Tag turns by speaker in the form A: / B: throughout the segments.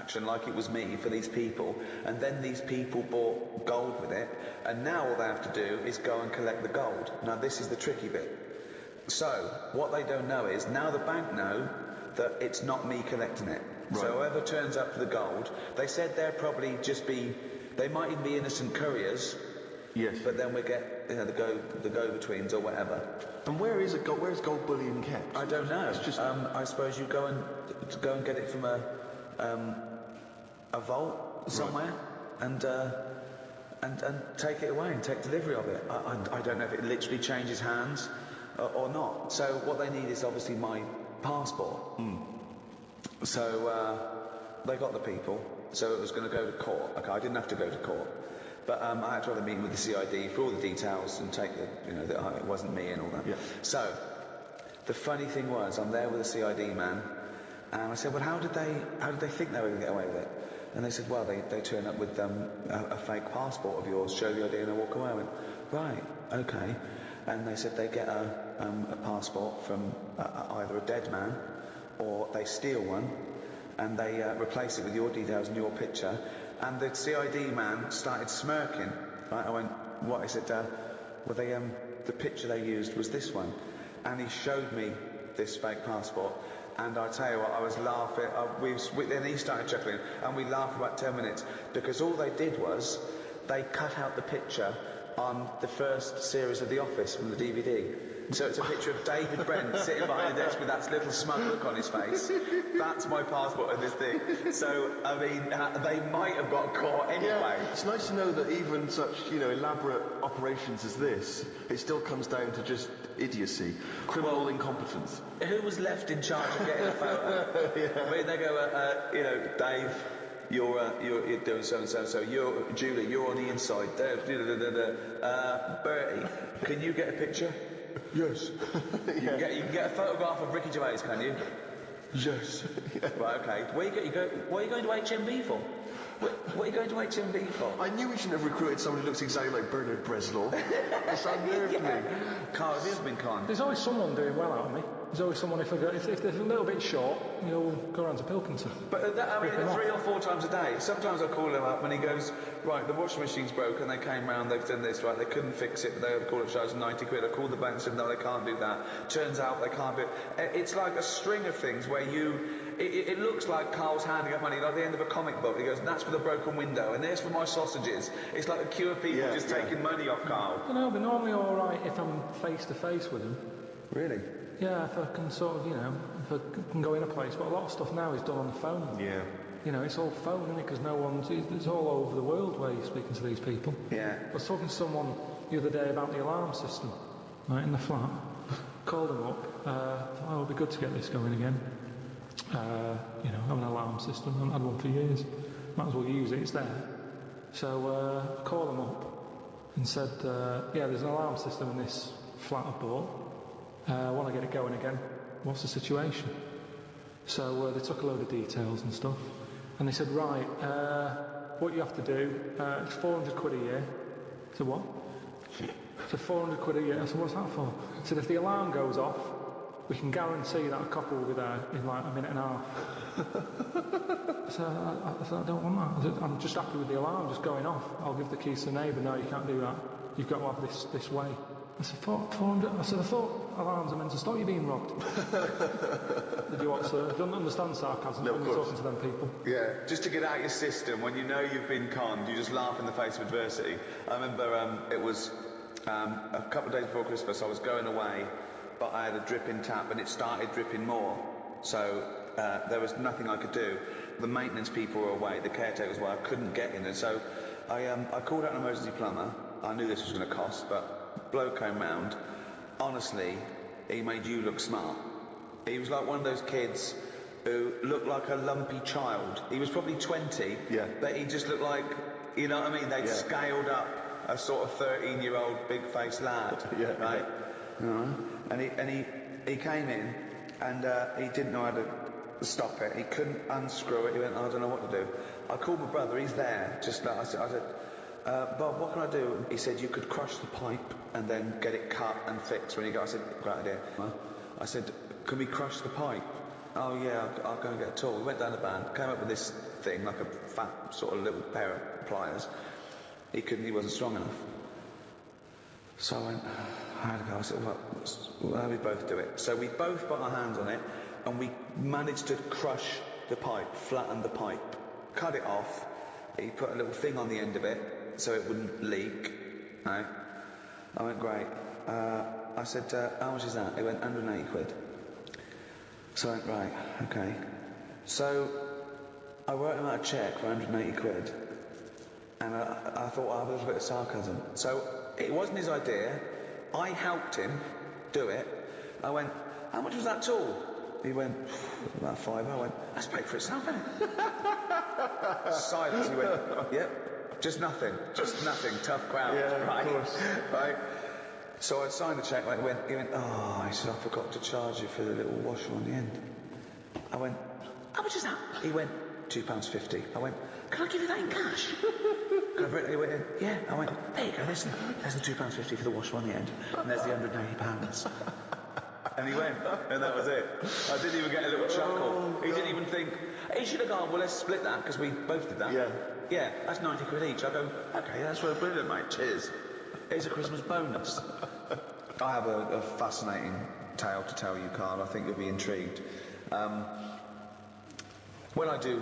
A: satisfaction like it was me for these people, and then these people bought gold with it, and now all they have to do is go and collect the gold. Now this is the tricky bit. So what they don't know is now the bank know that it's not me collecting it. Right. So whoever turns up for the gold, they said they'll probably just be, they might even be innocent couriers.
B: Yes.
A: But then we get the go-betweens or whatever.
B: And where's gold bullion kept?
A: I don't know.
B: It's just
A: I suppose you go and get it from a vault somewhere, right. and take it away and take delivery of it. I don't know if it literally changes hands or not. So what they need is obviously my passport. So they got the people. So it was going to go to court. Okay, I didn't have to go to court. But I had to have a meeting with the CID for all the details and take that it wasn't me and all that.
B: Yeah.
A: So the funny thing was, I'm there with the CID man, and I said, well, how did they think they were going to get away with it? And they said, well, they turn up with a fake passport of yours, show the ID, and they walk away. I went, right, okay. And they said they get a passport from either a dead man or they steal one, and they replace it with your details and your picture. And the CID man started smirking. Right, I went, what? He said, well, the picture they used was this one. And he showed me this fake passport. And I tell you what, I was laughing. Then he started chuckling, and we laughed for about 10 minutes because all they did was they cut out the picture on the first series of The Office from the DVD. So it's a picture of David Brent sitting behind a desk with that little smug look on his face. That's my passport and this thing. So, I mean, they might have got caught anyway.
B: Yeah, it's nice to know that even such, elaborate operations as this, it still comes down to just idiocy, criminal incompetence.
A: Who was left in charge of getting a photo?
B: Yeah.
A: I mean, they go, Dave, you're doing so and so. So you're Julie. You're on the inside. Bertie, can you get a picture?
B: Yes.
A: You can get a photograph of Ricky Gervais, can you?
B: Yes.
A: Right. Okay. What are you going to HMV for? What are you going to HMV for?
B: I knew we shouldn't have recruited somebody who looks exactly like Bernard Breslau. It's unnerved me.
A: Carl, have you ever been conned?
C: There's always someone doing well out of me. There's always someone, if they're a little bit short, you'll go around to Pilkington.
A: But 3 or 4 times a day. Sometimes I call him up and he goes, right, the washing machine's broken, they came round, they've done this, right, they couldn't fix it, but they called it charged 90 quid. I called the bank and said, no, they can't do that. Turns out they can't do it. It's like a string of things where it looks like Carl's handing out money, like the end of a comic book. He goes, that's for the broken window, and there's for my sausages. It's like a queue of people taking money off Carl.
C: But normally alright if I'm face to face with them.
A: Really?
C: Yeah, if I can sort of, if I can go in a place. But a lot of stuff now is done on the phone.
B: Yeah.
C: It's all phone, isn't it? Because it's all over the world where you're speaking to these people.
A: Yeah.
C: I was talking to someone the other day about the alarm system, right, in the flat. Called them up. It would be good to get this going again. Have an alarm system. I haven't had one for years. Might as well use it, it's there. So call them up and said, there's an alarm system in this flat I bought. I want to get it going again. What's the situation? So they took a load of details and stuff, and they said, right, what you have to do, it's 400 quid a year. I said, what? So 400 quid a year. I said, what's that for? I said, if the alarm goes off, we can guarantee that a couple will be there in like a minute and a half. So I said, I don't want that. I said, I'm just happy with the alarm just going off. I'll give the keys to the neighbour. No, you can't do that. You've got to have this way. I said, 400? I said, I thought alarms are meant to stop you being robbed. Did you what, sir? Don't understand sarcasm when you're talking to them people.
A: Yeah, just to get out your system, when you know you've been conned, you just laugh in the face of adversity. I remember it was a couple of days before Christmas, I was going away, but I had a dripping tap and it started dripping more. So there was nothing I could do. The maintenance people were away, the caretakers were, I couldn't get in. And so I called out an emergency plumber. I knew this was going to cost, but bloke came round. Honestly, he made you look smart. He was like one of those kids who looked like a lumpy child. He was probably 20, but he just looked like, you know what I mean? They'd scaled up a sort of 13-year-old big-faced lad, right? And he came in and he didn't know how to stop it. He couldn't unscrew it. He went, I don't know what to do. I called my brother. He's there. Just like I said, Bob, what can I do? He said, you could crush the pipe and then get it cut and fixed when you go. I said, great idea. I said, can we crush the pipe? oh yeah, I'll go and get a tool. We went down the van, came up with this thing, like a fat sort of little pair of pliers. He wasn't strong enough. So I went, I had to go. I said, well, we both do it. So we both put our hands on it, and we managed to crush the pipe, flatten the pipe, cut it off. He put a little thing on the end of it so it wouldn't leak. Right? I went, great. I said, how much is that? He went, 180 quid. So I went, right, okay. So I wrote him out a cheque for 180 quid. And I thought, oh, there's a bit of sarcasm. So it wasn't his idea. I helped him do it. I went, how much was that tool? He went, about £5. I went, that's paid for itself, isn't it? Silence. He went, yep, just nothing. Tough crowd,
B: yeah,
A: right?
B: Of course.
A: Right? So I signed the cheque. Like, he went, oh, he said, I forgot to charge you for the little washer on the end. I went, how much is that? He went, £2.50. I went, can I give you that in cash? He went, yeah. I went, there you go, there's the £2.50 for the washer on the end, and there's the £180. And he went, and that was it. I didn't even get a little chuckle. He didn't even think. He should have gone, well, let's split that, because we both did that.
B: Yeah.
A: Yeah, that's 90 quid each. I go, okay, that's well, brilliant, mate. Cheers. Here's a Christmas bonus. I have a fascinating tale to tell you, Karl. I think you'll be intrigued. When I do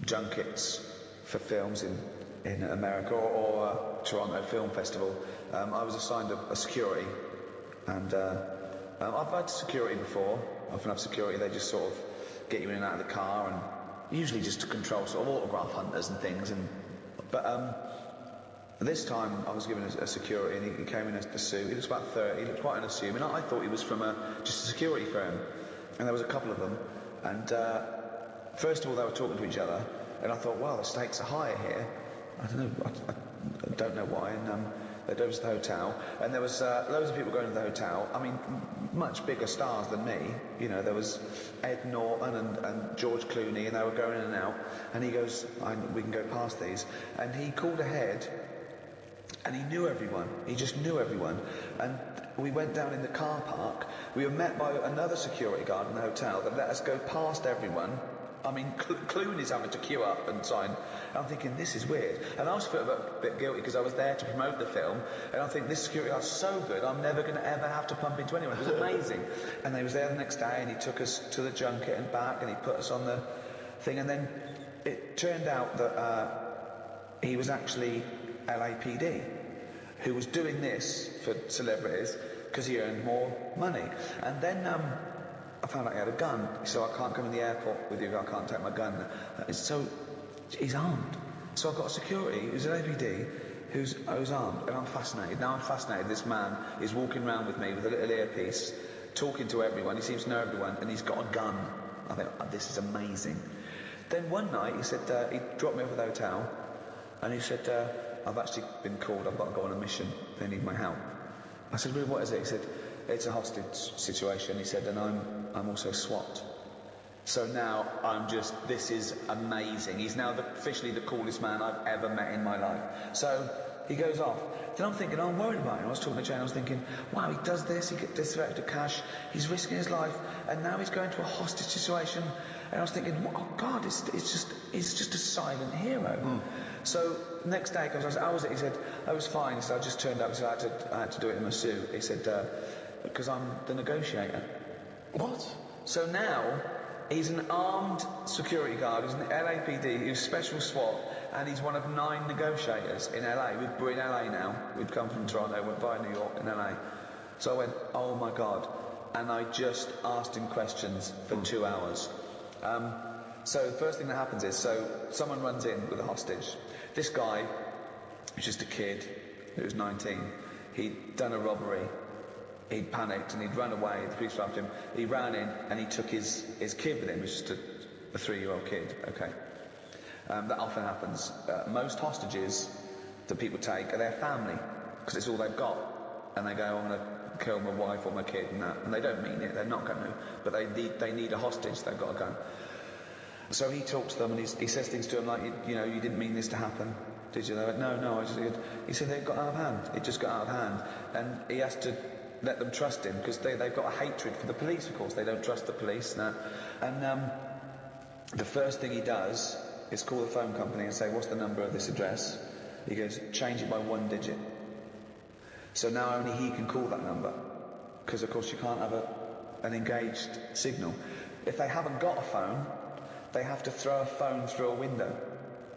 A: junkets for films in America or Toronto Film Festival, I was assigned a security. And I've had security before. I often have security. They just sort of get you in and out of the car, and usually just to control sort of autograph hunters and things. But this time I was given a security, and he came in a suit. He was about 30. He looked quite unassuming. I thought he was from just a security firm, and there was a couple of them. And first of all, they were talking to each other, and I thought, well, the stakes are higher here. I don't know. I don't know why. And they drove us to the hotel, and there was loads of people going to the hotel. I mean, much bigger stars than me. You know, there was Ed Norton and George Clooney, and they were going in and out. And he goes, we can go past these. And he called ahead, and he knew everyone. He just knew everyone. And we went down in the car park. We were met by another security guard in the hotel that let us go past everyone. I mean, Clooney's having to queue up and sign. And I'm thinking, this is weird. And I was feeling a bit guilty because I was there to promote the film. And I think, this security guard's so good, I'm never going to ever have to pump into anyone. It was amazing. And he was there the next day, and he took us to the junket and back, and he put us on the thing. And then it turned out that he was actually LAPD, who was doing this for celebrities because he earned more money. And then I found out he had a gun. He said, I can't come in the airport with you, I can't take my gun. So he's armed. So I've got a security who's an APD who's armed, and I'm fascinated. Now I'm fascinated. This man is walking around with me with a little earpiece, talking to everyone. He seems to know everyone, and he's got a gun. I think, oh, this is amazing. Then one night he said, he dropped me off at the hotel, and he said, I've actually been called, I've got to go on a mission, they need my help. I said, really, what is it? He said, it's a hostage situation. He said, and I'm also SWAT. So now this is amazing. He's now officially the coolest man I've ever met in my life. So he goes off. Then I'm thinking, I'm worried about him. I was talking to Jane, I was thinking, wow, he does this, he gets this extra cash, he's risking his life, and now he's going to a hostage situation. And I was thinking, oh God, he's just a silent hero. Mm. So next day he comes, I said, how was it? He said, I was fine. He said, I just turned up. He said, I had to do it in my suit. He said, because I'm the negotiator.
B: What?
A: So now he's an armed security guard, he's an LAPD, he's special SWAT, and he's one of 9 negotiators in LA. We're in LA now. We'd come from Toronto, went via New York in LA. So I went, oh my God. And I just asked him questions for 2 hours. So the first thing that happens is, so someone runs in with a hostage. This guy was just a kid who was 19. He'd done a robbery. He'd panicked and he'd run away. The police were after him. He ran in and he took his kid with him. It was just a 3-year-old kid. Okay. That often happens. Most hostages that people take are their family, because it's all they've got. And they go, I'm going to kill my wife or my kid and that. And they don't mean it. They're not going to. But they need a hostage. They've got a gun. So he talks to them and he says things to them like, you didn't mean this to happen, did you? They went, no, he said they got out of hand. It just got out of hand. And he has to let them trust him, because they've got a hatred for the police, of course. They don't trust the police now. And the first thing he does is call the phone company and say, what's the number of this address? He goes, change it by 1 digit. So now only he can call that number, because of course you can't have an engaged signal. If they haven't got a phone, they have to throw a phone through a window.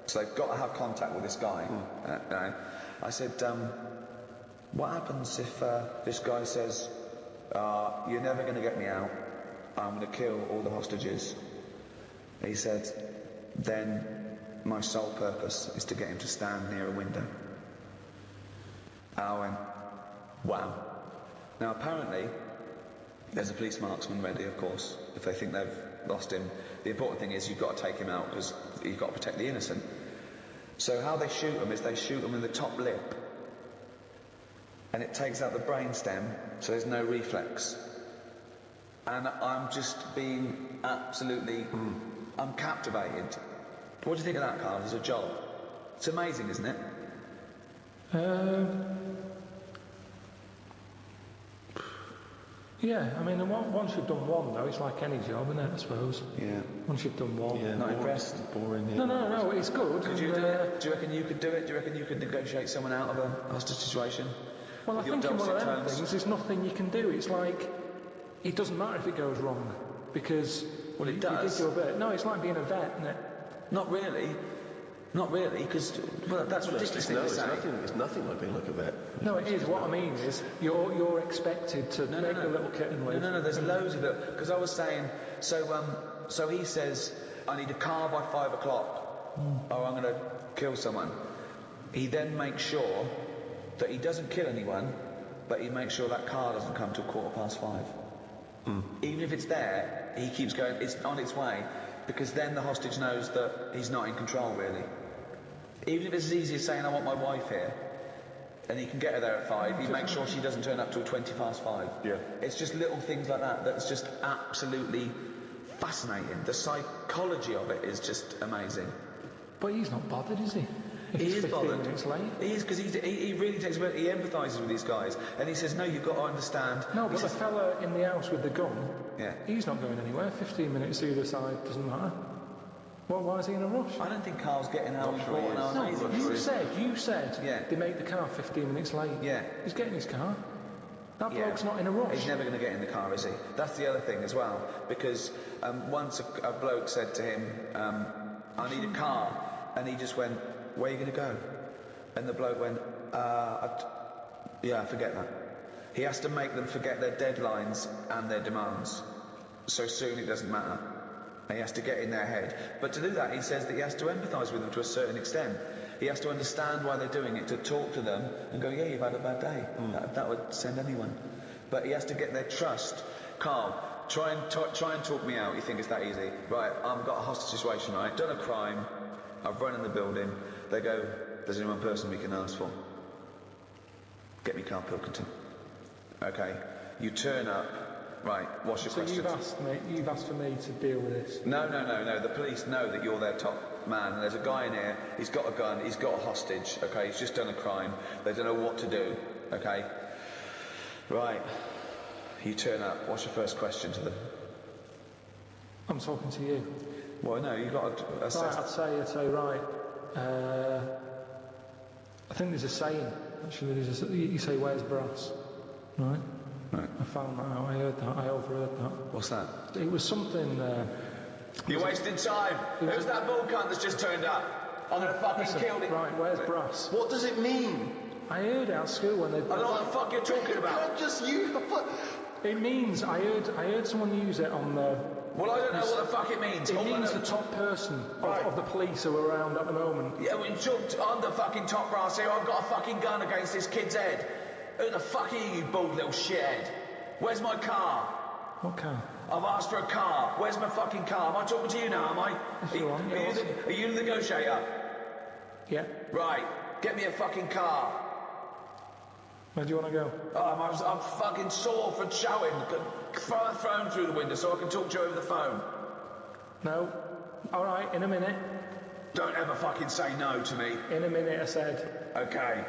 A: So they've got to have contact with this guy. I said, what happens if this guy says, you're never going to get me out, I'm going to kill all the hostages? He said, then my sole purpose is to get him to stand near a window. I went, wow. Now apparently, there's a police marksman ready, of course, if they think they've lost him. The important thing is you've got to take him out, because you've got to protect the innocent. So how they shoot him is they shoot him in the top lip, and it takes out the brainstem, so there's no reflex. And I'm just being absolutely, I'm captivated. What do you think of that, Karl, as a job? It's amazing, isn't it?
C: Yeah, I mean, once you've done one, though, it's like any job, isn't it, I suppose?
A: Yeah.
C: Once you've done one.
B: Yeah,
A: Not impressed?
B: Boring. Yeah.
C: No, it's good.
A: Could you do it? Do you reckon you could do it? Do you reckon you could negotiate someone out of a hostage situation?
C: Well, I think in one of them things, there's nothing you can do. It's like, it doesn't matter if it goes wrong, because...
A: Well, it
C: you
A: does.
C: did your bit. No, it's like being a vet, isn't it?
A: Not really. Not really, because that's a ridiculous thing to say.
B: It's nothing like being like a vet.
C: No, it is. What I mean is, you're expected to make the little kitten live.
A: No, there's loads of it. Because I was saying, so he says, I need a car by 5 o'clock, or I'm going to kill someone. He then makes sure that he doesn't kill anyone, but he makes sure that car doesn't come till 5:15. Even if it's there, he keeps going, it's on its way, because then the hostage knows that he's not in control, really. Even if it's as easy as saying, I want my wife here, and he can get her there at 5, he makes sure she doesn't turn up till 5:20.
B: Yeah.
A: It's just little things like that that's just absolutely fascinating. The psychology of it is just amazing.
C: But he's not bothered, is he? If
A: He
C: it's
A: is
C: 15
A: bothered.
C: minutes late.
A: He is, because he really takes he empathises with these guys, and he says, no, you've got to understand.
C: No, but the fella in the house with the gun,
A: Yeah.
C: he's not going anywhere. 15 minutes either side doesn't matter. Well, why is he in a rush?
A: I don't think Karl's getting how important how
C: No,
A: amazing
C: you
A: it is.
C: said
A: Yeah.
C: they make the car 15 minutes late.
A: Yeah.
C: He's getting his car. That
A: Yeah.
C: bloke's not in a rush.
A: He's never going to get in the car, is he? That's the other thing as well, because once a bloke said to him, I need a car, and he just went, where are you going to go? And the bloke went, forget that. He has to make them forget their deadlines and their demands. So soon it doesn't matter. And he has to get in their head. But to do that, he says that he has to empathise with them to a certain extent. He has to understand why they're doing it, to talk to them and go, yeah, you've had a bad day. That would send anyone. But he has to get their trust. Karl, try and talk me out. You think it's that easy? Right, I've got a hostage situation, right? Done a crime. I've run in the building. They go, there's only one person we can ask for. Get me Karl Pilkington. Okay. You turn up. Right, what's your question?
C: You've asked for me to deal with this.
A: No. The police know that you're their top man. And there's a guy in here, he's got a gun, he's got a hostage, okay? He's just done a crime. They don't know what to do, okay? Right. You turn up. What's your first question to them?
C: I'm talking to you.
A: Well, no, you've got to assess...
C: Right, I'd say, right, I think there's a saying, actually, you say, where's brass? Right?
A: Right.
C: I found that out, I overheard that.
A: What's that?
C: It was something...
A: You're wasting time. Who's that bull cunt that's just turned up? I'm going to fucking kill him.
C: Right, where's brass?
B: What does it mean?
C: I heard it at school when they...
A: I don't know what the fuck you're talking about.
B: Not just you.
C: It means, I heard someone use it on the...
A: Well, I don't know what the fuck it means.
C: It means the top person of the police who are around at the moment.
A: Yeah, well, I'm the fucking top brass here. I've got a fucking gun against this kid's head. Who the fuck are you bald little shithead? Where's my car?
C: What car?
A: I've asked for a car. Where's my fucking car? Am I talking to you now, am I? Are you the negotiator?
C: Yeah.
A: Right. Get me a fucking car.
C: Where do you want to go?
A: Oh, I'm fucking sore from showing. Throw a phone through the window so I can talk to you over the phone.
C: No. All right, in a minute.
A: Don't ever fucking say no to me.
C: In a minute, I said.
A: Okay.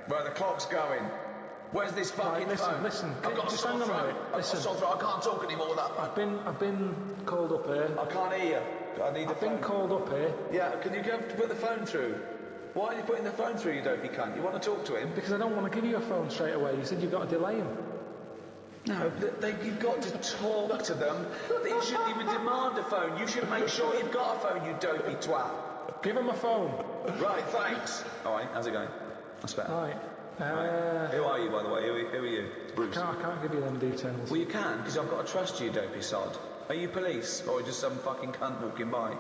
A: Right, the clock's going. Where's this fucking phone?
C: Listen,
A: I've got a
C: just
A: sore
C: hang on a
A: throat.
C: minute.
A: I've got a
C: Listen.
A: sore throat. I can't talk anymore.
C: I've been called up here.
A: I can't hear you. I need the
C: I've been
A: phone.
C: called up here
A: Yeah, can you go to put the phone through? Why are you putting the phone through, you dopey cunt? You want to talk to him?
C: because I don't want to give you a phone straight away. You said you've got to delay him.
A: No, you've got to talk to them. You shouldn't even demand a phone. You should make sure you've got a phone, you dopey twat.
C: Give him a phone.
A: Right, thanks. All right, how's it going? That's better.
C: Right.
A: Who are you, by the way? Who are you? Bruce.
C: I can't give you them details.
A: Well, you can, because I've got to trust you, dopey sod. Are you police, or just some fucking cunt walking by?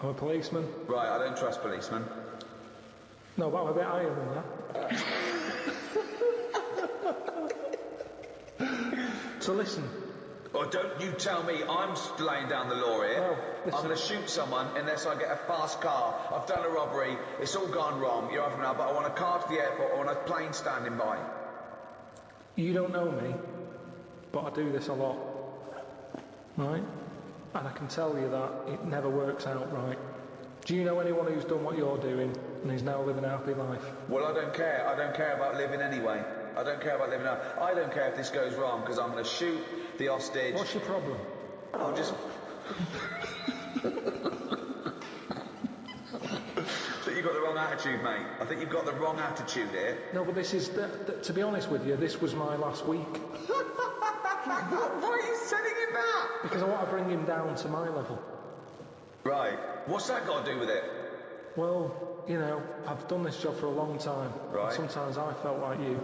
C: I'm a policeman.
A: Right, I don't trust policemen.
C: No, but I'm a bit higher than that. So listen.
A: Or don't you tell me I'm laying down the law here.
C: Well, listen.
A: I'm going to shoot someone unless I get a fast car. I've done a robbery. It's all gone wrong. You're having now, but I want a car to the airport. I want a plane standing by.
C: You don't know me, but I do this a lot. Right? And I can tell you that it never works out right. Do you know anyone who's done what you're doing and is now living a happy life?
A: Well, I don't care. I don't care about living anyway. I don't care about living out. I don't care if this goes wrong because I'm going to shoot the hostage.
C: What's your problem?
A: I'll just... I think you've got the wrong attitude, mate. I think you've got the wrong attitude here.
C: No, but this is, to be honest with you, this was my last week.
A: Why are you telling him that?
C: Because I want to bring him down to my level.
A: Right. What's that got to do with it?
C: Well, you know, I've done this job for a long time.
A: Right.
C: And sometimes I felt like you.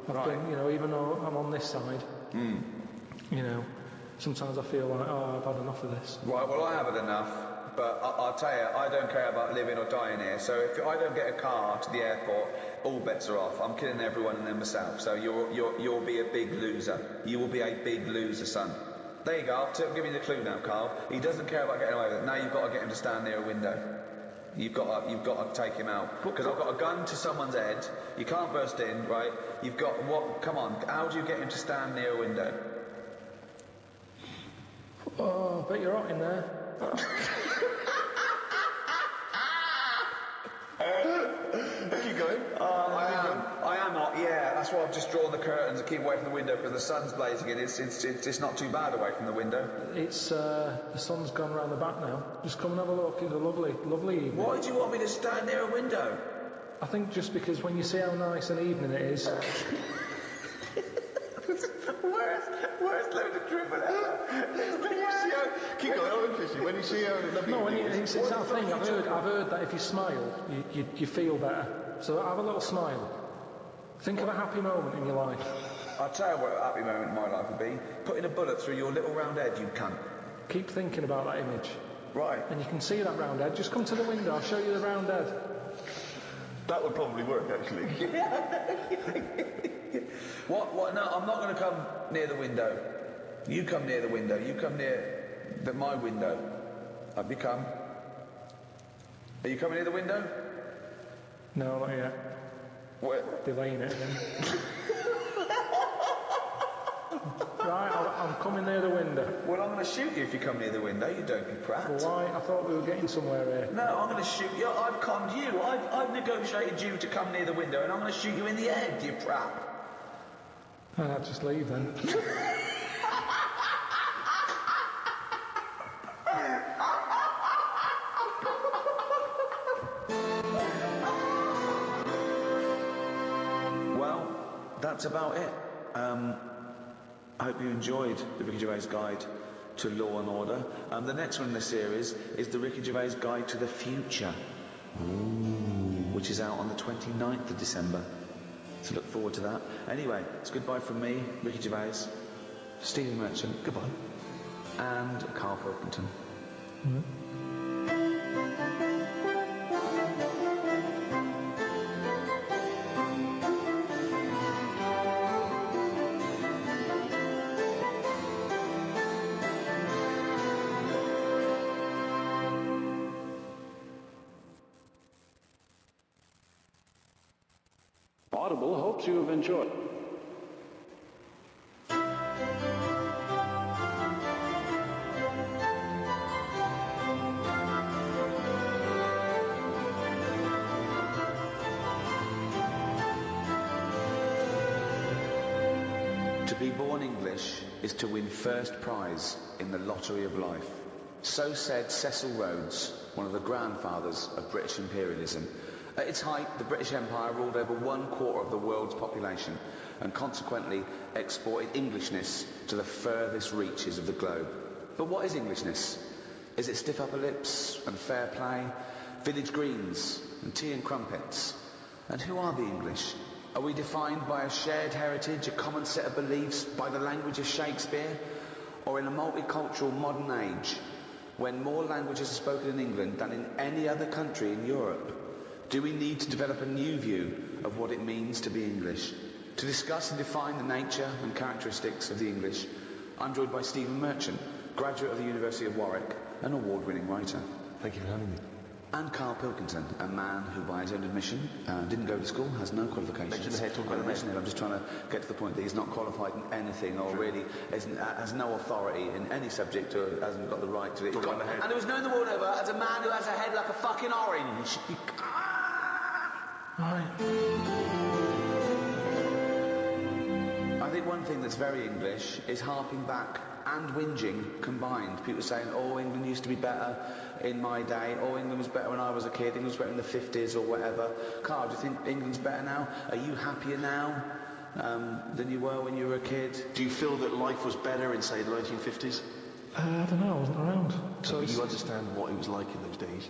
C: I've been, you know, even though I'm on this side, you know, sometimes I feel like, oh, I've had enough of this.
A: Right, well, I haven't enough. But I'll tell you, I don't care about living or dying here. So if I don't get a car to the airport, all bets are off. I'm killing everyone and then myself. So you'll be a big loser. You will be a big loser, son. There you go. I'll give you the clue now, Carl. He doesn't care about getting away with it. Now you've got to get him to stand near a window. You've got to take him out. Because I've got a gun to someone's head. You can't burst in, right? You've got what? Come on. How do you get him to stand near a window?
C: Oh, I bet you're hot in there.
B: Keep going.
A: I am hot, yeah. That's why I've just drawn the curtains and keep away from the window because the sun's blazing and it's not too bad away from the window.
C: It's, the sun's gone round the back now. Just come and have a look. It's a lovely, lovely evening.
A: Why do you want me to stand near a window?
C: I think just because when you see how nice an evening it is.
A: Worst load of dribble ever.
B: Keep going, I'm fishing. When you see how lovely
C: No,
B: it is.
C: it's that thing. I've heard that if you smile, you feel better. So have a little smile. Think of a happy moment in your life.
A: I'll tell you what a happy moment in my life would be. Putting a bullet through your little round head, you cunt.
C: Keep thinking about that image.
A: Right.
C: And you can see that round head. Just come to the window, I'll show you the round head.
B: That would probably work, actually.
A: What? No, I'm not going to come near the window. You come near the window. You come near my window. Have you come? Are you coming near the window?
C: No, not yet.
A: What?
C: Delaying it again. Right, I'm coming near the window.
A: Well, I'm going to shoot you if you come near the window, you dopey prat.
C: Well, why? I thought we were getting somewhere here.
A: No, I'm going to shoot you. I've conned you. I've negotiated you to come near the window, and I'm going to shoot you in the head, you prat.
C: I'll just leave then.
A: Well, that's about it. I hope you enjoyed the Ricky Gervais Guide to Law and Order. The next one in the series is the Ricky Gervais Guide to the Future, which is out on the 29th of December. So look forward to that. Anyway, it's goodbye from me, Ricky Gervais, Stephen Merchant, goodbye, and Karl Pilkington.
D: Audible hopes you have enjoyed.
A: To be born English is to win first prize in the lottery of life. So said Cecil Rhodes, one of the grandfathers of British imperialism. At its height, the British Empire ruled over 1/4 of the world's population and consequently exported Englishness to the furthest reaches of the globe. But what is Englishness? Is it stiff upper lips and fair play, village greens and tea and crumpets? And who are the English? Are we defined by a shared heritage, a common set of beliefs, by the language of Shakespeare? Or in a multicultural modern age, when more languages are spoken in England than in any other country in Europe, do we need to develop a new view of what it means to be English? To discuss and define the nature and characteristics of the English, I'm joined by Stephen Merchant, graduate of the University of Warwick, an award-winning writer.
B: Thank you for having me.
A: And Karl Pilkington, a man who, by his own admission, didn't go to school, has no qualifications.
B: Mention the head, talk about the head.
A: I'm just trying to get to the point that he's not qualified in anything, or really has no authority in any subject, or hasn't got the right to it.
B: Talk about the head.
A: And he was known the world over as a man who has a head like a fucking orange.
C: Right.
A: I think one thing that's very English is harping back and whinging combined. People saying, oh, England used to be better in my day, oh, England was better when I was a kid, England was better in the 50s or whatever. Carl, do you think England's better now? Are you happier now than you were when you were a kid?
B: Do you feel that life was better in, say, the 1950s?
C: I don't know, I wasn't around.
B: So you understand what it was like in those days?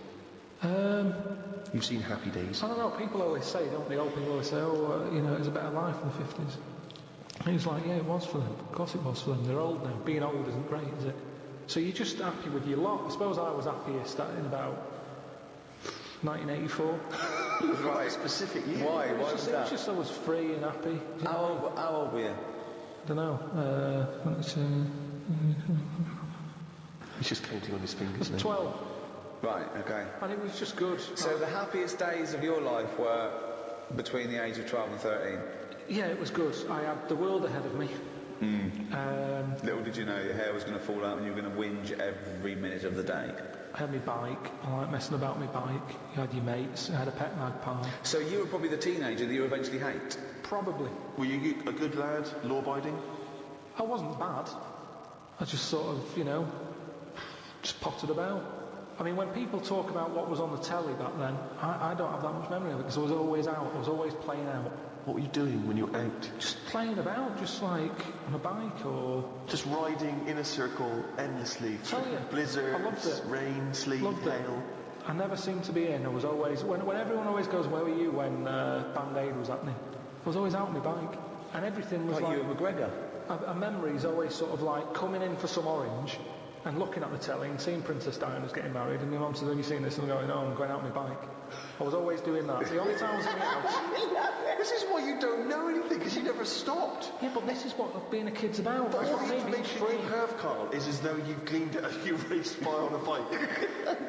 B: You've seen happy days.
C: I don't know, people always say, don't they? Old people always say, oh, it was a better life in the 50s. And he's like, yeah, it was for them. Of course it was for them. They're old now. Being old isn't great, is it? So you're just happy with your lot. I suppose I was happiest in about 1984.
B: Right, specific year.
A: Why?
C: It
A: Why
C: was
A: was that?
C: just I was free and happy.
A: How old were you?
C: I don't know.
B: He's just counting on his fingers now.
C: 12.
A: Right, okay.
C: And it was just good.
A: So the happiest days of your life were between the age of 12 and 13?
C: Yeah, it was good. I had the world ahead of me.
A: Little did you know your hair was going to fall out and you were going to whinge every minute of the day.
C: I had my bike. I like messing about my bike. You had your mates. I had a pet magpie.
A: So you were probably the teenager that you eventually hate?
C: Probably.
B: Were you a good lad, law-abiding?
C: I wasn't bad. I just sort of, just potted about. I mean, when people talk about what was on the telly back then, I don't have that much memory of it because I was always out. I was always playing out.
B: What were you doing when you were out?
C: Just playing about, just like on a bike or...
B: Just riding in a circle endlessly.
C: Tell you,
B: Blizzards,
C: I loved it.
B: rain, sleet,
C: Loved it.
B: hail.
C: I never seemed to be in. I was always... When everyone always goes, where were you when Band Aid was happening? I was always out on my bike. And everything was
A: Like you and McGregor?
C: A memory's always sort of like coming in for some orange and looking at the telly and seeing Princess Diana's getting married and my mum said, have you seen this? And I'm going, no, I'm going out on my bike. I was always doing that. The only time I was in the house...
B: This is why you don't know anything, because you never stopped.
C: Yeah, but this is what being a kid's about.
B: But
C: That's
B: all
C: what
B: the
C: made me
B: information
C: free.
B: you have, Carl, is as though you've gleaned it as you raced by on a bike.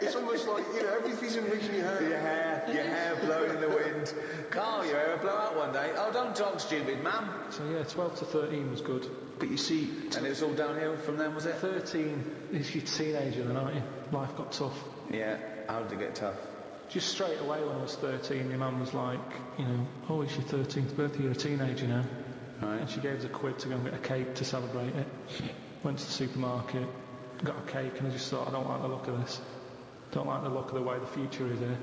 B: It's almost like, every piece of information you have.
A: Your hair blowing in the wind. Carl, your hair will blow out one day. Oh, don't talk stupid, ma'am.
C: So yeah, 12 to 13 was good.
B: But you see...
A: And it was all downhill from then, was it?
C: 13 is your teenager then, aren't you? Life got tough.
A: Yeah, how did it get tough?
C: Just straight away when I was 13, your mum was like, oh, it's your 13th birthday, you're a teenager now.
A: Right.
C: And she gave us a quid to go and get a cake to celebrate it. Went to the supermarket, got a cake, and I just thought, I don't like the look of this. Don't like the look of the way the future is here.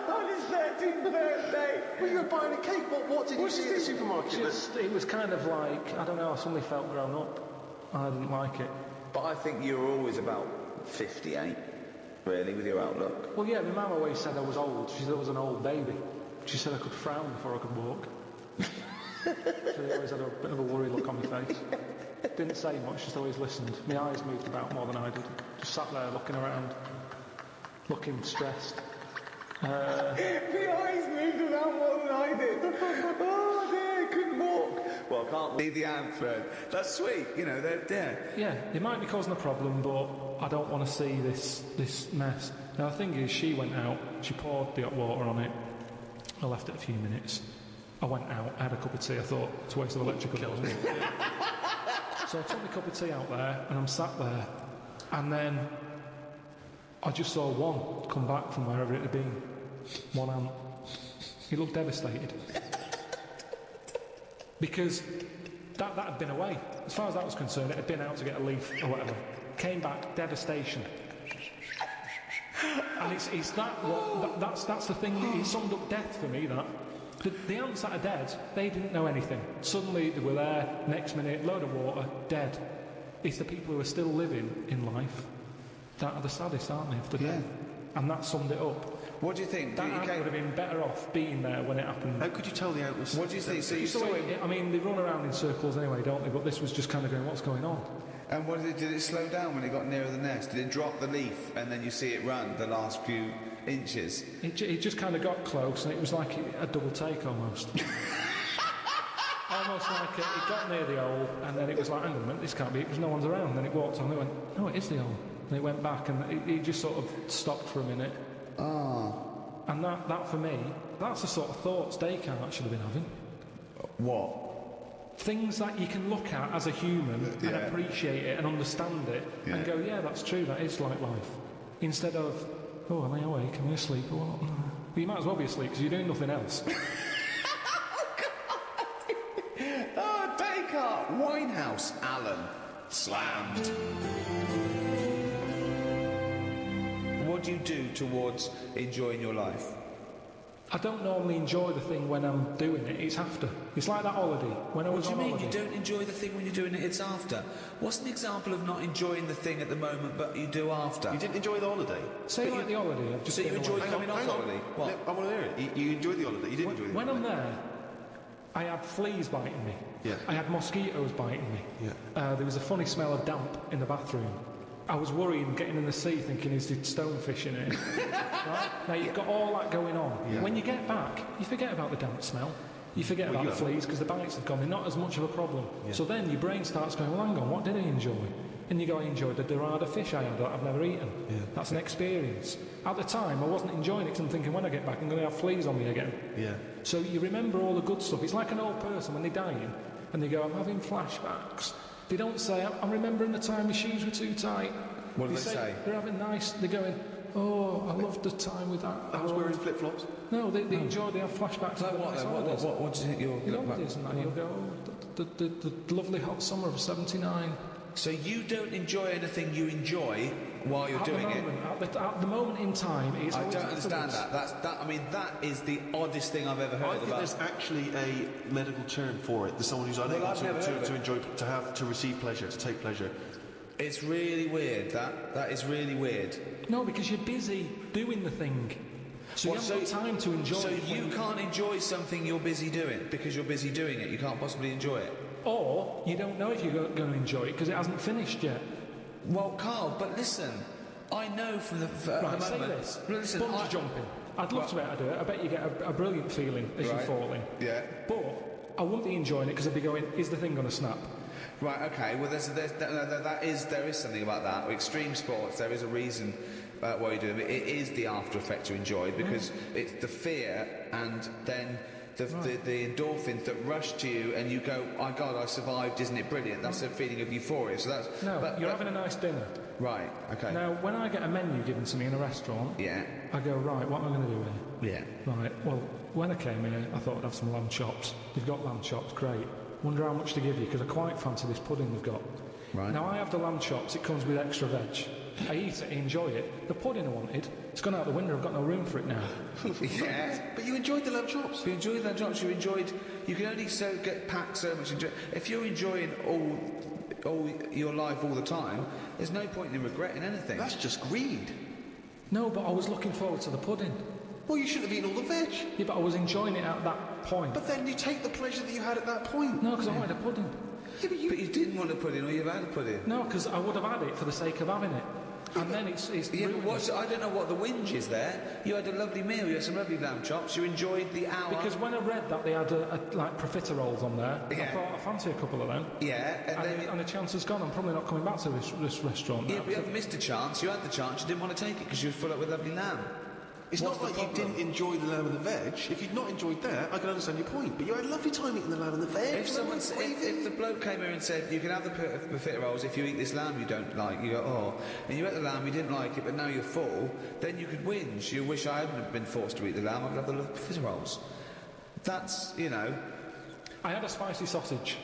A: On his 13th birthday!
B: Well, you were buying a cake. What did you see at the supermarket?
C: It was kind of like, I don't know, I suddenly felt grown up. I didn't like it.
A: But I think you were always about 58, really, with your outlook.
C: Well, yeah, my mum always said I was old. She said I was an old baby. She said I could frown before I could walk. So I always had a bit of a worried look on my face. Didn't say much, just always listened. My eyes moved about more than I did. Just sat there looking around, looking stressed.
A: My eyes moved around more than I did. Oh dear, I couldn't walk. Well, I can't leave the answer. That's sweet, they're there.
C: Yeah, it might be causing a problem, but I don't want to see this mess. Now the thing is, she went out, she poured the hot water on it. I left it a few minutes. I went out, I had a cup of tea, I thought, it's a waste of electrical bill. So I took my cup of tea out there, and I'm sat there, and then I just saw one come back from wherever it had been. One ant. He looked devastated. because that had been away. As far as that was concerned, it had been out to get a leaf or whatever. Came back, devastation. And it's that's the thing. It summed up death for me. That the ants that are dead, they didn't know anything. Suddenly they were there. Next minute, load of water, dead. It's the people who are still living in life that are the saddest, aren't they? If they're dead. And that summed it up.
A: What do you think?
C: That ant would have been better off being there when it happened.
B: How could you tell the ant was...
A: What do you think? So you saw him...
C: I mean, they run around in circles anyway, don't they? But this was just kind of going, what's going on?
A: And what did it slow down when it got nearer the nest? Did it drop the leaf and then you see it run the last few inches?
C: It just kind of got close and it was like a double take almost. Almost like it got near the hole and then it was like, hang on a minute, this can't be it because no one's around. Then it walked on and it went, no, it is the hole. And it went back and it just sort of stopped for a minute.
A: Ah.
C: And that for me, that's the sort of thoughts Descartes should have been having.
A: What?
C: Things that you can look at as a human and appreciate it and understand it and go, yeah, that's true, that is like life. Instead of, oh, am I awake? Am I asleep? Or what? No. Well, you might as well be asleep because you're doing nothing else.
A: Oh, Descartes! Winehouse, Alan. Slammed. What do you do towards enjoying your life?
C: I don't normally enjoy the thing when I'm doing it, it's after. It's like that holiday. When I was
A: What do you
C: on
A: mean?
C: holiday.
A: You don't enjoy the thing when you're doing it, it's after? What's an example of not enjoying the thing at the moment but you do after?
B: You didn't enjoy the holiday?
C: Say like the holiday, I've just
A: So you
C: been
A: enjoyed
C: away.
A: coming off holiday? What?
B: I want to hear it. You enjoyed the holiday. You didn't enjoy the
C: When
B: holiday.
C: I'm there, I had fleas biting me.
B: Yeah.
C: I had mosquitoes biting me.
B: Yeah.
C: There was a funny smell of damp in the bathroom. I was worried getting in the sea thinking, is there stonefish in it? Right? Now, you've got all that going on.
B: Yeah.
C: When you get back, you forget about the damp smell. You forget about the fleas because the bites have gone. They're not as much of a problem.
B: Yeah.
C: So then your brain starts going, well, hang on, what did I enjoy? And you go, I enjoyed the dorada fish I had that I've never eaten.
B: Yeah.
C: That's an experience. At the time, I wasn't enjoying it because I'm thinking, when I get back, I'm going to have fleas on me again.
B: Yeah.
C: So you remember all the good stuff. It's like an old person when they're dying and they go, I'm having flashbacks. They don't say, I'm remembering the time my shoes were too tight.
A: What do they say?
C: They're having nice, they're going, oh, I loved the time with that.
B: I was wearing flip-flops.
C: No, they enjoy, they have flashbacks.
A: Like
C: of the
A: what
C: nice
A: then?
C: holidays.
A: What do you think you'll
C: You
A: look
C: know
A: back?
C: this and that, you'll go, oh, the lovely hot summer of 79.
A: So you don't enjoy anything you enjoy while you're doing it?
C: At the moment in time, it's
A: I
C: always
A: don't understand
C: afterwards.
A: that. I mean, that is the oddest thing I've ever heard
B: I think
A: about.
B: there's actually a medical term for it. There's someone who's unable
A: I've never heard of
B: to
A: it.
B: enjoy, to receive pleasure, to take pleasure.
A: It's really weird. That is really weird.
C: No, because you're busy doing the thing. So
A: What,
C: you haven't got time to enjoy
A: So
C: it.
A: you can't enjoy something you're busy doing because you're busy doing it. You can't possibly enjoy it.
C: Or you don't know if you're going to enjoy it because it hasn't finished yet.
A: Well, Carl, but listen, I know from the
C: Right, say
A: moment.
C: this.
A: Listen,
C: Bungee jumping. I'd love to be able to do it. I bet you get a brilliant feeling as you're
A: Right.
C: falling.
A: Yeah.
C: But I wouldn't be enjoying it because I'd be going, is the thing going to snap?
A: Right. Okay. Well, there is something about that. Extreme sports, there is a reason why you do it. It is the after effect you enjoy because it's the fear and then the endorphins that rush to you and you go, "My God, I survived! Isn't it brilliant?" That's a feeling of euphoria. So that's
C: You're having a nice dinner.
A: right. Okay.
C: Now, when I get a menu given to me in a restaurant,
A: Yeah.
C: I go, right, what am I going to do here?
A: Yeah.
C: Right, well, when I came here, I thought I'd have some lamb chops. You've got lamb chops, great. Wonder how much to give you, because I quite fancy this pudding they've got.
A: Right.
C: Now, I have the lamb chops, it comes with extra veg. I eat it, I enjoy it. The pudding I wanted, it's gone out the window, I've got no room for it now.
A: Yeah.
B: But you enjoyed the lamb chops.
A: If you enjoyed that chops, you enjoyed. You can only get packed so much. If you're enjoying all your life all the time, there's no point in regretting anything.
B: That's just greed.
C: No, but I was looking forward to the pudding.
B: Well, you shouldn't have eaten all the veg.
C: Yeah, but I was enjoying it at that point.
B: But then you take the pleasure that you had at that point.
C: No, because I wanted a pudding.
B: Yeah, but you...
A: But you didn't want a pudding, or you've had a pudding.
C: No, because I would have had it for the sake of having it. And then it's
A: Yeah, but
C: ruinous.
A: I don't know what the whinge is there. You had a lovely meal. You had some lovely lamb chops. You enjoyed the hour.
C: Because when I read that they had like profiteroles on there, I
A: Yeah.
C: thought I fancy a couple of them.
A: Yeah,
C: And the chance has gone. I'm probably not coming back to this restaurant now.
A: yeah, but you haven't missed a chance. You had the chance. You didn't want to take it because you were full up with lovely lamb.
B: It's
A: What's
B: not
A: the
B: like you
A: problem?
B: didn't enjoy the lamb and the veg. If you'd not enjoyed that, I can understand your point. But you had a lovely time eating the lamb and the veg.
A: If the bloke came here and said you can have the profiteroles if you eat this lamb you don't like, you go and you ate the lamb, you didn't like it, but now you're full, then you could whinge. You wish I hadn't been forced to eat the lamb. I'd have the profiteroles. That's
C: I had a spicy sausage.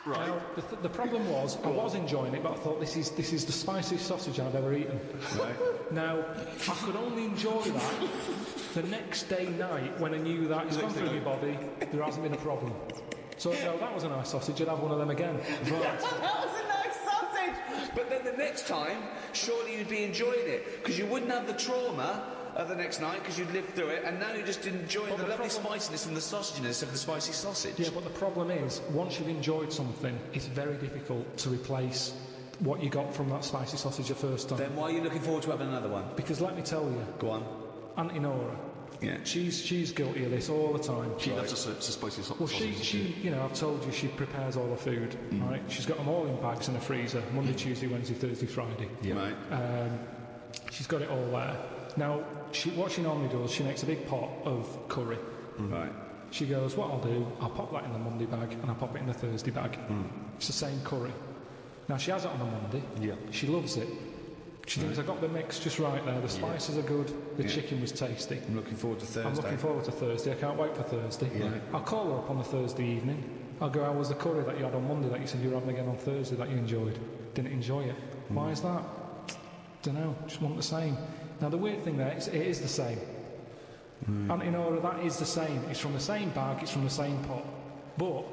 B: Right.
C: Now, the problem was, I was enjoying it, but I thought this is the spiciest sausage I've ever eaten.
A: Right.
C: Now, I could only enjoy that the next day night when I knew that it's gone through my body, there hasn't been a problem. So, no, that was a nice sausage, I'd have one of them again.
A: That was a nice sausage! But then the next time, surely you'd be enjoying it, because you wouldn't have the trauma of the next night, because you'd lived through it, and now you're just enjoying the lovely spiciness and the sausaginess of the spicy sausage.
C: Yeah, but the problem is, once you've enjoyed something, it's very difficult to replace what you got from that spicy sausage the first time.
A: Then why are you looking forward to having another one?
C: Because let me tell you,
A: Go on.
C: Auntie Nora,
A: Yeah.
C: she's guilty of this all the time.
B: She loves a spicy sausage.
C: Well, she, you know, I've told you she prepares all the food, right? She's got them all in bags in the freezer, Monday, Tuesday, Wednesday, Thursday, Friday.
A: Yeah. Right.
C: She's got it all there. Now, what she normally does, she makes a big pot of curry.
A: Right.
C: She goes, what I'll do, I'll pop that in the Monday bag and I'll pop it in the Thursday bag. It's the same curry. Now, she has it on a Monday.
B: Yeah.
C: She loves it. She thinks I got the mix just right there. The spices are good. The chicken was tasty.
A: I'm looking forward to Thursday.
C: I'm looking forward to Thursday. I can't wait for Thursday.
A: Yeah.
C: I'll call her up on the Thursday evening. I'll go, how was the curry that you had on Monday that you said you were having again on Thursday that you enjoyed? Didn't enjoy it. Why is that? Don't know. Just want the same. Now, the weird thing there is it is the same. Auntie Nora, that is the same. It's from the same bag. It's from the same pot. But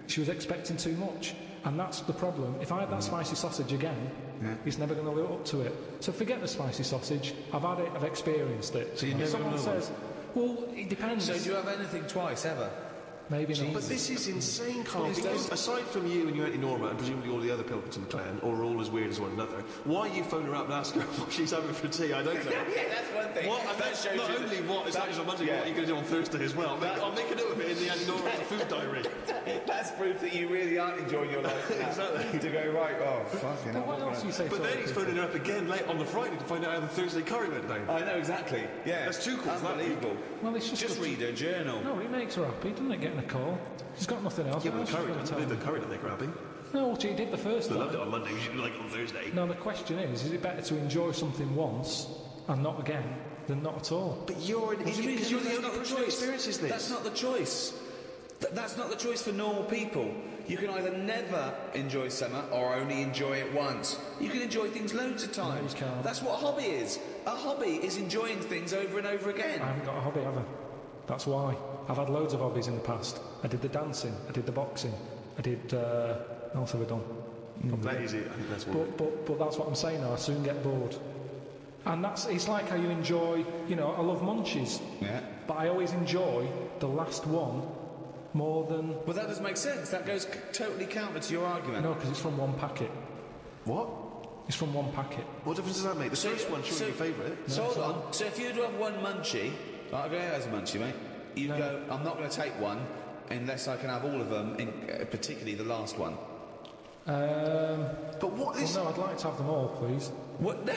C: she was expecting too much. And that's the problem. If I had that spicy sausage again, it's never going to live up to it. So forget the spicy sausage. I've had it, I've experienced it.
B: So you
C: if
B: never
C: someone
B: know
C: says, well, it depends.
A: So do you have anything twice, ever?
C: Maybe not.
B: But this is insane, Carl, because aside from you and your Auntie Norma and presumably all the other Pilkington clan, or all as weird as one another, why you phone her up and ask her what she's having for tea, I don't know.
A: Yeah, that's one thing.
B: What, and
A: That shows
B: not
A: you
B: only what is happening on Monday,
A: yeah.
B: what are you going to do on Thursday as well? I'll make a note of it in the Auntie Norma food diary.
A: That's proof that you really aren't enjoying your life.
B: Exactly.
A: To go, right, oh, fucking hell.
C: What else do you say?
B: But then he's phoning her up again late on the Friday to find out how the Thursday curry went down.
A: I know, exactly. Yeah.
B: That's two calls, that
A: Unbelievable.
C: Well, it's just
A: read her journal.
C: No, it makes her happy, doesn't it, getting a call? She's got nothing else.
B: Yeah,
C: What
B: but the
C: else
B: curry,
C: she's gonna tell
B: the
C: me?
B: curry that they're grabbing.
C: No, she did the first
B: They
C: time.
B: loved it on Monday, you should like it on Thursday.
C: Now, the question is it better to enjoy something once and not again than not at all?
B: But you're
A: What do you mean?
B: because you're the
A: That's
B: only
A: not the
B: person who
A: choice.
B: experiences this.
A: That's not the choice. That's not the choice for normal people. You can either never enjoy summer or only enjoy it once. You can enjoy things loads of times.
C: you can't.
A: That's what a hobby is. A hobby is enjoying things over and over again.
C: I haven't got a hobby, have I? That's why. I've had loads of hobbies in the past. I did the dancing, I did the boxing, I did... what else have I done?
B: That is it, I think that's what.
C: But that's what I'm saying now, I soon get bored. And it's like how you enjoy, you know, I love munchies,
A: Yeah.
C: but I always enjoy the last one more than...
A: Well, that doesn't make sense. That goes totally counter to your argument.
C: No, because it's from one packet.
B: What?
C: It's from one packet.
B: What difference does that make? The first one, surely your favourite.
A: So hold on. So if you do have one munchie, I'll go as a munchie, mate. You go, I'm not going to take one unless I can have all of them, particularly the last one.
B: But what is...
C: Well, no, I'd like to have them all, please.
A: What? No,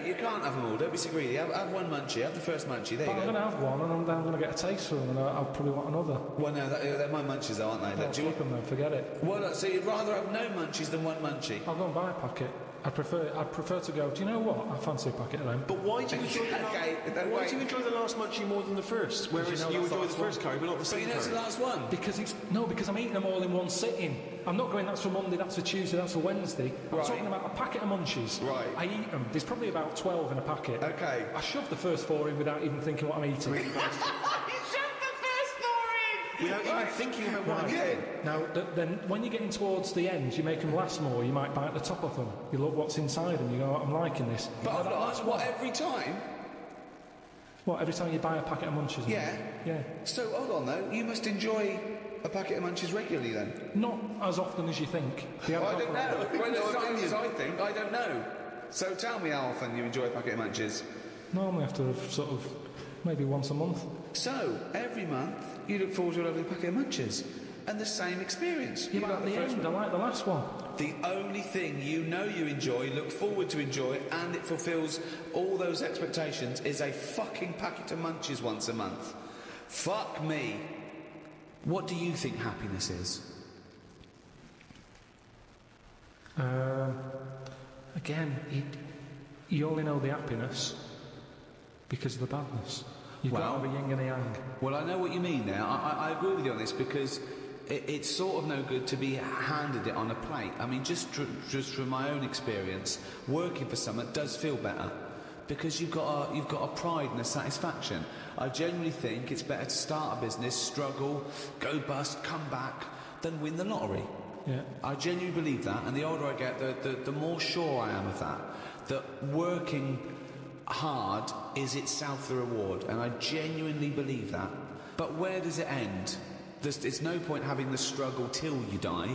A: you can't have them all. Don't be so greedy. Have one munchie. Have the first munchie. There
C: But
A: you
C: I'm
A: go.
C: going to have one, and then I'm going to get a taste for them, and I'll probably want another.
A: Well, no, they're my munchies, though, aren't they?
C: I'll keep them then, forget it.
A: Well, look, so you'd rather have no munchies than one munchie?
C: I'll go and buy a packet. I'd prefer to go, do you know what? I fancy a packet of them.
B: But why do you enjoy the
A: Okay,
B: why do you enjoy the last munchie more than the first? Whereas
C: know
B: you
C: that's the
B: enjoy the
C: last
B: first curry, but not the
A: But
B: same
A: you know it's
B: curry.
A: the last one.
C: Because I'm eating them all in one sitting. I'm not going, that's for Monday, that's for Tuesday, that's for Wednesday. I'm
A: Right.
C: talking about a packet of munchies.
A: Right.
C: I eat them. There's probably about 12 in a packet.
A: Okay.
C: I shove the first 4 in without even thinking what I'm eating.
B: Without even thinking about what I'm getting.
C: Now, then when you're getting towards the end, you make them last more, you might bite the top of them. You look what's inside them, you go, I'm liking this.
A: But
C: Buy
A: hold
C: that
A: on,
C: last
A: what,
C: one.
A: every time?
C: What, every time you buy a packet of munchies?
A: Yeah.
C: Yeah.
A: So, hold on, though. You must enjoy a packet of munchies regularly, then?
C: Not as often as you think. The
A: Well, I don't
C: alcohol-
A: know. Well, as often as I think, I don't know. So tell me how often you enjoy a packet of munchies.
C: Normally after sort of maybe once a month.
A: So, every month, you look forward to a lovely packet of munchies. And the same experience.
C: Yeah,
A: You
C: but
A: like
C: at the
A: first
C: end, I
A: one.
C: like the last one.
A: The only thing you know you enjoy, look forward to enjoy, and it fulfills all those expectations is a fucking packet of munchies once a month. Fuck me. What do you think happiness is?
C: Again, you only know the happiness because of the badness. You've got to have a yin and a yang.
A: Well, I know what you mean there. I agree with you on this because it's sort of no good to be handed it on a plate. I mean, just from my own experience, working for someone does feel better because you've got a pride and a satisfaction. I genuinely think it's better to start a business, struggle, go bust, come back, than win the lottery.
C: Yeah.
A: I genuinely believe that, and the older I get, the more sure I am of that. That working hard is itself the reward, and I genuinely believe that. But where does it end? It's no point having the struggle till you die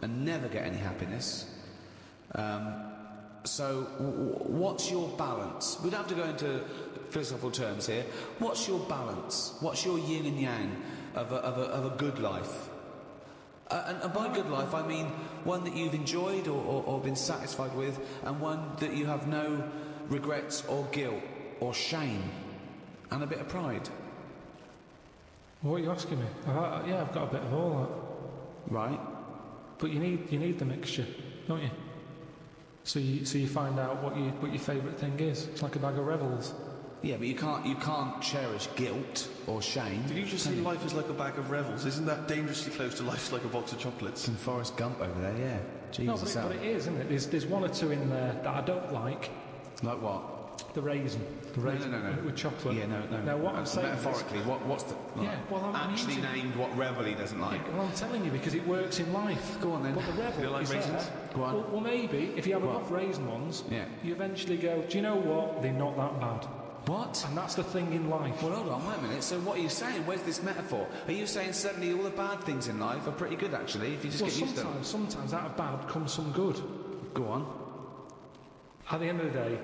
A: and never get any happiness. So what's your balance? We don't have to go into philosophical terms here. What's your balance? What's your yin and yang of a good life? And by good life, I mean one that you've enjoyed or been satisfied with, and one that you have no regrets or guilt or shame and a bit of pride.
C: What are you asking me? Yeah, I've got a bit of all that.
A: Right.
C: But you need the mixture, don't you? So you find out what your favourite thing is. It's like a bag of Revels.
A: Yeah, but you can't cherish guilt or shame.
B: Did you just say life is like a bag of Revels? Isn't that dangerously close to life's like a box of chocolates?
A: Some Forrest Gump over there, yeah. Jesus.
C: No, but it is, isn't it? There's one or two in there that I don't like.
A: Like what?
C: The raisin.
A: No.
C: With chocolate.
A: Yeah, no.
C: Now what I'm saying
A: metaphorically, what's the... Like,
C: yeah, well, I'm
A: actually
C: using...
A: named what Revel he doesn't like.
C: Yeah, well, I'm telling you, because it works in life.
A: Go on then.
C: But the Revel
B: You like
C: is
B: raisins?
C: there.
A: Go on.
C: Well, maybe, if you have enough raisin ones,
A: Yeah.
C: you eventually go, do you know what? They're not that bad.
A: What?
C: And that's the thing in life.
A: Well, hold on, wait a minute. So what are you saying? Where's this metaphor? Are you saying suddenly all the bad things in life are pretty good, actually, if you just get used to them?
C: Sometimes out of bad comes some good.
A: Go on.
C: At the end of the day,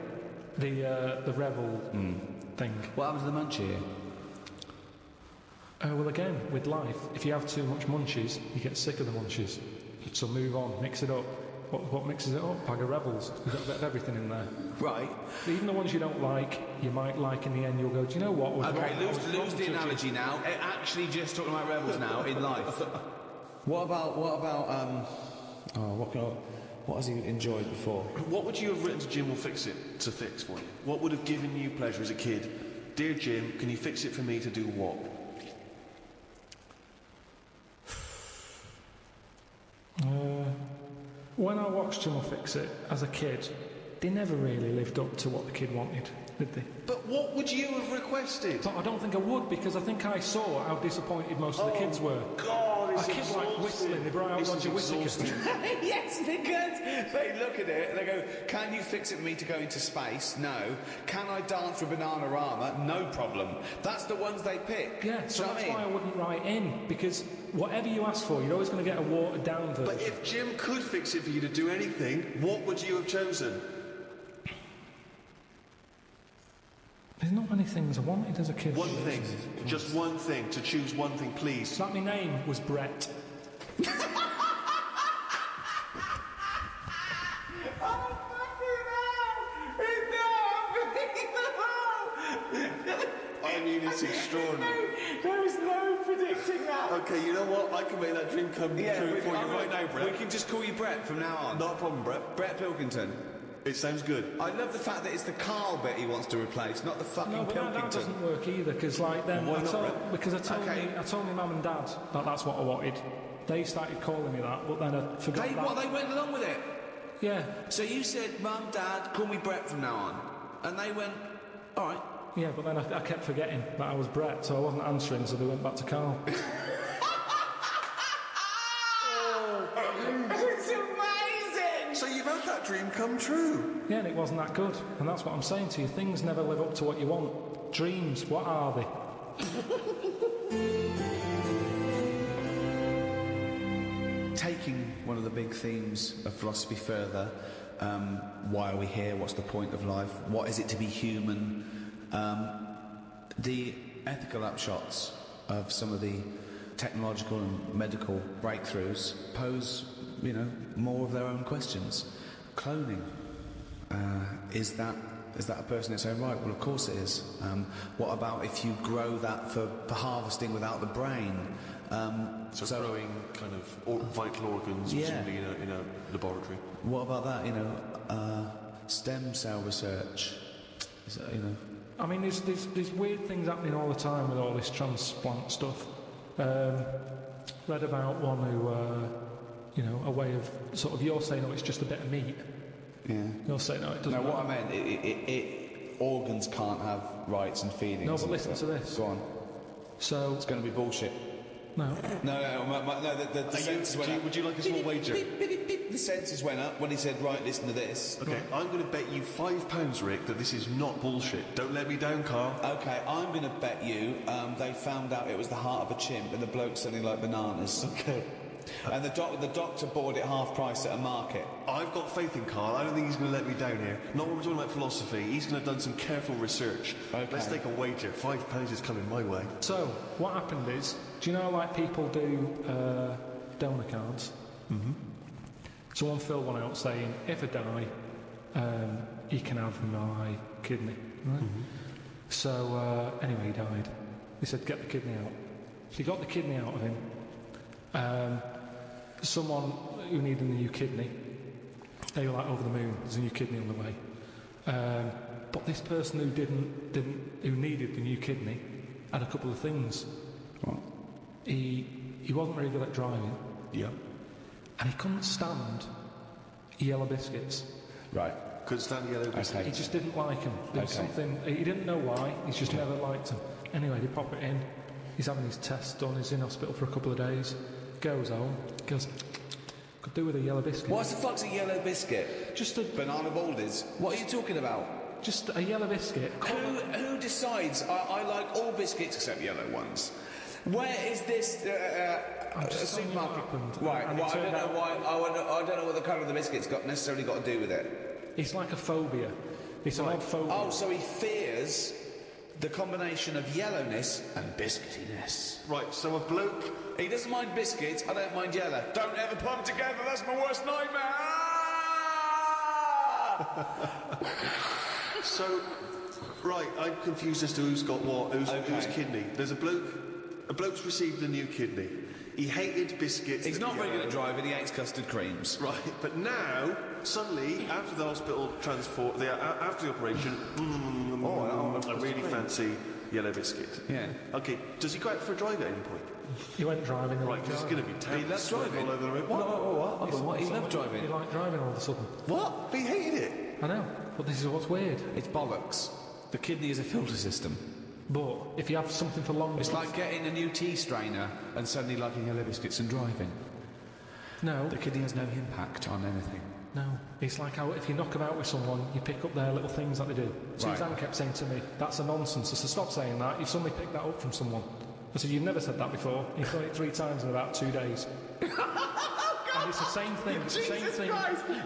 C: the Revel thing.
A: What happens to the munchie here?
C: Well, again, with life, if you have too much munchies, you get sick of the munchies. So move on, mix it up. What mixes it up? Bag of Rebels. You've got a bit of everything in there.
A: Right.
C: Even the ones you don't like, you might like in the end. You'll go, do you know what?
A: Okay, lose the analogy now. Actually, just talking about Rebels now in life. What has he enjoyed before?
B: What would you have written to Jim will fix it to fix for you? What would have given you pleasure as a kid? Dear Jim, can you fix it for me to do what?
C: When I watched Jim will Fix It as a kid, they never really lived up to what the kid wanted, did they?
B: But what would you have requested?
C: But I don't think I would, because I think I saw how disappointed most of the kids were.
B: God, it's
C: A kid like whistling, they brought out
B: This is
C: Roger Whittaker.
B: exhausting.
A: Yes, because they look at it and they go, can you fix it for me to go into space? No. Can I dance with Bananarama? No problem. That's the ones they pick.
C: Yeah, so
A: Do you know
C: that's
A: what I
C: why
A: mean?
C: I wouldn't write in, because whatever you ask for, you're always going to get a watered down version.
B: But if Jim could fix it for you to do anything, what would you have chosen?
C: There's not many things I wanted as a kid.
B: One thing. Just one thing. To choose one thing, please.
C: That my name was Brett.
B: I mean, it's extraordinary.
A: There was no predicting that.
B: Okay, you know what? I can make that dream come true for you right now, Brett.
A: We can just call you Brett from now on.
B: Not a problem, Brett.
A: Brett Pilkington.
B: It sounds good.
A: I love the fact that it's the Carl bit he wants to replace, not the fucking
C: No, but that
A: Pilkington.
C: doesn't work either, because like then
B: Why not, Brett?
C: I told my mum and dad that that's what I wanted. They started calling me that, but then I forgot that.
A: They went along with it.
C: Yeah,
A: So you said, Mum, Dad, call me Brett from now on. And they went, all right.
C: yeah, but then I kept forgetting that I was Brett, so I wasn't answering, so they went back to Carl.
A: It's amazing!
B: So you've had that dream come true.
C: Yeah, and it wasn't that good, and that's what I'm saying to you. Things never live up to what you want. Dreams, what are they?
A: Taking one of the big themes of philosophy further, why are we here? What's the point of life? What is it to be human? The ethical upshots of some of the technological and medical breakthroughs pose, more of their own questions. Cloning, is that a person in its own right? Well, of course it is. What about if you grow that for harvesting without the brain?
B: So growing kind of vital organs,
A: Yeah.
B: presumably in a laboratory.
A: What about that? Stem cell research.
C: I mean, there's weird things happening all the time with all this transplant stuff. Read about one who, a way of sort of, you're saying, oh, it's just a bit of meat.
A: Yeah.
C: You're saying, no, it doesn't.
A: No, what I meant, organs can't have rights and feelings.
C: No, but listen to this.
A: Go on.
C: So
A: it's going to be bullshit.
C: No.
A: The senses went up.
B: Would you like a small wager?
A: The senses went up when he said, right, listen to this.
B: Okay, I'm going to bet you £5, Rick, that this is not bullshit. Don't let me down, Carl.
A: Okay, I'm going to bet you they found out it was the heart of a chimp and the bloke's selling like bananas.
B: Okay.
A: And the doctor bought it half price at a market.
B: I've got faith in Carl. I don't think he's going to let me down here. Not when we're talking about philosophy. He's going to have done some careful research.
A: Okay.
B: Let's take a wager. £5 is coming my way.
C: So, what happened is, do you know like people do donor cards?
B: Mm-hmm.
C: Someone filled one out saying, if I die, you can have my kidney. Right?
B: Mm-hmm.
C: So, anyway, he died. He said, get the kidney out. So he got the kidney out of him. Someone who needed a new kidney, they were like over the moon, there's a new kidney on the way. But this person who needed the new kidney had a couple of things.
A: What?
C: He wasn't very good at driving.
B: Yeah.
C: And he couldn't stand yellow biscuits.
A: Right.
B: Couldn't stand yellow biscuits.
C: He just didn't like them. There was something, he didn't know why, he's just never liked them. Anyway, they pop it in, he's having his tests done, he's in hospital for a couple of days, goes home, goes, could do with a yellow biscuit.
A: What the fuck's a yellow biscuit?
C: Just a...
A: Banana baldies? What are you talking about?
C: Just a yellow biscuit.
A: Who decides? I like all biscuits except yellow ones. Where is this supermarket? Right. Well, I don't know why. I don't know what the colour of the biscuit's got necessarily got to do with it.
C: It's like a phobia. It's an odd phobia.
A: Oh, so he fears the combination of yellowness and biscuitiness.
B: Right. So a bloke.
A: He doesn't mind biscuits. I don't mind yellow. Don't ever put them together. That's my worst nightmare.
B: So, right, I'm confused as to who's got what, whose kidney. There's a bloke's received a new kidney. He hated biscuits.
A: He's not very good at driving, he hates custard creams.
B: Right, but now, suddenly, after the hospital transport, after the operation, I really fancy yellow biscuit.
A: Yeah.
B: Okay, does he go out for a drive at any point?
C: He went driving.
B: Right, because it's going to be terrible.
A: He loves driving.
B: All over the road.
A: What? He loved driving.
C: He liked driving all of a sudden.
B: What? But he hated it.
C: I know, but this is what's weird.
A: It's bollocks. The kidney is a filter system.
C: But if you have something for long...
A: It's like getting a new tea strainer and suddenly liking yellow biscuits and driving.
C: No.
A: The kidney has no impact on anything.
C: No. It's like how if you knock about with someone, you pick up their little things that they do. Suzanne kept saying to me, that's a nonsense. I said, stop saying that. You've suddenly picked that up from someone. I said, you've never said that before. You've done it 3 times in about 2 days. And it's the same thing. It's the same thing.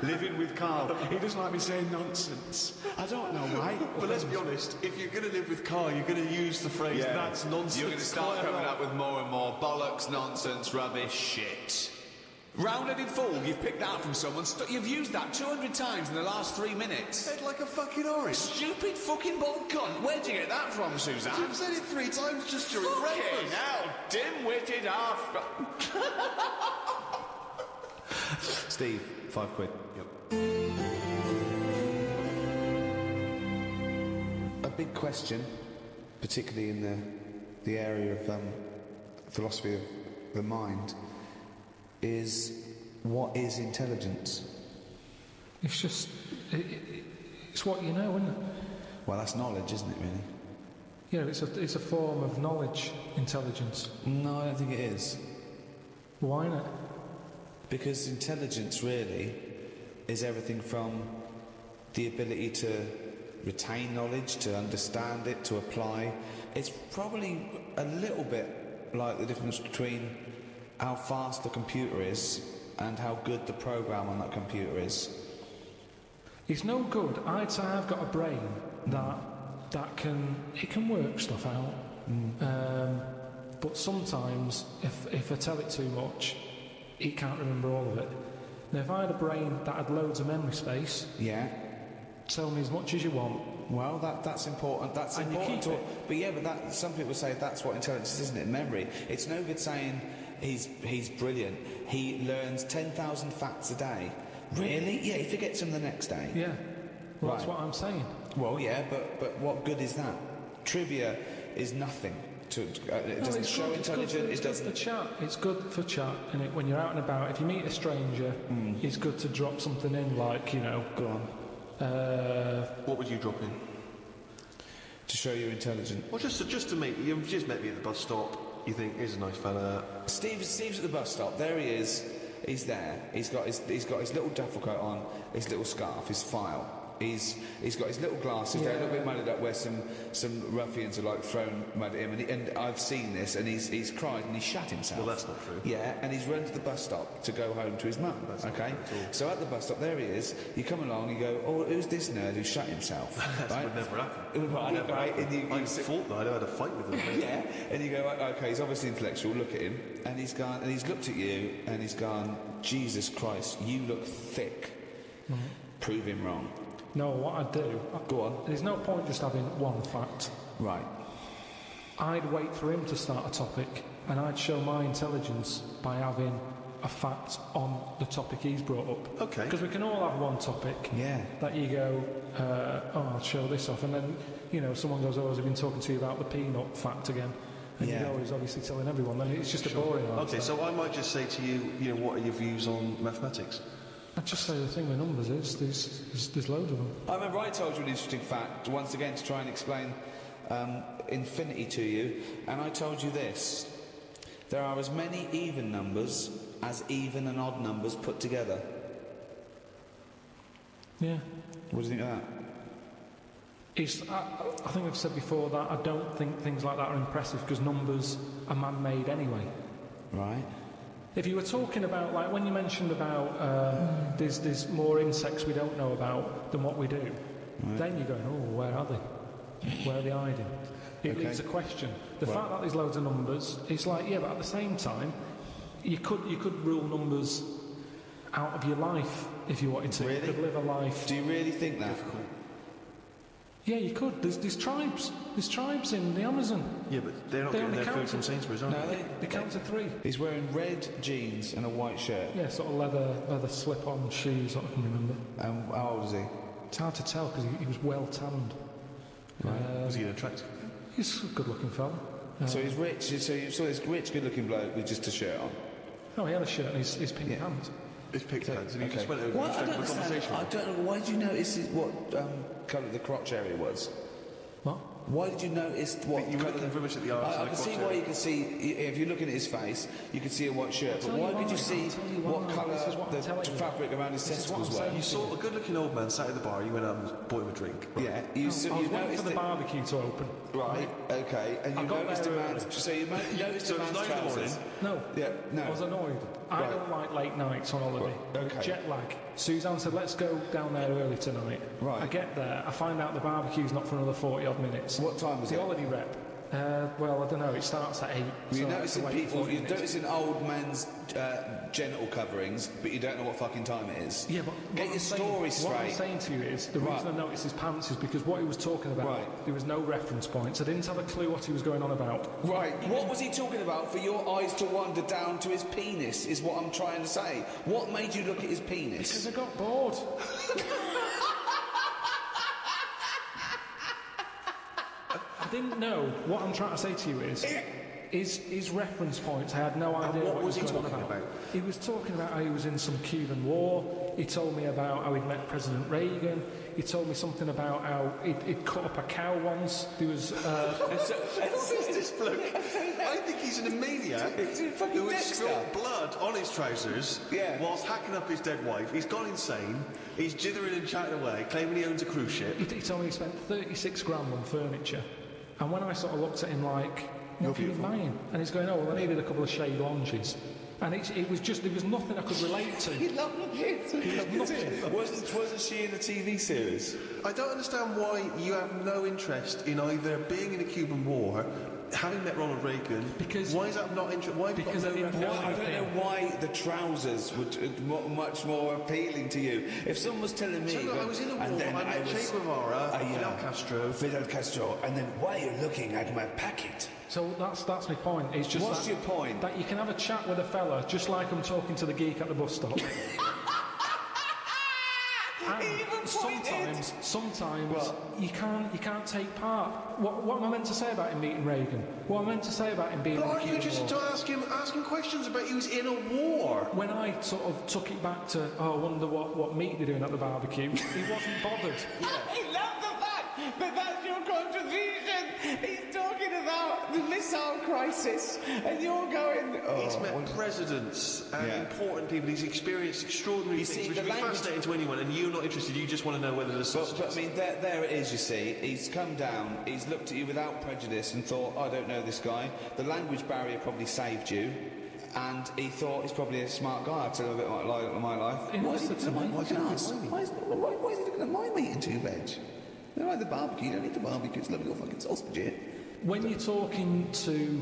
A: Living with Karl. He doesn't like me saying nonsense. I don't know why.
B: But let's be honest, if you're going to live with Karl, you're going to use the phrase, that's nonsense.
A: You're going to start coming up with more and more bollocks, nonsense, rubbish, shit. Rounded fool, you've picked that up from someone. You've used that 200 times in the last 3 minutes.
B: Said like a fucking orange.
A: Stupid fucking bald cunt. Where'd you get that from, Suzanne?
B: You've said it 3 times just during
A: Fucking
B: breakfast.
A: hell, dim-witted half... Steve, £5.
B: Yep.
A: A big question, particularly in the area of philosophy of the mind, is what is intelligence?
C: It's just... it's what you know, isn't it?
A: Well, that's knowledge, isn't it, really?
C: Yeah, it's a form of knowledge, intelligence.
A: No, I don't think it is.
C: Why not?
A: Because intelligence really is everything from the ability to retain knowledge, to understand it, to apply. It's probably a little bit like the difference between how fast the computer is and how good the program on that computer is.
C: It's no good. I'd say I've got a brain that can work stuff out. But sometimes if I tell it too much, it can't remember all of it. Now, if I had a brain that had loads of memory space, tell me as much as you want.
A: Well, that's important. That's
C: and
A: important.
C: You keep it.
A: But yeah, but some people say that's what intelligence is, isn't it? Memory. It's no good saying he's brilliant. He learns 10,000 facts a day. Really? Yeah, he forgets them the next day.
C: Yeah. Well,
A: Right.
C: That's what I'm saying.
A: Well, yeah, but what good is that? Trivia is nothing. It doesn't show intelligence. It doesn't.
C: For chat. It's good for chat, and when you're out and about, if you meet a stranger, it's good to drop something in, like, you know.
A: Go on.
B: What would you drop in?
A: To show you're intelligent.
B: Well, just to meet you've just met me at the bus stop. You think here's a nice fella.
A: Steve's at the bus stop. There he is. He's there. He's got his little duffel coat on, his little scarf, his file. He's got his little glasses. They're a little bit mudded up where some ruffians are like thrown mud at him. And I've seen this, and he's cried and he shat himself.
B: Well, that's not true.
A: Yeah, and he's run to the bus stop to go home to his mum. Okay, so at the bus stop, there he is. You come along, you go, oh, who's this nerd who shut himself?
B: That would never happen.
A: Right. And
B: I fought that. I had a fight with him.
A: Yeah, and you go, okay, he's obviously intellectual. Look at him, and he's gone, and he's looked at you, and he's gone, Jesus Christ, you look thick. Prove him wrong.
C: No, what I'd do...
A: Go on.
C: There's no point just having one fact.
A: Right.
C: I'd wait for him to start a topic, and I'd show my intelligence by having a fact on the topic he's brought up.
B: Okay.
C: Because we can all have one topic.
A: Yeah.
C: That you go, I'll show this off, and then, you know, someone goes, I've been talking to you about the peanut fact again. And you know, he's obviously telling everyone, then it's just a boring answer.
B: Okay, so I might just say to you, you know, what are your views on mathematics?
C: I'd just say the thing with numbers is there's loads of them.
A: I remember I told you an interesting fact, once again, to try and explain infinity to you, and I told you this. There are as many even numbers as even and odd numbers put together.
C: Yeah.
A: What do you think of that?
C: I think I've said before that I don't think things like that are impressive because numbers are man-made anyway.
A: Right.
C: If you were talking about, like when you mentioned about there's more insects we don't know about than what we do, then you're going, oh, where are they? Where are they hiding? It leaves a question. The fact that there's loads of numbers, it's like, yeah, but at the same time, you could rule numbers out of your life if you wanted to.
A: Really?
C: You could live a life.
A: Do you really think that?
C: Yeah, you could. There's tribes. There's tribes in the Amazon.
B: Yeah, but they're not getting their food from Sainsbury's, are they?
C: They count to 3.
A: He's wearing red jeans and a white shirt.
C: Yeah, sort of leather slip-on shoes, I can remember.
A: How old is he?
C: It's hard to tell because he was well tanned.
B: Was he an attractive?
C: He's a good-looking fella.
A: So he's rich. So you saw this rich, good-looking bloke with just a shirt on.
C: Oh, he had a shirt and his pink pants.
B: His pink pants, and he just went over
A: What?
B: and
A: I don't
B: struck up a
A: understand.
B: conversation.
A: I don't know. Why did you notice what colour the crotch area was?
C: What?
A: Why did you notice what
B: You were
A: colour?
B: looking very much at the arse.
A: I can see why you can see if you're looking at his face, you can see a white shirt. But why could you see what colour the fabric around his testicles were?
B: You saw a good-looking old man sat at the bar. You went out and bought him a drink.
A: Yeah,
C: I was
A: you
C: waiting
A: noticed
C: for the barbecue to open.
A: Right. Okay. And you
C: got
A: noticed a
C: there
A: man's. So you noticed
B: So
A: a
B: it was
A: man's
B: 9 in the
A: trousers.
B: morning.
C: No.
A: Yeah. No.
C: I was annoyed. I don't like late nights on holiday.
A: Right, okay.
C: Jet lag. Suzanne said, let's go down there early tonight.
A: Right.
C: I get there, I find out the barbecue's not for another 40-odd minutes.
A: What time was
C: the
A: it?
C: holiday rep. Well, I don't know, it starts at 8.
A: You're
C: so I have to
A: noticing
C: wait
A: people.
C: 40
A: You're
C: minutes.
A: noticing old men's genital coverings, but you don't know what fucking time it is.
C: Yeah, but
A: get your story straight.
C: What I'm saying to you is, the reason I noticed his pants is because what he was talking about, there was no reference points. I didn't have a clue what he was going on about.
A: Right. What was he talking about for your eyes to wander down to his penis, is what I'm trying to say. What made you look at his penis?
C: Because I got bored. I didn't know. What I'm trying to say to you is his reference points. I had no idea
B: what was
C: he
B: he
C: going
B: talking
C: on
B: about?
C: He was talking about how he was in some Cuban war. He told me about how he'd met President Reagan. He told me something about how he'd cut up a cow once. There was.
B: What is this bloke? I think he's a maniac who has spilled blood on his trousers whilst hacking up his dead wife. He's gone insane. He's jithering and chatting away, claiming he owns a cruise ship.
C: He told me he spent 36 grand on furniture. And when I sort of looked at him like, what are you buying? And he's going, oh, well, I needed a couple of shade lounges. And it was just, there was nothing I could relate to.
A: He loved nothing. Wasn't she in the TV series?
B: I don't understand why you have no interest in either being in a Cuban war, having met Ronald Reagan.
C: Because
B: why is that not interesting? Why?
C: Because I didn't know
A: I don't know why the trousers were much more appealing to you. If someone was telling me,
B: I was in a war.
A: and then
B: I met Che Guevara, Fidel Castro,
A: and then why are you looking at my packet?
C: So that's my point. It's just
A: What's your point?
C: That you can have a chat with a fella just like I'm talking to the geek at the bus stop. sometimes you can't take part. What am I meant to say about him meeting Reagan? What am I meant to say about him being in the
B: Aren't you
C: Cuban
B: just
C: War?
B: asking questions about he was in a war?
C: When I sort of took it back to, I wonder what meat they're doing at the barbecue, he wasn't bothered.
E: I love the fact that that's your contribution. He's talking about the missile crisis, and you're going,
B: He's met presidents and important people. He's experienced extraordinary things, which would be fascinating to anyone, and you're not interested. You just want to know whether there's sausages.
A: But I mean, there it is, you see. He's come down, he's looked at you without prejudice and thought, I don't know this guy. The language barrier probably saved you. And he thought he's probably a smart guy. I'll tell you a bit about my life.
C: Why is he looking at my
A: Why is he looking at my meat and 2 veg? They like the barbecue. You don't need the barbecue. It's lovely little fucking sausage here.
C: When you're talking to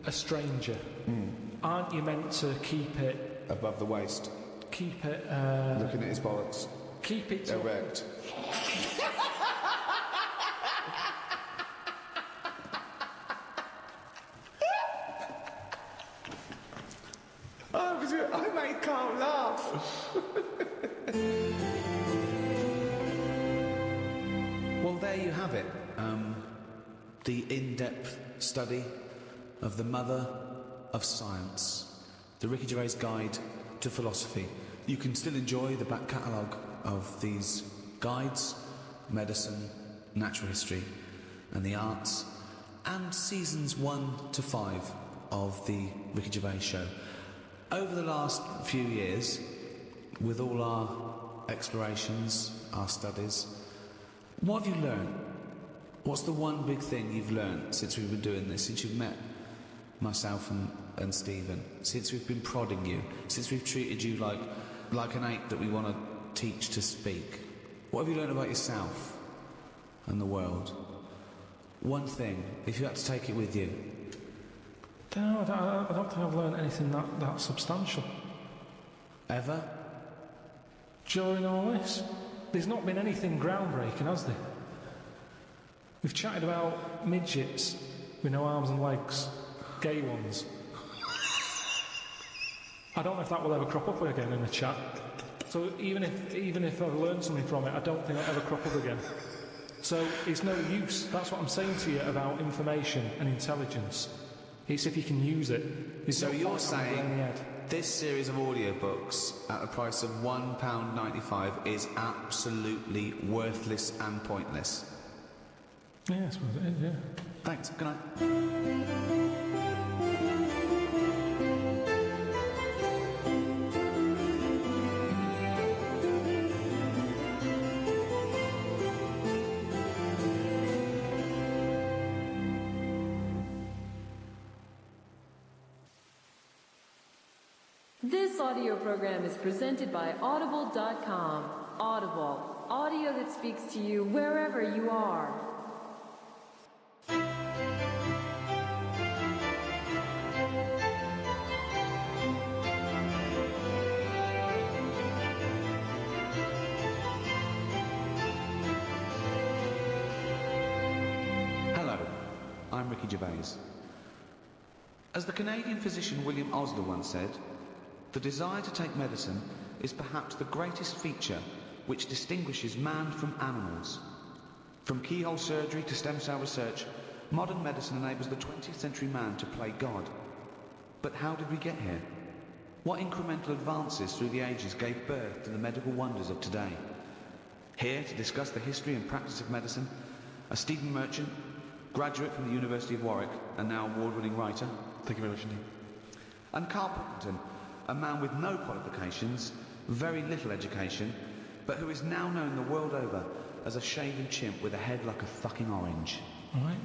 C: a stranger, aren't you meant to keep it
A: above the waist?
C: Keep it.
A: Looking at his bollocks.
C: Keep it
A: erect.
E: I made Carl laugh.
A: Well, there you have it. The in-depth study of the mother of science. The Ricky Gervais Guide to Philosophy. You can still enjoy the back catalogue of these guides, medicine, natural history, and the arts, and seasons 1 to 5 of the Ricky Gervais Show. Over the last few years, with all our explorations, our studies, what have you learned? What's the one big thing you've learned since we've been doing this, since you've met myself and Stephen, since we've been prodding you, since we've treated you like an ape that we want to teach to speak? What have you learned about yourself and the world? One thing, if you had to take it with you.
C: No, I don't think I've learned anything that substantial.
A: Ever?
C: During all this? There's not been anything groundbreaking, has there? We've chatted about midgets with no arms and legs, gay ones. I don't know if that will ever crop up again in a chat. So even if I've learned something from it, I don't think it'll ever crop up again. So it's no use. That's what I'm saying to you about information and intelligence. It's if you can use it.
A: So you're saying this series of audiobooks at the price of £1.95 is absolutely worthless and pointless?
C: Yeah, I suppose it is, yeah.
A: Thanks. Good night.
F: This audio program is presented by Audible.com. Audible, audio that speaks to you wherever you are.
A: Hello, I'm Ricky Gervais. As the Canadian physician William Osler once said, the desire to take medicine is perhaps the greatest feature which distinguishes man from animals. From keyhole surgery to stem cell research, modern medicine enables the 20th century man to play God. But how did we get here? What incremental advances through the ages gave birth to the medical wonders of today? Here to discuss the history and practice of medicine are Stephen Merchant, graduate from the University of Warwick and now award-winning writer.
B: Thank you very much indeed.
A: And Karl Pilkington, a man with no qualifications, very little education, but who is now known the world over as a shaven chimp with a head like a fucking orange.
C: All right.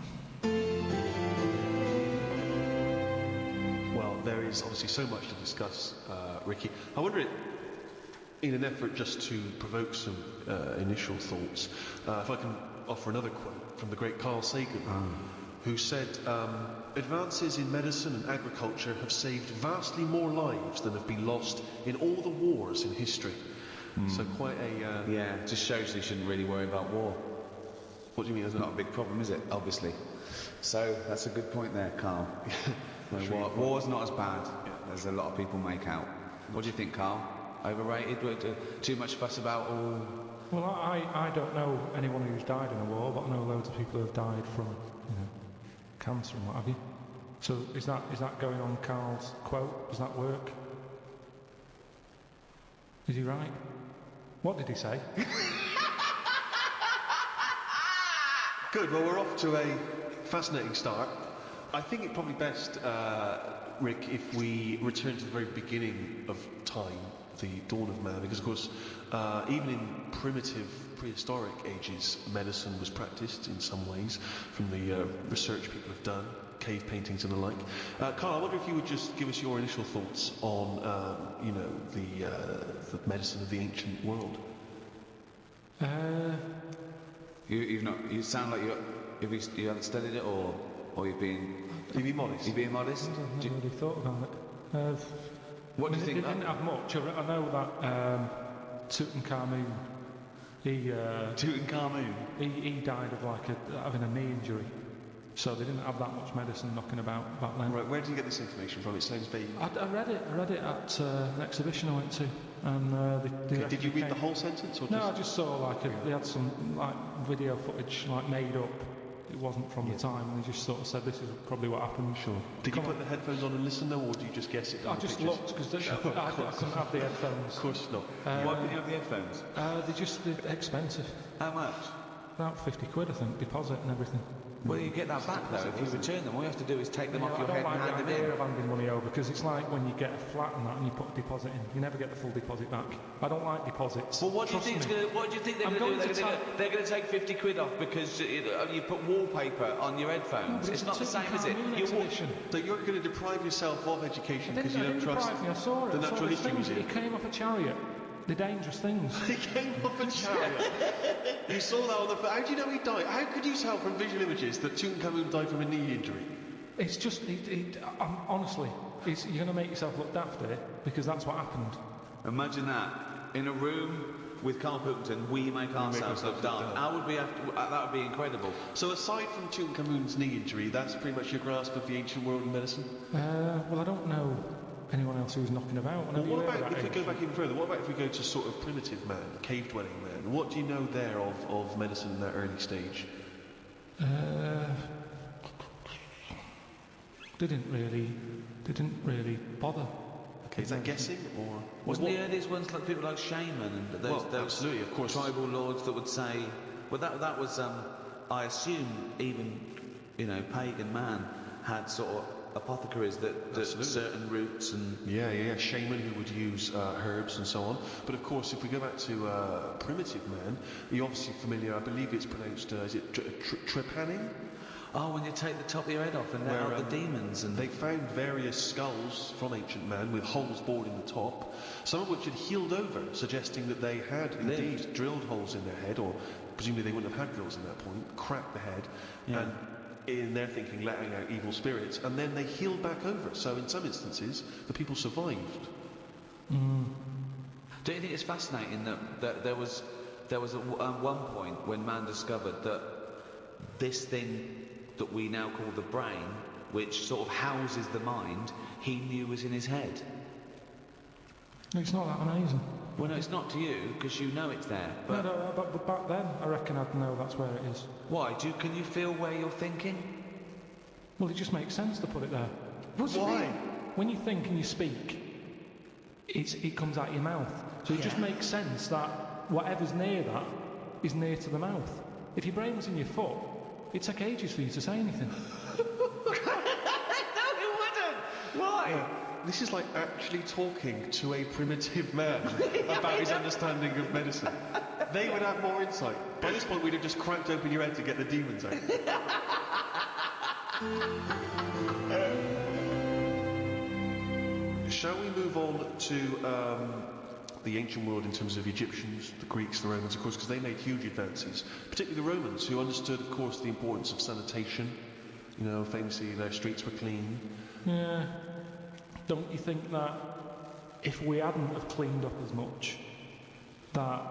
B: Well, there is obviously so much to discuss, Ricky. I wonder, in an effort just to provoke some initial thoughts, if I can offer another quote from the great Carl Sagan, who said, advances in medicine and agriculture have saved vastly more lives than have been lost in all the wars in history. So quite a...
A: Yeah, it just shows you shouldn't really worry about war.
B: What do you mean?
A: It's not a big problem, is it? Obviously. So, that's a good point there, Carl. War's not as bad as a lot of people make out. What do you think, Carl? Overrated? Too much fuss about all
C: Well, I don't know anyone who's died in a war, but I know loads of people who have died from, cancer and what have you. So is that going on Karl's quote? Does that work? Is he right? What did he say?
B: Good, well, we're off to a fascinating start. I think it's probably best, Rick, if we return to the very beginning of time, the dawn of man, because, of course, even in primitive, prehistoric ages, medicine was practiced in some ways, from the research people have done, cave paintings and the like. Karl, I wonder if you would just give us your initial thoughts on, the medicine of the ancient world.
A: You sound like you haven't studied it, or you've been...
B: You're being modest.
A: You're being modest?
C: I haven't really thought about it.
A: What do you think?
C: They didn't have much. I know that Tutankhamun, he died of having a knee injury. So they didn't have that much medicine knocking about back then.
B: Right, where did you get this information from? It sounds vague.
C: I read it at an exhibition I went to, and
B: did you read the whole sentence, or
C: no? I just saw they had some video footage made up. It wasn't from the time, and they just sort of said this is probably what happened.
B: Sure. Did you put the headphones on and listen, though, or did you just guess it?
C: I just looked because I couldn't have the headphones.
B: Of course not.
A: Why couldn't you have the headphones?
C: They're expensive.
A: How much?
C: About 50 quid, I think, deposit and everything.
A: Well, you get that back though if you return them. All you have to do is take them off your head and hand them in.
C: I don't like the idea of handing money over, because it's like when you get a flat and that and you put a deposit in. You never get the full deposit back. I don't like deposits.
A: Well, what do you think they're going to do? They're going to take 50 quid off because you put wallpaper on your headphones.
C: No,
A: it's not the same, is it?
B: So you're going to deprive yourself of education because you don't trust
C: the
B: Natural History Museum.
C: He came off a chariot. The dangerous things.
B: He came off a chariot. You saw that on the... How do you know he died? How could you tell from visual images that Tutankhamun died from a knee injury?
C: It's just... honestly, you're going to make yourself look daft here, because that's what happened.
A: Imagine that. In a room with Karl Pilkington, we make ourselves look daft. That would be incredible.
B: So aside from Tutankhamun's knee injury, that's pretty much your grasp of the ancient world in medicine?
C: Well, I don't know anyone else who's knocking about.
B: Well, what about if we go back even further? What about if we go to sort of primitive man, cave-dwelling man? What do you know there of medicine in that early stage?
C: Didn't really bother.
B: Okay, is that guessing, or
A: wasn't the earliest ones like people like shaman and those
B: absolutely, of course,
A: tribal lords that would say, well, that was I assume even pagan man had sort of apothecaries that certain roots and
B: shaman who would use herbs and so on. But of course, if we go back to primitive man, you're obviously familiar. I believe it's pronounced is it trepanning?
A: Oh, when you take the top of your head off and let out the demons. And
B: they found various skulls from ancient man with holes bored in the top, some of which had healed over, suggesting that they had indeed drilled holes in their head, or presumably they wouldn't have had drills at that point, cracked the head, and in their thinking letting out evil spirits, and then they healed back over. So in some instances, the people survived.
A: Don't you think it's fascinating that there was at one point when man discovered that this thing that we now call the brain, which sort of houses the mind, he knew was in his head?
C: It's not that amazing.
A: Well, no, it's not to you, because you know it's there. But
C: but back then, I reckon I'd know that's where it is.
A: Why? Can you feel where you're thinking?
C: Well, it just makes sense to put it there.
A: Why?
C: When you think and you speak, it comes out of your mouth. So it just makes sense that whatever's near that is near to the mouth. If your brain was in your foot, it'd take ages for you to say anything.
A: No, it wouldn't. Why?
B: This is like actually talking to a primitive man about his understanding of medicine. They would have more insight. By this point, we'd have just cracked open your head to get the demons out. Shall we move on to the ancient world in terms of the Egyptians, the Greeks, the Romans, of course, because they made huge advances, particularly the Romans, who understood, of course, the importance of sanitation. Famously, their streets were clean.
C: Yeah. Don't you think that if we hadn't have cleaned up as much, that,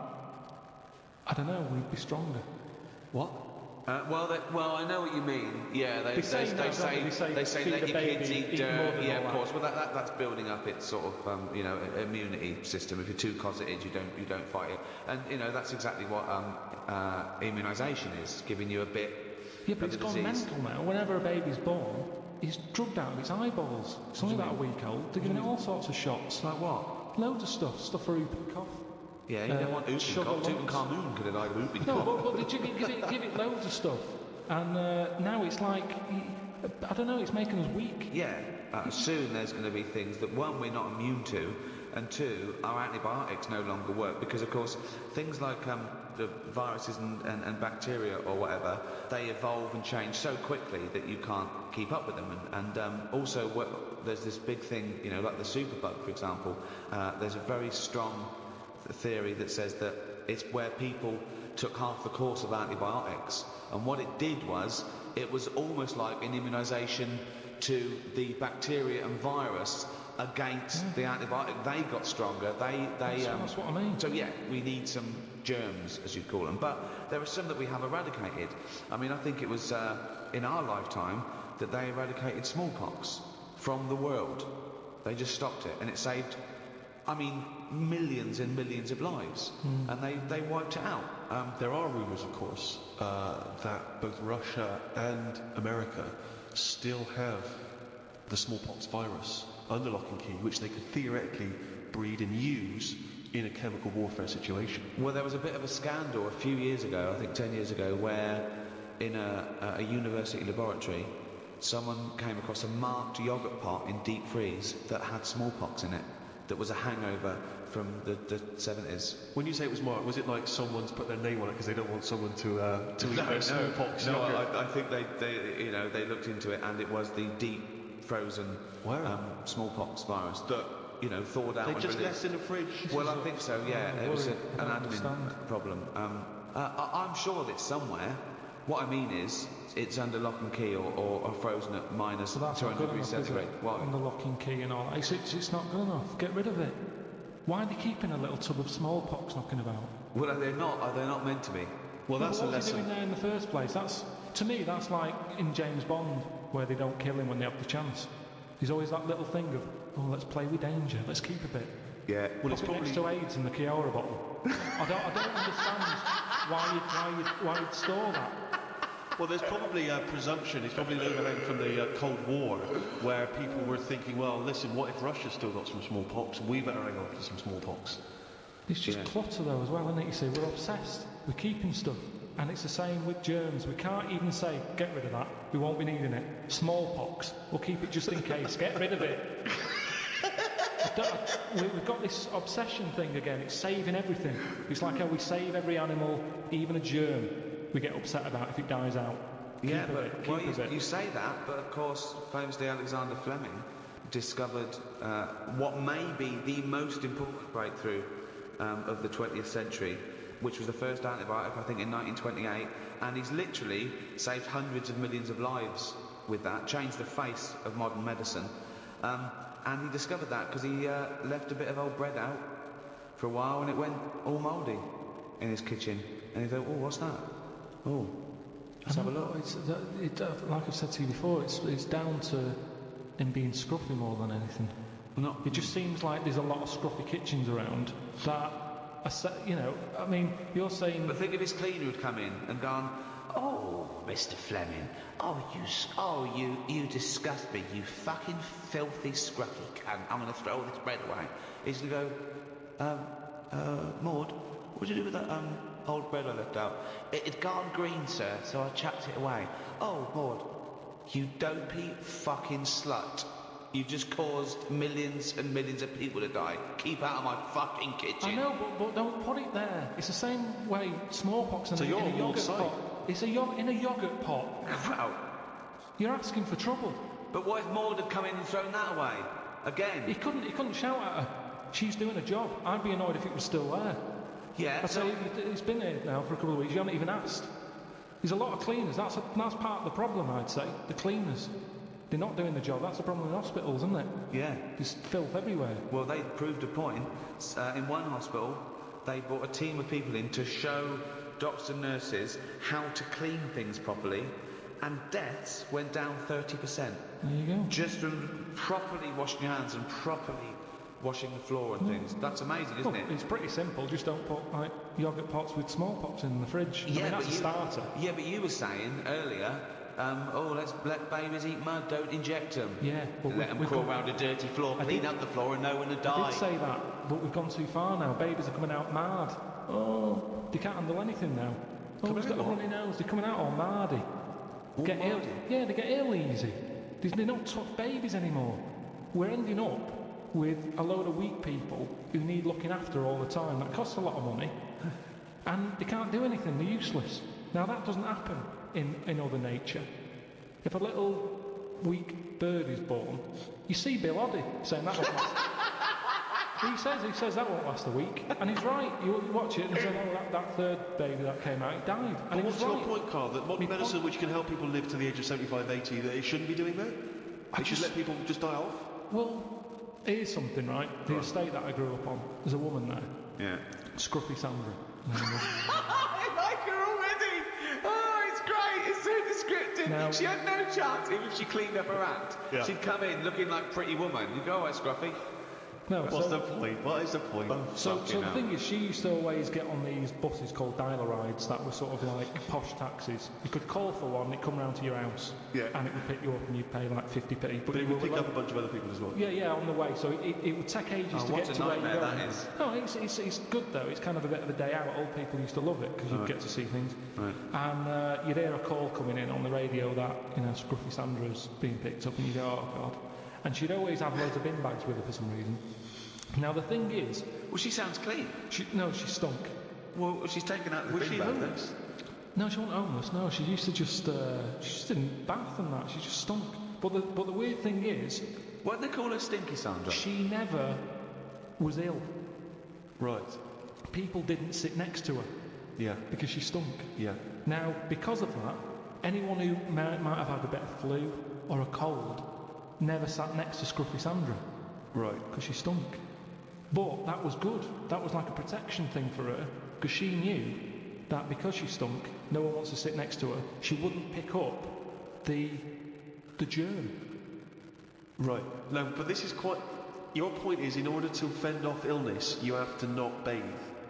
C: I don't know, we'd be stronger?
A: What? Well, I know what you mean. Yeah, they say let your kids eat dirt. Yeah, of course. Well, that's building up its sort of immunity system. If you're too cosseted, you don't fight it. And that's exactly what immunisation is, giving you a bit.
C: Yeah, but it's gone mental now. Whenever a baby's born, he's drugged out of its eyeballs. It's only about a week old. They're giving it all sorts of shots.
A: Like what?
C: Loads of stuff for whooping cough.
A: Yeah, you don't want whooping cough. Tutankhamun could have died of whooping cough.
C: No, but give it loads of stuff. And now it's like, I don't know, it's making us weak.
A: Yeah, soon there's going to be things that, one, we're not immune to, and two, our antibiotics no longer work. Because, of course, things like the viruses and bacteria or whatever, they evolve and change so quickly that you can't keep up with them. And also, there's this big thing, like the superbug, for example. There's a very strong theory that says that it's where people took half the course of antibiotics, and what it did was it was almost like an immunisation to the bacteria and virus against the antibiotic. They got stronger.
C: That's what I mean.
A: So yeah, we need some germs, as you call them, but there are some that we have eradicated. I mean, I think it was in our lifetime that they eradicated smallpox from the world. They just stopped it, and it saved, millions and millions of lives, and they wiped it out.
B: There are rumours, of course, that both Russia and America still have the smallpox virus under lock and key, which they could theoretically breed and use in a chemical warfare situation.
A: Well, there was a bit of a scandal a few years ago, I think 10 years ago, where in a university laboratory, someone came across a marked yoghurt pot in deep freeze that had smallpox in it. That was a hangover from the 70s.
B: When you say it was marked, was it like someone's put their name on it because they don't want someone to eat their smallpox?
A: No, I think they looked into it, and it was the deep frozen smallpox virus that thawed out.
B: They just left in the fridge.
A: Well, I think so. Yeah, it was an admin problem. I'm sure that somewhere. What I mean is, it's under lock and key or frozen at minus 200 degrees centigrade. Why?
C: Under lock and key and all that. It's not good enough. Get rid of it. Why are they keeping a little tub of smallpox knocking about?
A: Well, are they not meant to be?
B: Well, that's a lesson.
C: What's he doing there in the first place? To me, that's like in James Bond, where they don't kill him when they have the chance. There's always that little thing of, let's play with danger. Let's keep a bit.
A: Yeah.
C: Well, it's probably next to AIDS in the Kiora bottle. I don't understand why you'd store that.
B: Well, there's probably a presumption, it's probably overhang from the Cold War, where people were thinking, well, listen, what if Russia's still got some smallpox? We better hang on to some smallpox.
C: It's just clutter, though, as well, isn't it? You see, we're obsessed. We're keeping stuff. And it's the same with germs. We can't even say, get rid of that. We won't be needing it. Smallpox. We'll keep it just in case. Get rid of it. We've got this obsession thing again. It's saving everything. It's like how we save every animal, even a germ. We get upset about if it dies out. You
A: say that, but of course, famously Alexander Fleming discovered what may be the most important breakthrough of the 20th century, which was the first antibiotic, I think, in 1928, and he's literally saved hundreds of millions of lives with that, changed the face of modern medicine. And he discovered that because he left a bit of old bread out for a while, and it went all mouldy in his kitchen. And he thought, oh, what's that? Oh, let's have a look.
C: Like I've said to you before, it's down to him being scruffy more than anything. It just seems like there's a lot of scruffy kitchens around that, you're saying...
A: But think if his cleaner had come in and gone, oh, Mr. Fleming, you disgust me, you fucking filthy scruffy cunt, I'm going to throw all this bread away. He's going to go, Maud, what did you do with that old bread I left out? It'd gone green, sir, so I chucked it away. Oh, Maud, you dopey fucking slut. You've just caused millions and millions of people to die. Keep out of my fucking kitchen.
C: I know, but don't put it there. It's the same way smallpox in a yogurt pot. It's in a yogurt pot.
A: Wow.
C: You're asking for trouble.
A: But what if Maud had come in and thrown that away? Again?
C: He couldn't shout at her. She's doing a job. I'd be annoyed if it was still there.
A: Yeah.
C: I'd say it's been here now for a couple of weeks. You haven't even asked. There's a lot of cleaners. That's part of the problem, I'd say. The cleaners. They're not doing the job. That's the problem in hospitals, isn't it?
A: Yeah.
C: There's filth everywhere.
A: Well, they proved a point. In one hospital, they brought a team of people in to show doctors and nurses how to clean things properly, and deaths went down 30%.
C: There you go.
A: Just from properly washing your hands and properly washing the floor and things. That's amazing, isn't it?
C: It's pretty simple. Just don't put like yogurt pots with smallpox in the fridge. I mean, that's a starter.
A: Yeah, but you were saying earlier, let's let babies eat mud, don't inject them.
C: Yeah, but
A: let them crawl around a dirty floor, clean up the floor, and no one will die.
C: I did say that, but we've gone too far now. Babies are coming out mad. Oh, they can't handle anything now. Oh, he's got a runny nose. They're coming out all mardy. Get ill. Yeah, they get ill easy. They're not tough babies anymore. We're ending up with a load of weak people who need looking after all the time. That costs a lot of money, and they can't do anything. They're useless. Now that doesn't happen in other nature. If a little weak bird is born, you see Bill Oddie saying that won't last. he says that won't last a week, and he's right. You watch it and say, oh, that third baby that came out, he died. And
B: what's your point, Carl? That modern medicine, which can help people live to the age of 75, 80, that it shouldn't be doing that? It should let people just die off?
C: Well, here's something, right? The estate that I grew up on, there's a woman there.
A: Yeah.
C: Scruffy Sandra.
E: I like her already. Oh, it's great. It's so descriptive.
C: Now,
A: she had no chance, even if she cleaned up her act. Yeah. She'd come in looking like Pretty Woman. You go, all right, Scruffy.
C: No,
B: What's the point? What is the point?
C: So the thing is, she used to always get on these buses called dialer rides that were sort of like posh taxis. You could call for one, it'd come round to your house, and it would pick you up and you'd pay like 50p.
B: But it would pick up a bunch of other people as well.
C: Yeah, on the way. So it would take ages to get to where you're going.
A: That is.
C: No, it's good though. It's kind of a bit of a day out. Old people used to love it because you'd get to see things.
A: Right.
C: And you'd hear a call coming in on the radio that, Scruffy Sandra's being picked up, and you go, oh God. And she'd always have loads of bin bags with her for some reason. Now the thing is...
A: Well, she sounds clean.
C: She stunk.
A: Well, she's taken out the
B: Was she homeless?
C: No, she wasn't homeless, no. She used to she just didn't bath and that. She just stunk. But the weird thing is...
A: What do they call her, Stinky Sandra?
C: She never was ill.
B: Right.
C: People didn't sit next to her.
B: Yeah.
C: Because she stunk.
B: Yeah.
C: Now, because of that, anyone who might have had a bit of flu or a cold never sat next to Scruffy Sandra.
B: Right.
C: Because she stunk. But that was good. That was like a protection thing for her, because she knew that because she stunk, no one wants to sit next to her. She wouldn't pick up the germ.
B: Right. No, but this is quite... Your point is, in order to fend off illness, you have to not bathe,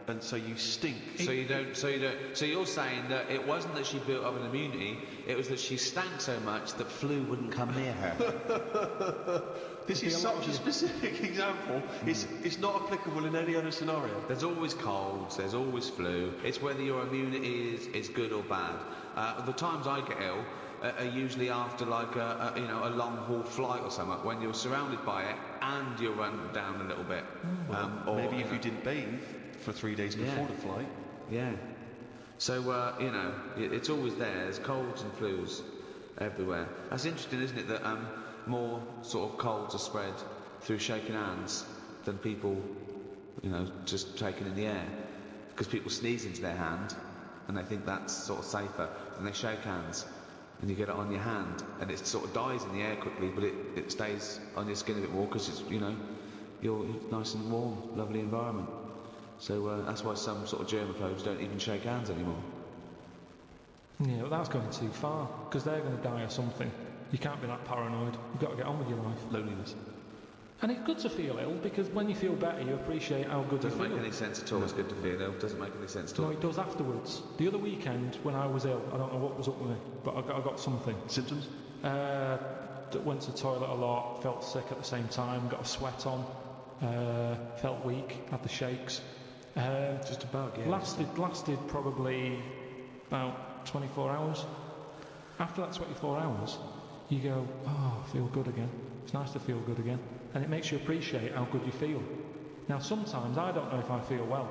B: and so you stink.
A: So you're saying that it wasn't that she built up an immunity, it was that she stank so much that flu wouldn't come near her.
B: This is such a specific example. It's not applicable in any other scenario.
A: There's always colds, there's always flu. It's whether your immunity is good or bad. The times I get ill are usually after like a long haul flight or something, when you're surrounded by it and you're run down a little bit.
B: Or maybe if you didn't bathe for 3 days before the flight.
A: Yeah. So it's always there. There's colds and flus everywhere. That's interesting, isn't it? That more sort of colds are spread through shaking hands than people, just taking in the air. Because people sneeze into their hand and they think that's sort of safer than they shake hands. And you get it on your hand and it sort of dies in the air quickly, but it stays on your skin a bit more because it's, you're nice and warm, lovely environment. So that's why some sort of germaphobes don't even shake hands anymore.
C: Yeah, but that's going too far, because they're going to die of something. You can't be that paranoid. You've got to get on with your life.
B: Loneliness.
C: And it's good to feel ill, because when you feel better, you appreciate how good you feel.
A: Doesn't make any sense at all. It's good to feel ill. Doesn't make any sense at all.
C: No, it does afterwards. The other weekend, when I was ill, I don't know what was up with me, but I got something.
B: Symptoms?
C: Went to the toilet a lot, felt sick at the same time, got a sweat on, felt weak, had the shakes.
A: Just a bug, yeah.
C: Lasted probably about 24 hours. After that 24 hours, you go, oh, I feel good again. It's nice to feel good again. And it makes you appreciate how good you feel. Now, sometimes I don't know if I feel well.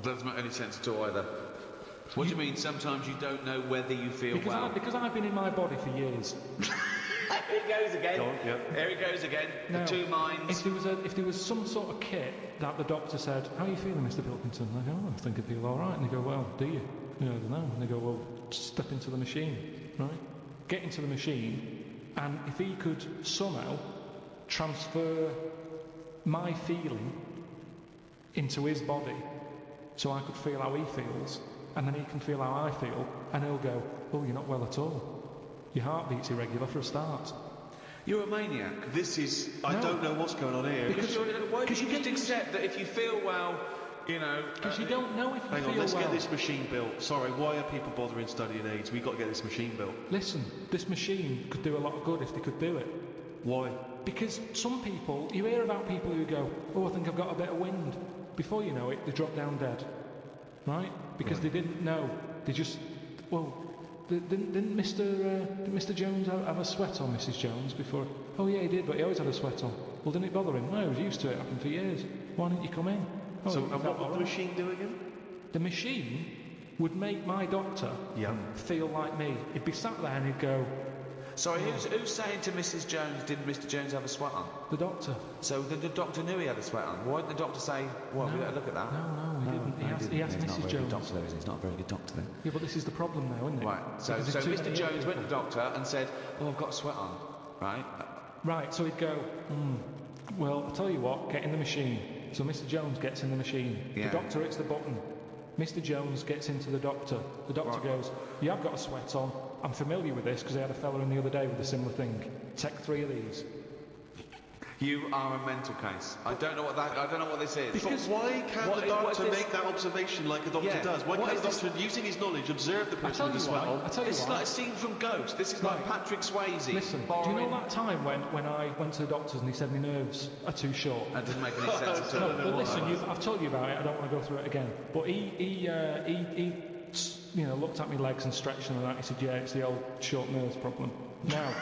A: Doesn't make any sense at all either. What do you mean, sometimes you don't know whether you feel well?
C: Because I've been in my body for years.
A: Here he goes again. Here he goes again.
C: Now,
A: the two minds.
C: If there was some sort of kit that the doctor said, how are you feeling, Mr. Pilkington? And I go, I think I feel all right. And they go, well, do you? I don't know. And they go, well, step into the machine, right? Get into the machine, and if he could somehow transfer my feeling into his body so I could feel how he feels, and then he can feel how I feel, and he'll go, oh, you're not well at all. Your heartbeat's irregular for a start.
A: You're a maniac.
B: This is... I don't know what's going on here.
A: Because why don't you just accept that if you feel well, you know...
C: Because you don't know if you feel well.
B: Hang on, let's get this machine built. Sorry, why are people bothering studying AIDS? We've got to get this machine built.
C: Listen, this machine could do a lot of good if they could do it.
B: Why?
C: Because some people, you hear about people who go, oh, I think I've got a bit of wind. Before you know it, they drop down dead. Right? Because they didn't know. They just... Well... Didn't Mr. Jones have a sweat on, Mrs. Jones, before? Oh yeah, he did, but he always had a sweat on. Well, didn't it bother him? No, he was used to it. Happened for years. Why didn't you come in? Oh,
B: so, and what would the machine do again?
C: The machine would make my doctor feel like me. He'd be sat there and he'd go...
A: Sorry, who's saying to Mrs. Jones, did Mr. Jones have a sweat on?
C: The doctor.
A: So the doctor knew he had a sweat on. Why didn't the doctor say, well, we better look at that?
C: No, he didn't. He asked Mrs. Jones.
A: Doctor, though, he's not a very good doctor then.
C: Yeah, but this is the problem now, isn't it?
A: Right, so Mr. Jones went to the doctor and said, oh, I've got a sweat on, right?
C: Right, so he'd go, well, I'll tell you what, get in the machine. So Mr. Jones gets in the machine.
A: Yeah.
C: The doctor hits the button. Mr. Jones gets into the doctor. The doctor goes, yeah, I've got a sweat on. I'm familiar with this because I had a fella in the other day with a similar thing. Take 3 of these.
A: You are a mental case. I don't know what this is.
B: Because why can't the doctor make that observation like a doctor does? Why can't the doctor, using his knowledge, observe the person with the sweat on?
A: This is like a scene from Ghost. This is like Patrick Swayze.
C: Listen, do you know that time when I went to the doctors and he said my nerves are too short?
A: That doesn't make any sense at all.
C: No, but listen, I've told you about it. I don't want to go through it again. But he looked at my legs and stretched them and that. He said, yeah, it's the old short nerves problem. Now,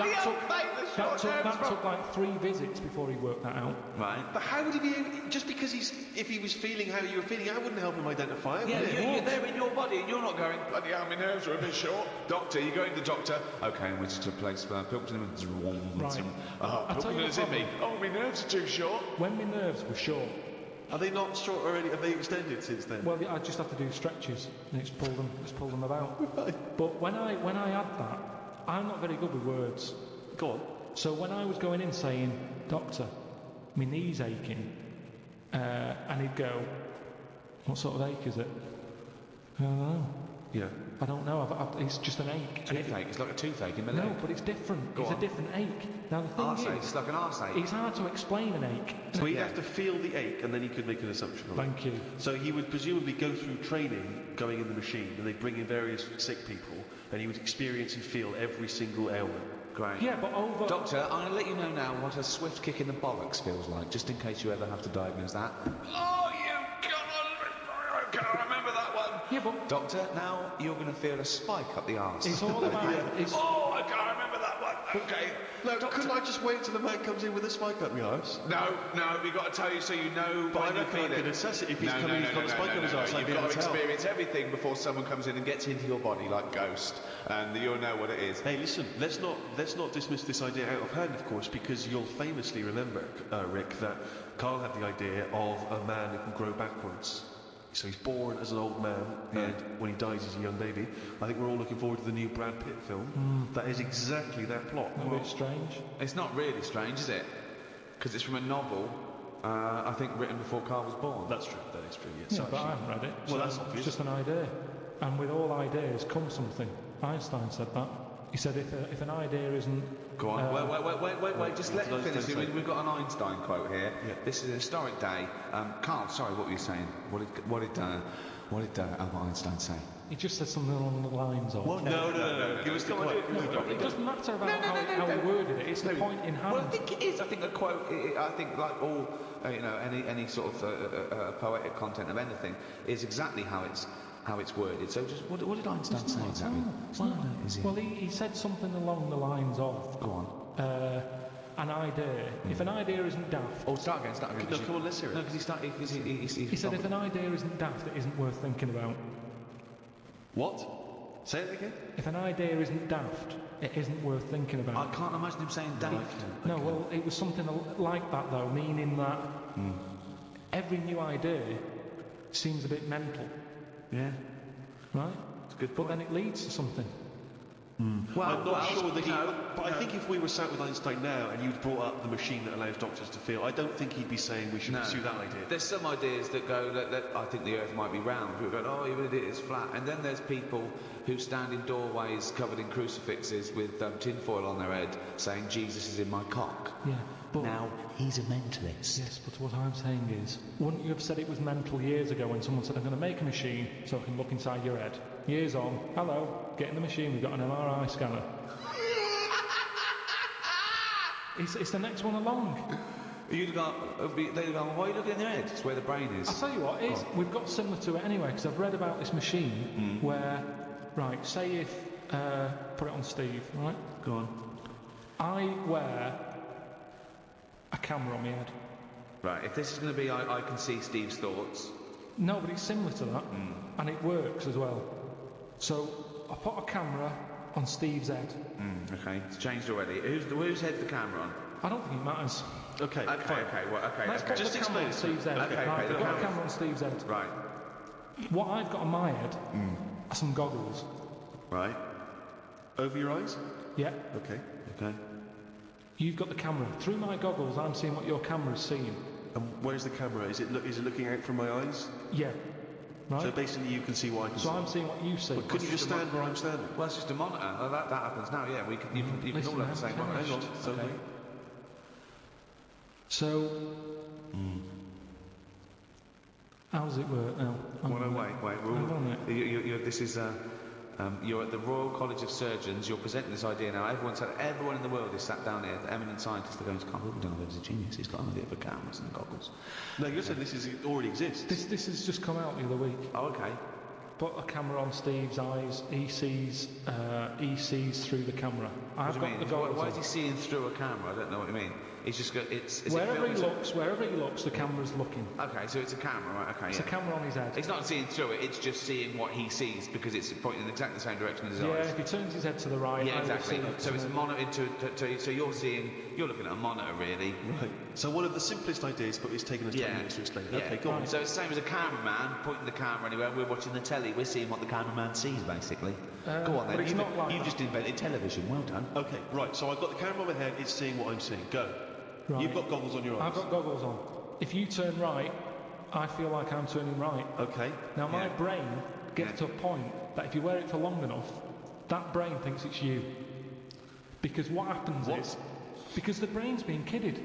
C: that took like 3 visits before he worked that out.
B: Right. But how would he be able, just because if he was feeling how you were feeling, I wouldn't help him identify it.
A: Yeah, you're there in your body and you're not going, bloody hell, my nerves are a bit short. Doctor, you go to the doctor, okay, we're just to replace Pilkington.
C: Right.
A: Pilkington is in me. Oh, my nerves are too short.
C: When my nerves were short.
B: Are they not short already? Have they extended since then?
C: Well, I just have to do stretches and it's pull them about.
B: Right.
C: But when I had that, I'm not very good with words.
B: Go on.
C: So when I was going in saying, doctor, my knee's aching, and he'd go, what sort of ache is it? I don't know.
B: Yeah.
C: I don't know. It's just an ache.
A: Toothache. It's like a toothache in the leg.
C: No, but it's different. It's a different ache. Now the thing
A: it's like an arse-ache.
C: It's hard to explain an ache.
B: So he'd have to feel the ache and then he could make an assumption.
C: Thank you.
B: So he would presumably go through training going in the machine and they'd bring in various sick people and he would experience and feel every single ailment.
A: Great.
C: Yeah, but over...
A: Doctor, I'm going to let you know now what a swift kick in the bollocks feels like, just in case you ever have to diagnose that. Oh, you God! I can't remember that one.
C: Yeah, but...
A: Doctor, now you're going to feel a spike up the arse.
C: It's all about...
A: Oh, I can't remember that one. Okay.
B: No, couldn't I just wait till the man comes in with a spike up my arse?
A: No, we've got to tell you so you know
B: but
A: when
B: I
A: you feel it.
B: can assess it if he's coming, he's got a spike up his arse.
A: You've got to experience everything before someone comes in and gets into your body like Ghost, and you'll know what it is.
B: Hey, listen, let's not dismiss this idea out of hand, of course, because you'll famously remember, Rick, that Karl had the idea of a man who can grow backwards. So he's born as an old man, and when he dies as a young baby. I think we're all looking forward to the new Brad Pitt film. That is exactly that plot.
C: A bit strange.
A: It's not really strange, is it? Because it's from a novel, I think, written before Karl was born.
B: That's true, that is true, yes.
C: Yeah, but I haven't read it.
B: Well, that's obvious.
C: It's just an idea. And with all ideas comes something. Einstein said that. He said if an idea isn't...
A: Go on, wait, just let me finish. We've got an Einstein quote here. Yeah. This is a historic day. Karl, sorry, what were you saying? What did Albert Einstein say?
C: He just said something along the lines of...
B: Well, no. Give us the quote.
C: It doesn't matter about how he worded it. It's the point in hand.
A: Well, I think it is. I think a quote, I think like all, any sort of poetic content of anything is exactly how it's worded. So just what did Einstein say exactly?
C: Well, he said something along the lines of...
A: Go on.
C: An idea. If an idea isn't daft...
A: Oh, start again.
B: No, come on, let's hear it.
A: No, because
C: he said if an idea isn't daft, it isn't worth thinking about.
B: What? Say it again?
C: If an idea isn't daft, it isn't worth thinking about.
A: I can't imagine him saying daft.
C: No, well, it was something like that, though, meaning that every new idea seems a bit mental.
A: Yeah.
C: Right?
A: It's a good point.
C: But then it leads to something.
A: Well,
B: I'm not sure that I think if we were sat with Einstein now and you'd brought up the machine that allows doctors to feel, I don't think he'd be saying we should pursue that idea.
A: There's some ideas that go, I think the Earth might be round. People go, oh, even if it is flat. And then there's people who stand in doorways covered in crucifixes with tinfoil on their head saying, Jesus is in my cock.
C: Yeah. But
A: now, he's a mentalist.
C: Yes, but what I'm saying is, wouldn't you have said it was mental years ago when someone said, I'm going to make a machine so I can look inside your head? Years on, hello, get in the machine, we've got an MRI scanner. It's the next one along.
A: They'd go, why are you looking in their head? It's where the brain is.
C: I'll tell you what, we've got similar to it anyway, because I've read about this machine where, right, say if, put it on Steve, right?
A: Go on.
C: I wear a camera on my head.
A: Right, if this is going to be I can see Steve's thoughts.
C: No, but it's similar to that, and it works as well. So, I put a camera on Steve's head.
A: Okay, it's changed already. Whose head's the camera on?
C: I don't think it matters.
B: Okay, fine.
C: Let's put
B: Just
C: the camera
B: explain
C: on Steve's head.
A: Okay,
C: I've
A: the
C: got a camera on Steve's head.
A: Right.
C: What I've got on my head are some goggles.
B: Right. Over your eyes?
C: Yeah.
B: Okay.
C: You've got the camera. Through my goggles, I'm seeing what your camera's seeing.
B: And where's the camera? Is it looking out from my eyes?
C: Yeah. Right.
B: So basically you can see what I can see.
C: So I'm seeing what you see.
B: But couldn't you just stand where I'm standing?
A: Well, it's just a monitor. That happens now, yeah. You can all have the same monitor.
C: Hang on.
B: Okay.
C: So... How does it work now?
A: Wait.
C: Hang on a minute.
A: This is... you're at the Royal College of Surgeons. You're presenting this idea now. Everyone in the world is sat down here. The eminent scientists are going to come. We don't know if he's a genius. He's got an idea for cameras and goggles.
B: No, you said this already exists.
C: This has just come out the other week.
A: Oh, okay.
C: Put a camera on Steve's eyes. He sees through the camera. I've got the goggles.
A: Why is he seeing through a camera? I don't know what you mean. He's just got.
C: Wherever he looks, the camera's looking.
A: Okay, so it's a camera, right? Okay,
C: it's a camera on his head.
A: It's not seeing through it. It's just seeing what he sees because it's pointing in exactly the same direction as his eyes.
C: Yeah, if he turns his head to the right.
A: Yeah, exactly. So it's monitored so you're looking at a monitor, really.
B: Right. So one of the simplest ideas, but it's taken us 10 minutes to explain it. Okay, go on.
A: So it's the same as a cameraman pointing the camera anywhere. We're watching the telly. We're seeing what the cameraman sees, basically. Go on then. You've just invented television. Well done.
B: Okay, right. So I've got the camera on my head. It's seeing what I'm seeing. Go.
C: Right.
B: You've got goggles on your eyes.
C: I've got goggles on. If you turn right, I feel like I'm turning right.
B: Okay.
C: Now my brain gets to a point that if you wear it for long enough, that brain thinks it's you. Because what happens is, because the brain's being kidded.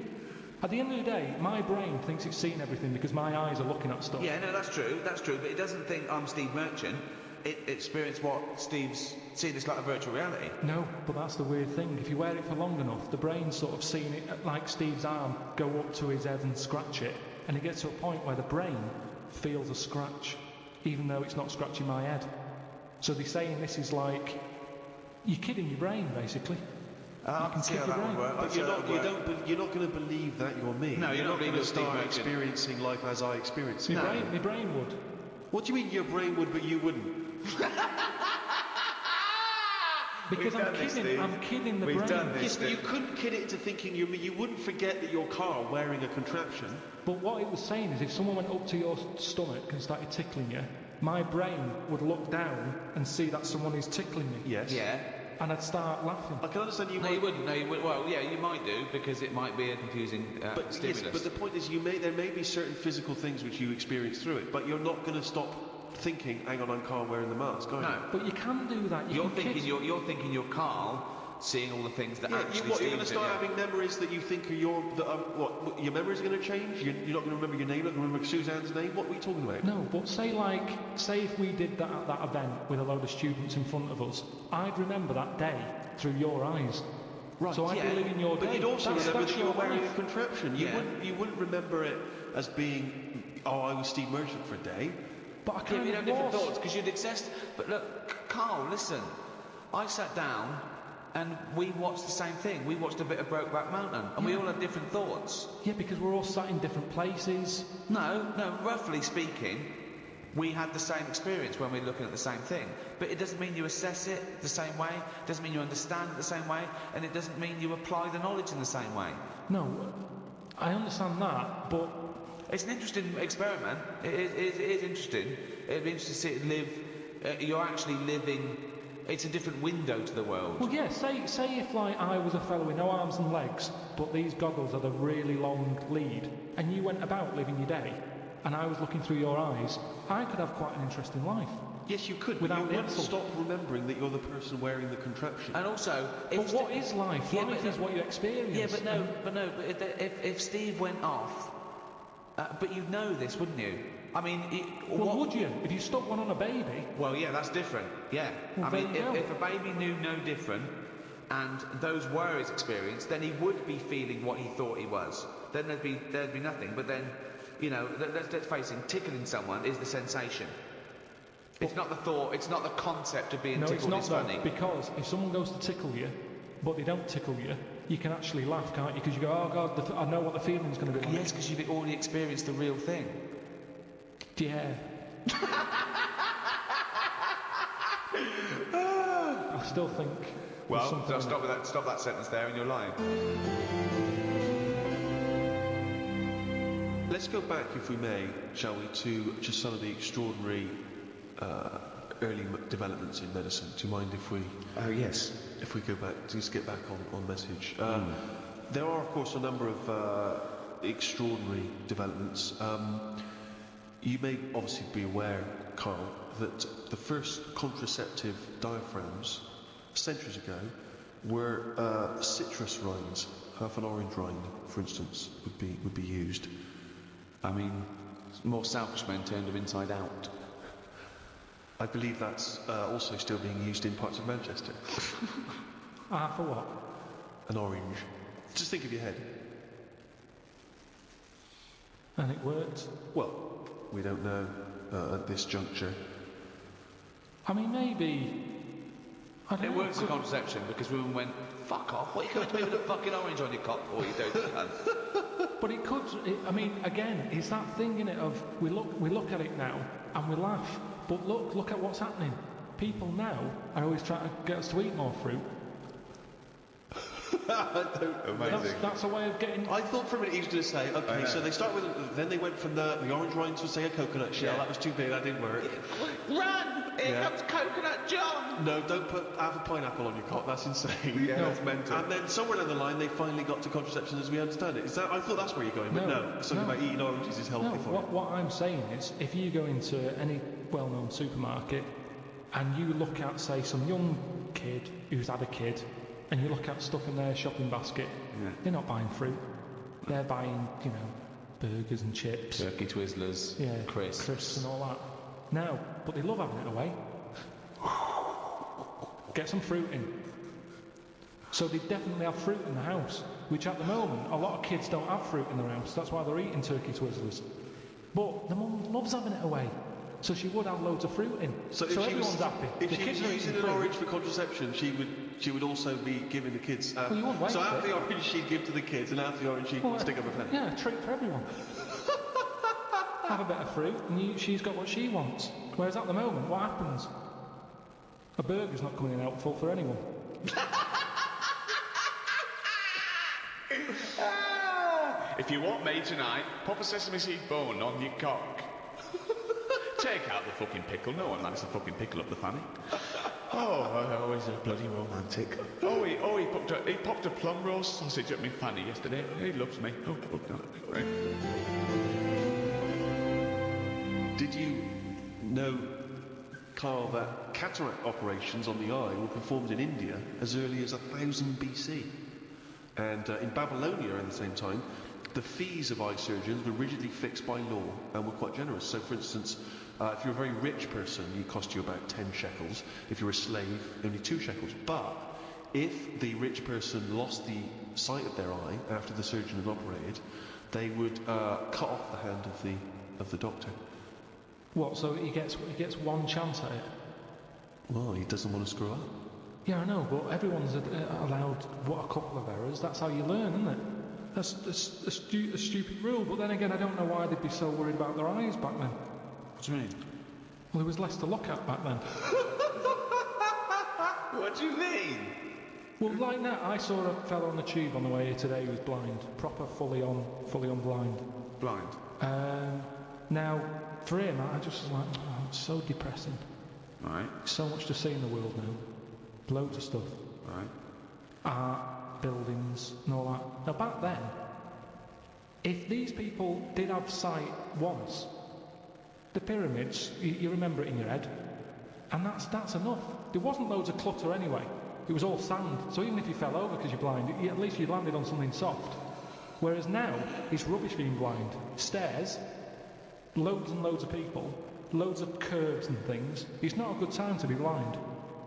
C: At the end of the day, my brain thinks it's seen everything because my eyes are looking at stuff.
A: Yeah, no, that's true, but it doesn't think I'm Steve Merchant. It experienced what Steve's seeing this like a virtual reality.
C: No, but that's the weird thing. If you wear it for long enough, the brain's sort of seeing it like Steve's arm go up to his head and scratch it, and it gets to a point where the brain feels a scratch, even though it's not scratching my head. So they're saying this is like you're kidding your brain, basically.
A: I can see how that would work.
B: But you're not going to believe that you're me.
A: No, you're not
B: going to start experiencing life as I experience it.
C: My brain would.
B: What do you mean your brain would, but you wouldn't?
C: Because I'm kidding the brain.
B: Yes, but you couldn't kid it into thinking you're me. You wouldn't forget that you're Karl wearing a contraption.
C: But what it was saying is if someone went up to your stomach and started tickling you, my brain would look down and see that someone is tickling me.
B: Yes.
A: Yeah.
C: And I'd start laughing.
B: I can understand you.
A: No, you wouldn't. No, you would. Well, yeah, you might do because it might be a confusing stimulus.
B: Yes, but the point is, there may be certain physical things which you experience through it, but you're not going to stop thinking, "Hang on, I'm Karl wearing the mask." Are you?
C: But you can do that.
A: You're thinking you're Karl, seeing all the things that actually.
B: You're going to start having memories that you think are your. Your memories are going to change. You're not going to remember your name. You're not going to remember Suzanne's name. What are we talking about?
C: No, but say if we did that at that event with a load of students in front of us, I'd remember that day through your eyes.
B: Right.
C: So I'd be living your day.
B: But you'd also remember that you were wearing
C: life.
B: a contraption. You wouldn't remember it as being, I was Steve Merchant for a day.
C: But I can't.
A: You'd have different thoughts because you'd access. But look, Karl, listen. I sat down and we watched the same thing. We watched a bit of Brokeback Mountain, and we all had different thoughts.
C: Yeah, because we're all sat in different places.
A: No. Roughly speaking, we had the same experience when we were looking at the same thing. But it doesn't mean you assess it the same way. It doesn't mean you understand it the same way, and it doesn't mean you apply the knowledge in the same way.
C: No, I understand that, but.
A: It's an interesting experiment. It is interesting. It'd be interesting to see it live. You're actually living it's a different window to the world.
C: Well, yeah, say if, like, I was a fellow with no arms and legs, but these goggles had a really long lead, and you went about living your day, and I was looking through your eyes, I could have quite an interesting life.
B: Yes, you could, but
C: Without
B: you
C: the
B: wouldn't
C: axle.
B: stop remembering that you're the person wearing the contraption.
A: And also,
C: But what is life?
A: Yeah,
C: Life
A: but
C: is what you experience.
A: Yeah, but if Steve went off, but you'd know this, wouldn't you? I mean,
C: Well, would you? If you stuck one on a baby?
A: Well, yeah, that's different. Yeah,
C: Well,
A: I mean,
C: there you go.
A: if a baby knew no different, and those were his experience, then he would be feeling what he thought he was. Then there'd be nothing. But then, you know, let's face it, tickling someone is the sensation. It's not the thought. It's not the concept of being
C: No,
A: tickled.
C: it's not
A: funny.
C: though, because if someone goes to tickle you, but they don't tickle you, you can actually laugh, can't you? Because you go, oh God, I know what the feeling's going to be like.
A: Yes, because you've already experienced the real thing.
C: Yeah. I still think. there's
A: Well,
C: something in it.
A: Stop that sentence there, and you're lying.
B: Let's go back, if we may, shall we, to just some of the extraordinary early developments in medicine. Do you mind if we...
A: Oh, yes.
B: If we go back, just get back on message. There are, of course, a number of extraordinary developments. You may obviously be aware, Karl, that the first contraceptive diaphragms, centuries ago, were citrus rinds. Half an orange rind, for instance, would be used.
A: I mean, more selfish men turned them inside out.
B: I believe that's also still being used in parts of Manchester.
C: For what?
B: An orange. Just think of your head.
C: And it worked.
B: Well, we don't know at this juncture.
C: I mean, maybe. I don't
A: It
C: know.
A: works for contraception because women went, fuck off, what are you coming to me with a fucking orange on your cock for, you dirty cunt?
C: But it could. I mean, again, it's that thing in it of we look at it now and we laugh, but look at what's happening. People now are always trying to get us to eat more fruit.
A: Amazing.
C: That's a way of getting.
B: I thought for a minute he was going to say, okay, so they start with, then they went from the orange rinds to say a coconut shell.
A: Yeah.
B: That was too big, that didn't work.
A: Run! Here comes Coconut John!
B: No, don't put half a pineapple on your cock. That's insane.
A: Yeah, that's mental.
B: And then somewhere down the line, they finally got to contraception as we understand it. Is that? I thought that's where you're going, but no. Something about eating oranges is healthy for you.
C: What I'm saying is, if you go into any well-known supermarket and you look at, say, some young kid who's had a kid, and you look at stuff in their shopping basket, they're not buying fruit. They're buying, you know, burgers and chips.
A: Turkey Twizzlers,
C: crisps and all that. No, but they love having it away. Get some fruit in. So they definitely have fruit in the house, which at the moment, a lot of kids don't have fruit in their house. That's why they're eating Turkey Twizzlers. But the mum loves having it away. So she would have loads of fruit in. So everyone's happy.
B: If
C: The
B: she
C: kids
B: was
C: are
B: using
C: eating
B: an
C: fruit.
B: orange for contraception, she would also be giving the kids.
C: Well, you wouldn't waste
B: so half
C: it.
B: the orange she'd give to the kids, and half the orange she'd stick up her penny.
C: Yeah, a treat for everyone. Have a bit of fruit, and she's got what she wants. Whereas at the moment, what happens? A burger's not coming in helpful for anyone.
A: If you want me tonight, pop a sesame seed bone on your cock. Take out the fucking pickle. No one likes a fucking pickle up the fanny. Oh, he's a bloody romantic. He popped a plum roast sausage up my fanny yesterday. He loves me. Oh, no. Right.
B: Did you know, Karl, that cataract operations on the eye were performed in India as early as 1000 BC? And in Babylonia at the same time, the fees of eye surgeons were rigidly fixed by law and were quite generous. So, for instance, if you're a very rich person, it cost you about 10 shekels. If you're a slave, only 2 shekels. But if the rich person lost the sight of their eye after the surgeon had operated, they would cut off the hand of the doctor.
C: What? So he gets one chance at it?
B: Well, he doesn't want to screw up.
C: Yeah, I know, but everyone's allowed a couple of errors. That's how you learn, isn't it? That's a stupid rule. But then again, I don't know why they'd be so worried about their eyes back then.
A: What do you mean?
C: Well, there was less to look at back then.
A: What do you mean?
C: Well, like that, I saw a fellow on the tube on the way here today who was blind, proper, fully on blind.
A: Blind.
C: Now, for him, I just was like, oh, it's so depressing.
A: Right.
C: So much to see in the world now. loads of stuff.
A: Right.
C: Art, buildings, and all that. Now, back then, if these people did have sight once, the pyramids, you remember it in your head, and that's enough. There wasn't loads of clutter anyway. It was all sand, so even if you fell over because you're blind, at least you landed on something soft. Whereas now, it's rubbish being blind. Stairs, loads and loads of people, loads of curves and things. It's not a good time to be blind.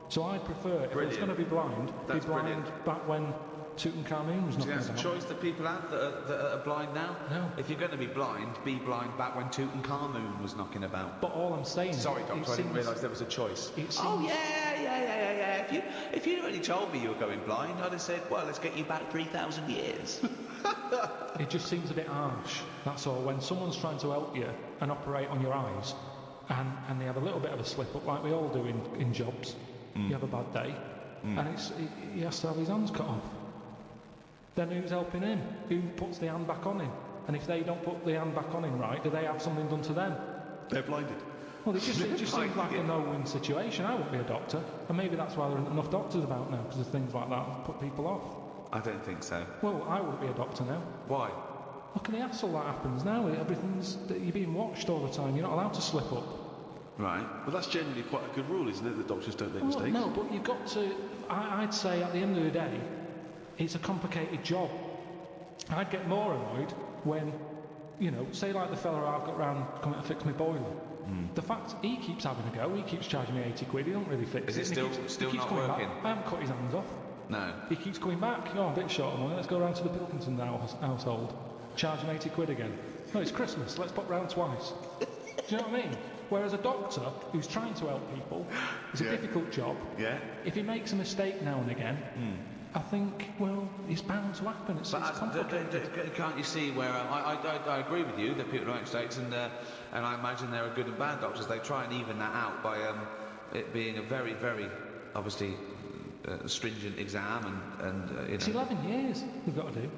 C: So I prefer, if it's going to be blind, be blind back when Tutankhamun was knocking about.
A: That's a choice that people have that are blind now?
C: No.
A: If you're going to be blind back when Tutankhamun was knocking about.
C: But all I'm saying...
A: Sorry, Doctor, I didn't realise there was a choice.
C: Oh,
A: yeah. If you'd already told me you were going blind, I'd have said, well, let's get you back 3,000 years.
C: It just seems a bit harsh, that's all. When someone's trying to help you and operate on your eyes, and they have a little bit of a slip-up, like we all do in jobs, you have a bad day, and he has to have his hands cut off. Then who's helping him? Who puts the hand back on him? And if they don't put the hand back on him right, do they have something done to them?
B: They're blinded.
C: Well, it just seems like a no-win situation. I wouldn't be a doctor, and maybe that's why there aren't enough doctors about now, because of things like that put people off.
A: I don't think so.
C: Well, I wouldn't be a doctor now.
A: Why?
C: Look at the hassle that happens now. You're being watched all the time. You're not allowed to slip up.
A: Right.
B: Well, that's generally quite a good rule, isn't it, that doctors don't make mistakes?
C: No, but you've got to... I'd say at the end of the day, it's a complicated job. I'd get more annoyed when, say like the fella I've got round coming to fix my boiler. The fact he keeps having a go, he keeps charging me 80 quid, he don't really fix it.
A: Is it still not working?
C: Back. I haven't cut his hands off.
A: No.
C: He keeps coming back. I'm a bit short of money, let's go round to the Pilkington household. Charge him 80 quid again. No, it's Christmas, let's pop round twice. Do you know what I mean? Whereas a doctor who's trying to help people, it's a difficult job.
A: Yeah.
C: If he makes a mistake now and again, I think, well, it's bound to happen. It's complicated.
A: Can't you see where I agree with you that people make mistakes, and I imagine there are good and bad doctors. They try and even that out by it being a very, very obviously stringent exam, and
C: It's 11 years we've got to do.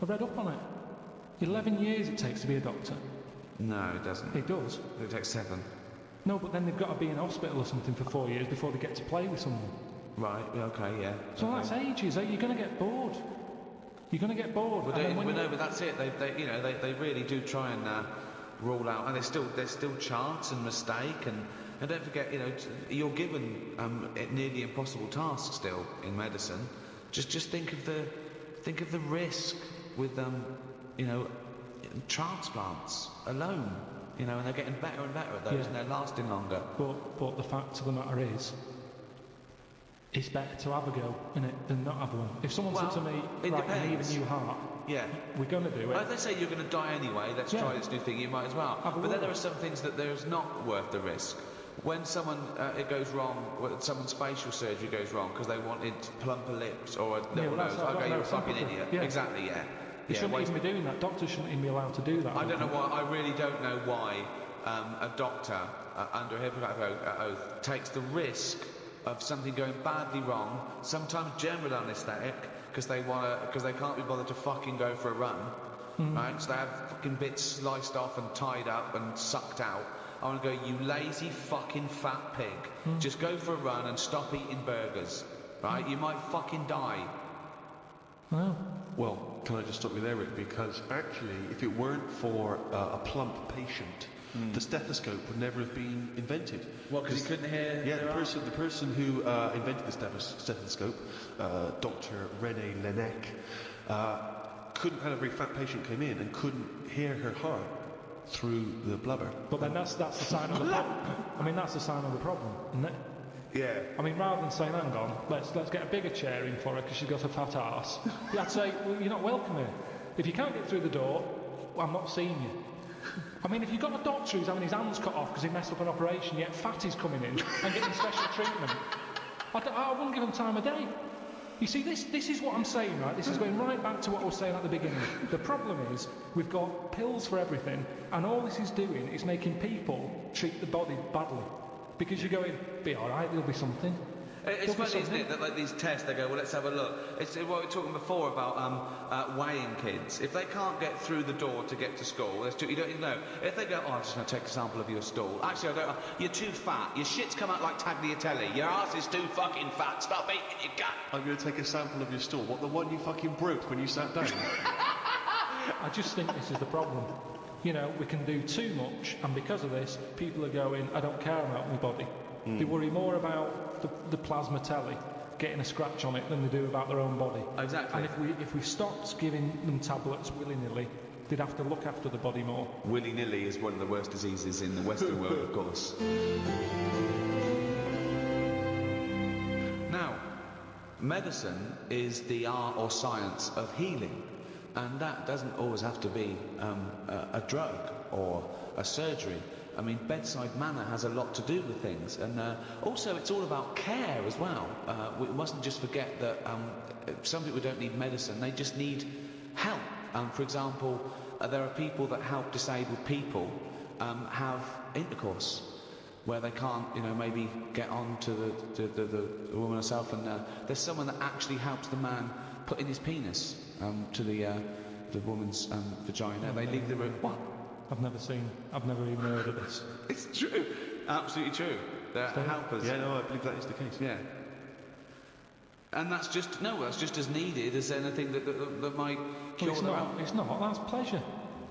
C: I read up on it. 11 years it takes to be a doctor.
A: No, it doesn't.
C: It does.
A: It takes 7.
C: No, but then they've got to be in hospital or something for 4 years before they get to play with someone.
A: Right, okay, yeah.
C: So that's ages. You're going to get bored. You're going to get bored.
A: But that's it. They really do try and rule out, and there's still chance and mistake, and don't forget, you're given nearly impossible tasks still in medicine. Just think of the risk with transplants alone. And they're getting better and better at those, and they're lasting longer.
C: But the fact of the matter is, it's better to have a go, innit, than not have one. If someone said to me, right, I need a new heart, we're going to do it.
A: Let's say you're going to die anyway, let's try this new thing, you might as well. But then there are some things that there's not worth the risk. When it goes wrong, when someone's facial surgery goes wrong because they wanted plumper lips or a little nose, okay, you're a fucking idiot. Yeah. Exactly, yeah.
C: They shouldn't even be doing that. Doctors shouldn't even be allowed to do that.
A: I don't know why. I really don't know why a doctor under a Hippocratic oath takes the risk of something going badly wrong, sometimes general anaesthetic, because they can't be bothered to fucking go for a run, right? So they have fucking bits sliced off and tied up and sucked out. I want to go, you lazy fucking fat pig. Just go for a run and stop eating burgers, right? You might fucking die.
C: Wow.
B: Well, can I just stop you there, Rick? Because actually, if it weren't for a plump patient, the stethoscope would never have been invented.
A: Well, because he couldn't hear.
B: Yeah, the person who invented the stethoscope, Dr. René Laennec, couldn't have a very fat patient came in and couldn't hear her heart through the blubber.
C: But then that's the sign of the problem. I mean, that's the sign of the problem, isn't it?
A: Yeah.
C: I mean, rather than saying, hang on, let's get a bigger chair in for her because she's got a fat arse, I'd say, well, you're not welcome here. If you can't get through the door, well, I'm not seeing you. I mean, if you've got a doctor who's having his hands cut off because he messed up an operation, yet fatty's coming in and getting special treatment, I wouldn't give him time of day. You see, this is what I'm saying, right? This is going right back to what I was saying at the beginning. The problem is, we've got pills for everything, and all this is doing is making people treat the body badly. Because you're going, be alright, there'll be something.
A: It's funny, isn't it, that like these tests, they go, well, let's have a look. It's what we were talking before about weighing kids. If they can't get through the door to get to school, you don't even know. If they go, oh, I'm just going to take a sample of your stool. Actually, I don't. You're too fat. Your shit's come out like tagliatelle. Your ass is too fucking fat. Stop eating your gut.
B: I'm going to take a sample of your stool. What, the one you fucking broke when you sat down?
C: I just think this is the problem. You know, we can do too much, and because of this, people are going, I don't care about my body. They worry more about the plasma telly getting a scratch on it than they do about their own body.
A: Exactly.
C: And if we stopped giving them tablets willy-nilly, they'd have to look after the body more.
A: Willy-nilly is one of the worst diseases in the Western world, of course. Now, medicine is the art or science of healing. And that doesn't always have to be a drug or a surgery. I mean, bedside manner has a lot to do with things. And also, it's all about care as well. We mustn't just forget that some people don't need medicine, they just need help. For example, there are people that help disabled people have intercourse, where they can't, you know, maybe get on to the woman herself, and there's someone that actually helps the man put in his penis to the woman's vagina. They leave the room. What?
C: I've never even heard of this.
A: It's true. Absolutely true. They're helpers.
B: Yeah, no, I believe that is the case.
A: Yeah. And that's just as needed as anything that might cure them up.
C: It's not. That's pleasure.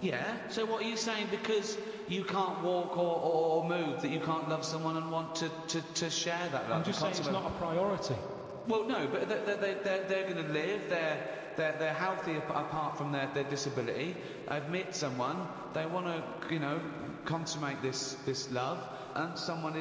A: Yeah. So what are you saying? Because you can't walk or move, that you can't love someone and want to share that love?
C: I'm just saying it's not a priority.
A: Well, no, but they're going to live. They're healthy apart from their disability. I've someone, they want to, you know, consummate this love, and someone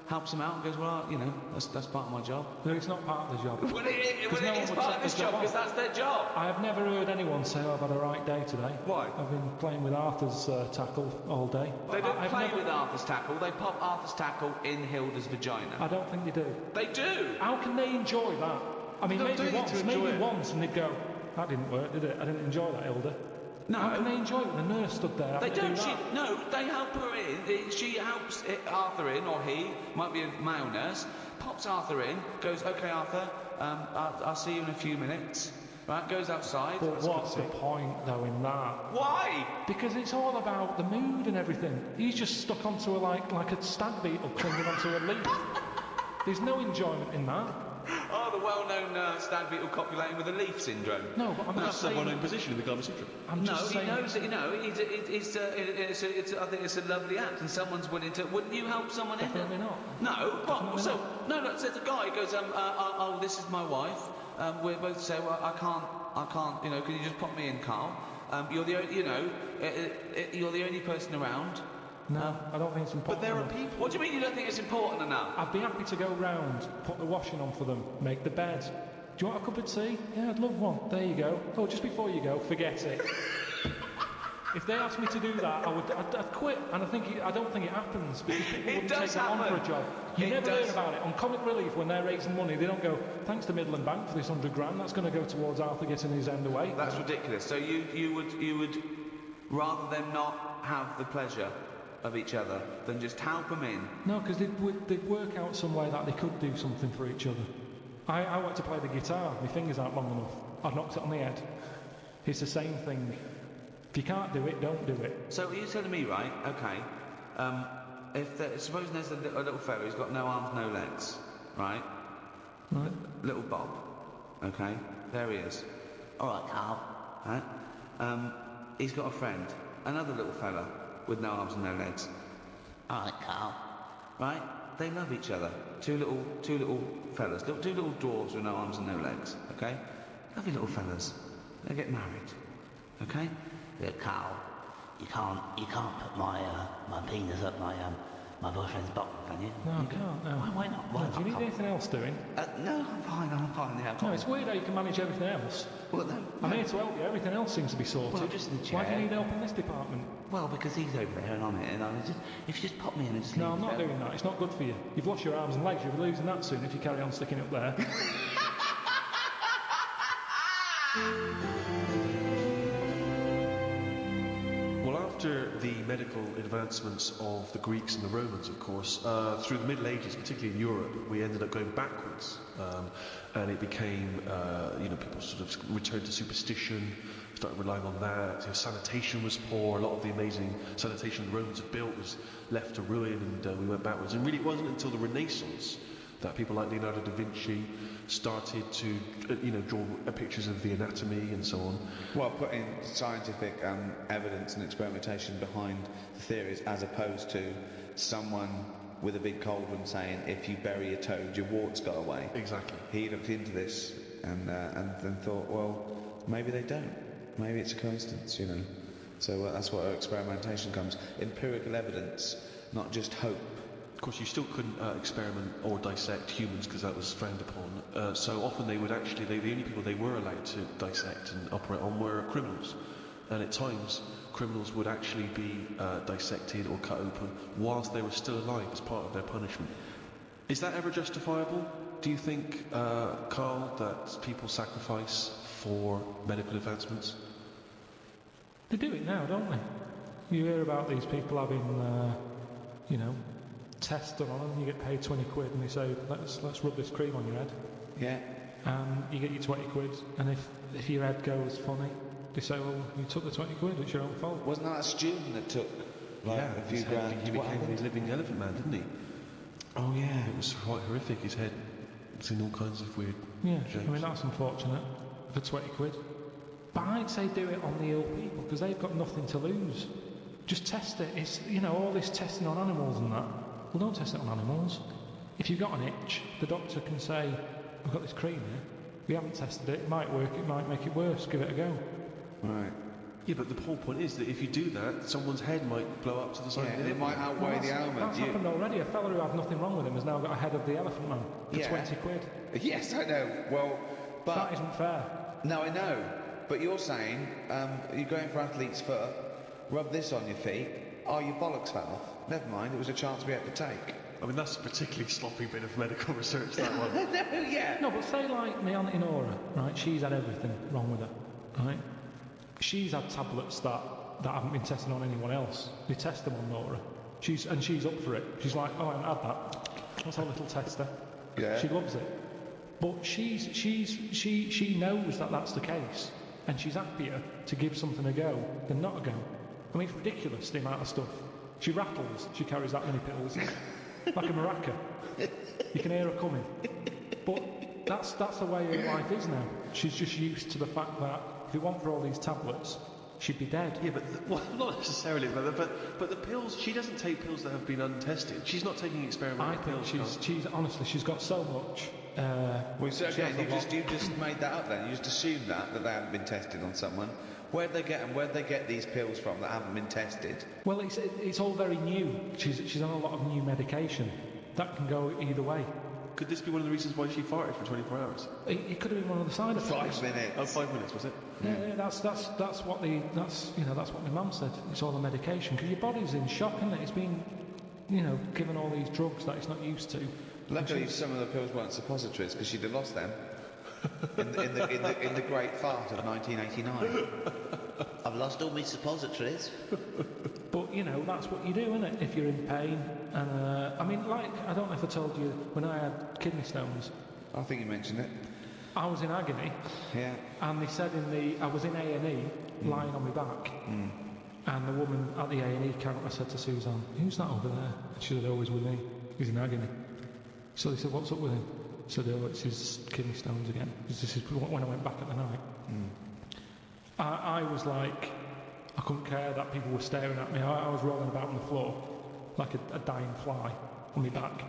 A: helps them out and goes, well, you know, that's part of my job.
C: No, it's not part of the job.
A: Well, it is part of this job, because that's their job.
C: I have never heard anyone say, oh, I've had a right day today.
A: Why?
C: I've been playing with Arthur's tackle all day.
A: They don't play with Arthur's tackle, they pop Arthur's tackle in Hilda's vagina.
C: I don't think they do.
A: They do!
C: How can they enjoy that? I mean, maybe once, and they'd go, that didn't work, did it? I didn't enjoy that, Hilda.
A: No.
C: How can they enjoy it when the nurse stood there?
A: They don't. They help her in. She helps Arthur in, or he, might be a male nurse, pops Arthur in, goes, OK, Arthur, I'll see you in a few minutes. Right, goes outside.
C: But what's the point, though, in that?
A: Why?
C: Because it's all about the mood and everything. He's just stuck onto like a stag beetle clinging onto a leaf. There's no enjoyment in that.
A: Oh, the well-known stag beetle copulating with a leaf syndrome.
C: No, but I'm not saying...
B: That's the one-known position in the Gervais syndrome.
C: I'm just saying...
A: he knows it, you know, I think it's a lovely act, and someone's willing to... Wouldn't you help someone in?
C: Definitely not.
A: No? What? So, no, so the guy goes, oh, this is my wife. We both say, well, I can't, you know, can you just pop me in, Carl? You're the only, you know, you're the only person around.
C: No, I don't think it's important.
B: But there are people...
A: What do you mean you don't think it's important enough?
C: I'd be happy to go round, put the washing on for them, make the bed. Do you want a cup of tea? Yeah, I'd love one. There you go. Oh, just before you go, forget it. If they asked me to do that, I'd quit. And I don't think it happens, because people wouldn't take that on for a job. You never learn about it. On Comic Relief, when they're raising money, they don't go, thanks to Midland Bank for this £100, that's going to go towards Arthur getting his end away.
A: That's ridiculous. So you would rather them not have the pleasure of each other than just help them in?
C: No, because they'd work out some way that they could do something for each other. I want to play the guitar, my fingers aren't long enough. I've knocked it on the head. It's the same thing. If you can't do it, don't do it.
A: So are you telling me, right, okay, supposing there's a little fellow who's got no arms, no legs, right?
C: Right.
A: Little Bob, okay, there he is. All right, Carl. Right? He's got a friend, another little fella with no arms and no legs. All right, Carl. Right? They love each other. Two little fellas, two little dwarves with no arms and no legs. Okay? Lovely little fellas. They get married. Okay?
G: Yeah, Carl, you can't put my penis up my boyfriend's bottom, can you?
C: No, I can't. No.
G: Why not?
C: No, do you need anything else doing?
G: No, I'm fine. Yeah,
C: no, it's weird how you can manage everything else.
G: Well, no.
C: I'm here to help you. Everything else seems to be sorted.
G: Well, just in the chair.
C: Why do you need help in this department?
G: Well, because he's over there and I'm here, and if you just pop me in and just
C: No, I'm not doing that. It's not good for you. You've lost your arms and legs. You'll be losing that soon if you carry on sticking up there.
B: Well, after the medical advancements of the Greeks and the Romans, of course, through the Middle Ages, particularly in Europe, we ended up going backwards. And it became, people sort of returned to superstition, started relying on that. Sanitation was poor. A lot of the amazing sanitation the Romans had built was left to ruin, and we went backwards. And really, it wasn't until the Renaissance that people like Leonardo da Vinci started to, draw pictures of the anatomy and so on.
A: Well, putting scientific evidence and experimentation behind the theories, as opposed to someone with a big cauldron saying, if you bury a toad, your warts go away.
B: Exactly.
A: He looked into this and then thought, well, maybe they don't. Maybe it's a coincidence, So that's where experimentation comes. Empirical evidence, not just hope.
B: Of course, you still couldn't experiment or dissect humans because that was frowned upon. So often they would actually, the only people they were allowed to dissect and operate on were criminals. And at times, criminals would actually be dissected or cut open whilst they were still alive as part of their punishment. Is that ever justifiable? Do you think, Karl, that people sacrifice for medical advancements?
C: They do it now, don't they? You hear about these people having, tests done on them. You get paid 20 quid, and they say, let's rub this cream on your head.
A: Yeah.
C: And you get your 20 quid, and if your head goes funny, they say, well, you took the 20 quid, it's your own fault.
A: Wasn't that a student that took a few grand?
B: He became a living elephant man, didn't he?
A: Oh yeah.
B: It was quite horrific. His head was in all kinds of weird shapes.
C: I mean, that's unfortunate for 20 quid. But I'd say do it on the ill people, because they've got nothing to lose. Just test it. It's, all this testing on animals and that. Well, don't test it on animals. If you've got an itch, the doctor can say, I've got this cream here. We haven't tested it. It might work. It might make it worse. Give it a go.
A: Right.
B: Yeah, but the whole point is that if you do that, someone's head might blow up to the side of the
A: and it might outweigh the ailment.
C: That's happened already. A fella who had nothing wrong with him has now got a head of the elephant man for 20 quid.
A: Yes, I know. Well, but
C: that isn't fair.
A: No, I know. But you're saying you're going for athlete's foot, rub this on your feet. Oh, your bollocks fell off. Never mind, it was a chance we had to take.
B: I mean, that's a particularly sloppy bit of medical research, that one.
A: No, yeah.
C: No, but say like my Auntie Nora, right? She's had everything wrong with her, right? She's had tablets that haven't been tested on anyone else. They test them on Nora. She's up for it. She's like, oh, I haven't had that. That's our little tester.
A: Yeah.
C: She loves it. But she knows that that's the case, and she's happier to give something a go than not a go. I mean, it's ridiculous, the amount of stuff. She rattles, she carries that many pills. Like a maraca. You can hear her coming. But that's the way her life is now. She's just used to the fact that if it weren't for all these tablets, she'd be dead.
B: Yeah, but not necessarily. But the pills, she doesn't take pills that have been untested. She's not taking experimental pills.
C: I think she's honestly, she's got so much.
A: You just made that up then. You just assumed that they haven't been tested on someone. Where'd they get these pills from that haven't been tested?
C: Well, it's all very new. She's on a lot of new medication. That can go either way.
B: Could this be one of the reasons why she farted for 24 hours?
C: It could have been one of the side effects.
A: 5 minutes.
B: Oh, 5 minutes, was it?
C: Yeah, that's what my mum said. It's all the medication because your body's in shock, isn't it? It's been, given all these drugs that it's not used to.
A: Luckily, some of the pills weren't suppositories because she'd have lost them in the great fart of 1989.
G: I've lost all my suppositories.
C: But that's what you do, isn't it? If you're in pain, and I don't know if I told you when I had kidney stones.
A: I think you mentioned it.
C: I was in agony.
A: Yeah.
C: And they said I was in A&E, lying on my back. And the woman at the A&E counter said to Suzanne, "Who's that over there?" And she said, "Oh, he's with me. He's in agony." So they said, "What's up with him?" I said, "Oh, it's his kidney stones again." This is when I went back at the night. I was like, I couldn't care that people were staring at me. I was rolling about on the floor like a dying fly on my back.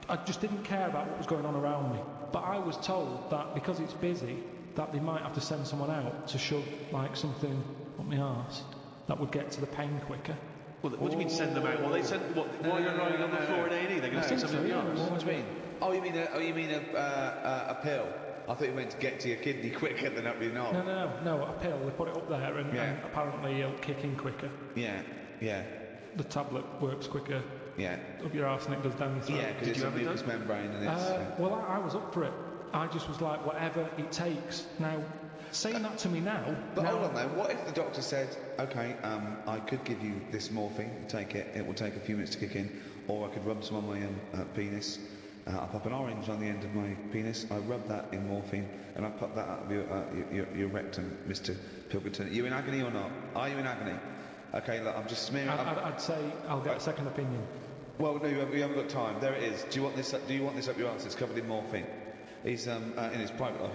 C: I just didn't care about what was going on around me. But I was told that because it's busy, that they might have to send someone out to shove like something up my arse that would get to the pain quicker.
B: Well, what do you mean send them out? Well, they sent while you're lying on the floor in A&E, they're going to send something up your arse.
A: What do you mean? Oh, you mean a pill? I thought you meant to get to your kidney quicker than up your knob.
C: No, a pill. They put it up there and apparently it'll kick in quicker.
A: Yeah.
C: The tablet works quicker.
A: Yeah.
C: Up your arse and it goes down your throat.
A: Yeah, because it's a mucous membrane and it's...
C: Well, I was up for it. I just was like, whatever it takes. Now, saying that to me now...
A: But hold on though, what if the doctor said, OK, I could give you this morphine, take it, it will take a few minutes to kick in, or I could rub some on my penis, I pop an orange on the end of my penis, I rub that in morphine, and I pop that out of your rectum, Mr. Pilkington. Are you in agony or not? Are you in agony? OK, look, I'm just smearing...
C: I'd say I'll get a second opinion.
A: Well, no, you haven't got time. There it is. Do you want this up your arse? It's covered in morphine. He's in his private life.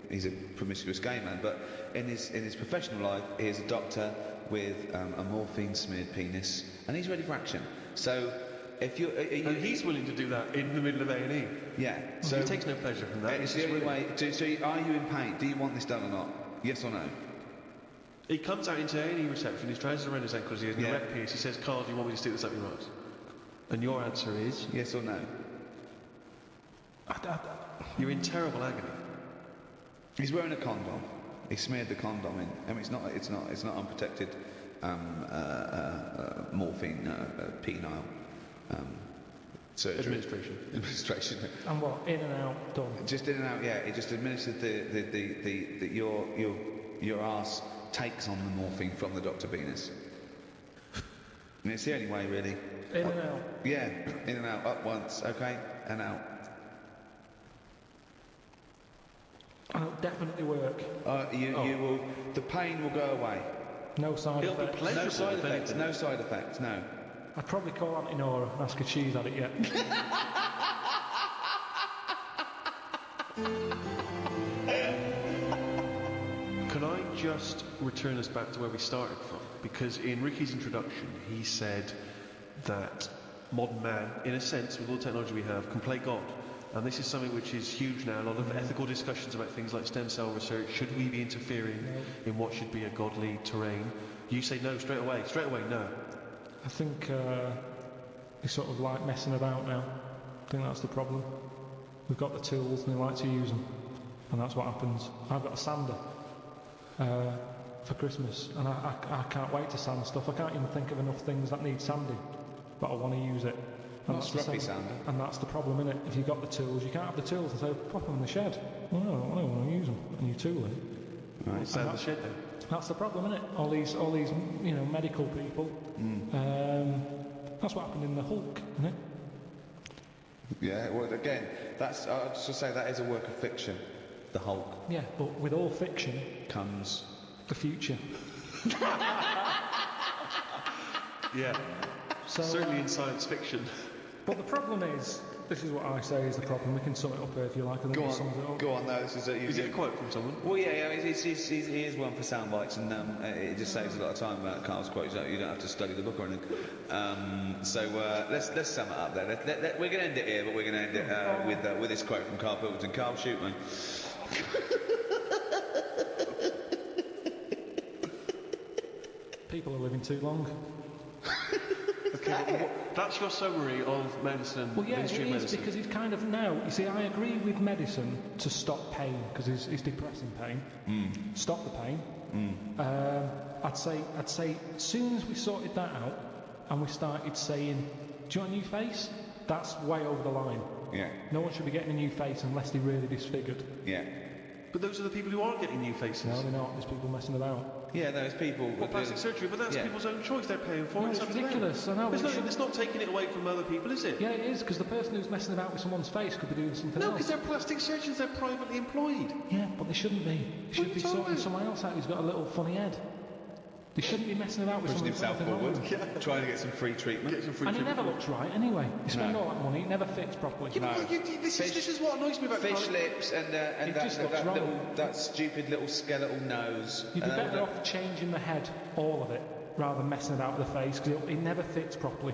A: He's a promiscuous gay man, but in his professional life, he is a doctor with a morphine smeared penis, and he's ready for action. So, if you're,
B: and he's willing to do that in the middle of A&E.
A: Yeah.
B: So he takes no pleasure from that.
A: It's the only way. So, are you in pain? Do you want this done or not? Yes or no?
B: He comes out into A&E reception. His trousers around his ankles. He has an erect penis. He says, "Carl, do you want me to stick this up your arse?" And your answer is
A: yes or no.
B: You're in terrible agony.
A: He's wearing a condom. He smeared the condom in. I mean, it's not unprotected morphine penile surgery. Administration.
C: And what? In and out, done.
A: Just in and out. Yeah. He just administered your arse takes on the morphine from the Dr. Venus. And it's the only way, really.
C: In and out.
A: Yeah, in and out, up once, okay, and out.
C: And it'll definitely work.
A: You will. The pain will go away.
C: No side
B: effects.
C: It'll be
A: no side effects. No side effects. No.
C: I'd probably call Auntie Nora and ask if she's had it yet.
B: Can I just return us back to where we started from? Because in Ricky's introduction, he said that modern man, in a sense, with all the technology we have, can play God. And this is something which is huge now. A lot of ethical discussions about things like stem cell research. Should we be interfering in what should be a godly terrain? You say no straight away. Straight away, no.
C: I think he's sort of like messing about now. I think that's the problem. We've got the tools and they like to use them. And that's what happens. I've got a sander for Christmas. And I can't wait to sand stuff. I can't even think of enough things that need sanding. But I want to use it. And
A: that's the sander.
C: And that's the problem, innit? If you've got the tools, you can't have the tools and say, pop them in the shed. Well, no, I don't want to use them. And you tool it.
B: Right, sand the shed then.
C: That's the problem, isn't it? All these, medical people. That's what happened in the Hulk, isn't it?
A: Yeah. Well, again, I'll just say that is a work of fiction. The Hulk.
C: Yeah, but with all fiction
A: comes
C: the future.
B: Yeah. So, certainly in science fiction.
A: But the problem is,
C: this is what I say is the problem. We can sum it up here if you like.
A: Go on. No, this is
B: Is it a quote from someone?
A: Well, yeah, he is one for sound bites, and it just saves a lot of time about Carl's quotes. You don't have to study the book or anything. So let's sum it up there. We're going to end it here, but we're going to end it with this quote from Karl Pilkington. Carl, shoot me.
C: People are living too long.
B: Okay, that's your summary of medicine.
C: Well, yeah, it is, because he's kind of now. You see, I agree with medicine to stop pain because it's depressing pain. Stop the pain. I'd say, as soon as we sorted that out and we started saying, "Do you want a new face?" That's way over the line.
A: Yeah.
C: No one should be getting a new face unless they're really disfigured.
A: Yeah.
B: But those are the people who are getting new faces.
C: No, they're not. There's people messing about.
A: Yeah, there's people...
B: Well, plastic surgery, but that's people's own choice. They're paying for it.
C: It's ridiculous. I know.
B: It's not taking it away from other people, is it?
C: Yeah, it is, because the person who's messing about with someone's face could be doing something else.
B: No, because they're plastic surgeons. They're privately employed.
C: Yeah, but they shouldn't be. They should be sorting someone else out who's got a little funny head. They shouldn't be messing about with
A: pushing himself forward, trying to get some free treatment.
C: And he never looks right anyway. You spend all that money, it never fits properly.
B: This is what annoys me about
A: fish lips and that stupid little skeletal nose.
C: You'd be better off changing the head, all of it, rather than messing about with the face, because it never fits properly.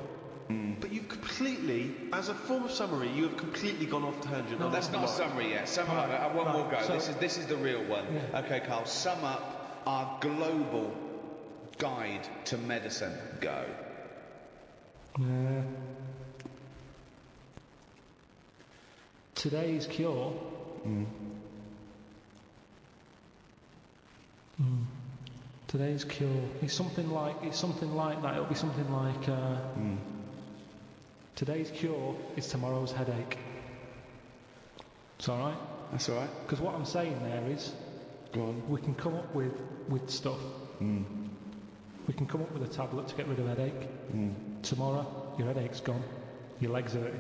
B: But you've completely, as a form of summary, you have completely gone off tangent.
A: No, that's not a summary yet. One more go. So, this is the real one. Yeah. Okay, Carl, sum up our global guide to medicine. Go.
C: Today's cure. Today's cure. It's something like that. It'll be something like. Today's cure is tomorrow's headache. It's all right.
A: That's all right.
C: Because what I'm saying there is,
A: Go on.
C: We can come up with stuff. We can come up with a tablet to get rid of headache. Tomorrow, your headache's gone. Your legs hurting.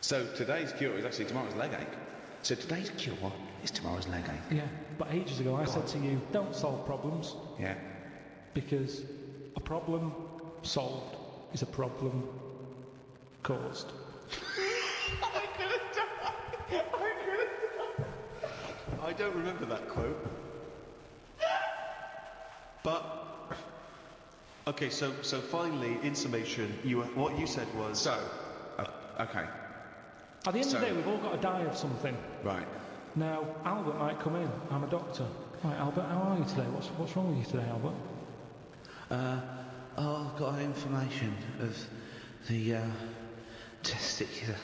A: So today's cure is actually tomorrow's leg ache. So today's cure is tomorrow's leg ache.
C: Yeah, but ages ago I said to you, don't solve problems.
A: Yeah.
C: Because a problem solved is a problem caused.
B: I don't remember that quote. But okay, so finally, in summation, what you said was
A: Okay.
C: At the end of the day, we've all got to die of something.
A: Right.
C: Now, Albert might come in. I'm a doctor. Right, Albert, how are you today? What's wrong with you today, Albert?
G: I've got information of the testicular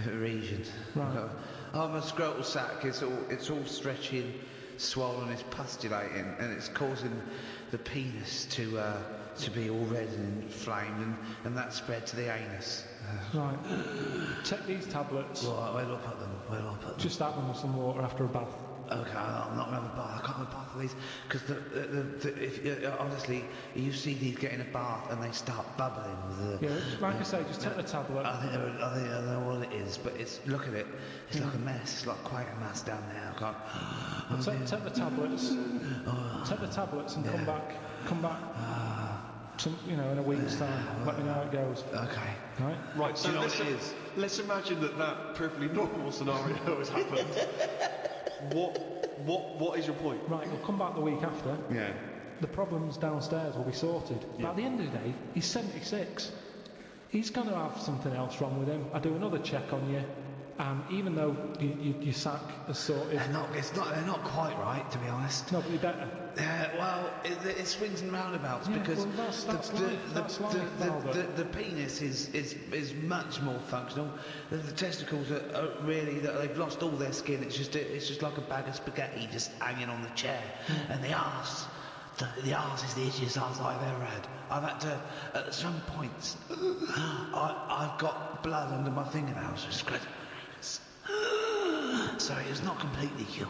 G: region.
C: Right.
G: My scrotal sac, it's all stretching, swollen, it's pustulating, and it's causing the penis to be all red and inflamed, and that spread to the anus.
C: Right. Take these tablets.
G: Right, where do I put them?
C: Just have them with some water after a bath.
G: Okay, I'm not going to have a bath. I can't have a bath of these because honestly, you see these get in a bath and they start bubbling with the.
C: Yeah, like I say, just take the tablet.
G: I think I don't know what it is, but look at it. It's like a mess. It's like quite a mass down there. I can't.
C: Take the tablets. Take the tablets and come back. In a week's time. Let me know how it goes.
G: Okay.
B: right. So let's imagine that perfectly normal scenario has happened. What is your point?
C: Right, we'll come back the week after.
A: Yeah.
C: The problems downstairs will be sorted. But at the end of the day, he's 76. He's going to have something else wrong with him. I do another check on you. Even though your sack is sorted.
G: They're not quite right, to be honest.
C: No, but you're better.
G: Well, it swings and roundabouts because the penis is much more functional. The testicles are really they've lost all their skin. It's just like a bag of spaghetti just hanging on the chair. And the arse is the itchiest arse I've ever had. I've had to at some points I've got blood under my fingernails. So it's not completely cured.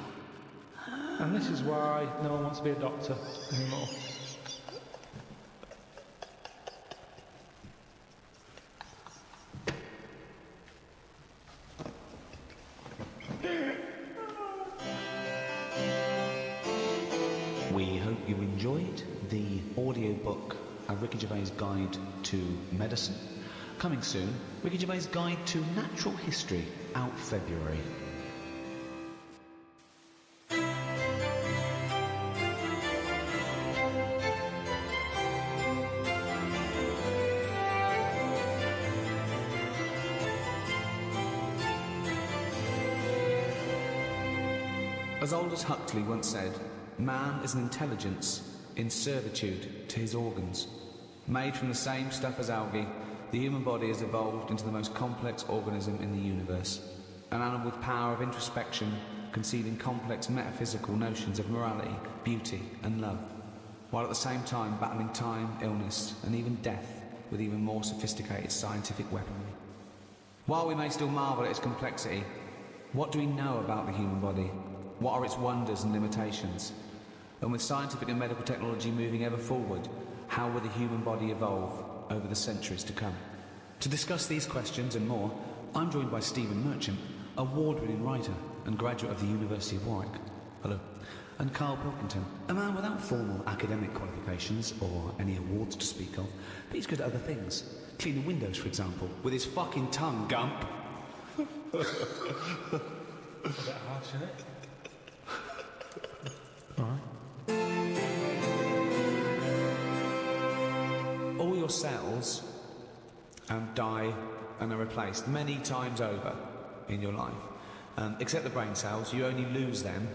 C: And this is why no one wants to be a doctor anymore.
A: We hope you enjoyed the audiobook A Ricky Gervais Guide to Medicine. Coming soon, Ricky Gervais Guide to Natural History, out February. As Aldous Huxley once said, man is an intelligence in servitude to his organs. Made from the same stuff as algae, the human body has evolved into the most complex organism in the universe. An animal with power of introspection, conceiving complex metaphysical notions of morality, beauty and love, while at the same time battling time, illness and even death with even more sophisticated scientific weaponry. While we may still marvel at its complexity, what do we know about the human body? What are its wonders and limitations? And with scientific and medical technology moving ever forward, how will the human body evolve over the centuries to come? To discuss these questions and more, I'm joined by Stephen Merchant, award-winning writer and graduate of the University of Warwick. Hello. And Karl Pilkington, a man without formal academic qualifications or any awards to speak of, but he's good at other things. Cleaning windows, for example, with his fucking tongue, Gump.
C: A bit harsh, isn't it?
A: All your cells die and are replaced many times over in your life. Except the brain cells, you only lose them.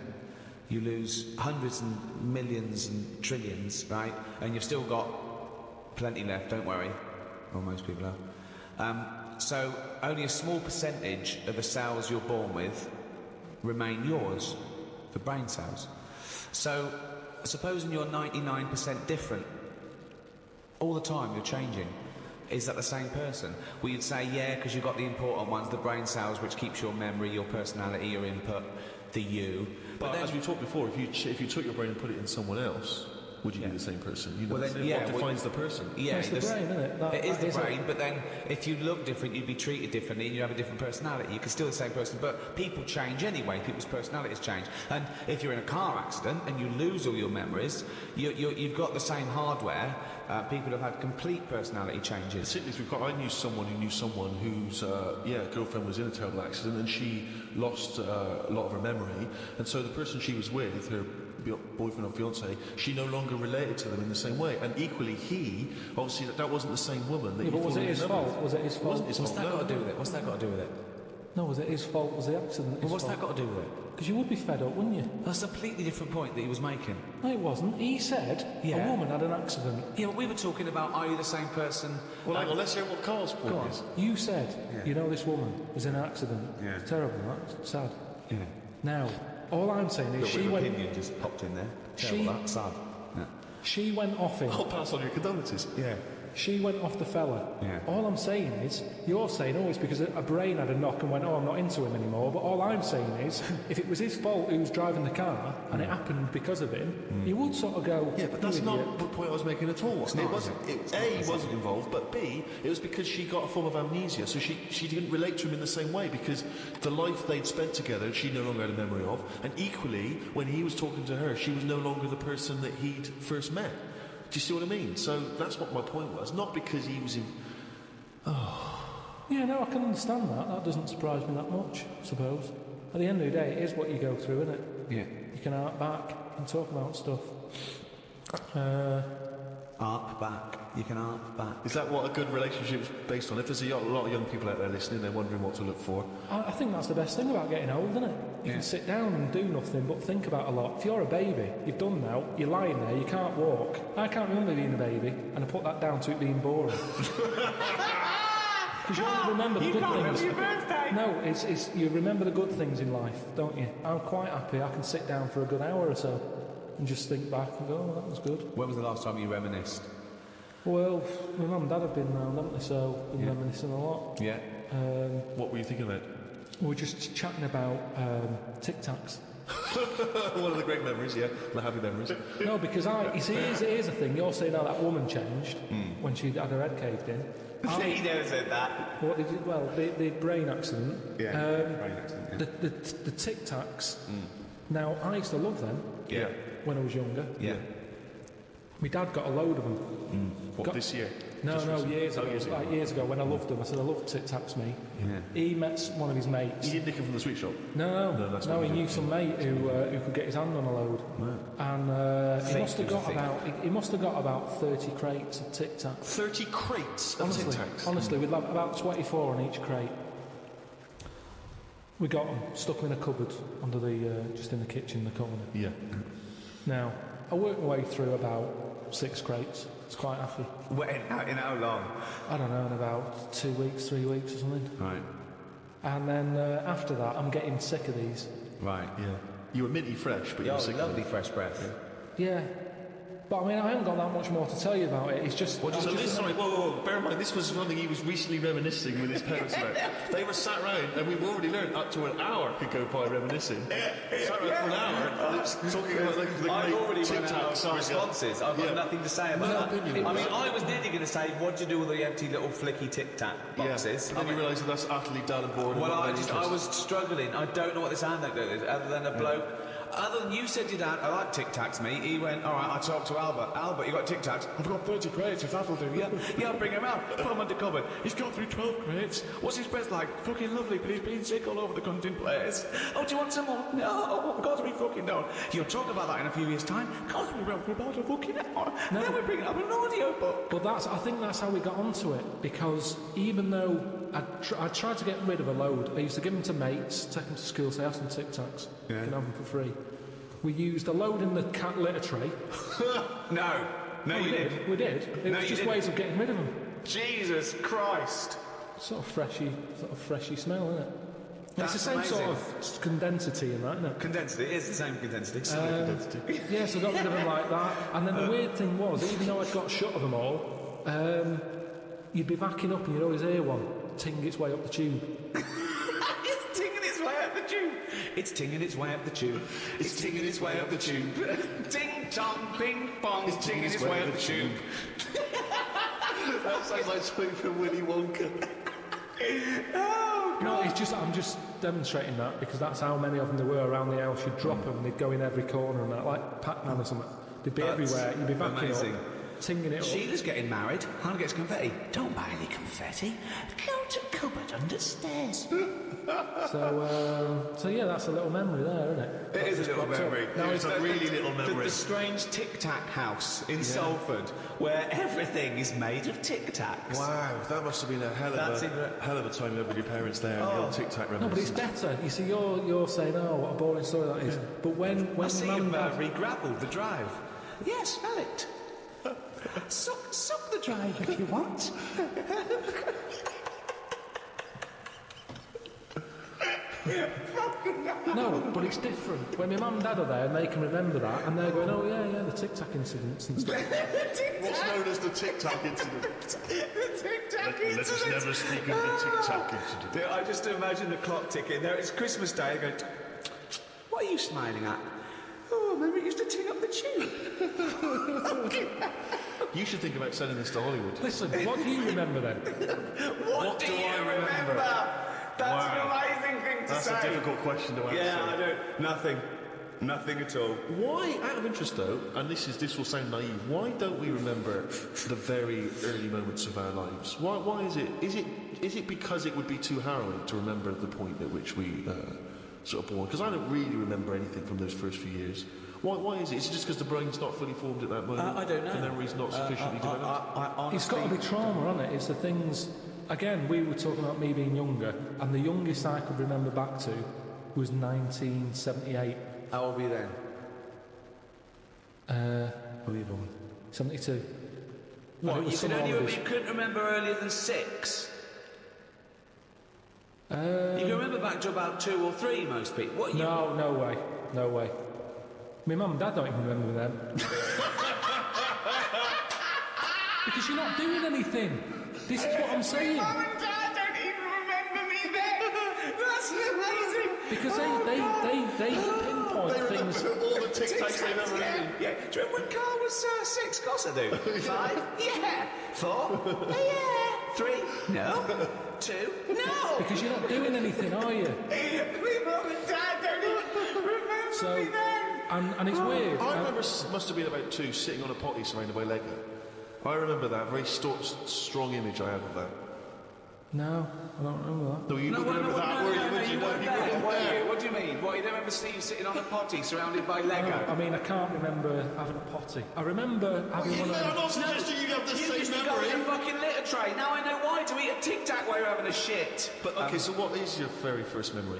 A: You lose hundreds and millions and trillions, right? And you've still got plenty left, don't worry. Well, most people have. So only a small percentage of the cells you're born with remain yours, the brain cells. So supposing you're 99% different, all the time you're changing, is that the same person? Well, you'd say, yeah, because you've got the important ones, the brain cells, which keeps your memory, your personality, your input.
H: the you.
B: But then, as we talked before, if you took your brain and put it in someone else, would you be the same person? You know, what defines the person?
C: Yeah, it's the brain, isn't it?
H: It is the brain, but then if you look different, you'd be treated differently and you have a different personality. You can still be the same person, but people change anyway. People's personalities change. And if you're in a car accident and you lose all your memories, you've got the same hardware. People have had complete personality changes.
B: I knew someone whose girlfriend was in a terrible accident and she lost a lot of her memory, and so the person she was with, her boyfriend or fiance, she no longer related to them in the same way. And equally, he obviously that wasn't the same woman. That
C: was it his fault? Was it his fault?
H: What's that got to do with it? What's that got to do with it?
C: No, was it his fault? Was the accident?
H: Well, what's that got to do with it?
C: Because you would be fed up, wouldn't you?
H: That's a completely different point that he was making.
C: No, it wasn't. He said a woman had an accident.
H: Yeah, but we were talking about, are you the same person?
B: Well, hang on, let's hear what Carl's point is.
C: You said, you know, this woman was in an accident. Yeah. It's terrible, that's sad.
H: Yeah.
C: Now, all I'm saying is she went...
H: opinion just popped in there. Terrible, that's sad. Yeah.
C: She went off him.
B: I'll pass on your condolences.
H: Yeah.
C: She went off the fella.
H: Yeah.
C: All I'm saying is, you're saying, it's because a brain had a knock and went, I'm not into him anymore. But all I'm saying is, if it was his fault who was driving the car and it happened because of him, you would sort of go...
B: Yeah, but that's not the point I was making at all. It wasn't involved, but B, it was because she got a form of amnesia, so she didn't relate to him in the same way because the life they'd spent together, she no longer had a memory of, and equally, when he was talking to her, she was no longer the person that he'd first met. Do you see what I mean? So that's what my point was. Not because he was in...
C: Yeah, no, I can understand that. That doesn't surprise me that much, I suppose. At the end of the day, it is what you go through, isn't it?
H: Yeah.
C: You can arc back and talk about stuff.
H: Arc back. You can arc back.
B: Is that what a good relationship's based on? If there's a lot of young people out there listening, they're wondering what to look for.
C: I think that's the best thing about getting old, isn't it? You can sit down and do nothing but think about a lot. If you're a baby, you've done now, you're lying there, you can't walk. I can't remember being a baby, and I put that down to it being boring. Because you only remember the good things.
E: Your birthday.
C: No, it's you remember the good things in life, don't you? I'm quite happy. I can sit down for a good hour or so and just think back and go, that was good.
H: When was the last time you reminisced?
C: Well, my mum and dad have been round, haven't they? So been reminiscing a lot.
H: Yeah.
B: What were you thinking about?
C: We were just chatting about Tic Tacs.
B: One of the great memories, the happy memories.
C: No, because here's a thing. You're saying how that woman changed when she had her head caved in.
H: He never said that.
C: What did you, well, the brain accident.
A: Yeah, brain accident. Yeah.
C: The Tic Tacs. Now, I used to love them.
H: Yeah.
C: When I was younger.
H: Yeah.
C: My dad got a load of them.
B: What, this year?
C: No, years ago. Like years ago when I loved them. I said, I love Tic Tacs, mate.
H: Yeah.
C: He met one of his mates.
B: He didn't nick them from the sweet shop?
C: No, he knew some mate who could get his hand on a load. Right. And he must have got about 30 crates of Tic Tacs.
B: 30 crates of Tic Tacs?
C: Honestly, we'd have about 24 on each crate. We got them, stuck them in a cupboard under just in the kitchen, in the corner.
B: Yeah.
C: Now, I worked my way through about 6 crates. It's quite happy.
H: In how long?
C: I don't know, in about 2 weeks, 3 weeks or something.
H: Right.
C: And then after that, I'm getting sick of these.
H: Right.
B: Yeah. You were minty fresh, but you were sick.
H: Lovely fresh breath.
C: Yeah. But I mean, I haven't got that much more to tell you about it. It's just...
B: Whoa, bear in mind, this was something he was recently reminiscing with his parents about. They were sat round, and we've already learned up to an hour could go by reminiscing. Sat round for an hour, talking about the
H: I've already
B: Tic
H: run out
B: Tac
H: of responses. I've got nothing to say about that. I mean, I was nearly going to say, what do you do with the empty little flicky Tic Tac boxes?
B: And then you realise that that's utterly dull and boring.
H: Well, I was struggling. I don't know what this anecdote is, other than a bloke... Other than you said to Dad, I like Tic Tacs, mate. He went, all right, I talked to Albert. Albert, you got Tic Tacs? I've got 30 crates, if that'll do. Yeah, bring him out. Put him under cover. He's got through 12 crates. What's his breath like? Fucking lovely, but he's been sick all over the country place. Oh, do you want some more? No, of course we fucking don't. You'll talk about that in a few years' time. Of course we won't for about a fucking hour. No. Then we're bringing up an audio book.
C: But I think that's how we got onto it, because even though I tried to get rid of a load, I used to give them to mates, take them to school, say, have some Tic Tacs. You can have them for free. We used a load in the cat litter tray.
H: No, you didn't.
C: We did. It was just ways of getting rid of them.
H: Jesus Christ!
C: Sort of freshy smell, isn't it?
H: That's
C: it's the same
H: amazing.
C: sort of condensity in that, isn't it?
H: Condensity, it is the same condensity.
C: Yeah, so I got rid of them like that. And then the weird thing was, even though I'd got shut of them all, you'd be backing up and you'd always hear one ting its way up the tube.
H: It's tinging its
E: way up the tube.
H: It's tinging its way up the tube.
B: It's tinging its way up the tube.
H: Ding tong, ping pong. It's tinging its way up the tube.
B: That sounds like something from Willy Wonka.
E: Oh,
C: No, it's just I'm just demonstrating that because that's how many of them there were around the house. You'd drop them, they'd go in every corner and that, like Pac-Man or something. They'd be everywhere. You'd be backing
H: amazing.
C: up, tinging it up.
H: Sheila's getting married. Hannah gets confetti. Don't buy any confetti. Go to cupboard under stairs.
C: So yeah, that's a little memory there, isn't it?
H: It is a little memory.
B: No, it's a really little memory.
H: The strange Tic Tac house in Salford, where everything is made of Tic Tacs.
B: Wow, that must have been a hell of a time you had with your parents there. And the old Tic Tac
C: No, but it's better. You see, you're saying, oh, what a boring story that is. But when
H: I see
C: Mum
H: you've
C: and Dad...
H: re-gravelled the drive. Yes, smell it. Suck the drive if you want.
C: No, but it's different. When my mum and dad are there and they can remember that and they're going, oh yeah, the Tic Tac incidents and stuff.
B: What's known as the Tic Tac incident?
E: the Tic Tac
B: Let us
E: incident.
B: never speak of the Tic Tac incident.
H: I just imagine the clock ticking. There, it's Christmas Day. I go, what are you smiling at? Oh, remember it used to ting up the tube.
B: You should think about selling this to Hollywood.
C: Listen, what do you remember then?
H: What do you remember? That's an amazing thing to say.
B: That's a difficult question to answer.
H: Yeah, I don't. Nothing at all.
B: Why, out of interest though, and this will sound naive, why don't we remember the very early moments of our lives? Why is it? Is it because it would be too harrowing to remember the point at which we sort of born? Because I don't really remember anything from those first few years. Why is it? Is it just because the brain's not fully formed at that moment?
H: I don't know.
B: The memory's not sufficiently developed?
C: It's got to be trauma, hasn't it? It's the things... Again, we were talking about me being younger, and the youngest I could remember back to was 1978.
A: How old were you then?
C: When were you born? 72.
H: What,
C: And it was
H: you
C: summer holidays.
H: you couldn't remember earlier than 6? You can remember back to about 2 or 3, most people. What,
C: No way. My mum and dad don't even remember them. Because you're not doing anything. This is what I'm saying.
E: Mum and Dad don't even remember me then. That's amazing.
C: Because they pinpoint things.
B: All the Tic Tacs they've ever eaten.
H: Yeah. Do you remember when Carl was 6? Of course I do. 5? Yeah. 4? Yeah. 3? No. 2? No.
C: Because you're not doing anything, are you?
E: My mum and Dad don't even remember me then.
C: And it's weird.
B: I remember, must have been about 2, sitting on a potty surrounded by Lego. I remember that, very strong image I had of that.
C: No, I don't remember that.
B: No, you wouldn't remember that, were you?
H: You weren't there. What do you mean? What, you don't remember Steve sitting on a potty surrounded by Lego?
C: No, I mean, I can't remember having a potty. I remember having one of
B: I'm
C: them.
B: not suggesting you have the
H: You
B: same
H: used to go
B: memory.
H: in a fucking litter tray. Now I know why. To eat a Tic Tac while you're having a shit.
B: But okay, so what is your very first memory?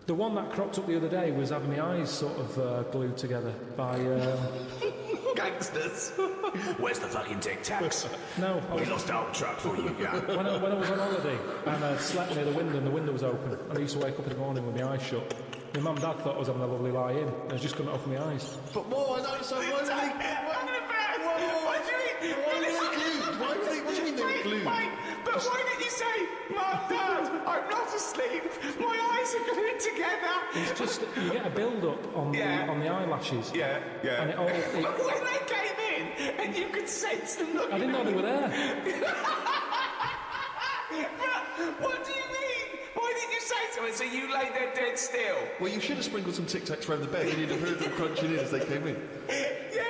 C: The one that cropped up the other day was having my eyes sort of glued together by...
H: Gangsters. Where's the fucking Tic Tacs?
C: No,
H: We lost our truck for you, yeah.
C: when I was on holiday and I slept near the window and the window was open and I used to wake up in the morning with my eyes shut. My mum and dad thought I was having a lovely lie in and I just couldn't open my eyes.
B: But more, I know, so why were they...
E: What do you mean?
B: Why were they glued? What do you mean they were glued?
E: But why didn't you say, Mum, Dad, I'm not asleep. My eyes are glued together.
C: It's just, you get a build-up on, on the eyelashes.
H: Yeah.
C: And it all...
E: But when they came in and you could sense them looking
C: I didn't know they were there.
E: But what do you mean? Why didn't you say something?
H: So you lay there dead still?
B: Well, you should have sprinkled some Tic Tacs around the bed and you'd have heard them crunching in as they came in.
E: Yeah.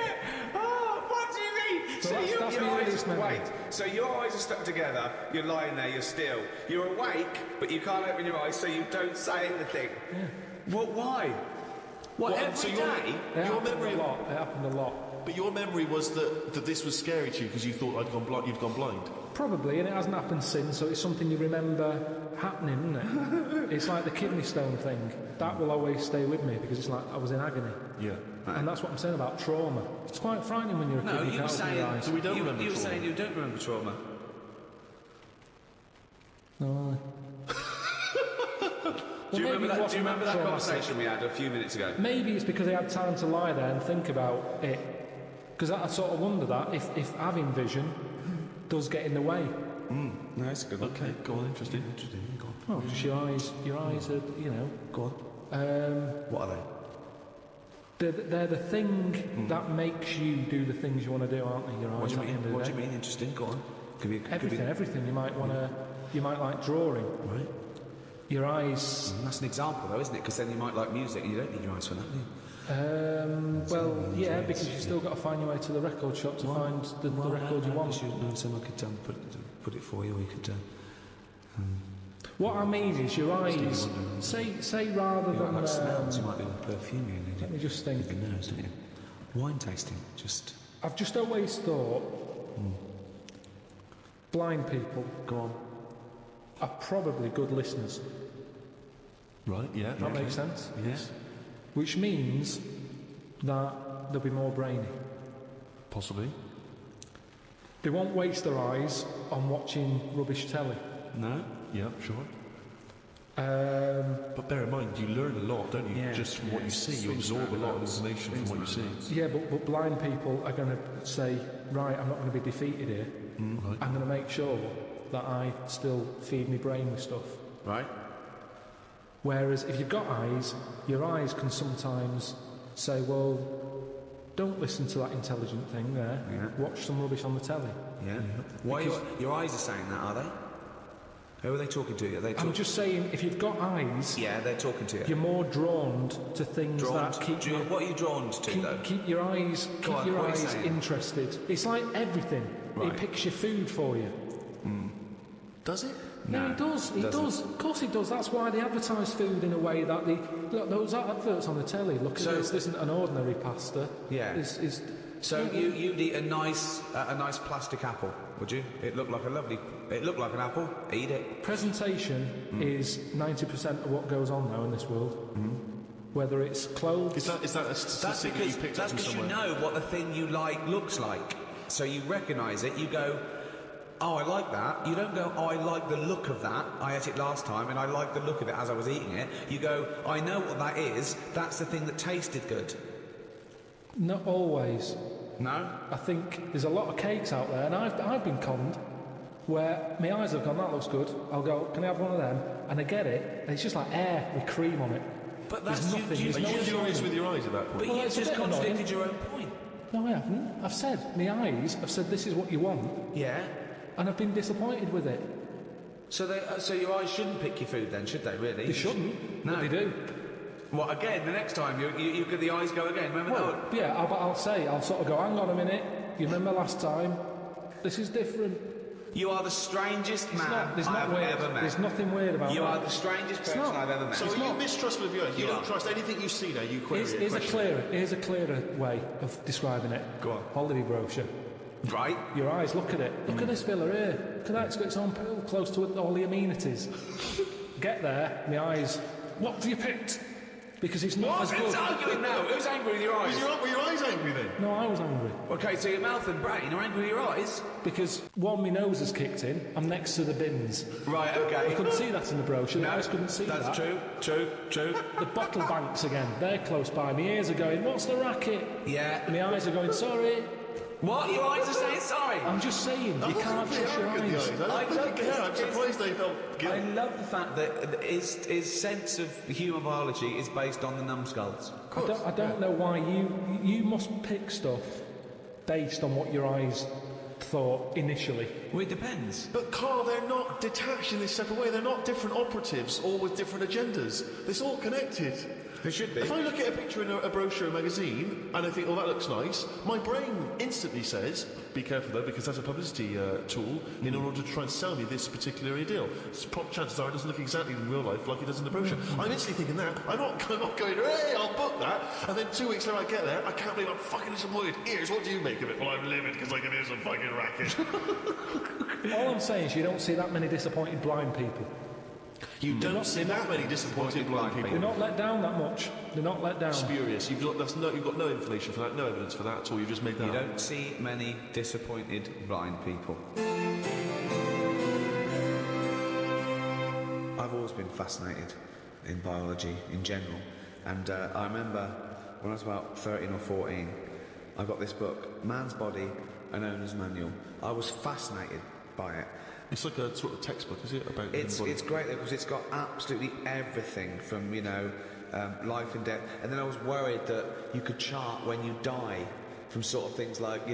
E: Oh, what do you mean?
C: So that's
H: Your
C: my
H: eyes,
C: earliest memory.
H: wait, so your eyes are stuck together, you're lying there, you're still. You're awake, but you can't open your eyes, so you don't say anything. Yeah. What, why? What, every
B: so
H: day?
C: It
B: your
C: happened
B: memory...
C: a lot. It happened a lot.
B: But your memory was that this was scary to you because you thought you'd gone blind.
C: Probably, and it hasn't happened since, so it's something you remember happening, isn't it? It's like the kidney stone thing. That will always stay with me because it's like I was in agony.
B: Yeah.
C: And that's what I'm saying about trauma. It's quite frightening when you're a kid.
H: No,
C: you
H: you
C: can't
H: were
C: open
H: saying,
C: your eyes.
B: So we don't remember
H: you were
B: trauma.
H: saying you don't remember trauma.
C: No.
H: Do you remember that,
C: traumatic.
H: conversation we had a few minutes ago?
C: Maybe it's because I had time to lie there and think about it. Because I sort of wonder that if having vision does get in the way.
H: No, that's a good one.
B: Okay, go on, interesting.
C: Oh, just your eyes. Your eyes are,
H: Go on. What are they?
C: They're the thing that makes you do the things you want to do, aren't they? Your eyes.
H: What do you mean? What do you mean? Interesting. Go on.
C: Everything. You might want to. You might like drawing.
H: Right.
C: Your eyes.
H: That's an example, though, isn't it? Because then you might like music, and you don't need your eyes for that, do you?
C: Because you've still got to find your way to the record shop to find the record you want.
H: Someone could put it for you, or you could.
C: What I mean is your eyes. Say rather than.
H: Like smells, you might be with perfume.
C: Let me just think.
H: Your nose, don't you? Wine tasting, just.
C: I've just always thought blind people.
B: Go on.
C: Are probably good listeners.
B: Right, yeah.
C: That makes sense?
H: Yes.
C: Which means that they'll be more brainy.
B: Possibly.
C: They won't waste their eyes on watching rubbish telly.
B: No? Yeah, sure. But bear in mind, you learn a lot, don't you?
H: Yeah.
B: Just from what you see. You absorb a lot of information from what you see.
C: Yeah, but blind people are going to say, right, I'm not going to be defeated here.
B: Right.
C: I'm going to make sure that I still feed my brain with stuff.
H: Right.
C: Whereas if you've got eyes, your eyes can sometimes say, well, don't listen to that intelligent thing there.
H: Yeah.
C: Watch some rubbish on the telly.
H: Yeah. Why your eyes are saying that, are they? Who are they talking to? Are they
C: I'm just saying, if you've got eyes...
H: Yeah, they're talking to you.
C: You're more drawn to things that keep you...
H: What are you drawn to, though?
C: Keep your eyes interested. It's like everything.
H: Right.
C: It picks your food for you.
B: Does it?
C: No, it does. It does. Of course it does. That's why they advertise food in a way that look, those adverts on the telly. Look at this. This isn't an ordinary pasta.
H: Yeah. You'd eat a nice plastic apple, would you? It looked like an apple. Eat it.
C: Presentation is 90% of what goes on now in this world. Whether it's clothes.
B: Is that a statistic that you picked up from somewhere?
H: That's because you know what the thing you like looks like. So you recognise it. You go, oh, I like that. You don't go, oh, I like the look of that. I ate it last time and I like the look of it as I was eating it. You go, I know what that is. That's the thing that tasted good.
C: Not always.
H: No?
C: I think there's a lot of cakes out there, and I've been conned, where my eyes have gone, that looks good. I'll go, can I have one of them? And I get it, and it's just like air with cream on it.
H: But that's
C: there's nothing.
B: Are you furious with your eyes at that point?
H: But you just contradicted your own point.
C: No, I haven't. I've said, my eyes have said this is what you want.
H: Yeah.
C: And I've been disappointed with it.
H: So your eyes shouldn't pick your food then, should they, really?
C: They shouldn't, but they do.
H: What, again, the next time you get the eyes go again, remember that?
C: Yeah, I'll sort of go, hang on a minute, you remember last time? This is different.
H: You are the strangest man I've ever met.
C: There's nothing weird about that.
H: You are the strangest person I've ever met.
B: So are you mistrustful of your eyes? You don't trust anything you see now, you query it.
C: Here's a clearer way of describing it.
H: Go on.
C: Holiday brochure.
H: Right.
C: Your eyes, look at it. Look at this villa here. Look at that, it's got its own pool close to all the amenities. Get there, my eyes, what have you picked? Because it's not as good.
H: Who's arguing now? Who's angry with your eyes?
B: Were your eyes angry then?
C: No, I was angry.
H: Okay, so your mouth and brain are angry with your eyes?
C: Because one, my nose has kicked in. I'm next to the bins.
H: Right, okay.
C: I couldn't see that in the brochure. The eyes couldn't see that.
H: That's true.
C: The bottle banks again. They're close by. My ears are going, what's the racket?
H: Yeah.
C: My eyes are going, sorry.
H: What? Your eyes are saying sorry?
C: I'm just saying, you can't trust your eyes.
B: I'm surprised they felt guilt.
H: I love the fact that his sense of human biology is based on the numbskulls.
C: I don't know why you must pick stuff based on what your eyes thought initially.
H: Well, it depends.
B: But Carl, they're not detached in this separate way. They're not different operatives, all with different agendas. It's all connected.
H: They should be.
B: If I look at a picture in a brochure or a magazine and I think, oh, that looks nice, my brain instantly says, be careful though, because that's a publicity tool in order to try and sell me this particular deal. Chances are it doesn't look exactly in real life like it does in the brochure. I'm instantly thinking that. I'm not going, hey, I'll book that. And then 2 weeks later I get there, I can't believe I'm fucking disappointed. Here's what do you make of it? Well, I'm livid because I can hear some fucking racket.
C: All I'm saying is you don't see that many disappointed blind people.
B: You don't see that many disappointed blind people.
C: They're not let down that much. They're not let down.
B: Spurious. You've got no information for that, no evidence for that at all. You've just made that up.
H: You don't see many disappointed blind people. I've always been fascinated in biology in general, and I remember when I was about 13 or 14, I got this book, Man's Body, an Owner's Manual. I was fascinated by it.
B: It's like a sort of textbook, is it? About
A: It's great though, because it's got absolutely everything from, life and death. And then I was worried that you could chart when you die from sort of things like,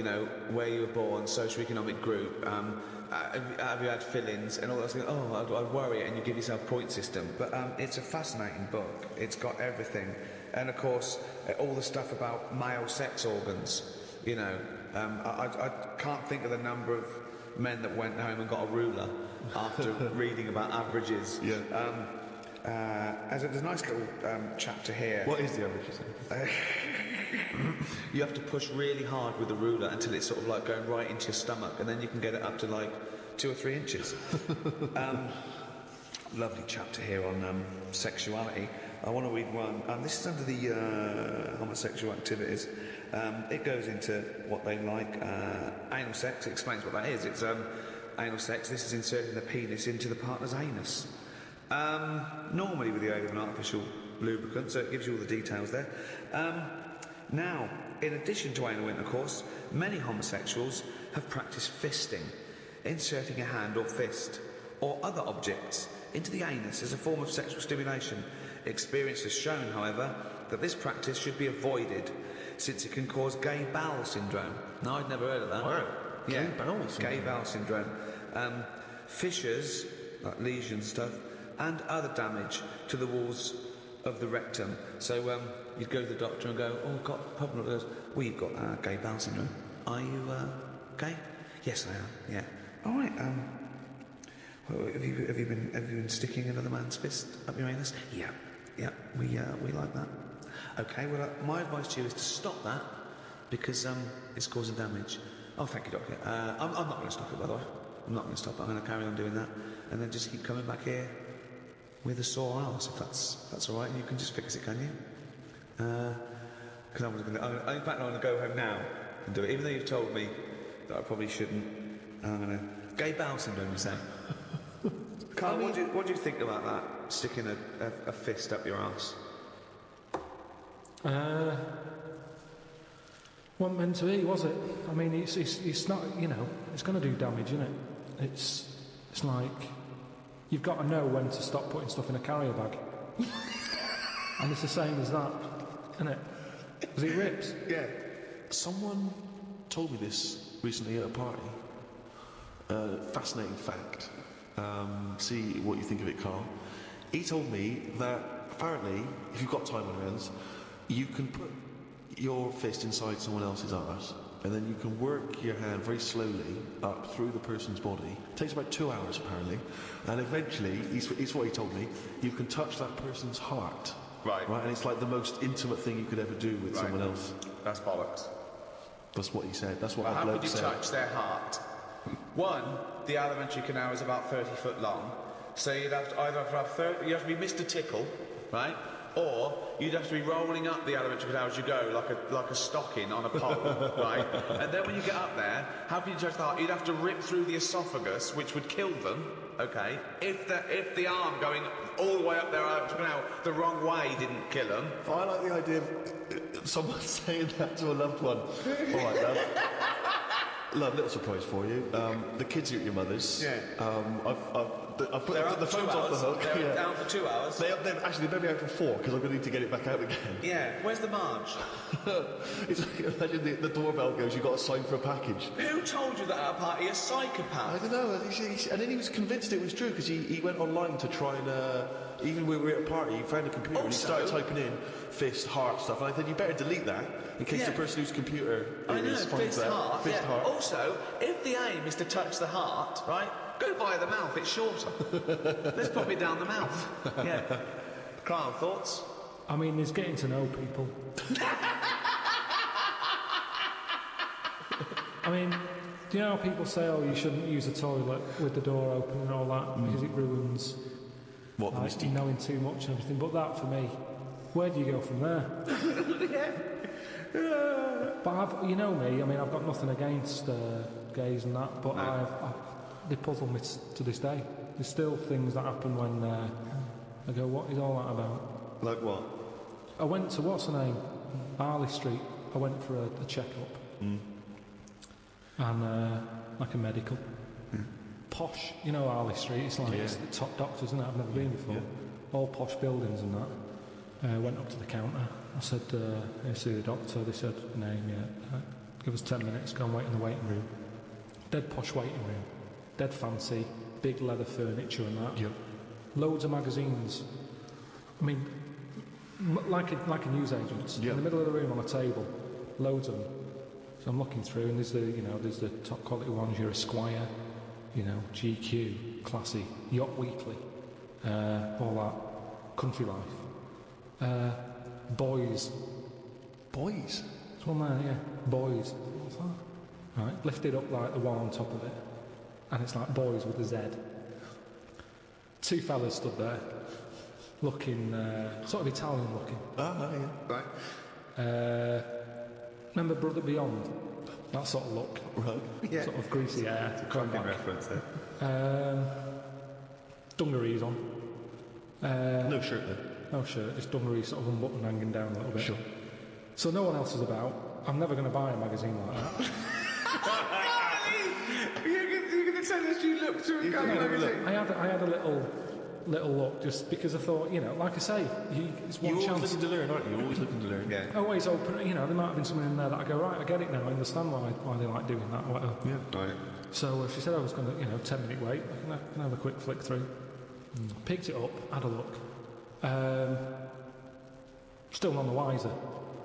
A: where you were born, socioeconomic group, have you had fill-ins and all those things. I'd worry it, and you give yourself a point system. But it's a fascinating book. It's got everything. And of course, all the stuff about male sex organs. I can't think of the number of men that went home and got a ruler after reading about averages.
B: Yeah.
A: There's a nice little chapter here.
B: What is the average?
A: You have to push really hard with the ruler until it's sort of like going right into your stomach, and then you can get it up to like 2 or 3 inches. Lovely chapter here on sexuality. I want to read one. This is under the homosexual activities. It goes into what they like. Anal sex, it explains what that is. It's anal sex. This is inserting the penis into the partner's anus. Normally with the aid of an artificial lubricant, so it gives you all the details there. Now, in addition to anal intercourse, many homosexuals have practiced fisting, inserting a hand or fist or other objects into the anus as a form of sexual stimulation. Experience has shown, however, that this practice should be avoided, since it can cause gay bowel syndrome. No, I'd never heard of that.
B: Wow.
A: Yeah,
B: Gay bowel syndrome.
A: Fissures, like lesions and stuff, and other damage to the walls of the rectum. So you'd go to the doctor and go, I've got a problem. He goes, well, you've got gay bowel syndrome. Are you gay? Yes, I am. Yeah. All right. Have you been sticking another man's fist up your anus? Yeah. Yeah. We like that. Okay. Well, my advice to you is to stop that because it's causing damage. Oh, thank you, doctor. I'm not going to stop it, by the way. I'm not going to stop it. I'm going to carry on doing that, and then just keep coming back here with a sore arse, if that's all right. And you can just fix it, can you? Because in fact, I'm going to go home now and do it, even though you've told me that I probably shouldn't. And I'm going to gay bowel syndrome, you say? Carl, what do you think about that? Sticking a fist up your arse?
C: Wasn't meant to be, was it? I mean, it's not. It's going to do damage, isn't it? It's like you've got to know when to stop putting stuff in a carrier bag. And it's the same as that, isn't it? Because it rips.
A: Yeah.
B: Someone told me this recently at a party. Fascinating fact. See what you think of it, Carl. He told me that apparently, if you've got time on your hands, you can put your fist inside someone else's arse, and then you can work your hand very slowly up through the person's body. It takes about 2 hours, apparently. And eventually, it's what he told me, you can touch that person's heart.
A: Right.
B: And it's like the most intimate thing you could ever do with someone else.
A: That's bollocks.
B: That's what he said. That's what
A: Well,
B: my
A: how
B: bloke
A: could you
B: said.
A: touch their heart? One, the alimentary canal is about 30 foot long, so you'd have to either have you have to be Mr. Tickle, right? Or you'd have to be rolling up the alimentary canal as you go, like a stocking on a pole, right? And then when you get up there, how can you touch the heart? You'd have to rip through the esophagus, which would kill them, okay? If the arm going all the way up there alimentary canal the wrong way didn't kill them.
B: I like the idea of someone saying that to a loved one. All right, love. Love, little surprise for you. The kids are at your mother's.
A: Yeah.
B: I've put the phones off the hook.
A: They're down for 2 hours.
B: They may be out for 4 because I'm going to need to get it back out again.
A: Yeah. Where's the Marge?
B: It's like, imagine the doorbell goes, you've got to sign for a package.
A: Who told you that at a party? A psychopath?
B: I don't know. And then he was convinced it was true because he went online to try and... even when we were at a party, he found a computer and he started typing in fist, heart stuff. And I said, you better delete that in case the person whose computer is finds that. Fist, heart.
A: Also, if the aim is to touch the heart, right, go via the mouth, it's shorter. Let's pop it down the mouth. Yeah. Carl, thoughts?
C: I mean, it's getting to know people. I mean, do you know how people say, you shouldn't use a toilet with the door open and all that because it ruins...
B: What, the mystique?
C: Knowing too much and everything, but that for me, where do you go from there? But you know me, I mean, I've got nothing against gays and that, but they puzzle me to this day. There's still things that happen when I go, what is all that about?
B: Like what?
C: I went to, what's her name? Harley Street. I went for a checkup. And like a medical. posh, you know, Harley Street, it's like it's the top doctors, isn't it? I've never been before.
B: Yeah.
C: All posh buildings and that. Went up to the counter. I said, I see the doctor. They said, name, yeah. Give us 10 minutes, go and wait in the waiting room. Dead posh waiting room. Dead fancy, big leather furniture and that.
B: Yep.
C: Loads of magazines. I mean, like a newsagent's.
B: Yep.
C: In the middle of the room on a table. Loads of them. So I'm looking through, and there's the top quality ones. Your Esquire, GQ, Classy, Yacht Weekly, all that. Country Life. Boys.
B: Boys?
C: There's one there, yeah. Boys. What's that? Right, lifted up like the one on top of it. And it's like Boys with a Z. Two fellas stood there, looking, sort of Italian looking.
B: Ah, yeah. Right.
C: Remember Brother Beyond? That sort of look.
B: Right.
A: Yeah.
C: Sort of greasy hair.
A: It's a cracking reference there.
C: Dungarees on.
B: No shirt then?
C: No shirt, just dungarees sort of unbuttoned, hanging down a little bit.
B: Sure.
C: So no one else is about. I'm never going to buy a magazine like that.
A: You're going to tell us you looked through a gay magazine?
C: I had a little look, just because I thought, like I say, it's one
B: You're
C: chance.
B: always looking to learn, aren't you? You're always looking to learn.
A: Yeah.
C: Always open, there might have been something in there that I go, right, I get it now, I understand why they like doing that or whatever.
B: Yeah.
A: Right.
C: So if she said I was going to, 10-minute wait, I can have a quick flick through. Picked it up, had a look. Still none the wiser.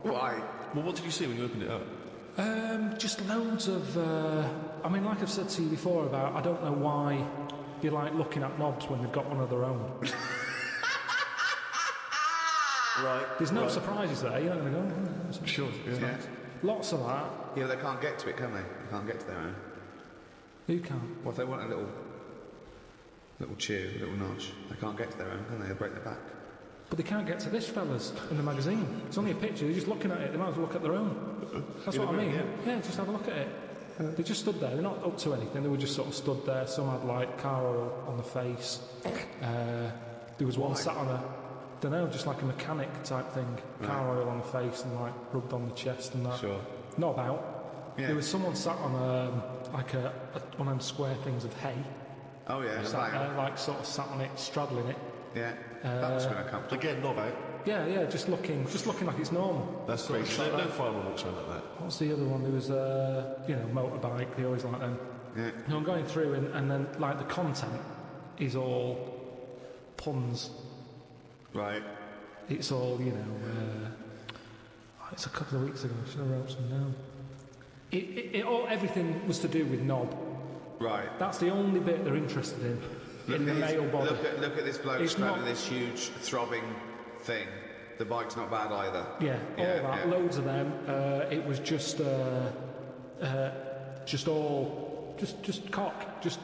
A: Why?
B: Well, what did you see when you opened it up?
C: Just loads of, like I've said to you before about, I don't know why you like looking at knobs when they've got one of their own.
B: Right.
C: There's no surprises there, you're not going to go,
B: Sure, yeah.
C: Lots of that.
A: Yeah, they can't get to it, can they? They can't get to their own.
C: Who can?
A: Well, if they want a little chew, a little notch, they can't get to their own, can they? They'll break their back.
C: But they can't get to this, fellas, in the magazine. It's only a picture, they're just looking at it, they might as well look at their own. That's what I mean. Yeah, just have a look at it. They just stood there, they're not up to anything, they were just sort of stood there. Some had like car oil on the face. There was one sat on just like a mechanic type thing. Car oil on the face and like rubbed on the chest and that.
A: Sure.
C: Not about.
A: Yeah.
C: There was someone sat on like one of them square things of hay.
A: Oh yeah,
C: Sat there, like sort of sat on it, straddling it.
A: Yeah, that was going to come.
B: Again, not out.
C: Yeah, just looking like it's normal.
B: That's
C: Sort of
B: crazy.
C: like
B: No
C: that.
B: farmer walks around like that.
C: What's the other one? There was motorbike. They always like them.
A: Yeah.
C: And I'm going through, and then like the content is all puns.
A: Right.
C: It's all it's a couple of weeks ago. I should have wrote some down. Everything was to do with knob.
A: Right.
C: That's the only bit they're interested in the male body.
A: Look at this bloke
C: It's
A: strapping
C: not-
A: this huge throbbing thing. The bike's not bad either.
C: Yeah, all
A: Yeah,
C: that,
A: yeah.
C: loads of them. It was just cock, just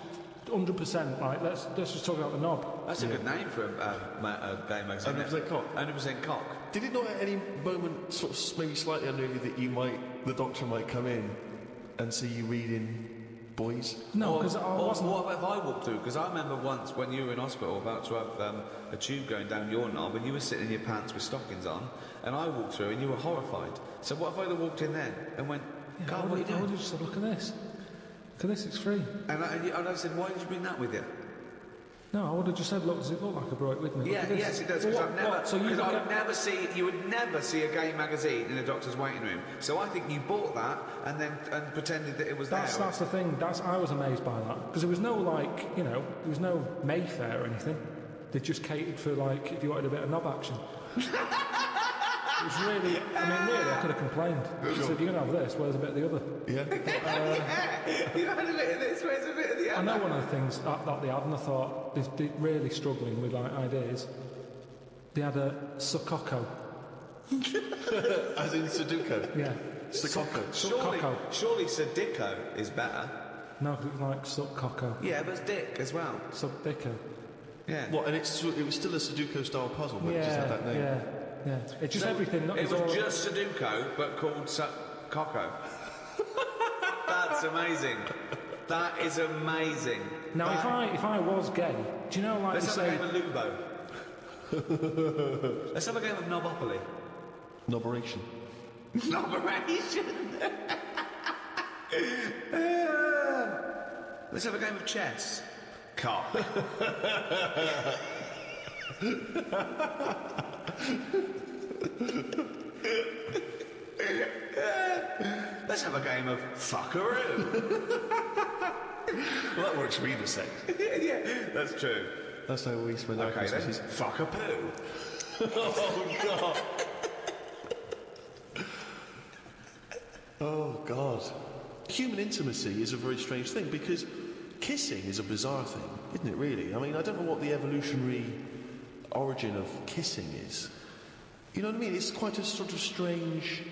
C: 100%. Like let's just talk about the knob.
A: That's a good name for a gay magazine.
B: 100% cock.
A: 100% cock.
B: Did it not at any moment sort of maybe slightly unearth you that the doctor might come in and see you reading Boys?
C: No, because I wasn't.
A: What if I walked through? Because I remember once when you were in hospital about to have a tube going down your knob and you were sitting in your pants with stockings on and I walked through and you were horrified. So what if I'd have walked in then and went, Carl, what are you
C: I
A: doing?
C: would have just said, look at this. Look at this, it's free.
A: And I said, why did you bring that with you?
C: No, I would have just said, look, does it look like I brought it with me? Look
A: Yeah,
C: at this.
A: yes, it does.
C: Well,
A: Because
C: so you
A: you would never see a gay magazine in a doctor's waiting room. So I think you bought that and pretended that it was
C: That's
A: there.
C: the thing. I was amazed by that because there was no there was no Mayfair or anything. They just catered for like if you wanted a bit of knob action. It was really, I could have complained. I said, you're going to have this, where's a bit of the other?
B: Yeah.
A: You had a bit of this, where's a bit of the other?
C: I know one of the things that they had, and I thought, they're really struggling with like ideas. They had a Sukoko.
B: As in Sudoku?
C: Yeah.
B: Sukoko.
A: Surely Sadico is better.
C: No, because it was like Sukoko.
A: Yeah, but it's Dick as well.
C: Subdico.
A: Yeah.
B: What, and it was still a Sudoku style puzzle, but it just had that name?
C: Yeah. It's just everything.
A: It was just Sudoku, but called Coco. That's amazing. That is amazing.
C: Now, if I was gay, do you know, like
A: Let's
C: you
A: have
C: say...
A: a game of Lubo. Let's have a game of Knobopoly.
B: Noberation.
A: Noberation. Let's have a game of chess.
H: Cock. Let's have a game of fuckaroo.
B: Well, that works for either sex.
H: Yeah, that's true.
B: That's how we spend our Christmases.
H: Fuck a poo.
B: Oh, God. Oh, God. Human intimacy is a very strange thing because kissing is a bizarre thing, isn't it, really? I mean, I don't know what the evolutionary origin of kissing is. You know what I mean? It's quite a sort of strange...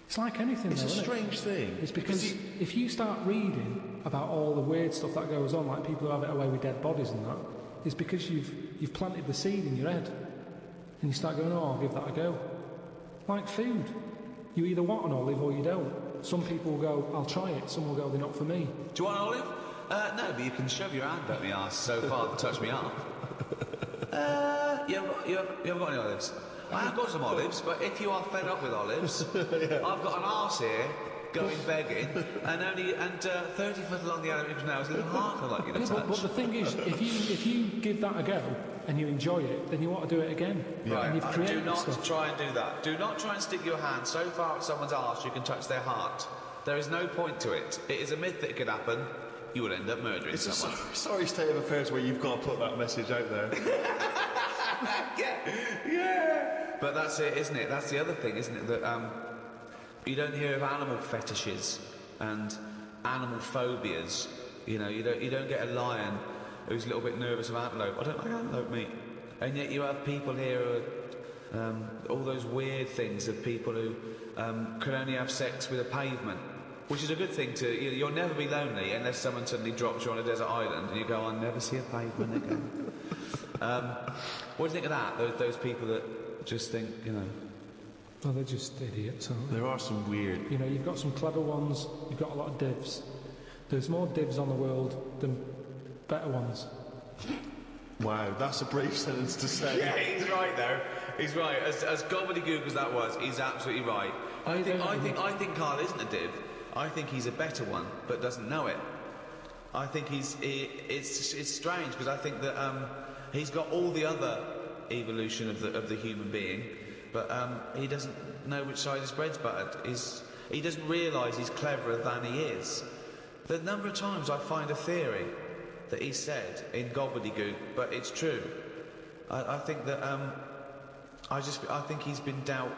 C: It's like anything,
B: It's
C: though,
B: a
C: isn't
B: strange thing.
C: It's because if you start reading about all the weird stuff that goes on, like people who have it away with dead bodies and that, it's because you've planted the seed in your head. And you start going, oh, I'll give that a go. Like food. You either want an olive or you don't. Some people will go, I'll try it. Some will go, they're not for me.
H: Do you want an olive? No, but you can shove your hand up my arse so far to touch me up. You haven't got any olives? I have got some olives, but if you are fed up with olives, I've got an arse here going begging, and 30 foot along the Atlantic Canal is a little heart I'd like you to touch.
C: But the thing is, if you give that a go and you enjoy it, then you want to do it again.
H: Right,
C: And you've created
H: do not
C: stuff.
H: try and do that. Do not try and stick your hand so far up someone's arse you can touch their heart. There is no point to it. It is a myth that it could happen. You would end up murdering
B: It's
H: someone.
B: a sorry state of affairs where you've got to put that message out there.
H: Yeah. But that's it, isn't it? That's the other thing, isn't it? That you don't hear of animal fetishes and animal phobias. You know, you don't get a lion who's a little bit nervous of antelope. I don't like antelope meat. And yet you have people here who are all those weird things of people who can only have sex with a pavement. Which is a good thing to... You'll never be lonely unless someone suddenly drops you on a desert island and you go, I'll never see a pavement again. What do you think of that? Those people that just think, you know...
C: Well, they're just idiots, aren't they?
B: There are some weird...
C: You know, you've got some clever ones, you've got a lot of divs. There's more divs on the world than better ones.
B: Wow, that's a brave sentence to say.
H: Yeah, he's right though. He's right. As gobbledygook as that was, he's absolutely right. I think Karl isn't a div. I think he's a better one, but doesn't know it. I think it's strange because I think that he's got all the other evolution of the human being, but he doesn't know which side his bread's buttered. He doesn't realise he's cleverer than he is. The number of times I find a theory that he said in gobbledygook, but it's true. I think that I think he's been dealt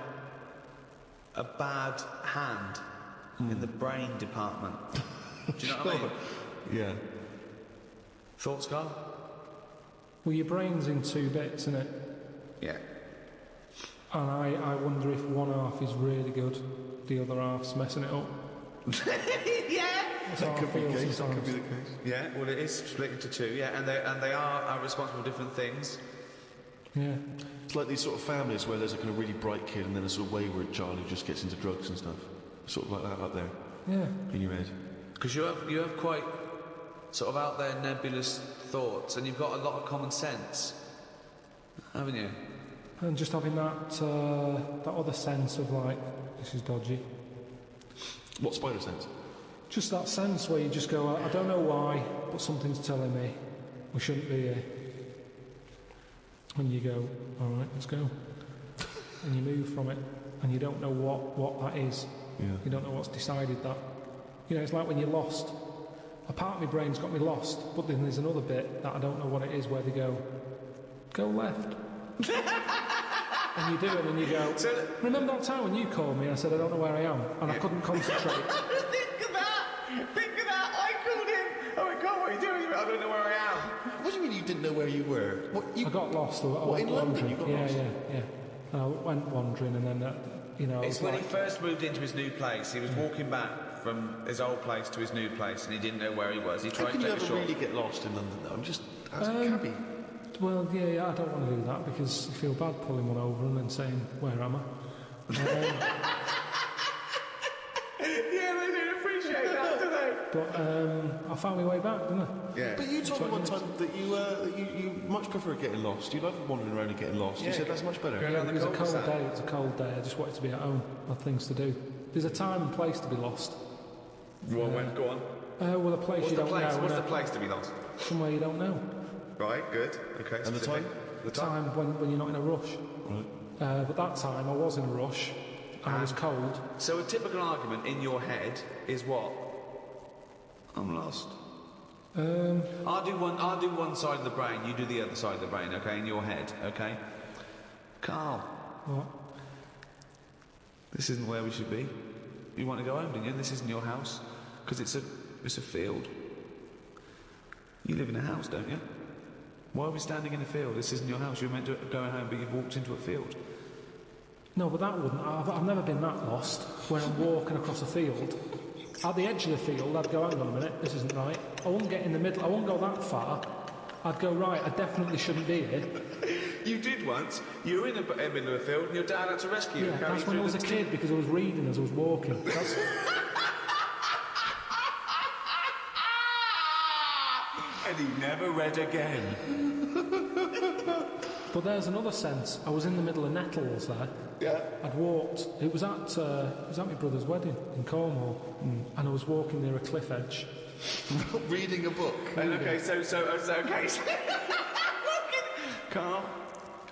H: a bad hand in the brain department. Do you know what I mean?
B: Yeah.
H: Thoughts, Karl?
C: Well, your brain's in two bits, isn't it?
H: Yeah.
C: And I wonder if one half is really good, the other half's messing it up.
H: Yeah.
B: That could be the case. That could be the case.
H: Yeah. Well, it is split into two. Yeah, and they are responsible for different things.
C: Yeah.
B: It's like these sort of families where there's a kind of really bright kid and then a sort of wayward child who just gets into drugs and stuff. Sort of like that up there.
C: Yeah.
B: In your head.
H: Because you have quite sort of out there nebulous thoughts, and you've got a lot of common sense, haven't you?
C: And just having that other sense of like, this is dodgy.
B: What spider sense?
C: Just that sense where you just go, I don't know why, but something's telling me we shouldn't be here. And you go, all right, let's go. And you move from it, and you don't know what that is.
B: Yeah.
C: You don't know what's decided that. You know, it's like when you're lost. A part of my brain's got me lost, but then there's another bit that I don't know what it is, where they go left. And you do it, and you go, remember that time when you called me and I said I don't know where I am, and I couldn't concentrate?
H: Think of that! I called him! Oh my God, what are you doing? I don't know where I am.
B: What do you mean you didn't know where you were?
C: I got lost. I went
B: in London
C: wandering.
B: you got lost?
C: Yeah. And I went wandering, and then, you know...
H: It's when he first moved into his new place. He was walking back from his old place to his new place, and he didn't know where he was. He
B: How
H: tried
B: can
H: to
B: you
H: take a
B: ever
H: short.
B: really get lost in London though? I'm just asking Cabby.
C: Well, yeah, I don't want to do that because I feel bad pulling one over and then saying, where am I?
H: Yeah, they don't appreciate that, do they?
C: But I found my way back, didn't I?
H: Yeah.
B: But you told me one time that you much prefer getting lost. You love wandering around and getting lost. You said that's much better.
H: Yeah.
C: It was a cold day. It was a cold day. I just wanted to be at home. I had things to do. There's a time and place to be lost.
H: Go on.
C: Well, a place you don't know.
B: What's the place to be lost?
C: Somewhere you don't know.
B: Right, good. Okay.
I: And the time?
C: The time when you're not in a rush.
I: Right.
C: But that time I was in a rush. And I was cold.
H: So a typical argument in your head is what?
B: I'm lost.
H: I'll do one side of the brain, you do the other side of the brain, okay, in your head, okay? Carl.
C: What?
H: This isn't where we should be. You want to go home, didn't you? This isn't your house. Because it's a field. You live in a house, don't you? Why are we standing in a field? This isn't your house. You're meant to go home, but you've walked into a field.
C: No, but that wouldn't. I've never been that lost. When I'm walking across a field, at the edge of the field, I'd go, hang on a minute, this isn't right. I wouldn't get in the middle. I wouldn't go that far. I'd go, right, I definitely shouldn't be here.
H: You did once. You were in the middle of a field, and your dad had to rescue you.
C: Yeah, that's when I was a kid, because I was reading as I was walking. That's...
H: And he never read again.
C: But there's another sense. I was in the middle of nettles there.
B: Yeah.
C: I'd walked. It was at my brother's wedding in Cornwall, and I was walking near a cliff edge,
B: Reading a book.
H: And okay, so Carl,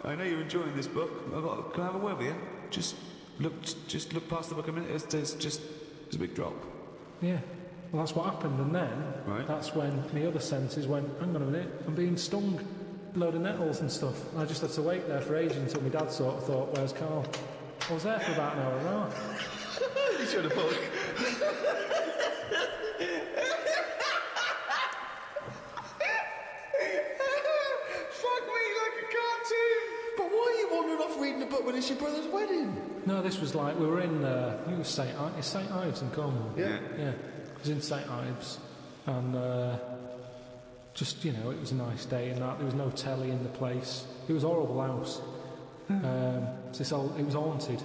H: I know you're enjoying this book. Can I have a word with you? Just look past the book a minute. There's a big drop.
C: Yeah. Well, that's what happened, and then that's when my other senses went, hang on a minute, I'm being stung. Load of nettles and stuff. I just had to wait there for ages until my dad sort of thought, where's Carl? I was there for about an hour and a half.
B: You should have book.
H: Fuck me like a cartoon.
B: But why are you wandering off reading a book when it's your brother's wedding?
C: No, this was like, we were in, I think it was St Ives in Cornwall.
B: Yeah.
C: Yeah. It was in St Ives, and just, you know, it was a nice day and that. There was no telly in the place. It was a horrible house. It was haunted,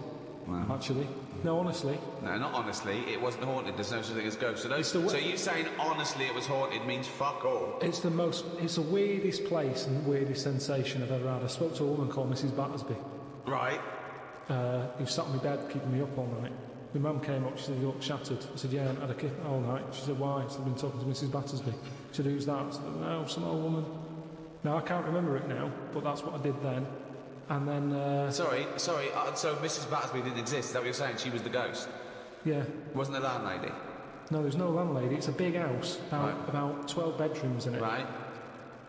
C: actually. No, honestly.
H: No, not honestly. It wasn't haunted. There's no such thing as ghosts. So you saying honestly it was haunted means fuck all.
C: It's the weirdest place and weirdest sensation I've ever had. I spoke to a woman called Mrs. Battersby.
H: Right.
C: Who sat on my bed keeping me up all night. My mum came up, she said, you look shattered. I said, yeah, I haven't had a kick all night. She said, why? I said, I've been talking to Mrs. Battersby. She said, who's that? I said, no, some old woman. Now, I can't remember it now, but that's what I did then. And then...
H: Sorry, so Mrs. Battersby didn't exist, is that what you're saying? She was the ghost?
C: Yeah.
H: Wasn't the landlady?
C: No, there's no landlady. It's a big house, about 12 bedrooms in it.
H: Right.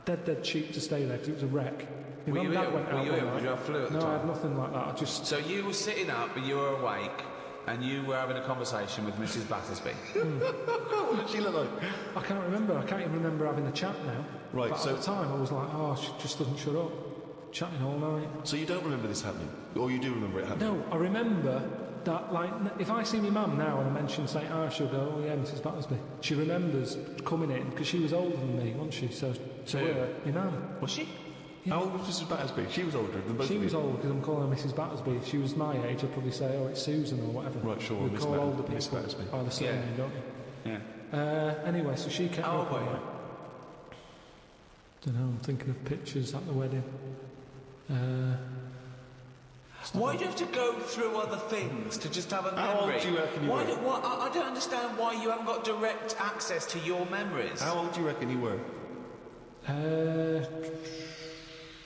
C: Dead cheap to stay there, because it was a wreck.
H: Were you ill? Did you have flu at the time?
C: No, I had nothing like that.
H: So you were sitting up, and you were awake, and you were having a conversation with Mrs. Battersby.
B: What did she look like?
C: I can't remember. I can't even remember having the chat now.
I: Right,
C: but
I: so...
C: at the time, I was like, oh, she just doesn't shut up. Chatting all night.
I: So you don't remember this happening? Or you do remember it happening?
C: No, I remember that, like, if I see my mum now and I mention St. Ives, she'll go, oh yeah, Mrs. Battersby. She remembers coming in, because she was older than me, wasn't she? So to her, my mum.
I: Was she?
C: Yeah.
I: How old was Mrs. Battersby? She was older than both of you?
C: She was older, because I'm calling her Mrs. Battersby. If she was my age, I'd probably say, oh, it's Susan or whatever.
I: Right, sure,
C: we call older people
I: Miss Battersby.
C: by the surname, don't we?
H: Yeah.
C: Anyway, so she kept me up all night. Don't know, I'm thinking of pictures at the wedding.
H: Why do you have to go through other things to just have a memory?
I: How old do you reckon you were?
H: I don't understand why you haven't got direct access to your memories.
I: How old do you reckon you were?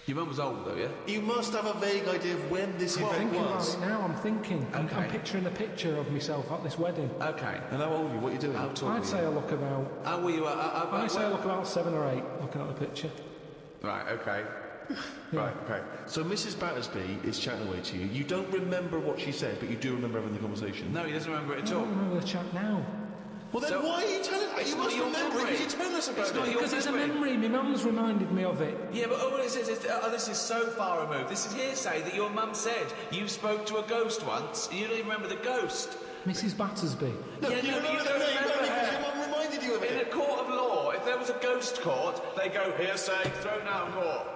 H: Your mum was older though, yeah?
I: You must have a vague idea of when this event was.
C: About it now, I'm thinking.
H: Okay.
C: I'm picturing a picture of myself at this wedding.
H: Okay.
I: And how old are you? What are you doing?
C: I'd say I look about...
H: How were you?
C: I'd say I look about 7 or 8, looking at the picture.
H: Right, okay.
I: Right, okay. So Mrs. Battersby is chatting away to you. You don't remember what she said, but you do remember having the conversation.
H: No, he doesn't remember it
C: I
H: at all.
C: don't remember the chat now.
I: Well, then why are you telling us? You must remember it because you tell us about it.
C: Because it's a memory. My mum's reminded me of it.
H: Yeah, but this is so far removed. This is hearsay that your mum said you spoke to a ghost once. You don't even remember the ghost.
C: Mrs. Battersby.
I: No, you don't remember the name, don't you? Because your mum reminded you of it.
H: In a court of law, if there was a ghost court, they go hearsay, thrown out of court.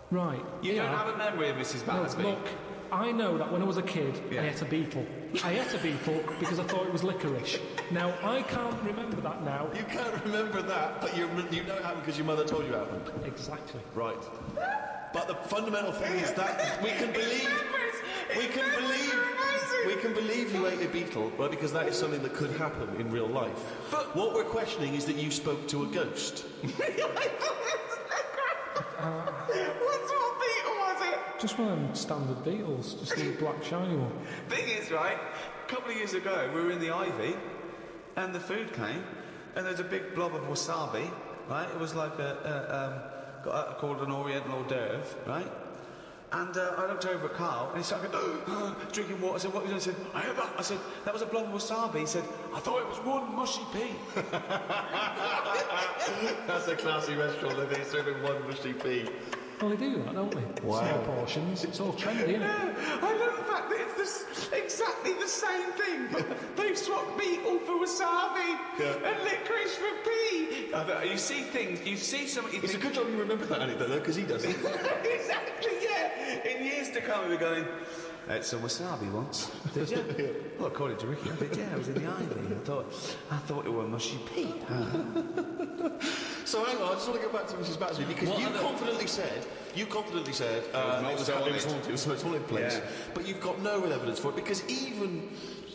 C: Right.
H: You don't have a memory of Mrs. Battersby.
C: No, look, I know that when I was a kid, I ate a beetle. I ate a beetle because I thought it was licorice. Now, I can't remember that now.
I: You can't remember that, but you know it happened because your mother told you it happened.
C: Exactly.
I: Right. But the fundamental thing is that we can believe can believe you ate a beetle, right, because that is something that could happen in real life. But what we're questioning is that you spoke to a ghost.
E: What sort of beetle was it?
C: Just one of them standard beetles, just a little black shiny one.
H: Thing is, right, a couple of years ago, we were in the Ivy, and the food came, and there's a big blob of wasabi, right? It was like called an Oriental hors d'oeuvre, right? And I looked over at Karl, and he started going, drinking water. I said, what was it? I said, I said, that was a blob of wasabi. He said, I thought it was one mushy pea.
I: That's a classy restaurant, they think, serving one mushy pea.
C: Well, they do that, don't they?
I: Wow.
C: Small portions. It's all trendy, isn't it?
E: I love the fact that it's exactly the same thing, but they've swapped beetle for wasabi and licorice for pea.
H: You see things, you see something...
I: It's a good job you remember that anecdote, though, because he doesn't.
E: Exactly, yeah.
H: In years to come, we'll be going, I had some wasabi once. Did you? Well, according to Ricky, I did, yeah. I was in the Ivy. I thought it was mushy pea.
I: So hang on, I just want to go back to Mrs. Battersby, because you confidently said it was a haunted place, but you've got no real evidence for it, because even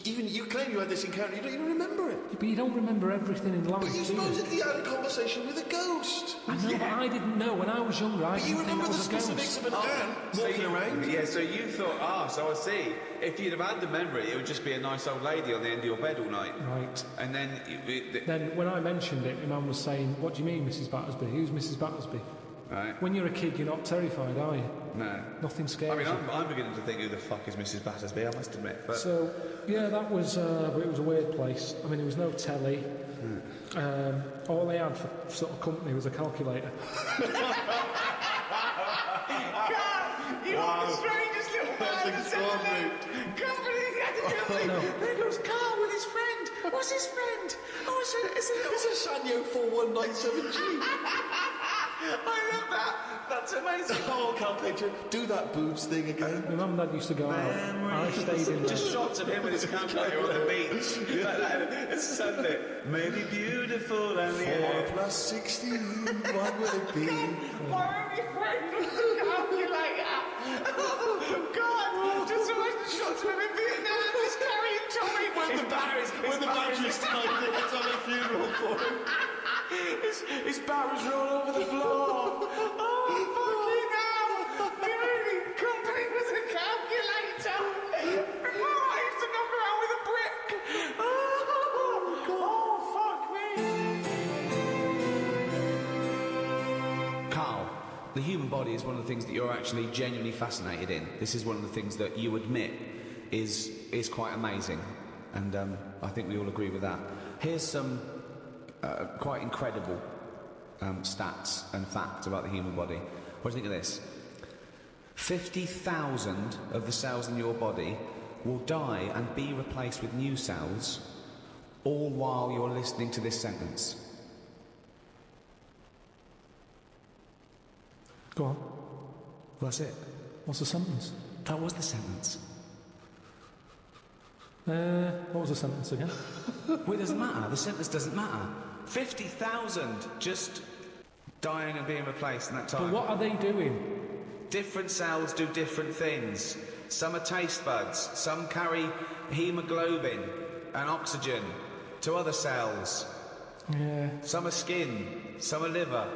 I: you claim you had this encounter, you don't even remember it.
C: But you don't remember everything in life,
I: But you supposedly had a conversation with a ghost.
C: I know, but I didn't know. When I was younger, I didn't think that was a ghost.
I: But you remember the specifics of an ant walking around?
H: Yeah, so you thought, so I see. If you'd have had the memory, it would just be a nice old lady on the end of your bed all night.
C: Right.
H: And then...
C: Then when I mentioned it, my mum was saying, what do you mean, Mrs. Battersby? Who's Mrs. Battersby?
H: Right.
C: When you're a kid, you're not terrified, are you?
H: No.
C: Nothing scares
H: I mean,
C: you.
H: I'm beginning to think who the fuck is Mrs. Battersby, I must admit. But...
C: So, yeah, that was... but it was a weird place. I mean, there was no telly. All they had for sort of company was a calculator.
E: You are the strangest little man that's ever lived. Company had to do it. There goes Karl with his friend. What's his friend? Oh, it's a
I: Sanyo 4197G.
E: I love that. That's amazing.
I: Oh, calculator, do that boobs thing again.
C: My mum and dad used to go out. I stayed in there.
H: Just shots of him with his calculator on the beach. Like that. It's Sunday. Maybe beautiful and the
I: 4 plus 16, what will it be?
E: My only friend was a calculator. Oh, God. Just imagine shots of him in Vietnam. He's carrying Tommy.
I: When the batteries died, they went on a funeral for him.
H: His barrels are all over the floor.
E: Oh, fucking hell. The only company was a calculator. Oh, I used to knock around with a brick. Oh, fuck me.
H: Karl, the human body is one of the things that you're actually genuinely fascinated in. This is one of the things that you admit is quite amazing. And I think we all agree with that. Here's some quite incredible stats and facts about the human body. What do you think of this? 50,000 of the cells in your body will die and be replaced with new cells, all while you're listening to this sentence.
C: Go on.
H: Well, that's it.
C: What's the sentence?
H: That was the sentence.
C: What was the sentence again?
H: Well, it doesn't matter. The sentence doesn't matter. 50,000 just dying and being replaced in that time.
C: But what are they doing?
H: Different cells do different things. Some are taste buds. Some carry hemoglobin and oxygen to other cells.
C: Yeah.
H: Some are skin. Some are liver.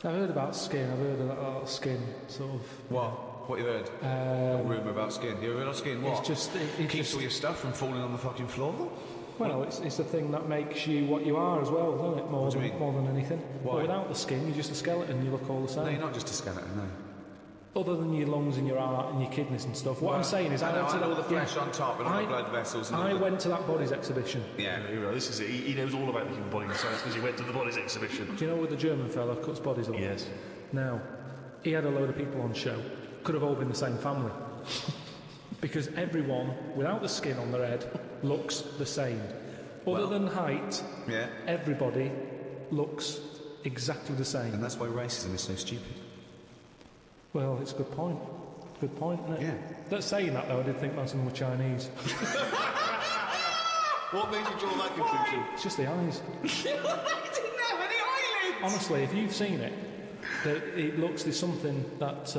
C: I've heard about skin. I've heard about skin, sort of.
H: What? What you heard? A rumour about skin. You heard about skin? What?
C: It's just... It
H: keeps
C: just,
H: all your stuff from falling on the fucking floor?
C: Well, it's the thing that makes you what you are as well, doesn't it? More than anything.
H: Why?
C: But without the skin, you're just a skeleton. You look all the same.
H: No, you're not just a skeleton, no.
C: Other than your lungs and your heart and your kidneys and stuff. What I'm saying is,
H: I went to all the flesh on top and all the blood vessels. And
C: I went to that bodies exhibition.
H: Yeah,
I: this is it. He knows all about the human body and science because he went to the bodies exhibition.
C: Do you know where the German fella cuts bodies up?
I: Yes.
C: Now, he had a load of people on show. Could have all been the same family. Because everyone, without the skin on their head, looks the same. Other than height, everybody looks exactly the same.
H: And that's why racism is so stupid.
C: Well, it's a good point. Good point, isn't it?
H: Yeah.
C: That's saying that, though, I did think most of them were Chinese.
I: What made you draw that conclusion?
C: It's just the eyes.
E: I didn't have any eyelids.
C: Honestly, if you've seen it, There's something that...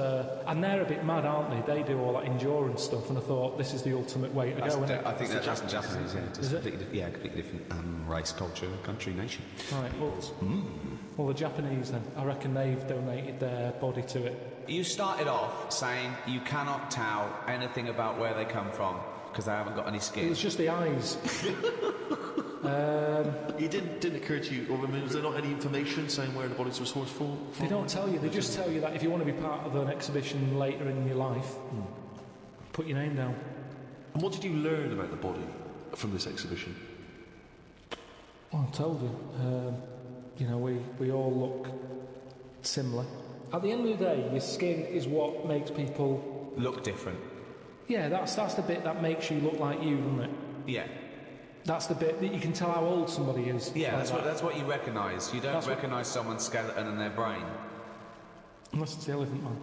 C: and they're a bit mad, aren't they? They do all that endurance stuff, and I thought, this is the ultimate way to go, isn't it?
H: I think that's Japanese, yeah. It's completely different race, culture, country, nation.
C: Right, well, the Japanese, then, I reckon they've donated their body to it.
H: You started off saying you cannot tell anything about where they come from, because they haven't got any skin.
C: It was just the eyes.
I: It didn't occur to you, or was there not any information saying where the bodies were sourced from?
C: They don't tell you. They just tell you that if you want to be part of an exhibition later in your life, put your name down.
I: And what did you learn about the body from this exhibition?
C: Well, I told you. We all look similar. At the end of the day, your skin is what makes people
H: look different.
C: Yeah, that's the bit that makes you look like you, doesn't it?
H: Yeah.
C: That's the bit that you can tell how old somebody is.
H: Yeah, that's what you recognise. You don't recognise someone's skeleton and their brain.
C: Unless it's the Elephant Man.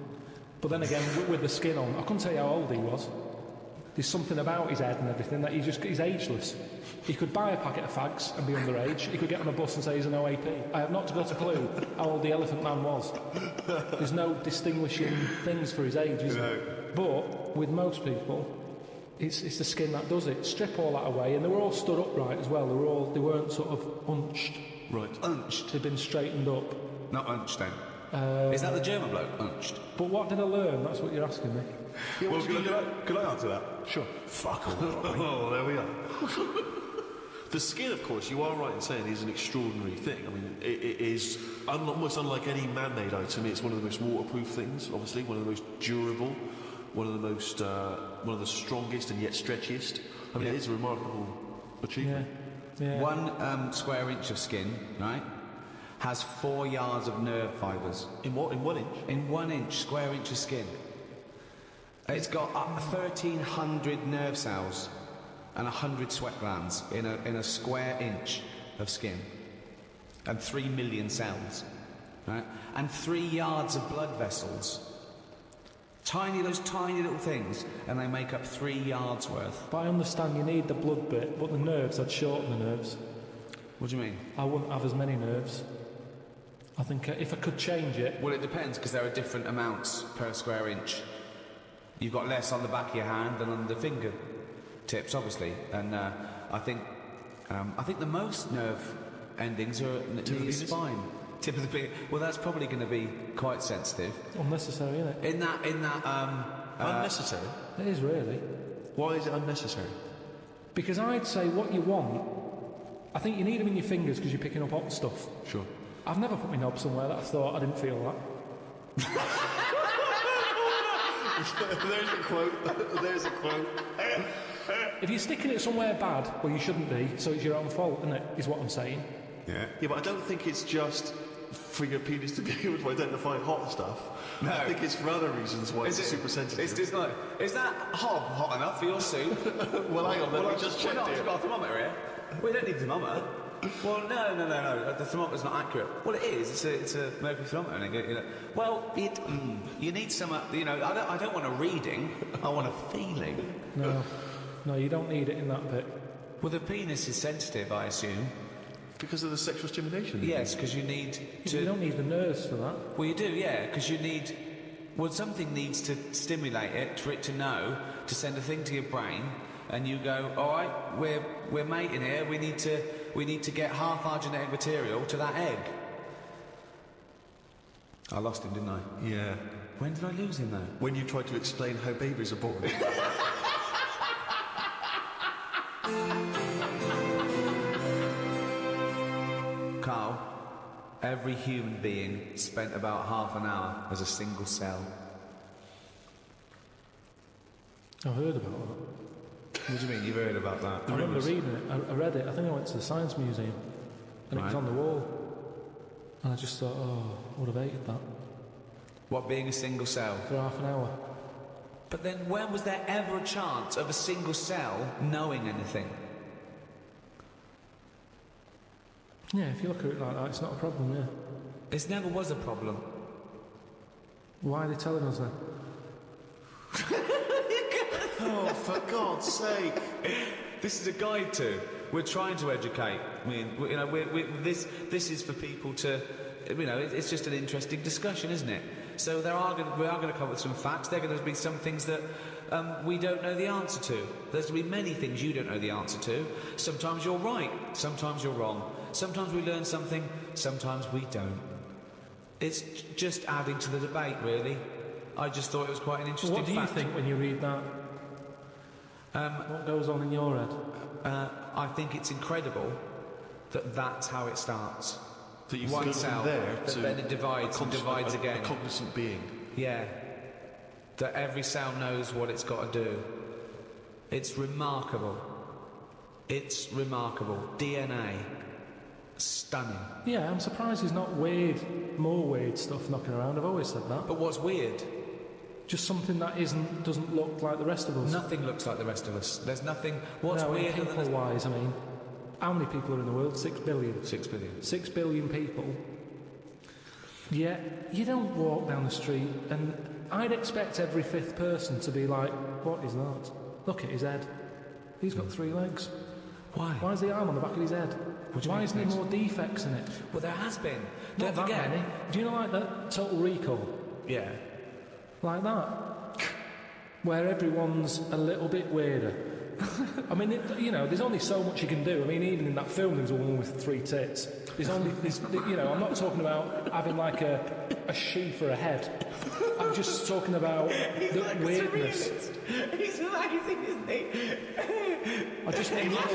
C: But then again, with the skin on, I couldn't tell you how old he was. There's something about his head and everything that he's ageless. He could buy a packet of fags and be underage. He could get on a bus and say he's an OAP. I have not got a clue how old the Elephant Man was. There's no distinguishing things for his age, is there? But with most people, it's the skin that does it. Strip all that away, and they were all stood upright as well. They weren't sort of unched.
I: Right.
C: Unched. They'd been straightened up.
H: Not unched then. Is that the German bloke? Unched.
C: But what did I learn? That's what you're asking me.
I: Yeah, well, can I answer that?
C: Sure.
I: Fuck all. Oh, there we are. The skin, of course, you are right in saying, is an extraordinary thing. I mean, it is almost unlike any man-made item. It's one of the most waterproof things, obviously, one of the most durable, one of the strongest and yet stretchiest. I mean, it is a remarkable achievement.
C: Yeah.
H: 1 square inch of skin, right, has 4 yards of nerve fibres.
I: In what? In 1 inch?
H: In 1 inch, square inch of skin. It's got 1,300 nerve cells and 100 sweat glands in a square inch of skin, and 3 million cells, right? And 3 yards of blood vessels. Those tiny little things, and they make up 3 yards worth.
C: But I understand you need the blood bit, but the nerves, I'd shorten the nerves.
H: What do you mean?
C: I wouldn't have as many nerves. I think if I could change it...
H: Well, it depends, because there are different amounts per square inch. You've got less on the back of your hand than on the finger tips, obviously. And I think the most nerve endings are near your spine. Tip of the penis. Well, that's probably going to be quite sensitive.
C: Unnecessary, isn't it?
H: In that
I: unnecessary?
C: It is really.
I: Why is it unnecessary?
C: Because I'd say what you want, I think you need them in your fingers because you're picking up hot stuff.
I: Sure.
C: I've never put my knob somewhere that I thought I didn't feel that.
I: There's a quote.
C: If you're sticking it somewhere bad, well, you shouldn't be, so it's your own fault, isn't it? Is what I'm saying.
I: Yeah, but I don't think it's just for your penis to be able to identify hot stuff. No. I think it's for other reasons why it's super sensitive.
H: Is that hob hot enough for your soup?
I: Well, hang on, let me just check
H: it. We've got a thermometer here. We don't need a thermometer. Well, no. The thermometer's not accurate. Well, it is. It's a mercury thermometer. And well, you need some. I don't want a reading. I want a feeling.
C: No, you don't need it in that bit.
H: Well, the penis is sensitive, I assume.
I: Because of the sexual stimulation?
H: Yes, because you need to...
C: You don't need the nerves for that.
H: Well, you do, yeah, because you need... Well, something needs to stimulate it for it to know, to send a thing to your brain, and you go, all right, we're mating here, we need to get half our genetic material to that egg. I lost him, didn't I?
I: Yeah.
H: When did I lose him, though?
I: When you tried to explain how babies are born.
H: Karl, every human being spent about half an hour as a single cell.
C: I've heard about that.
H: What do you mean, you've heard about that?
C: I remember reading it. I read it. I think I went to the Science Museum, and it was on the wall. And I just thought, I would have hated that.
H: What, being a single cell?
C: For half an hour.
H: But then when was there ever a chance of a single cell knowing anything?
C: Yeah, if you look at it like that, it's not a problem, yeah.
H: It never was a problem.
C: Why are they telling us then?
I: Oh, for God's sake.
H: This is a guide to. We're trying to educate. I mean, this is for people to it's just an interesting discussion, isn't it? So we are going to come up with some facts. There are going to be some things that we don't know the answer to. There's going to be many things you don't know the answer to. Sometimes you're right, sometimes you're wrong. Sometimes we learn something, sometimes we don't. It's just adding to the debate, really. I just thought it was quite an interesting fact.
C: What do you think when you read that? What goes on in your head?
H: I think it's incredible that that's how it starts.
I: That you
H: one
I: go
H: cell,
I: from there
H: that
I: to
H: then it divides and divides again.
I: A cognizant being.
H: Yeah. That every cell knows what it's got to do. It's remarkable. It's remarkable. DNA. Stunning.
C: Yeah, I'm surprised there's not more weird stuff knocking around. I've always said that.
H: But what's weird?
C: Just something that doesn't look like the rest of us.
H: Nothing looks like the rest of us. There's nothing. What's weird?
C: People-wise, I mean, how many people are in the world? 6 billion.
H: 6 billion.
C: 6 billion people. Yeah, you don't walk down the street, and I'd expect every fifth person to be like, "What is that? Look at his head. He's got 3 legs.
H: Why?
C: Why is the arm on the back of his head? Why isn't there more defects in it?"
H: Well, there has been.
C: Not
H: Don't forget.
C: that many. Do you know, like that Total Recall?
H: Yeah.
C: Like that. Where everyone's a little bit weirder. I mean, there's only so much you can do. I mean, even in that film, there was a woman with 3 tits. I'm not talking about having like a she for a head. I'm just talking about the weirdness.
E: He's amazing, isn't he?
C: I just think
I: You'd like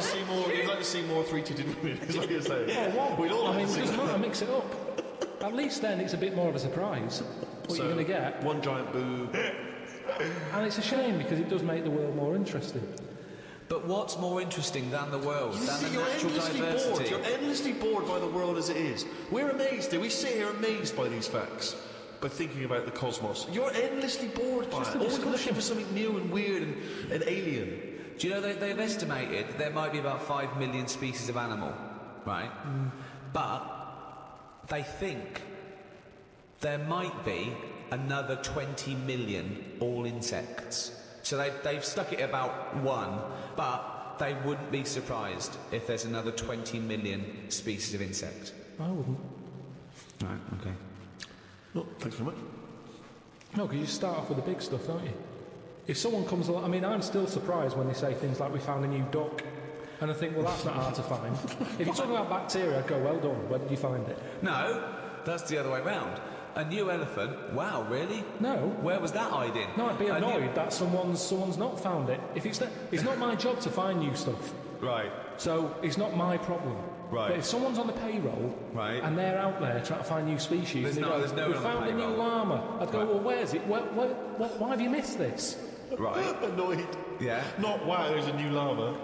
I: to see more 3-titted women, is what you're saying.
C: Oh, what?
I: We'd all like to
C: it
I: see
C: doesn't matter, mix it up. At least then it's a bit more of a surprise what you're going to get.
I: One giant boob.
C: And it's a shame because it does make the world more interesting.
H: But what's more interesting than the world, than the natural diversity?
I: Bored. You're endlessly bored by the world as it is. We're amazed. We sit here amazed by these facts, by thinking about the cosmos. You're endlessly bored by it. Always looking for something new and weird and alien.
H: Do you know they've estimated there might be about 5 million species of animal, right? But they think there might be another 20 million all insects. So they've stuck it at about 1, but they wouldn't be surprised if there's another 20 million species of insect.
C: I wouldn't.
H: Right, okay.
I: Well, thanks very much.
C: No, because you start off with the big stuff, don't you? If someone comes along, I mean, I'm still surprised when they say things like, "We found a new duck," and I think, well, that's not hard to find. If you're talking about bacteria, I'd go, "Well done, where did you find it?"
H: No, that's the other way round. A new elephant? Wow, really?
C: No.
H: Where was that hiding?
C: No, I'd be annoyed that someone's not found it. If it's not my job to find new stuff.
H: Right.
C: So it's not my problem.
H: Right.
C: But if someone's on the payroll,
H: right,
C: and they're out there trying to find new species,
H: there's
C: and
H: no
C: we found a new llama, I'd go,
H: right.
C: "Well, where's it? Why have you missed this?"
H: Right.
I: Annoyed.
H: Yeah.
I: Not, "Wow, there's a new llama."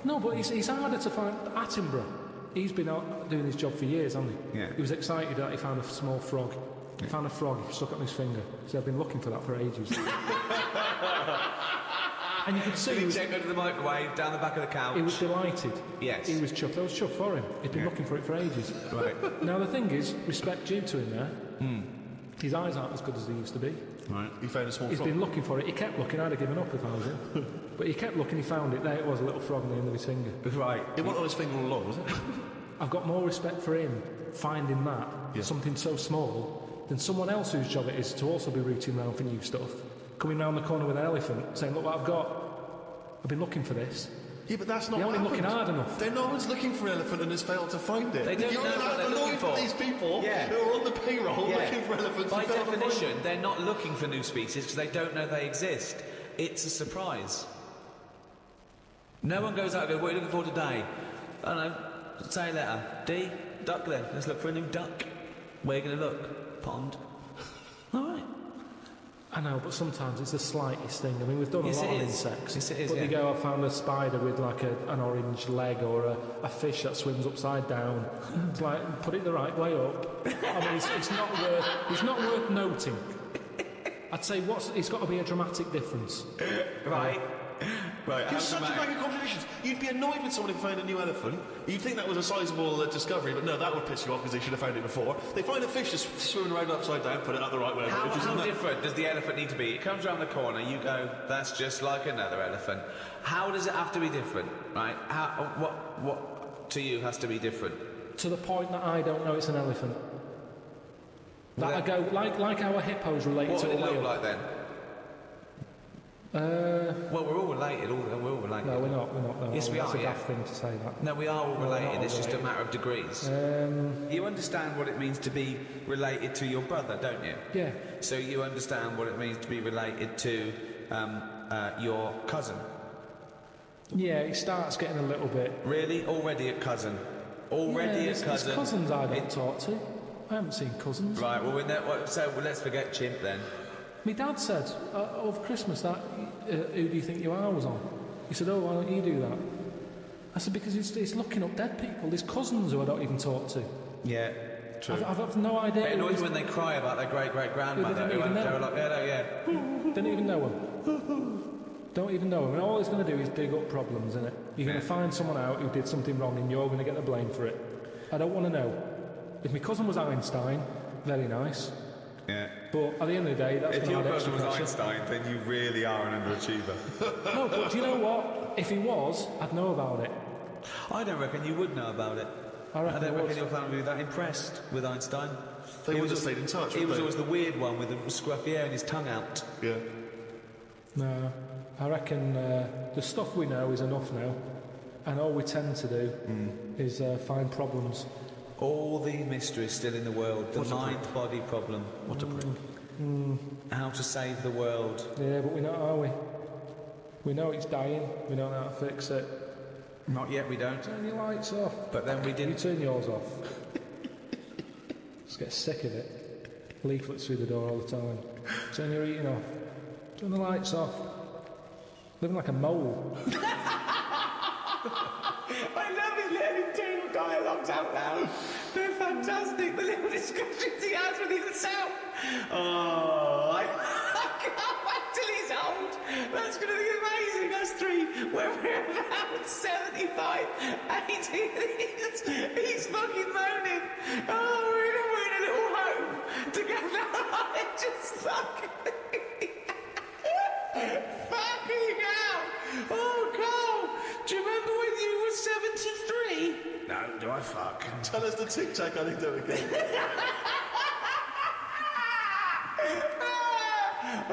C: No, but it's harder to find. Attenborough, he's been out doing his job for years, hasn't he?
H: Yeah.
C: He was excited that he found a small frog. He found a frog, he stuck it on his finger. So I've been looking for that for ages. And you could see
H: he checked under the microwave, down the back of the couch.
C: He was delighted.
H: Yes.
C: He was chuffed. I was chuffed for him. He'd been looking for it for ages.
H: Right.
C: Now the thing is, respect due to him there. His eyes aren't as good as they used to be.
I: Right. He found a small
C: He's
I: frog.
C: been looking for it. He kept looking. I'd have given up if I was him. But he kept looking. He found it. There it was, a little frog on the end of his finger.
H: Right.
I: It wasn't on his finger all along, was it?
C: I've got more respect for him finding that, something so small, than someone else whose job it is to also be rooting around for new stuff. Coming round the corner with an elephant, saying, "Look what I've got. I've been looking for this."
I: Yeah, but that's not
C: They're
I: what
C: only
I: happened.
C: looking hard enough.
I: No one's looking for an elephant and has failed to find it.
H: They don't know what they're looking for.
I: These people who are on the payroll looking for elephants.
H: By definition, they're not looking for new species because they don't know they exist. It's a surprise. No one goes out and goes, "What are you looking for today?" I don't know. Say a letter. D, duck then. Let's look for a new duck. Where are you going to look? Pond. All right.
C: I know, but sometimes it's the slightest thing. I mean, we've done a lot of insects.
H: Yes, it is,
C: but they go, "I found a spider with like an orange leg, or a fish that swims upside down." It's like, put it the right way up. I mean, it's not worth noting. I'd say it's got to be a dramatic difference.
H: Right. Right.
I: You're such a bag of contradictions. You'd be annoyed with someone who found a new elephant. You'd think that was a sizable discovery, but no, that would piss you off because they should have found it before. They find a fish just swimming around upside down, put it out the right way.
H: How different does the elephant need to be? It comes around the corner, you go, "That's just like another elephant." How does it have to be different, right? What to you has to be different?
C: To the point that I don't know it's an elephant. That I go like our hippos related
H: What
C: to
H: would
C: a
H: it
C: whale.
H: look like then? Well, we're all related. We're all related.
C: No, we're not. No,
H: Yes, we
C: that's
H: are.
C: a
H: Yeah.
C: daft thing to say that.
H: No, we are all
C: No, we're not
H: related.
C: all
H: It's just a
C: related.
H: matter of degrees. You understand what it means to be related to your brother, don't you?
C: Yeah.
H: So you understand what it means to be related to your cousin.
C: Yeah, it starts getting a little bit.
H: Really? Already a cousin? Already
C: Yeah,
H: a cousin?
C: There's cousins I don't talk to. I haven't seen cousins.
H: Right, well, so let's forget Chimp then.
C: My dad said over Christmas that Who Do You Think You Are was on. He said, oh, why don't you do that? I said, because it's looking up dead people. There's cousins who I don't even talk to.
H: Yeah, true.
C: I've no idea.
H: It annoys when they cry about their great-great-grandmother.
C: They don't even know.
H: Like, yeah.
C: Don't even know them. Don't even know them. And all it's going to do is dig up problems, innit? You're going to find someone out who did something wrong and you're going to get the blame for it. I don't want to know. If my cousin was Einstein, very nice.
H: Yeah.
C: But at the end of the day, that's
H: If
C: going to
H: your
C: add extra
H: cousin was
C: pressure.
H: Einstein, then you really are an underachiever.
C: No, but do you know what? If he was, I'd know about it.
H: I don't reckon you would know about it.
C: I
H: don't reckon your family would be that impressed with Einstein.
I: They would have stayed in touch,
H: He
I: wouldn't
H: was
I: they?
H: always the weird one with the scruffy hair and his tongue out.
I: Yeah.
C: No, I reckon the stuff we know is enough now. And all we tend to do is find problems.
H: All the mysteries still in the world. The mind-body problem.
I: What a prick.
H: How to save the world.
C: Yeah, but we're not, are we? We know it's dying. We don't know how to fix it.
H: Not yet, we don't.
C: Turn your lights off.
H: But then we
C: You
H: didn't.
C: turn yours off. Just get sick of it. Leaflets through the door all the time. Turn your heating off. Turn the lights off. Living like a mole.
E: I love his little internal dialogues out loud. They're fantastic. The little discussions he has with himself. Oh, I can't wait till he's old. That's going to be amazing, us three. When we're about 75, 80 years, he's fucking moaning. Oh, we're in a little home together. I just fucking... Fucking hell! Oh, Carl! Do you remember when you were 73?
H: No, do I fuck?
I: Tell us the Tic Tac anecdote again.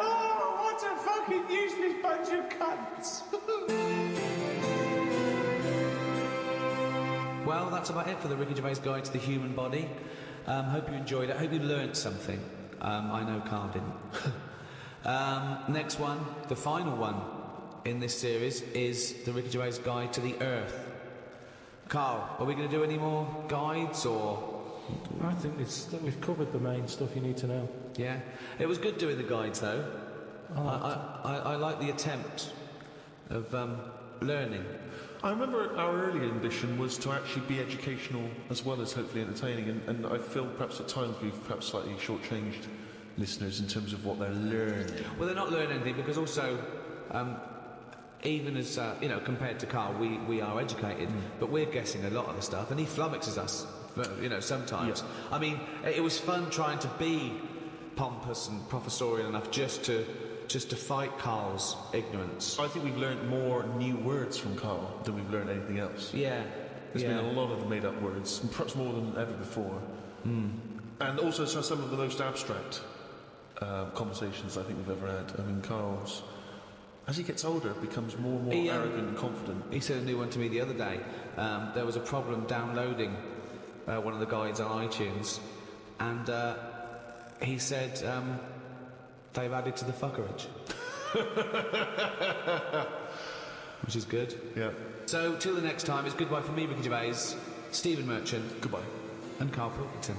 E: Oh, what a fucking useless bunch of cunts!
H: Well, that's about it for the Ricky Gervais Guide to the Human Body. Hope you enjoyed it. Hope you learnt something. I know Carl didn't. Next one, the final one in this series, is the Ricky Gervais Guide to the Earth. Carl, are we going to do any more guides, or...?
C: I think we've covered the main stuff you need to know.
H: Yeah? It was good doing the guides, though. I like the attempt of learning.
I: I remember our early ambition was to actually be educational as well as hopefully entertaining, and I feel perhaps at times we've perhaps slightly shortchanged listeners in terms of what they're learning.
H: Well, they're not learning anything because also, even as, compared to Carl, we are educated, but we're guessing a lot of the stuff, and he flummoxes us, sometimes.
I: Yeah.
H: I mean, it was fun trying to be pompous and professorial enough just to fight Carl's ignorance.
I: I think we've learned more new words from Carl than we've learned anything else.
H: Yeah.
I: There's been a lot of made-up words, and perhaps more than ever before. And also some of the most abstract conversations I think we've ever had. I mean, Carl's, as he gets older, becomes more and more arrogant and confident.
H: He said a new one to me the other day. There was a problem downloading one of the guides on iTunes, and he said they've added to the fuckerage. Which is good.
I: Yeah.
H: So, till the next time, it's goodbye from me, Ricky Gervais, Stephen Merchant.
I: Goodbye.
H: And Karl Pilkington.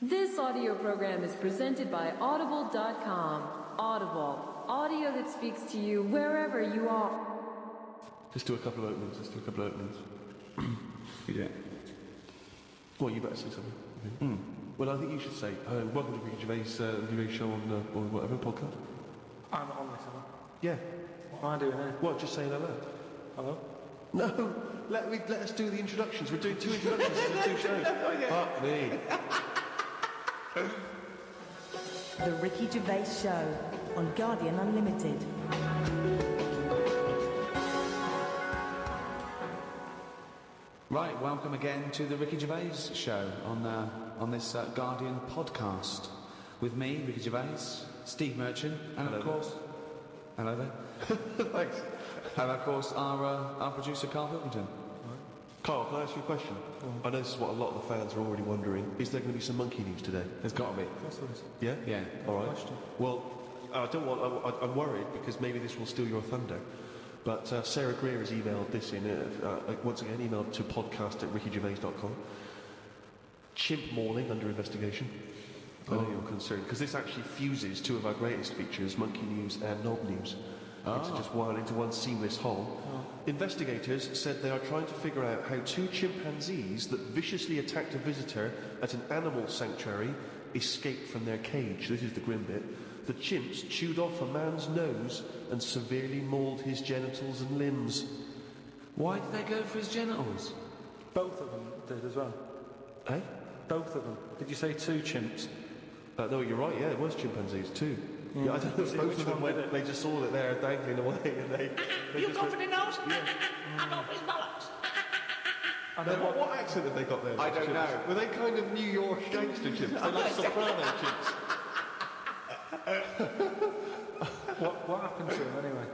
F: This audio program is presented by Audible.com. Audible. Audio that speaks to you wherever you are.
I: Just do a couple of openings.
H: Yeah.
I: Well, you better say something. Well, I think you should say, welcome to Ricky Gervais' show on whatever podcast.
C: I'm not on this, am I?
I: Yeah.
C: What am I doing here?
I: What, just saying hello?
C: Hello?
I: No, Let us do the introductions. We're doing 2 introductions in the 2 shows. Fuck me.
J: The Ricky Gervais Show on Guardian Unlimited.
H: Right, welcome again to the Ricky Gervais Show on this Guardian podcast with me, Ricky Gervais, Steve Merchant, and
I: hello
H: of course, hello there.
I: Thanks.
H: And of course our producer Karl Pilkington.
I: Carl, can I ask you a question? I know this is what a lot of the fans are already wondering. Is there going to be some monkey news today?
H: There's got to be.
I: Yeah?
H: Yeah.
I: All right. Well, I'm worried because maybe this will steal your thunder. But Sarah Greer has emailed this in, once again, emailed to podcast@rickygervais.com. Chimp Morning under investigation. I know you're concerned, because this actually fuses 2 of our greatest features, Monkey News and Knob News, into one seamless whole. Investigators said they are trying to figure out how 2 chimpanzees that viciously attacked a visitor at an animal sanctuary escaped from their cage. This is the grim bit. The chimps chewed off a man's nose and severely mauled his genitals and limbs.
H: Why did they go for his genitals?
C: Both of them did as well.
I: Eh?
C: Both of them. Did you say 2 chimps?
I: No, you're right, yeah, it was chimpanzees too. Yeah, I don't know if both of them went, they just saw that they're dangling away and they
E: You
I: just
E: go
I: went,
E: for the nose? I'm off his bollocks.
I: what accent have they got there?
H: I don't
I: chimps?
H: know.
I: Were they kind of New York gangster chimps? They're like soprano chimps.
C: What happened to them anyway?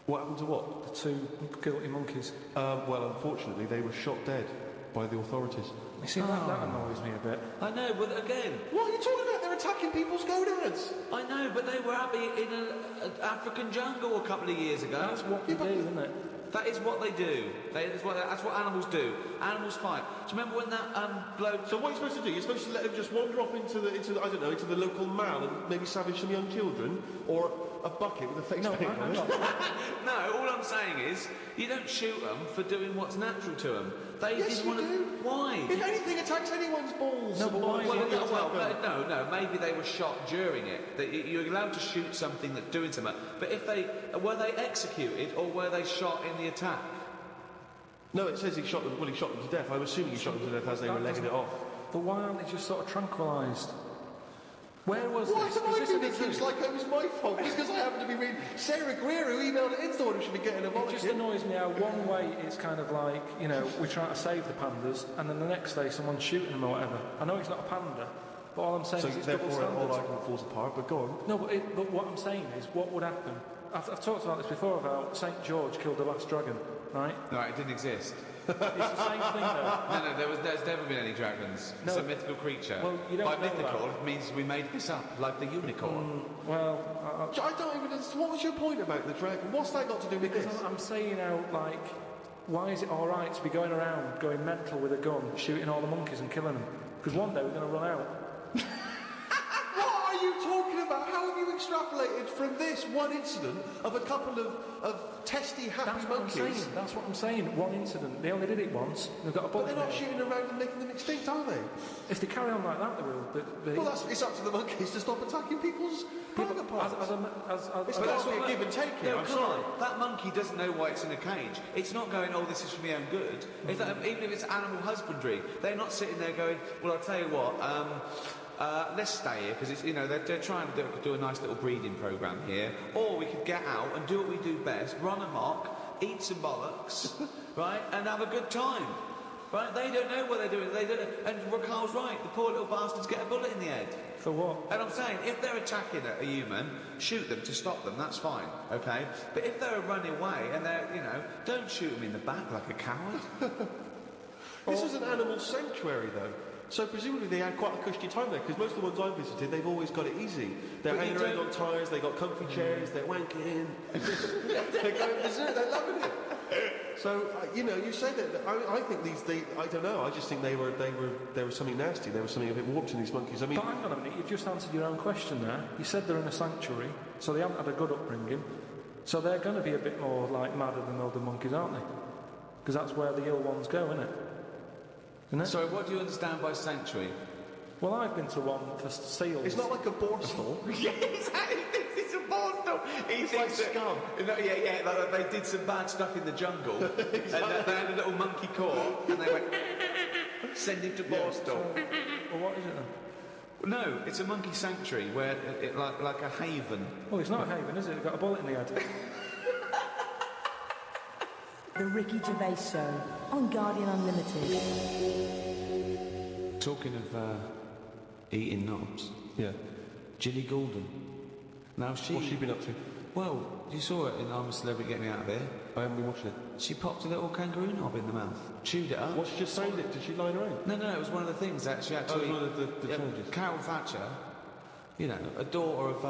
I: What happened to what?
C: The 2 guilty monkeys.
I: Well, unfortunately, they were shot dead by the authorities.
C: You see, that annoys me a bit.
H: I know, but again...
I: What are you talking about? They're attacking people's gonads!
H: I know, but they were happy in an African jungle a couple of years ago.
C: That's what they do, isn't it?
H: That is what they do. That's what animals do. Animals fight. Do you remember when that bloke...
I: So what are you supposed to do? You're supposed to let them just wander off into the local mall and maybe savage some young children? Or a bucket with a face paint on it?
H: No, all I'm saying is, you don't shoot them for doing what's natural to them. They
I: Yes, you do.
H: Why?
I: If anything attacks anyone's balls...
C: No, but why is it...
H: No, maybe they were shot during it. You're allowed to shoot something that's doing something. But if were they executed or were they shot in the attack?
I: No, it says he shot them to death. I'm assuming he shot them to death as they were legging it off.
C: But why aren't they just sort of tranquilised? Where was
I: Why
C: this?
I: have I been accused like it was my fault? Just because I happen to be reading Sarah Greer, who emailed it into the one who should be getting a
C: It just annoys me how one way it's kind of like, you know, we're trying to save the pandas, and then the next day someone's shooting them or whatever. I know he's not a panda, but all I'm saying is it's double
I: therefore the
C: standards.
I: whole argument falls apart, but go on.
C: No, but what I'm saying is, what would happen? I've talked about this before about St. George killed the last dragon, right?
H: No, it didn't exist.
C: It's the same thing though.
H: No, there's never been any dragons.
C: No.
H: It's a mythical creature.
C: Well, you don't
H: By
C: know
H: mythical,
C: that.
H: it means we made this up, like the unicorn.
I: I don't even... What was your point about the dragon? What's that got to do with
C: Because
I: this?
C: I'm saying how, like, why is it all right to be going around, going mental with a gun, shooting all the monkeys and killing them? Because one day we're going to run out.
I: What are you talking about? How have you extrapolated from this one incident of a couple of testy, happy monkeys?
C: That's what I'm saying. One incident. They only did it once. They've got a
I: But
C: bullet.
I: they're not shooting around and making them extinct, are they?
C: If they carry on like that, they will.
I: Well, it's up to the monkeys to stop attacking people's private parts. It's got to be a give and take here,
H: No,
I: I'm
H: come
I: sorry.
H: on. That monkey doesn't know why it's in a cage. It's not going, oh, this is for my own good. It's like, even if it's animal husbandry, they're not sitting there going, well, I'll tell you what, let's stay here, because it's, you know, they're trying to do a nice little breeding programme here. Or we could get out and do what we do best, run amok, eat some bollocks, right, and have a good time. Right? They don't know what they're doing. And Carl's right. The poor little bastards get a bullet in the head.
C: For what?
H: And I'm saying, if they're attacking a human, shoot them to stop them. That's fine, okay? But if they're running away and they're, you know, don't shoot them in the back like a coward.
I: This is an animal sanctuary, though. So presumably they had quite a cushy time there, because most of the ones I've visited, they've always got it easy. They're hanging around on tyres, they've got comfy chairs, they're wanking. They're going berserk, they're loving it. So, you know, you say that, I think I don't know, I just think there was something nasty, there was something a bit warped in these monkeys. I mean...
C: But hang on a minute, you've just answered your own question there. You said they're in a sanctuary, so they haven't had a good upbringing. So they're going to be a bit more, like, madder than other monkeys, aren't they? Because that's where the ill ones go, isn't it?
H: Sorry, what do you understand by sanctuary?
C: Well, I've been to one for seals.
I: It's not like a borstal.
E: Yeah, exactly. It's a
H: Borstal. He thinks
I: like scum.
H: Yeah, like they did some bad stuff in the jungle, and they had a little monkey court, and they went send him to Borstal.
C: Well, what is it then?
H: No, it's a monkey sanctuary where it like a haven.
C: Well, it's not a haven, is it? It's got a bullet in the head.
J: The Ricky Gervais Show on Guardian Unlimited.
H: Talking of eating knobs.
I: Yeah.
H: Ginny Goulden. Now
I: What's she been up to?
H: Well, you saw it in I'm a Celebrity, Get Me Out of Here.
I: I haven't been watching it.
H: She popped a little kangaroo knob in the mouth, chewed it up.
I: What, she just signed it? Did she line her own?
H: No, it was one of the things that she actually...
I: one of the challenges.
H: Carol Thatcher, you know, a daughter of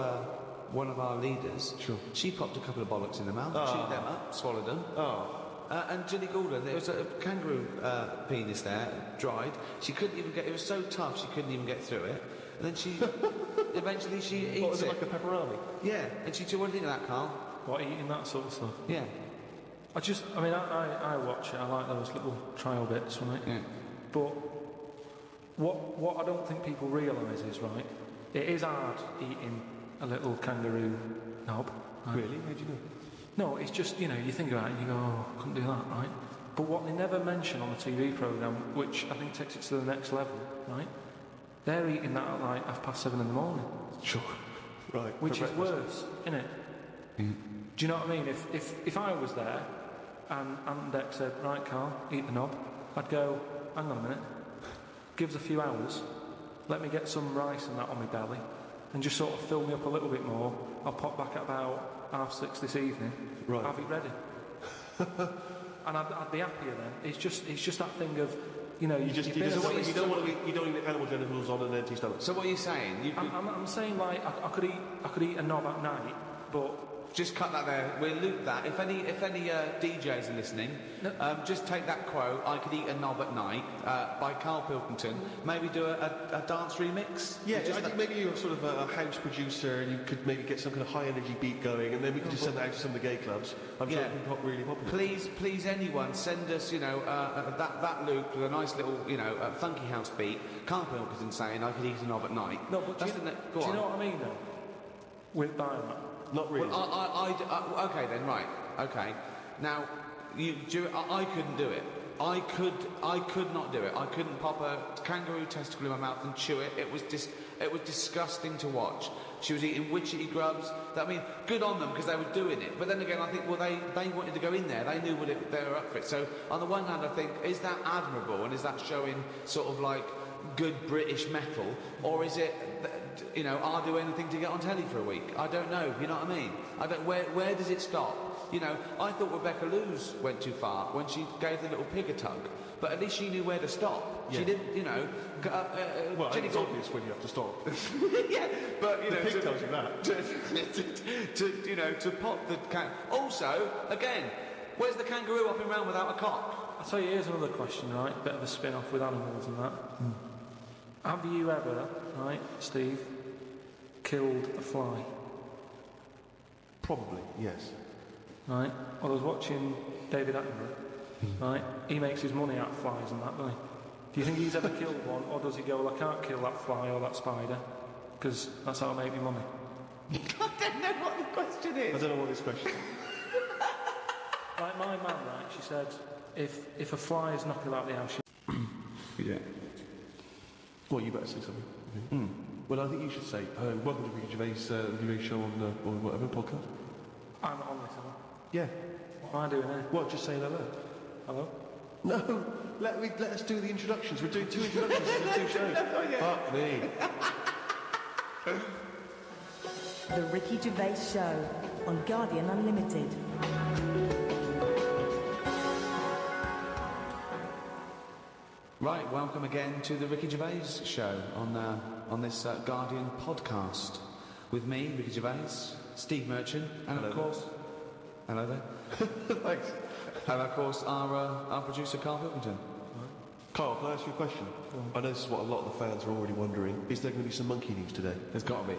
H: one of our leaders.
I: Sure.
H: She popped a couple of bollocks in the mouth, chewed them up, swallowed them.
I: Oh.
H: And Ginny Goulden, there was a kangaroo penis there, dried. She couldn't even get... It was so tough, she couldn't even get through it. And then she... eventually she eats
I: What, was it
H: it.
I: like a pepperoni?
H: Yeah. And she said, what do you think of that, Carl?
C: What, eating that sort of stuff?
H: Yeah.
C: I watch it, I like those little trial bits, right?
H: Yeah.
C: But what I don't think people realise is, right, it is hard eating a little kangaroo knob. Right?
I: Really? How do you know?
C: No, it's just, you know, you think about it and you go, oh, I couldn't do that, right? But what they never mention on the TV programme, which I think takes it to the next level, right? They're eating that at like 7:30 in the morning.
I: Sure. Right.
C: Which is worse, isn't it?
H: Mm.
C: Do you know what I mean? If I was there and Ant Deck said, right, Carl, eat the knob, I'd go, hang on a minute, give us a few hours, let me get some rice and that on my belly, and just sort of fill me up a little bit more. I'll pop back at about 6:30 this evening,
I: right.
C: have it ready. And I'd be happier then. It's just that thing of, you know, you
I: don't want to eat animal genitals on an empty stomach.
H: So what are you saying?
C: I'm saying like I could eat a knob at night, but
H: just cut that there. We'll loop that. If any DJs are listening, just take that quote. I could eat a knob at night by Karl Pilkington. Maybe do a dance remix.
I: Yeah, I think maybe you're sort of a house producer, and you could maybe get some kind of high energy beat going, and then we could just send that out to some of the gay clubs. I'm sure it would be really popular.
H: Please, anyone send us, you know, that loop with a nice little, you know, funky house beat. Karl Pilkington saying I could eat a knob at night.
C: No, but do you know what I mean though? With buying that.
I: Not really.
H: Well, okay then, right. Okay. Now, I couldn't do it. I could not do it. I couldn't pop a kangaroo testicle in my mouth and chew it. It was disgusting to watch. She was eating witchetty grubs. I mean, good on them because they were doing it. But then again, I think, well, they wanted to go in there. They knew they were up for it. So on the one hand, I think, is that admirable and is that showing sort of like good British metal, or is it, you know, I'll do anything to get on telly for a week? I don't know. You know what I mean? Where does it stop? You know, I thought Rebecca Lewis went too far when she gave the little pig a tug, but at least she knew where to stop. Yeah. She didn't, you know.
I: Well, it's obvious when you have to stop.
H: Yeah, but you know,
I: the pig tells you that.
H: To pop the Also, again, where's the kangaroo hopping around without a cock?
C: I'll tell you, here's another question, right? Bit of a spin-off with animals and that. Have you ever, right, Steve, killed a fly?
I: Probably, yes.
C: Right? Well, I was watching David Attenborough, right? He makes his money out of flies and that, doesn't he? Do you think he's ever killed one, or does he go, well, I can't kill that fly or that spider, because that's how I make my money?
H: I don't know what the question is.
I: I don't know what this question is.
C: Like my mum, right, she said, if a fly is knocking about the house,
H: yeah.
I: Well, you better say something. Mm. Well, I think you should say, welcome to Ricky Gervais' show on whatever podcast.
C: I'm on this, am I?
I: Yeah.
C: What am I doing here?
I: What, just saying hello?
C: Hello?
I: No, let us do the introductions. We're doing 2 introductions in 2 shows. Fuck me.
J: The Ricky Gervais Show on Guardian Unlimited.
H: Right, welcome again to the Ricky Gervais Show on this Guardian podcast with me, Ricky Gervais, Steve Merchant, and
I: hello
H: of course,
I: there.
H: Hello there.
I: Thanks.
H: And of course our producer Karl Pilkington.
I: Carl, can I ask you a question? I know this is what a lot of the fans are already wondering. Is there going to be some monkey news today?
H: There's got to be.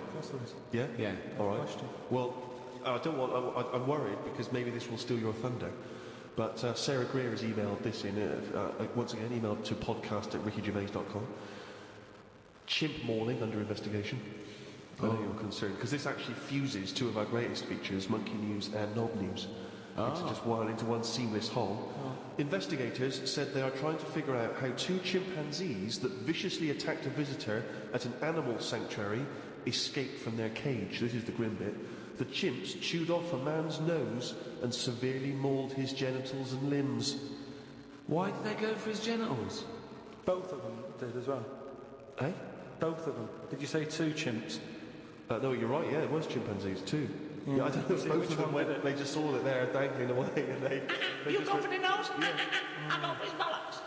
I: Yeah?
H: Yeah.
I: All right. Well, I'm worried because maybe this will steal your thunder. But Sarah Greer has emailed this in, once again, emailed to podcast@rickygervais.com. Chimp mauling under investigation. I know you're concerned, because this actually fuses two of our greatest features, Monkey News and Knob News, into one seamless whole. Investigators said they are trying to figure out how two chimpanzees that viciously attacked a visitor at an animal sanctuary escaped from their cage. This is the grim bit. The chimps chewed off a man's nose and severely mauled his genitals and limbs.
H: Why did they go for his genitals?
C: Both of them did as well.
I: Eh?
C: Both of them. Did you say two chimps?
I: No, you're right, yeah, it was chimpanzees too. Yeah, I don't know if both of them went, they just saw that they're dangling away and they
E: You
I: just
E: go for the nose? I go for his bollocks.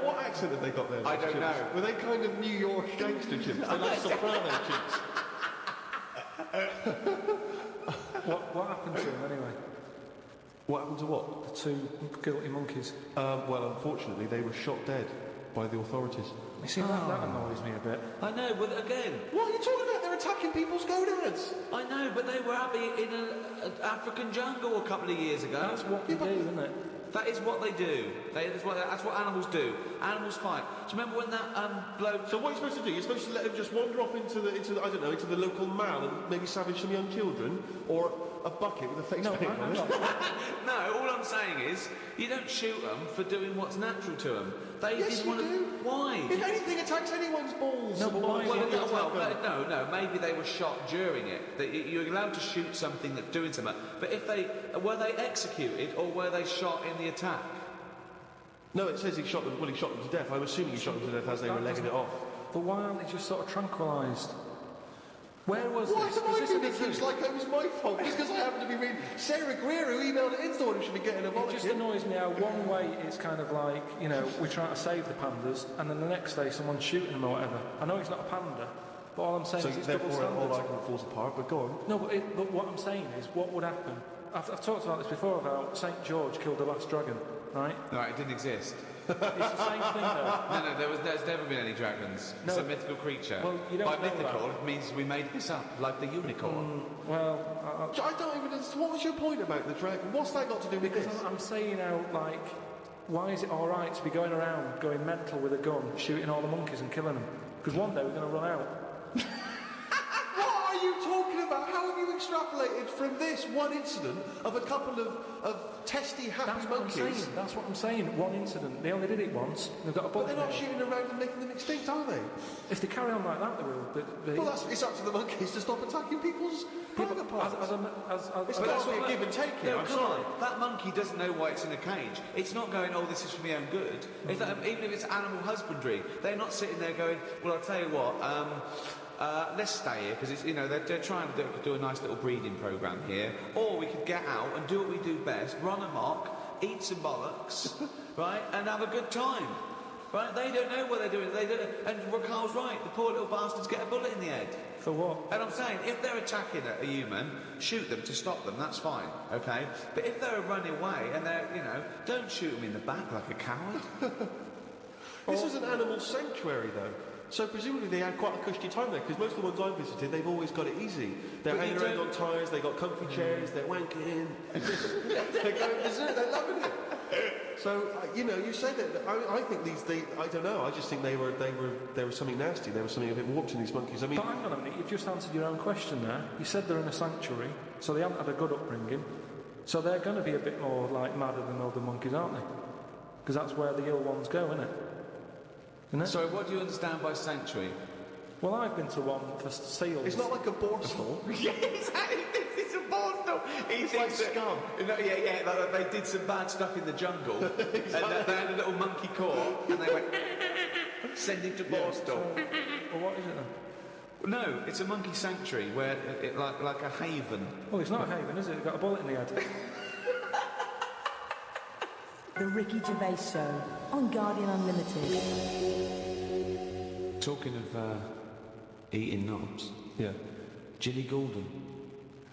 I: What accent have they got there?
A: I don't know.
I: Were they kind of New York gangster chimps? They're like soprano chimps.
C: What happened to them anyway?
I: What happened to what?
C: The two guilty monkeys.
I: Well, unfortunately, they were shot dead by the authorities.
C: You see, that annoys me a bit.
H: I know, but again...
I: What are you talking about? They're attacking people's gonads!
H: I know, but they were happy in an African jungle a couple of years ago.
C: That's what they do, isn't it?
H: That is what they do. That's what animals do. Animals fight. Do you remember when that bloke...
I: So what are you supposed to do? You're supposed to let him just wander off into the local mall and maybe savage some young children? Or a bucket with a face paint on it?
H: No, all I'm saying is, you don't shoot them for doing what's natural to them. They
I: yes,
H: didn't
I: you
H: want to...
I: do.
H: Why?
I: If anything attacks anyone's balls...
C: No, but why...
H: No, maybe they were shot during it. You're allowed to shoot something that's doing something. But if they... Were they executed or were they shot in the attack?
I: No, it says he shot them to death. I'm assuming he shot them to death as they were legging it off.
C: But why aren't they just sort of tranquilised? Where was this?
I: Why am I doing things like it was my fault? Just because I happen to be reading... Sarah Greer, who emailed it in, thought he should be getting a bollock.
C: It just annoys me how one way it's kind of like, you know, we're trying to save the pandas, and then the next day someone's shooting them or whatever. I know he's not a panda, but all I'm saying is it's double standards. So therefore all argument falls apart, but go on. No, but what I'm saying is, what would happen? I've talked about this before, about St. George killed the last dragon, right?
H: Right, it didn't exist.
C: It's the same thing, though.
H: No, there's never been any dragons.
C: No.
H: It's a mythical creature.
C: Well, you don't
H: By
C: know
H: mythical,
C: that.
H: it means we made this up, like the unicorn.
I: I don't even... What was your point about the dragon? What's that got to do with
C: because
I: this?
C: I'm saying how, like, why is it all right to be going around, going mental with a gun, shooting all the monkeys and killing them? Because one day we're going to run out.
I: What are you talking about? How have you extrapolated from this one incident of a couple of testy, happy monkeys?
C: That's what I'm saying. One incident. They only did it once. They've got a bullet.
I: But they're not shooting around and making them extinct, are they?
C: If they carry on like that, they will.
I: Well, it's up to the monkeys to stop attacking people's private parts. It's
C: but
I: got to be a give and take here. I'm sorry.
H: That monkey doesn't know why it's in a cage. It's not going, oh, this is for my own good. Even if it's animal husbandry, they're not sitting there going, well, I'll tell you what, let's stay here, because it's, you know, they're trying to do a nice little breeding programme here. Or we could get out and do what we do best, run amok, eat some bollocks, right, and have a good time. Right? They don't know what they're doing. And Carl's right. The poor little bastards get a bullet in the head.
C: For what?
H: And I'm saying, if they're attacking a human, shoot them to stop them. That's fine, okay? But if they're running away and they're, you know, don't shoot them in the back like a coward.
I: This is an animal sanctuary, though. So presumably they had quite a cushy time there, because most of the ones I've visited, they've always got it easy. They're hanging around on tyres, they've got comfy chairs, they're wanking, they're going berserk, they're loving it. So, you know, you say that, I think I don't know, I just think they were something nasty, they were something a bit warped in these monkeys. I mean...
C: But hang on a minute, you've just answered your own question there. You said they're in a sanctuary, so they haven't had a good upbringing, so they're going to be a bit more, like, madder than other monkeys, aren't they? Because that's where the ill ones go, isn't it?
H: Sorry, what do you understand by sanctuary?
C: Well, I've been to one for seals.
I: It's not like a borstal.
E: Yeah, exactly. It's a borstal.
I: It's like scum.
H: Yeah, like they did some bad stuff in the jungle. Exactly. And they had a little monkey court, and they went, send him to borstal.
C: Well, what is it then?
H: No, it's a monkey sanctuary, where like a haven.
C: Well, it's not a haven, is it? It's got a bullet in the head.
J: The Ricky Gervais Show on Guardian Unlimited.
H: Talking of eating knobs.
I: Yeah.
H: Ginny Goulden.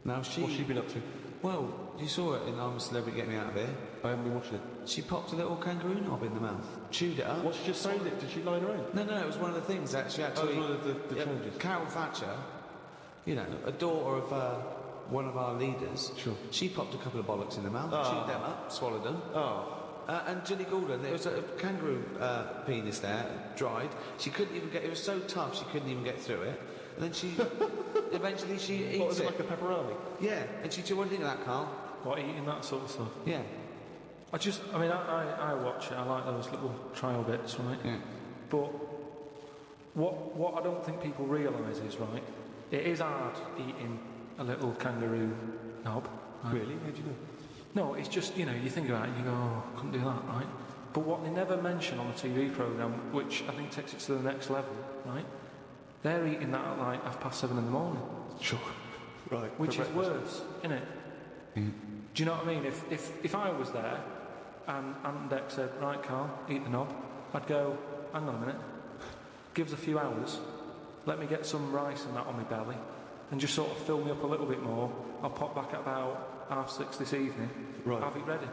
H: Now
I: What's she been up to?
H: Well, you saw it in I'm a Celebrity, Get Me Out of Here.
I: I haven't been watching it.
H: She popped a little kangaroo knob in the mouth, chewed it up.
I: What, she just signed it? Did she lie around?
H: No, it was one of the things that she actually...
I: Oh, it was one of the challenges.
H: Carol Thatcher, you know, a daughter of one of our leaders.
I: Sure.
H: She popped a couple of bollocks in the mouth, chewed them up, swallowed them.
I: Oh.
H: And Ginny Goulden, there was a kangaroo penis there, dried. She couldn't even get... It was so tough, she couldn't even get through it. And then she, eventually she eats
I: What, is it like a pepperoni?
H: Yeah, and she said, what do you think of that, Carl?
C: What, eating that sort of stuff?
H: Yeah.
C: I watch it, I like those little trial bits, right?
H: Yeah.
C: But what I don't think people realise is, right, it is hard eating a little kangaroo knob. Right?
I: Really? How do you know?
C: No, it's just, you know, you think about it and you go, oh, I couldn't do that, right? But what they never mention on the TV programme, which I think takes it to the next level, right? They're eating that at like 7:30 in the morning.
I: Sure. Right.
C: Which is worse, isn't it?
H: Mm.
C: Do you know what I mean? If I was there and Dex said, right, Carl, eat the knob, I'd go, hang on a minute, give us a few hours, let me get some rice and that on my belly, and just sort of fill me up a little bit more. I'll pop back at about 6:30 this evening.
I: Right.
C: Have it ready.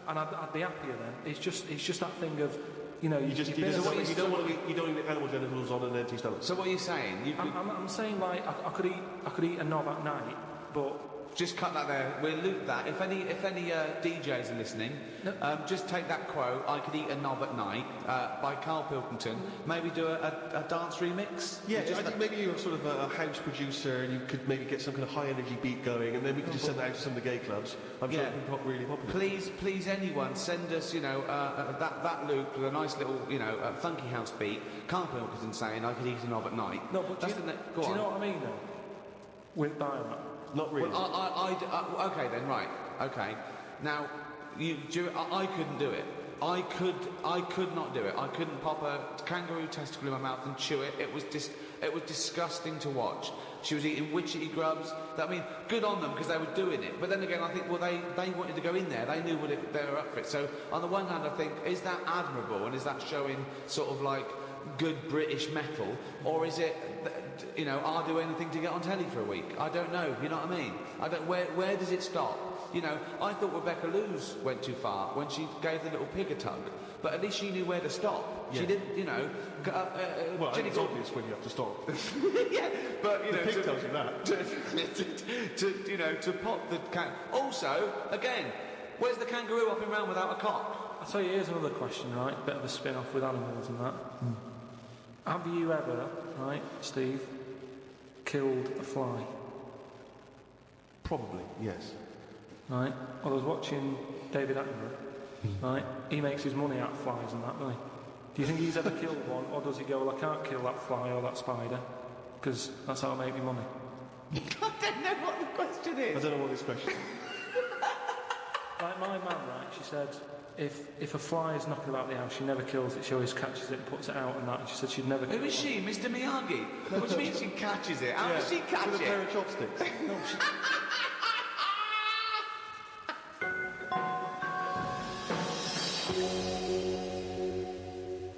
C: And I'd be happier then. It's just that thing of, you know,
I: you don't want to eat animal genitals on an empty stomach.
H: So what are you saying?
C: I'm saying like I could eat a knob at night, but
H: just cut that there. We'll loop that. If any DJs are listening, just take that quote. I could eat a knob at night by Karl Pilkington. Maybe do a dance remix.
I: Yeah, I think maybe you're sort of a house producer, and you could maybe get some kind of high energy beat going, and then we could just send that out to some of the gay clubs. I'm sure it would be really popular.
H: Please, anyone send us, you know, that loop with a nice little, you know, funky house beat. Karl Pilkington saying I could eat a knob at night.
C: No, but do you know what I mean though? With biomass.
I: Not really.
H: Well, okay then, right. Okay. Now, I couldn't do it. I could not do it. I couldn't pop a kangaroo testicle in my mouth and chew it. It was disgusting to watch. She was eating witchetty grubs. I mean, good on them because they were doing it. But then again, I think, well, they wanted to go in there. They knew they were up for it. So on the one hand, I think, is that admirable and is that showing sort of like good British metal, or is it, you know, I'll do anything to get on telly for a week? I don't know. You know what I mean? I don't. Where does it stop? You know, I thought Rebecca Lewis went too far when she gave the little pig a tug, but at least she knew where to stop. Yeah. She didn't, you know.
I: Well, it's obvious when you have to stop.
H: Yeah, but you know,
I: the pig tells you that.
H: To pop the Also, again, where's the kangaroo hopping around without a cock?
C: I'll tell you, here's another question, right? Bit of a spin-off with animals and that. Have you ever, right, Steve, killed a fly?
I: Probably, yes.
C: Right? Well, I was watching David Attenborough, right? He makes his money out of flies and that, doesn't he? Do you think he's ever killed one, or does he go, well, I can't kill that fly or that spider, because that's how I make my money?
H: I don't know what the question is.
I: I don't know what this question is.
C: Like my mum, right, she said, if a fly is knocking about the house, she never kills it, she always catches it and puts it out and that, and she said she'd never kill it.
H: Who is she, Mr Miyagi? What do you mean she catches it? How does she catch
I: with
H: it?
I: a pair of chopsticks.
C: No, she...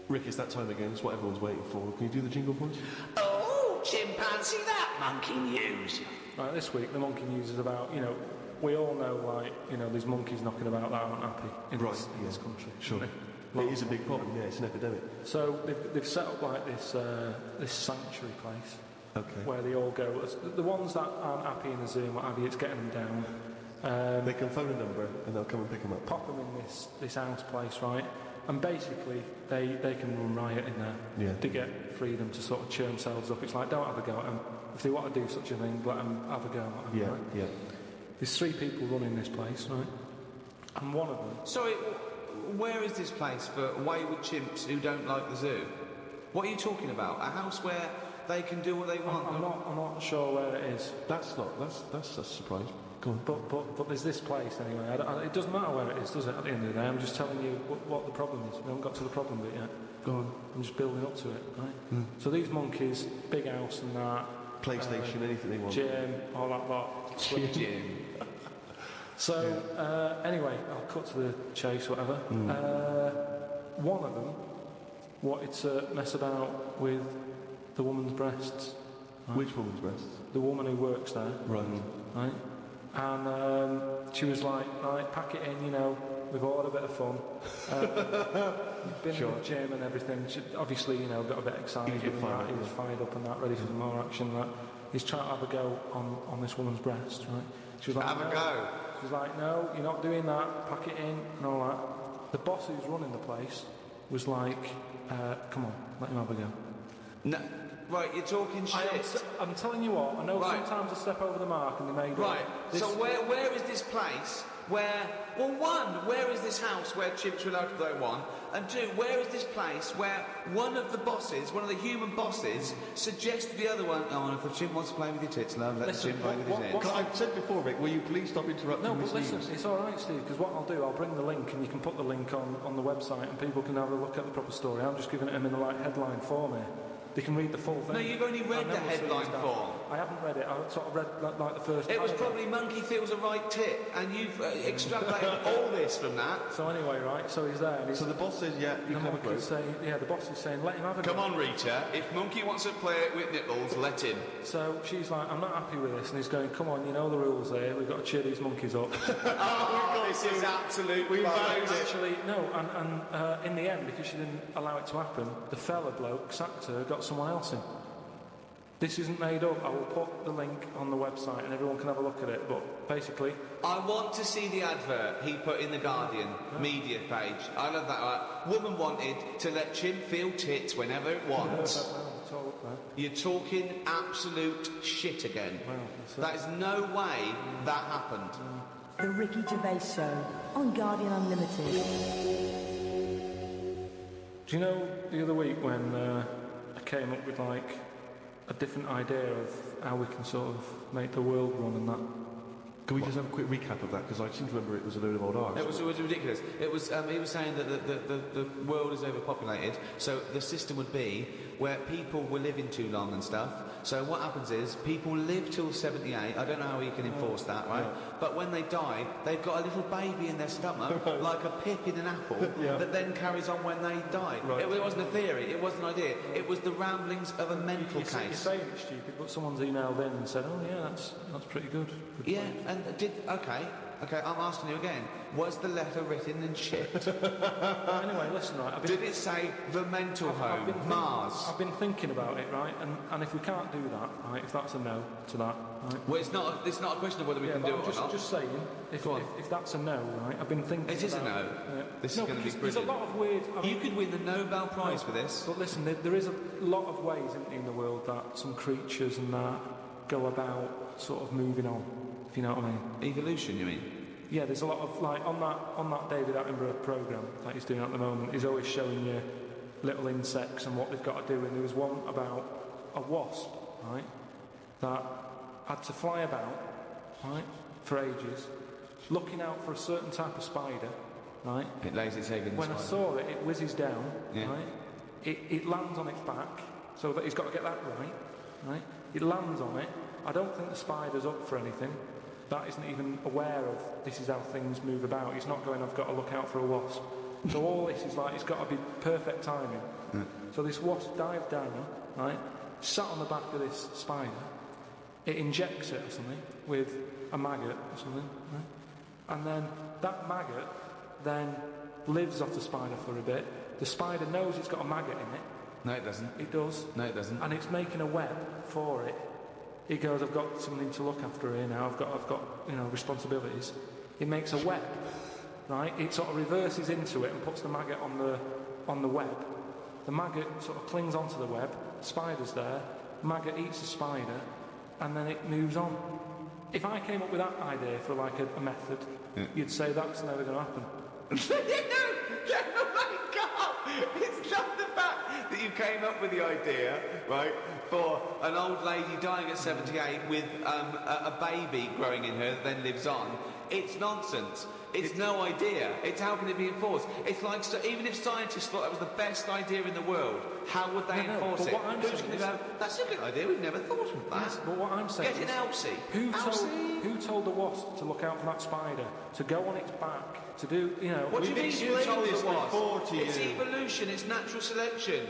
I: Rick, it's that time again. It's what everyone's waiting for. Can you do the jingle for us?
E: Oh, chimpanzee, that monkey news.
C: Right, this week the monkey news is about, you know, we all know, like, you know, these monkeys knocking about that aren't happy in this country.
I: Sure. It is a big problem, yeah, it's an epidemic.
C: So they've set up like this sanctuary place, where they all go. The ones that aren't happy in the zoo and what have you, it's getting them down.
I: They can phone a number and they'll come and pick them up.
C: Pop them in this house place, right? And basically they can run riot in there to get freedom to sort of cheer themselves up. It's like, don't have a go at them. If they want to do such a thing, let them have a go at them.
I: Yeah,
C: right?
I: yeah.
C: There's 3 people running this place, right? And one of them...
H: Sorry, where is this place for wayward chimps who don't like the zoo? What are you talking about? A house where they can do what they want?
C: I'm not sure where it is.
I: That's a surprise. Go on.
C: But there's this place anyway. It doesn't matter where it is, does it, at the end of the day? I'm just telling you what the problem is. We haven't got to the problem bit yet.
I: Go on.
C: I'm just building up to it, right? So these monkeys, big house and that...
I: PlayStation, anything they want.
C: Gym, all that lot.
H: Gym.
C: So, anyway, I'll cut to the chase, whatever. One of them wanted to mess about with the woman's breasts. Right?
I: Which woman's breasts?
C: The woman who works there.
I: Right.
C: And she was like, right, pack it in, you know, we've all had a bit of fun. Been in the gym and everything. She, obviously, you know, got a bit excited. He was fired up and that, ready for more action and that. He's trying to have a go on this woman's breast, right? She was like,
H: have a go.
C: She was like, no, you're not doing that, pack it in and all that. The boss who's running the place was like, come on, let him have a go.
H: No. Right, you're talking shit.
C: I'm telling you what, I know sometimes I step over the mark and they may go...
H: Right, so where is this place where... Well, one, where is this house where chimps are allowed to go on? And two, where is this place where one of the bosses, one of the human bosses, suggests to the other one, oh, if the chimp wants to play with your tits, love, let the chimp play with his head.
I: I've said before, Rick, will you please stop interrupting
C: No,
I: Miss
C: but listen,
I: News?
C: it's all right, Steve, because what I'll do, I'll bring the link and you can put the link on the website and people can have a look at the proper story. I'm just giving it them in the headline form here. They can read the full thing.
H: No, you've only read the headline form.
C: I haven't read it. I sort of read like the first...
H: It was probably monkey feels a right tit, and you've extrapolated all this from that.
C: So anyway, right, so he's there. And
I: So the boss says, yeah, you can have a bloke.
C: The boss is saying, let him have a go.
H: Come on, Rita, if monkey wants to play it with nipples, let him.
C: So she's like, I'm not happy with this, and he's going, come on, you know the rules here, we've got to cheer these monkeys up.
H: This is absolute
C: Actually, no, and in the end, because she didn't allow it to happen, the fella bloke sacked her, got someone else in. This isn't made up. I will put the link on the website and everyone can have a look at it, but basically...
H: I want to see the advert he put in the Guardian media page. I love that. Right? Woman wanted to let chimp feel tits whenever it wants. You're talking absolute shit again. That is no way that happened.
J: The Ricky Gervais Show on Guardian Unlimited.
C: Do you know the other week when I came up with like a different idea of how we can sort of make the world run and that?
I: Can we just have a quick recap of that? Because I seem to remember it was a load of old arse.
H: It was ridiculous. It was. He was saying that the world is overpopulated, so the system would be where people were living too long and stuff. So what happens is people live till 78. I don't know how you can enforce that, right? Yeah. But when they die, they've got a little baby in their stomach, like a pip in an apple, that then carries on when they die. Right. It wasn't a theory. It wasn't an idea. It was the ramblings of a mental case.
C: You're saying it's stupid, but someone's emailed in and said, "Oh yeah, that's pretty good."
H: Yeah, and Okay, I'm asking you again. Was the letter written in shit?
C: Anyway, listen, right.
H: Did it say the mental home, Mars?
C: I've been thinking about it, right? And if we can't do that, right, if that's a no to that, right?
H: Well, it's not a question of whether we can do it or not.
C: Just saying, if that's a no, right? I've been thinking.
H: It is a no. This is going to be brilliant.
C: There's a lot of weird.
H: You could win the Nobel Prize for this.
C: But listen, there is a lot of ways in the world that some creatures and that go about sort of moving on. If you know what I mean.
H: Evolution, you mean?
C: Yeah, there's a lot of like on that David Attenborough programme that he's doing at the moment. He's always showing you little insects and what they've got to do. And there was one about a wasp, right, that had to fly about, right, for ages, looking out for a certain type of spider, right.
H: It lays its egg in the
C: spider. When I saw it, it whizzes down, right. It lands on its back, so that he's got to get that right. It lands on it. I don't think the spider's up for anything. That isn't even aware of this is how things move about. He's not going, I've got to look out for a wasp. So all this is like, it's got to be perfect timing. So this wasp dived down, right, sat on the back of this spider. It injects it or something with a maggot or something, right? And then that maggot then lives off the spider for a bit. The spider knows it's got a maggot in it.
H: No, it doesn't.
C: It does.
H: No, it doesn't.
C: And it's making a web for it. He goes, I've got something to look after here now. I've got responsibilities. He makes a web, right? It sort of reverses into it and puts the maggot on the web. The maggot sort of clings onto the web. Spider's there. Maggot eats the spider, and then it moves on. If I came up with that idea for like a method, you'd say that's never going to happen.
H: Oh my God! It's not the fact that you came up with the idea, right, for an old lady dying at 78 with a baby growing in her that then lives on. It's nonsense. It's no idea. It's how can it be enforced? It's like, so even if scientists thought that was the best idea in the world, how would they enforce it?
C: What I'm saying is,
H: that's a good idea. We've never thought of that.
C: Yes, but what I'm saying
H: Get an Elsie.
C: Who told the wasp to look out for that spider, to go on its back, to do,
H: What do you mean you told the wasp?
I: It's
H: evolution. It's natural selection.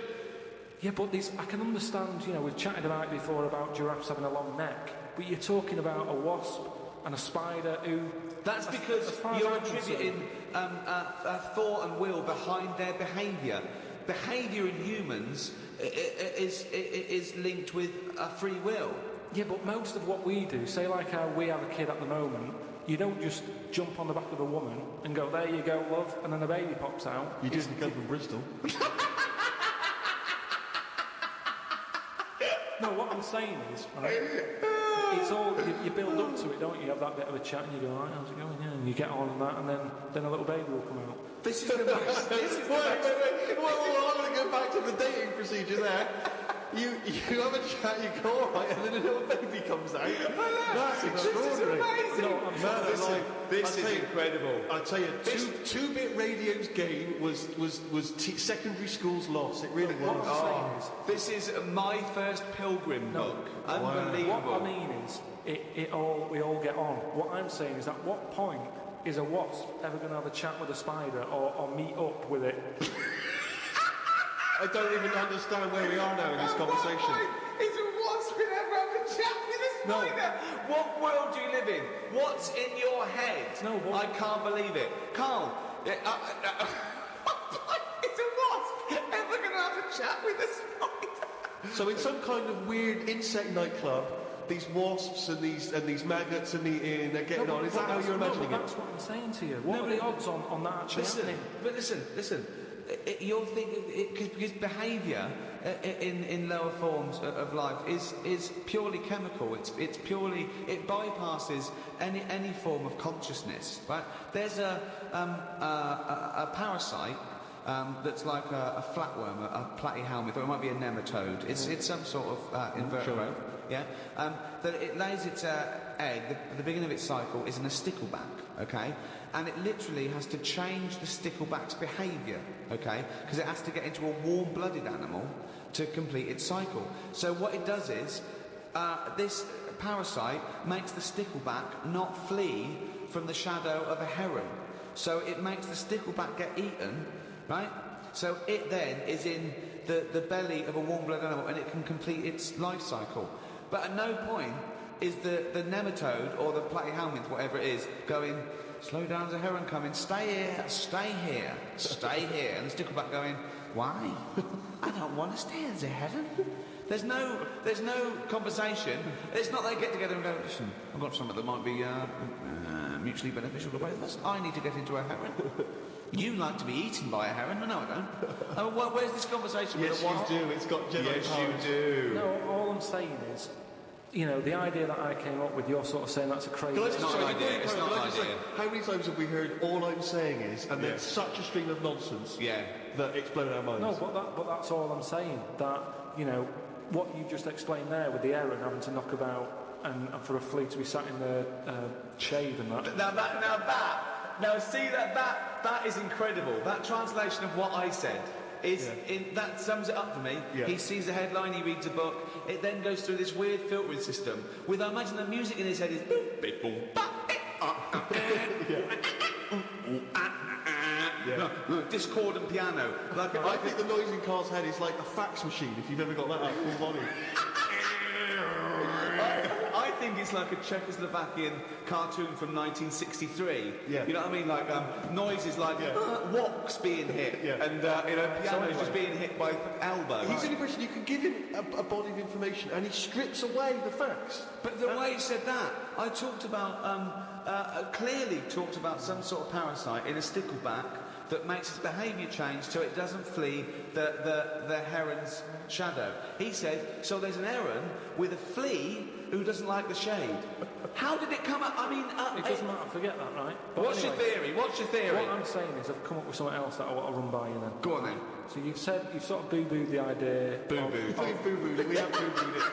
C: Yeah, but I can understand, we've chatted about it before about giraffes having a long neck, but you're talking about a wasp and a spider who...
H: That's because you're attributing thought and will behind their behaviour. Behaviour in humans is linked with free will.
C: Yeah, but most of what we do, say like how we have a kid at the moment, you don't just jump on the back of a woman and go, there you go, love, and then a baby pops out.
I: You didn't come from Bristol.
C: No, what I'm saying is, right, it's all, you build up to it, don't you? You have that bit of a chat and you go, right, how's it going? Yeah, and you get on and that, and then a little baby will come out.
B: This is the most... Wait. Well, I'm going to go back to the dating procedure there. You have a chat, you go all right, and then a little baby comes out. That's extraordinary.
H: This is incredible.
B: I tell you, two-bit radio's game was secondary school's loss. It really was.
H: This is my first Pilgrim book. Unbelievable.
C: What I mean is, we all get on. What I'm saying is, at what point is a wasp ever going to have a chat with a spider or meet up with it?
B: I don't even understand where we are now in this conversation.
E: Is a wasp going to ever have a chat with a spider?
H: What world do you live in? What's in your head?
C: No,
H: I can't believe it. Carl,
E: is a wasp ever going to have a chat with a spider?
B: So in some kind of weird insect nightclub, these wasps and these maggots are meeting, they're getting on. Is that how you're imagining it?
C: That's what I'm saying to you. What are the odds on that actually happening?
H: But listen. You're thinking because behaviour in lower forms of life is purely chemical. It's purely, it bypasses any form of consciousness. Right? There's a parasite that's like a flatworm, a platyhelminth, or it might be a nematode. It's some sort of invertebrate. Yeah, that it lays its egg. The beginning of its cycle is in a stickleback. Okay, and it literally has to change the stickleback's behaviour. Okay, because it has to get into a warm-blooded animal to complete its cycle. So what it does is this parasite makes the stickleback not flee from the shadow of a heron. So it makes the stickleback get eaten, right? So it then is in the belly of a warm-blooded animal and it can complete its life cycle. But at no point is the nematode or the platyhelminth, whatever it is, going, slow down, there's a heron coming, stay here, stay here, stay here. And the stickleback going, why? I don't want to stay, there's a heron. There's no conversation. It's not they get together and go, listen, I've got something that might be mutually beneficial to both of us. I need to get into a heron. You like to be eaten by a heron? No, I don't. Well, where's this conversation?
B: Yes, you do. It's got Jedi
H: Yes,
B: powers.
H: you do.
C: No, all I'm saying is, you know, the idea that I came up with, you're sort of saying that's a crazy...
B: Can I just
H: not
B: say,
H: an idea, it's not an idea.
B: How many times have we heard all I'm saying is, and then such a stream of nonsense that it's blown our minds?
C: No, but that's all I'm saying. That, you know, what you just explained there with the heron having to knock about and for a flea to be sat in the shade and that.
H: Now see that is incredible. That translation of what I said is that sums it up for me. Yeah. He sees the headline, he reads a book. It then goes through this weird filtering system with, I imagine, the music in his head is discordant piano.
B: I think the noise in Carl's head is like a fax machine. If you've ever got that out full volume.
H: I think it's like a Czechoslovakian cartoon from 1963. Yeah. You know what I mean? Like noises like woks being hit, and pianos just being hit by elbow.
B: He's the only person you can give him a body of information, and he strips away the facts.
H: But the way he said that, I talked about clearly talked about some sort of parasite in a stickleback that makes its behaviour change so it doesn't flee the heron's shadow. He said, so there's an heron with a flea who doesn't like the shade. How did it come up? I mean...
C: it doesn't matter, forget that, right? But
H: What's your theory? What
C: I'm saying is I've come up with something else that I want to run by you then.
H: Go on then.
C: So you've sort of boo-booed the idea...
B: Boo-booed. Boo-booed it. We have boo-booed it.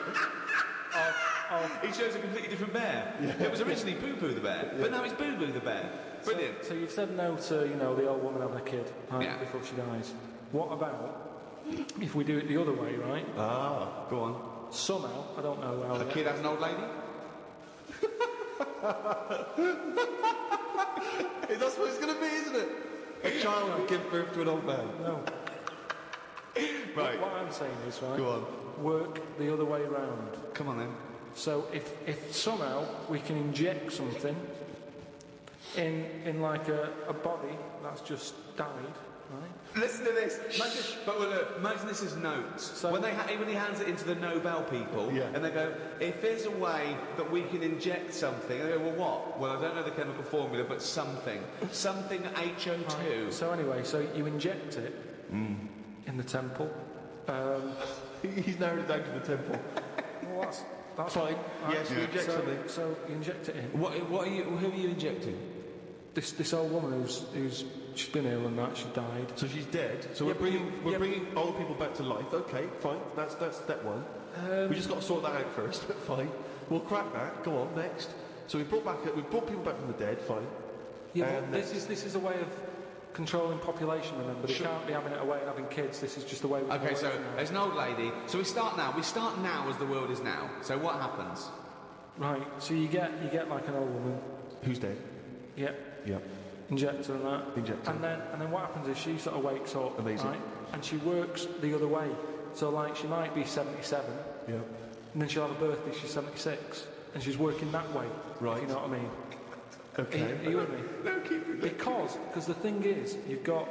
H: He chose a completely different bear. It was originally Poo-Poo the bear, but now it's Boo-Boo the bear. Brilliant.
C: So you've said no to, you know, the old woman having a kid, right, before she dies. What about if we do it the other way, right?
H: Ah, go on.
C: Somehow, I don't know how...
H: A kid has an old lady?
B: That's what it's going to be, isn't it? A child will give birth to an old man.
C: No.
H: Right.
C: What I'm saying is, right...
H: Go on.
C: Work the other way round.
H: Come on then.
C: So if somehow we can inject something in like a body that's just died, right?
H: Listen to this. Imagine this as notes. So when he hands it into the Nobel people, and they go, if there's a way that we can inject something, and they go, well, what? Well, I don't know the chemical formula, but something HO2.
C: Right. So anyway, so you inject it in the temple.
B: He's narrowed it down to the temple.
C: that's
I: Fine. Yes, you inject something.
C: So you inject it in.
H: Who are you injecting?
C: This old woman who's she's been ill and that she died.
I: So she's dead. So we're bringing old people back to life. Okay, fine. That's step one. We just got to sort that out first. Fine. We'll crack that. Go on, next. So we brought people back from the dead. Fine.
C: Yeah, but this is a way of controlling population, remember? They can't be having it away and having kids. This is just the way we
H: Okay, so there's an old lady. So we start now. We start now as the world is now. So what happens?
C: Right. So you get like an old woman
I: who's dead.
C: Yep.
I: Yep.
C: Injector and that.
I: Injector.
C: And then what happens is she sort of wakes up.
I: Amazing.
C: Right? And she works the other way. So like she might be 77.
I: Yep.
C: And then she'll have a birthday. She's 76, and she's working that way.
I: Right.
C: If you know what I mean.
I: Okay.
C: Are you with me?
I: No, keep it.
C: Because the thing is, you've got.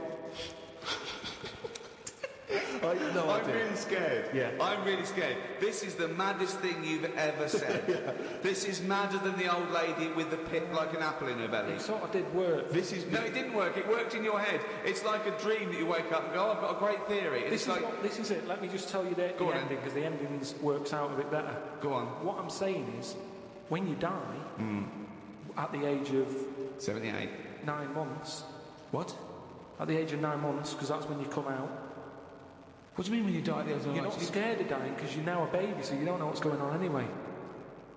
H: I'm really scared.
I: Yeah.
H: I'm really scared. This is the maddest thing you've ever said.
I: Yeah.
H: This is madder than the old lady with the pit like an apple in her belly.
C: It sort of did work.
H: No, it didn't work. It worked in your head. It's like a dream that you wake up and go, oh, I've got a great theory.
C: This is it. Let me just tell you the ending, because the ending works out a bit better.
H: Go on.
C: What I'm saying is, when you die, at the age of
H: 78.
C: 9 months.
H: What?
C: At the age of 9 months, because that's when you come out.
H: What do you mean when you die at the age of 9
C: You're
H: months?
C: not scared of dying because you're now a baby, so you don't know what's going on anyway.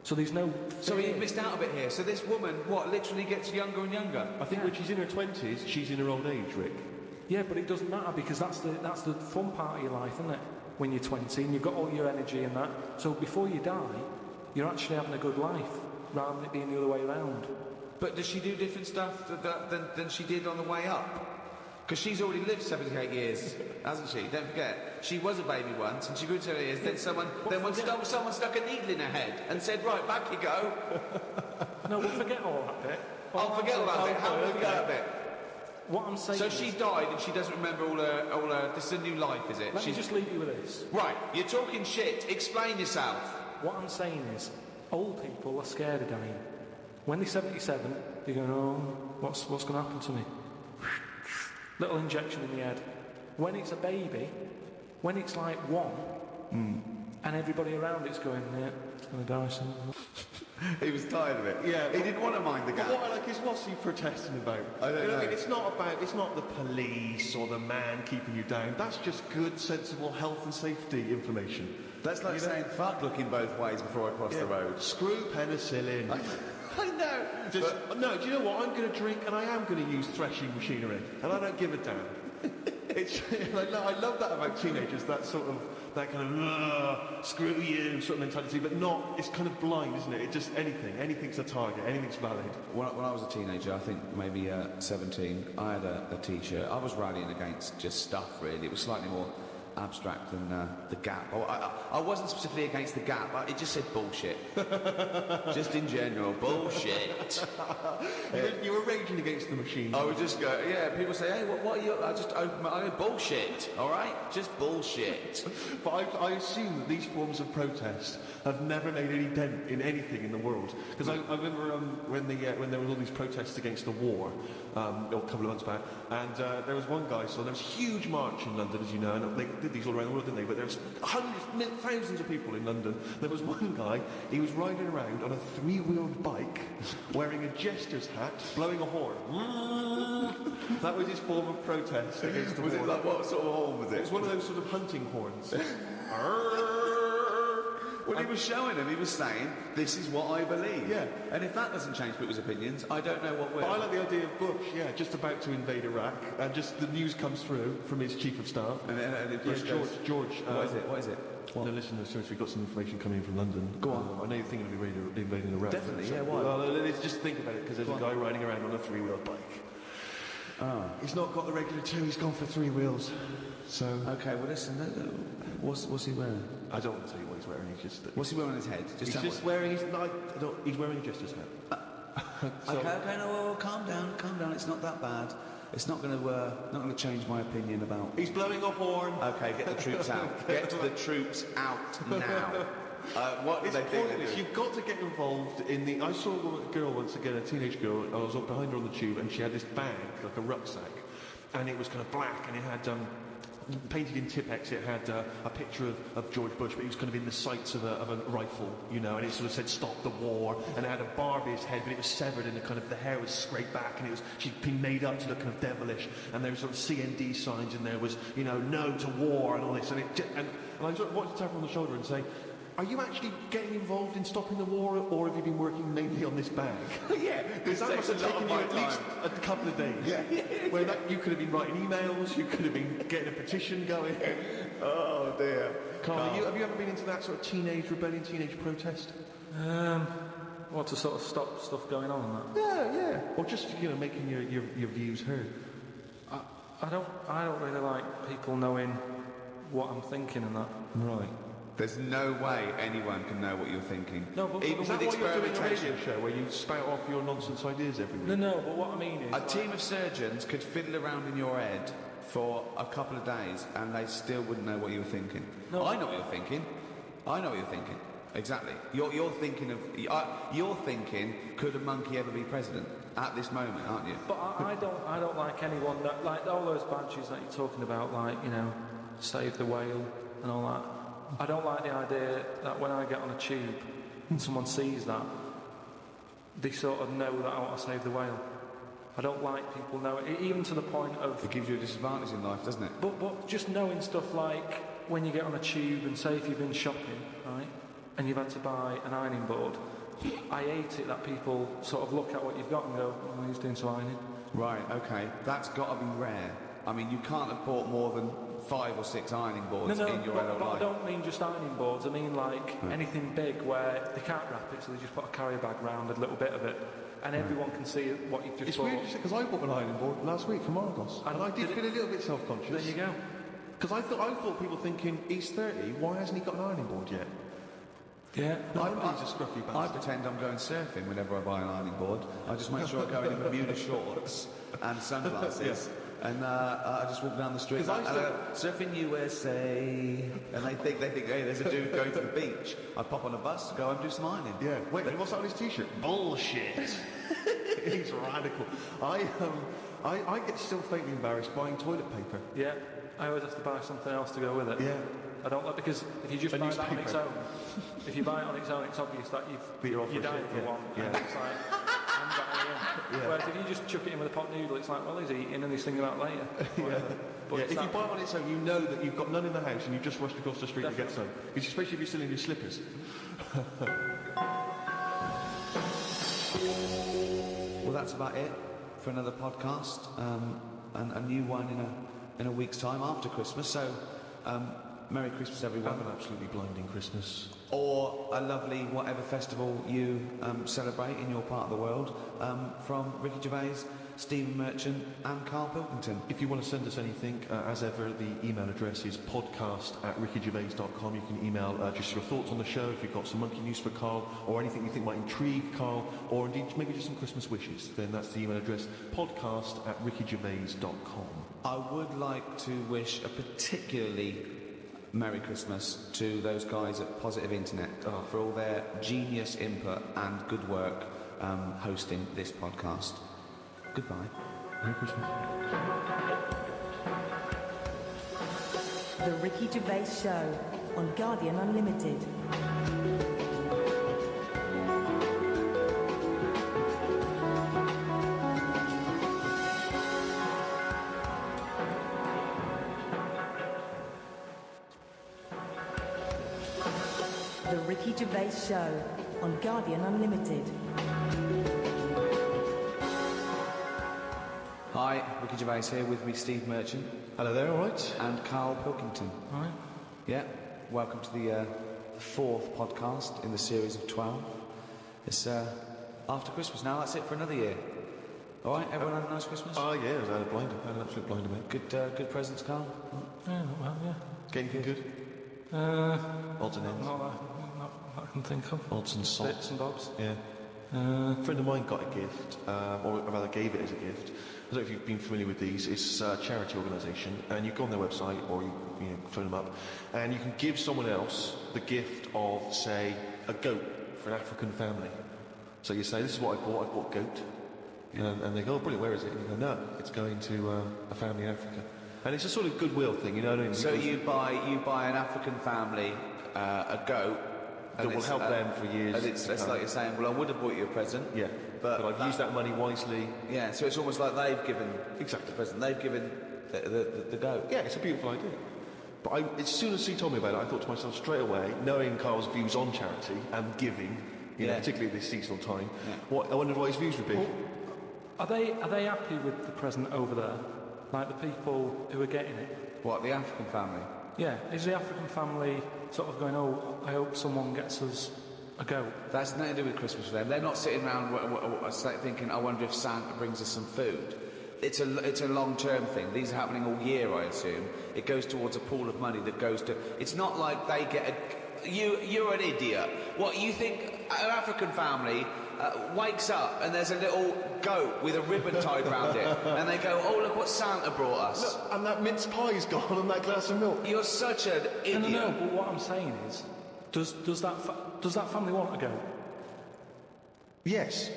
C: So there's no.
H: So you've missed out a bit here. So this woman, literally gets younger and younger?
I: I think when she's in her 20s, she's in her old age, Rick.
C: Yeah, but it doesn't matter because that's the fun part of your life, isn't it? When you're 20 and you've got all your energy and that. So before you die, you're actually having a good life rather than it being the other way around.
H: But does she do different stuff than she did on the way up? Because she's already lived 78 years, hasn't she? Don't forget. She was a baby once, and she grew to 78 years. Then someone stuck a needle in her head and said, right, back you go.
C: No, we'll forget all that bit.
H: I'll forget all that bit. How will we forget that bit?
C: What I'm saying
H: So she died and she doesn't remember all her... This is a new life, is it?
C: Let me just leave you with this.
H: Right, you're talking shit. Explain yourself.
C: What I'm saying is, old people are scared of dying. When they're 77, they're going, oh, what's going to happen to me? Little injection in the head. When it's a baby, when it's like one, and everybody around it's going, yeah, it's going to die soon.
H: He was tired of it.
I: Yeah,
H: he didn't want to mind the gap.
I: What I like is, what's he protesting about?
H: I don't know.
I: It's not the police or the man keeping you down. That's just good, sensible health and safety information.
A: That's like saying fuck looking both ways before I cross the road.
I: Screw penicillin.
A: I know.
I: No, do you know what? I'm going to drink and I am going to use threshing machinery, and I don't give a damn. I love that about teenagers, that kind of screw you sort of mentality, but not. It's kind of blind, isn't it? It just anything's a target, anything's valid.
A: When I was a teenager, I think maybe 17, I had a T-shirt. I was rallying against just stuff, really. It was slightly more abstract than the Gap. I wasn't specifically against the Gap. It just said bullshit. Just in general, bullshit.
I: You were raging against the machine.
A: I would just go, yeah, people say, hey, what are you... I just open my... I go, bullshit, all right? Just bullshit.
I: But I assume that these forms of protest have never made any dent in anything in the world. Because I remember when there was all these protests against the war, a couple of months back, and there was one guy, so there was a huge march in London, as you know, and they did these all around the world, didn't they? But there was hundreds, thousands of people in London. There was one guy, he was riding around on a three-wheeled bike, wearing a jester's hat, blowing a horn. That was his form of protest against the war.
A: Was it like, what sort of horn was it?
I: It was one of those sort of hunting horns.
A: When he was showing him, he was saying, this is what I believe.
I: Yeah.
A: And if that doesn't change people's opinions, I don't know what will.
I: But I like the idea of Bush, just about to invade Iraq, and just the news comes through from his chief of staff.
A: And Bush goes,
I: George.
A: What is it?
I: No, listen, as soon as we've got some information coming in from London. Go on. I know you're thinking of invading Iraq.
A: Definitely, yeah, why?
I: Well, let's just think about it, because there's a guy riding around on a three-wheeled bike. He's not got the regular two, he's gone for 3 wheels. So...
A: Okay, well listen, what's he wearing?
I: I don't want to tell you what he's wearing, he's just...
A: What's he wearing on his head?
I: He's wearing a jester's hat.
A: Okay, no, calm down, it's not that bad. It's not going to change my opinion about...
I: He's blowing a horn.
A: Okay, get the troops out. Get the troops out now. What do they think?
I: You've got to get involved in the... I saw a girl once again, a teenage girl, I was up behind her on the tube, and she had this bag, like a rucksack, and it was kind of black, and it had painted in Tipex. It had a picture of George Bush, but he was kind of in the sights of a rifle, you know, and it sort of said "Stop the War," and it had a Barbie's head, but it was severed, and the hair was scraped back, and she'd been made up to look kind of devilish, and there were sort of CND signs, and there was, you know, "No to war," and all this, and I sort of wanted to tap her on the shoulder and say, are you actually getting involved in stopping the war, or have you been working mainly on this bag?
A: Yeah,
I: because that must have taken you at least a couple of days. Where you could have been writing emails, you could have been getting a petition going.
A: Oh dear.
I: Carl, have you ever been into that sort of teenage rebellion, teenage protest?
C: What, to sort of stop stuff going on and that?
I: Yeah. Or just, you know, making your views heard.
C: I don't really like people knowing what I'm thinking and that.
I: Right.
A: There's no way anyone can know what you're thinking.
C: No, but
I: is that why you're doing a radio show where you spout off your nonsense ideas every week?
C: No, but what I mean is...
A: A team of surgeons could fiddle around in your head for a couple of days and they still wouldn't know what you were thinking.
C: No,
A: I know what you're thinking. I know what you're thinking. Exactly. You're thinking, could a monkey ever be president? At this moment, aren't you?
C: But I don't like anyone that... Like, all those badges that you're talking about, like, you know, Save the Whale and all that... I don't like the idea that when I get on a tube and someone sees that, they sort of know that I want to save the whale. I don't like people knowing, even to the point of...
A: It gives you a disadvantage in life, doesn't it?
C: But just knowing stuff like when you get on a tube and say if you've been shopping, right, and you've had to buy an ironing board, I hate it that people sort of look at what you've got and go, oh, he's doing some ironing.
A: Right, okay. That's got to be rare. I mean, you can't have bought more than 5 or 6 ironing boards in your adult life.
C: I don't mean just ironing boards. I mean like anything big where they can't wrap it, so they just put a carrier bag round a little bit of it, and everyone can see what you've just bought.
I: It's weird because I bought an ironing board last week from Argos, and I did feel a little bit self-conscious.
C: There you go.
I: Because I thought people thinking, he's 30, why hasn't he got an ironing board yet?
C: Yeah.
I: He's a scruffy bastard.
A: I pretend I'm going surfing whenever I buy an ironing board. I just make sure I go in Bermuda shorts and sunglasses. And I just walk down the street and surfing USA, and they think, hey, there's a dude going to the beach. I pop on a bus, go and do some ironing.
I: Yeah. Wait, what's that on his t-shirt? Bullshit. He's radical. I get still faintly embarrassed buying toilet paper.
C: Yeah. I always have to buy something else to go with it.
I: Yeah.
C: I don't like, because if you just buy that on its own, if you buy it on its own, it's obvious that you're dying for one.
I: Yeah.
C: And it's like, I'm dying. Yeah. Whereas if you just chuck it in with a pot noodle, it's like, well, he's eating and he's thinking about later. But
I: if you buy it on its own, you know that you've got none in the house and you just rushed across the street to get some. Especially if you're still in your slippers.
A: Well, that's about it for another podcast, and a new one in a week's time after Christmas. So, Merry Christmas, everyone.
I: Have an absolutely blinding Christmas.
A: Or a lovely whatever festival you celebrate in your part of the world. From Ricky Gervais, Stephen Merchant and Karl Pilkington.
I: If you want to send us anything, as ever, the email address is podcast@rickygervais.com. You can email just your thoughts on the show, if you've got some monkey news for Karl, or anything you think might intrigue Karl, or indeed maybe just some Christmas wishes. Then that's the email address, podcast@rickygervais.com.
A: I would like to wish a particularly Merry Christmas to those guys at Positive Internet for all their genius input and good work hosting this podcast. Goodbye.
I: Merry Christmas.
J: The Ricky Gervais Show on Guardian Unlimited. The Ricky Gervais Show on Guardian Unlimited.
A: Hi, Ricky Gervais here, with me Steve Merchant.
I: Hello there, all right?
A: And Karl Pilkington.
C: All right.
A: Yeah, welcome to the 4th podcast in the series of 12. It's after Christmas now, that's it for another year. All right, everyone had a nice Christmas?
I: Oh, yeah, I had a blinder. I had an absolute blinder, mate.
A: Good presents, Karl?
C: Yeah, not well, yeah.
I: Get anything good? Odds and ends.
C: Not that I can think of.
I: Odds and sods.
C: Bits and bobs.
I: Yeah. A friend of mine got a gift, or rather gave it as a gift. I don't know if you've been familiar with these. It's a charity organisation, and you go on their website or you phone them up, and you can give someone else the gift of, say, a goat for an African family. So you say, this is what I bought a goat. And they go, oh, brilliant, where is it? And you go, no, it's going to a family in Africa. And it's a sort of goodwill thing, you know what I mean?
H: So you buy an African family a goat.
I: That will help them for years.
H: And it's like you're saying, well, I would have bought you a present.
I: Yeah, but I've used that money wisely.
H: Yeah, so it's almost like they've given
I: exactly
H: the present. They've given the goat.
I: Yeah, it's a beautiful idea. But as soon as he told me about it, I thought to myself straight away, knowing Karl's views on charity and giving, you know, particularly at this seasonal time, I wondered what his views would be.
C: Well, are they happy with the present over there? Like the people who are getting it?
H: What, the African family?
C: Yeah, is the African family sort of going, oh, I hope someone gets us a goat?
H: That's nothing to do with Christmas for them. They're not sitting around thinking, I wonder if Santa brings us some food. It's a long-term thing. These are happening all year, I assume. It goes towards a pool of money that goes to... It's not like they get a... You're an idiot. What, you think an African family wakes up and there's a little goat with a ribbon tied around it, and they go, oh, look what Santa brought us.
I: Look, and that mince pie's gone and that glass of milk.
H: You're such an idiot.
C: No, but what I'm saying is, does that family want a goat?
I: Yes.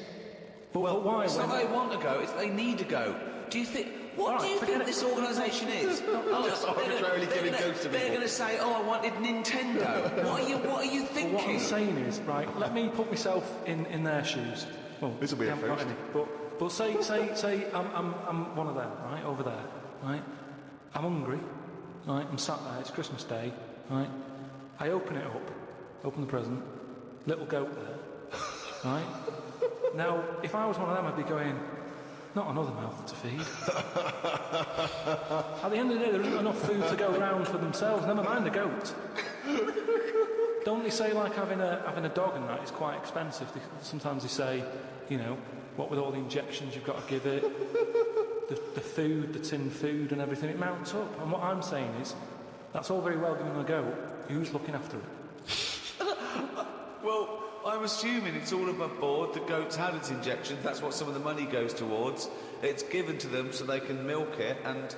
C: But why?
H: It's not they want a goat, it's they need a goat. Do you think... What do you think this organisation is?
I: Just arbitrarily giving goats to people.
H: They're going to say, oh, I wanted Nintendo. What are you thinking?
C: Well, what I'm saying is, right, let me put myself in their shoes. Well,
I: this will be a first.
C: But say I'm one of them, right, over there, right? I'm hungry, right? I'm sat there, it's Christmas Day, right? I open it up, open the present, little goat there, right? Now, if I was one of them, I'd be going, not another mouth to feed. At the end of the day, there isn't enough food to go around for themselves, never mind a goat. Don't they say, like, having a dog and that is quite expensive? Sometimes they say, you know, what with all the injections you've got to give it, the food, the tin food and everything, it mounts up. And what I'm saying is, that's all very well giving a goat. Who's looking after it?
H: Well, I'm assuming it's all above board. The goat's had its injections. That's what some of the money goes towards. It's given to them so they can milk it and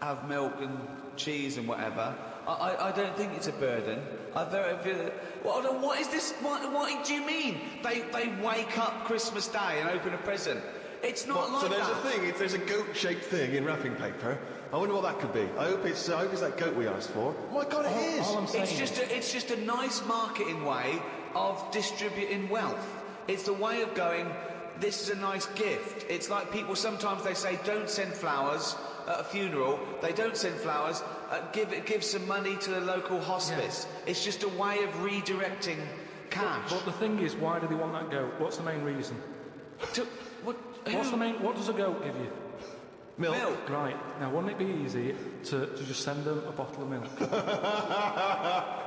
H: have milk and cheese and whatever. I don't think it's a burden. What is this? What do you mean? They wake up Christmas Day and open a present. It's not like that.
I: So there's a thing. If there's a goat-shaped thing in wrapping paper, I wonder what that could be. I hope it's that goat we asked for. Oh my God, it is.
C: All I'm saying
H: it's just a nice marketing way of distributing wealth. It's the way of going, this is a nice gift. It's like people sometimes they say, don't send flowers at a funeral. They don't send flowers. Give some money to the local hospice. Yeah. It's just a way of redirecting cash.
C: But the thing is, why do they want that goat? What's the main reason? What does a goat give you?
H: Milk.
C: Right. Now, wouldn't it be easy to just send them a bottle of milk?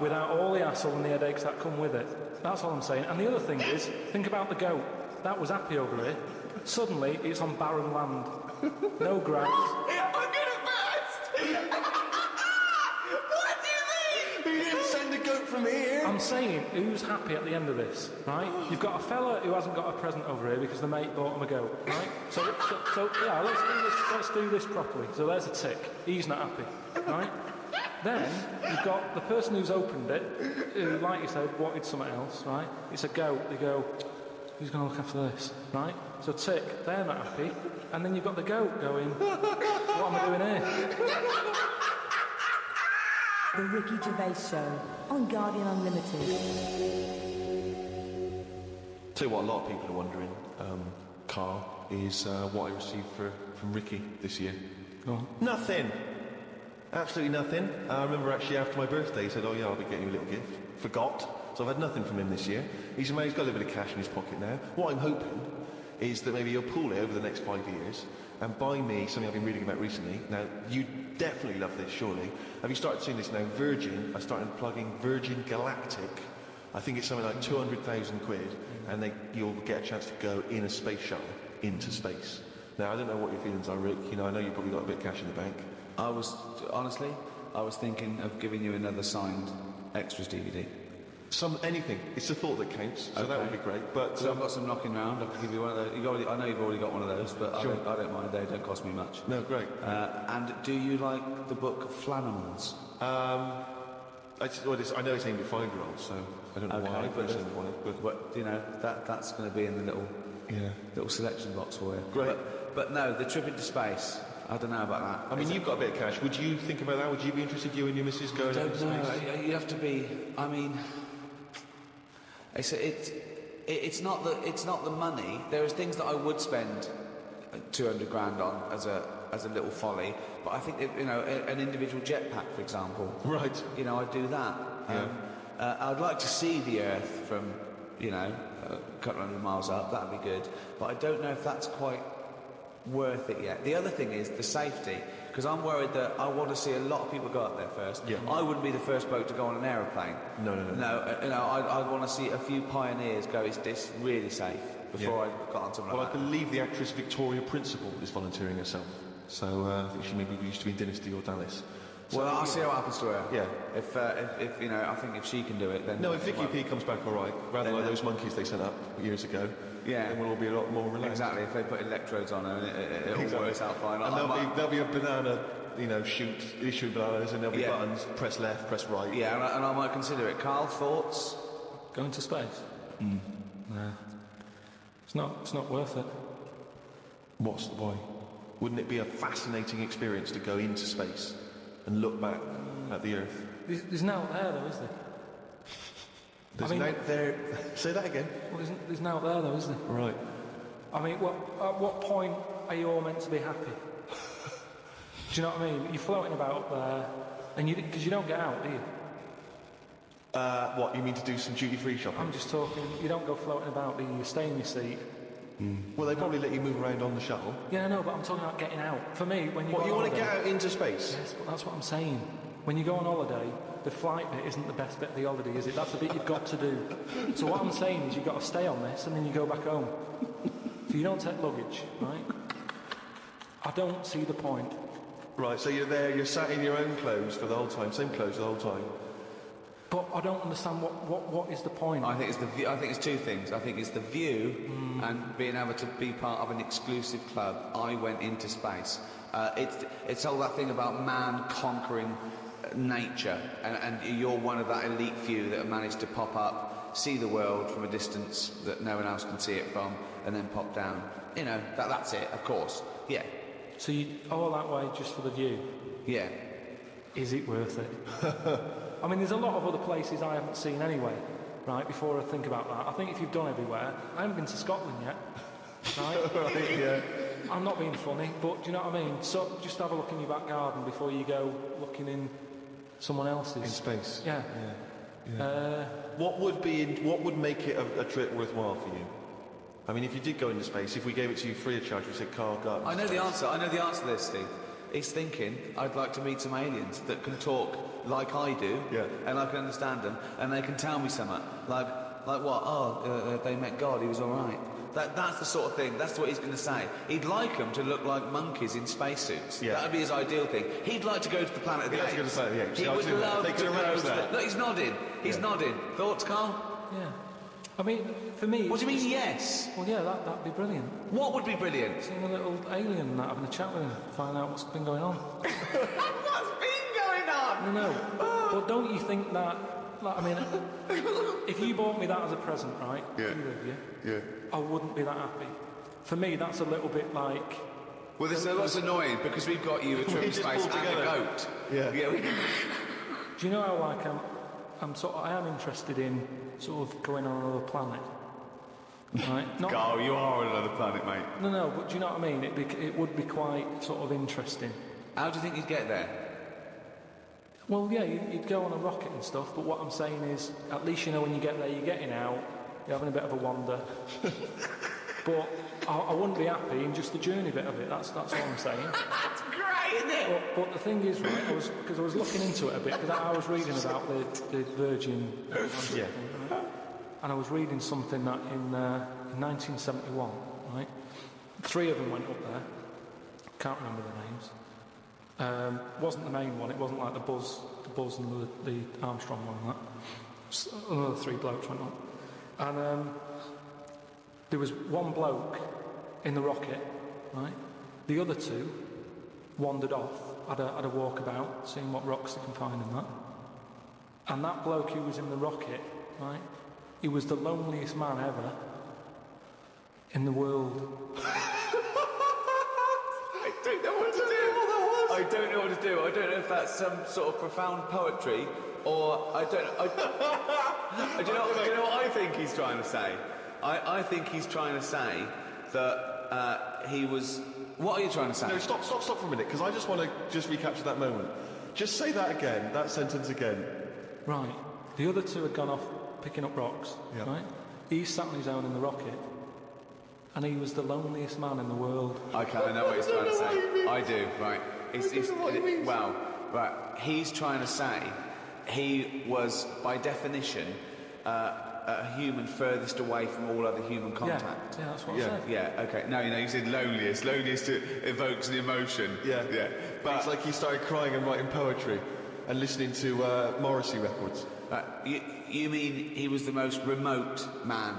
C: Without all the hassle and the headaches that come with it. That's all I'm saying. And the other thing is, think about the goat. That was happy over here. Suddenly, it's on barren land. No grass.
E: I'm gonna burst! What do you mean?
I: You didn't send a goat from here.
C: I'm saying, who's happy at the end of this, right? You've got a fella who hasn't got a present over here because the mate bought him a goat, right? So yeah, let's do this properly. So there's a tick. He's not happy, right? Then you've got the person who's opened it, who, like you said, wanted something else, right? It's a goat. They go, who's going to look after this, right? So tick, they're not happy. And then you've got the goat going, what am I doing here?
J: The Ricky Gervais Show on Guardian Unlimited.
I: Tell you what, a lot of people are wondering, Karl, is what I received from Ricky this year.
C: Go on.
I: Nothing. Absolutely nothing. I remember actually after my birthday, he said, oh yeah, I'll be getting you a little gift. Forgot. So I've had nothing from him this year. He's got a little bit of cash in his pocket now. What I'm hoping is that maybe he'll pool it over the next 5 years and buy me something I've been reading about recently. Now, you definitely love this, surely. Have you started seeing this now? Virgin, I started plugging Virgin Galactic. I think it's something like 200,000 quid, and you'll get a chance to go in a space shuttle into space. Now, I don't know what your feelings are, Rick. You know, I know you've probably got a bit of cash in the bank.
H: I was thinking of giving you another signed extras DVD.
I: Anything. It's the thought that counts, so that would be great. But
H: so I've got some knocking round. I can give you one of those. I know you've already got one of those, but sure. I don't mind. They don't cost me much.
I: No, great.
H: And do you like the book Flanimals?
I: I know it's aimed at 5-year-olds, so I don't know why I personally want it.
H: But you know that's going to be in the little selection box for you.
I: Great.
H: But no, the trip into space. I don't know about that.
I: I mean, you've got a bit of cash. Would you think about that? Would you be interested, you and your missus, going out to space?
H: You have to be. I mean, it's not the money. There is things that I would spend 200 grand on as a little folly, but I think an individual jetpack, for example.
I: Right.
H: I'd do that.
I: Yeah.
H: I'd like to see the Earth from a couple hundred miles up. That'd be good, but I don't know if that's quite worth it yet. The other thing is the safety, because I'm worried that I want to see a lot of people go up there first.
I: Yeah.
H: I wouldn't be the first bloke to go on an aeroplane.
I: No.
H: I'd want to see a few pioneers go, it's really safe, before I got on something like that.
I: I believe the actress Victoria Principal is volunteering herself, so I think she maybe used to be in Dynasty or Dallas.
H: Well, I'll see what happens to her.
I: Yeah.
H: If I think if she can do it, then...
I: No, if Vicky P comes back all right, rather like those monkeys they sent up years ago, then we'll all be a lot more relaxed.
H: Exactly, if they put electrodes on her, and it all works out fine.
I: And there'll be a banana, issue bananas, and there'll be buttons, press left, press right.
H: Yeah, and I might consider it. Carl, thoughts?
C: Going to space? Nah. It's not worth it.
I: Why? Wouldn't it be a fascinating experience to go into space and look back at the Earth?
C: There's no out there, though, is there?
I: There's an out there... Say that again.
C: Well, there's no out there, though, is there?
I: Right.
C: I mean, at what point are you all meant to be happy? Do you know what I mean? You're floating about up there, and because you don't get out, do you?
I: What, you mean to do some duty-free shopping?
C: I'm just talking, you don't go floating about, do you? You stay in your seat.
I: Well, they probably let you move around on the shuttle.
C: Yeah, I know, but I'm talking about getting out. For me, when you
I: What,
C: go
I: you
C: on
I: want to
C: holiday,
I: get out into space?
C: Yes, but that's what I'm saying. When you go on holiday, the flight bit isn't the best bit of the holiday, is it? That's the bit you've got to do. So what I'm saying is you've got to stay on this and then you go back home. So you don't take luggage, right? I don't see the point.
I: Right, so you're there, you're sat in your own clothes for the whole time, same clothes the whole time.
C: But I don't understand what is the point.
H: I think it's the view. I think it's two things. I think it's the view and being able to be part of an exclusive club. I went into space. It's all that thing about man conquering nature, and you're one of that elite few that have managed to pop up, see the world from a distance that no one else can see it from, and then pop down. That's it. Of course. Yeah.
C: So you all that way just for the view?
H: Yeah.
C: Is it worth it? I mean, there's a lot of other places I haven't seen anyway, right, before I think about that. I think if you've done everywhere, I haven't been to Scotland yet, right?
I: Right, yeah.
C: I'm not being funny, but do you know what I mean? So just have a look in your back garden before you go looking in someone else's.
I: In space?
C: Yeah.
I: What would make it a trip worthwhile for you? I mean, if you did go into space, if we gave it to you free of charge, we said, Carl, go.
H: I know the answer. I know the answer to this, Steve. He's thinking, I'd like to meet some aliens that can talk like I do, and I can understand them, and they can tell me something. Like what? Oh, they met God, he was all right. That's the sort of thing, that's what he's going to say. He'd like them to look like monkeys in spacesuits. Yeah. That would be his ideal thing. He'd like to go to the planet of the apes.
I: He'd like to go to the planet of the apes.
H: He would love to go to the... Look, he's nodding. He's nodding. Thoughts, Carl?
C: Yeah. I mean, for me...
H: What do you mean, yes?
C: Well, yeah, that'd be brilliant.
H: What would be brilliant?
C: Seeing a little alien and that, having a chat with him, find out what's been going on.
E: What's been going on?
C: No. But don't you think that... Like, I mean, if you bought me that as a present, right?
I: Yeah.
C: I wouldn't be that happy. For me, that's a little bit like...
H: Well, that's annoying, because we've got you a trip to space and a goat.
I: Yeah.
C: Do you know how, like, I am interested in sort of going on another planet. Right?
H: Carl, you are on another planet, mate.
C: No, but do you know what I mean? It would be quite sort of interesting.
H: How do you think you'd get there?
C: Well, yeah, you'd go on a rocket and stuff, but what I'm saying is, at least you know when you get there, you're getting out, you're having a bit of a wander. But I wouldn't be happy in just the journey bit of it, that's what I'm saying.
E: That's great, isn't it?
C: But the thing is, right, because I was looking into it a bit, because I was reading about the Virgin...
I: Yeah.
C: Right? And I was reading something that in 1971, right, 3 of them went up there, can't remember their names. Wasn't the main one, it wasn't like the Buzz and the Armstrong one and that. Another 3 blokes went up. And there was one bloke in the rocket, right? The other 2 wandered off, had a walk about, seeing what rocks they can find and that. And that bloke who was in the rocket, right, he was the loneliest man ever in the world.
E: I don't know what to do.
H: don't know what to do. I don't know if that's some sort of profound poetry, or I don't know. Do you know what I think he's trying to say? I think he's trying to say that he was... What are you trying to say?
I: No, stop for a minute, because I just want to recapture that moment. Just say that again, that sentence again.
C: Right. The other two had gone off picking up rocks, right? He sat on his own in the rocket, and he was the loneliest man in the world.
H: Okay, I know what he's trying to say. I do, right.
I: I don't know what he means.
H: Well, right. He's trying to say he was, by definition, a human furthest away from all other human contact.
C: Yeah, that's what I said.
H: Yeah, okay. No, you said loneliest. Loneliest evokes an emotion.
I: Yeah.
H: But
I: it's like he started crying and writing poetry and listening to Morrissey records.
C: You
H: mean he was the most remote man?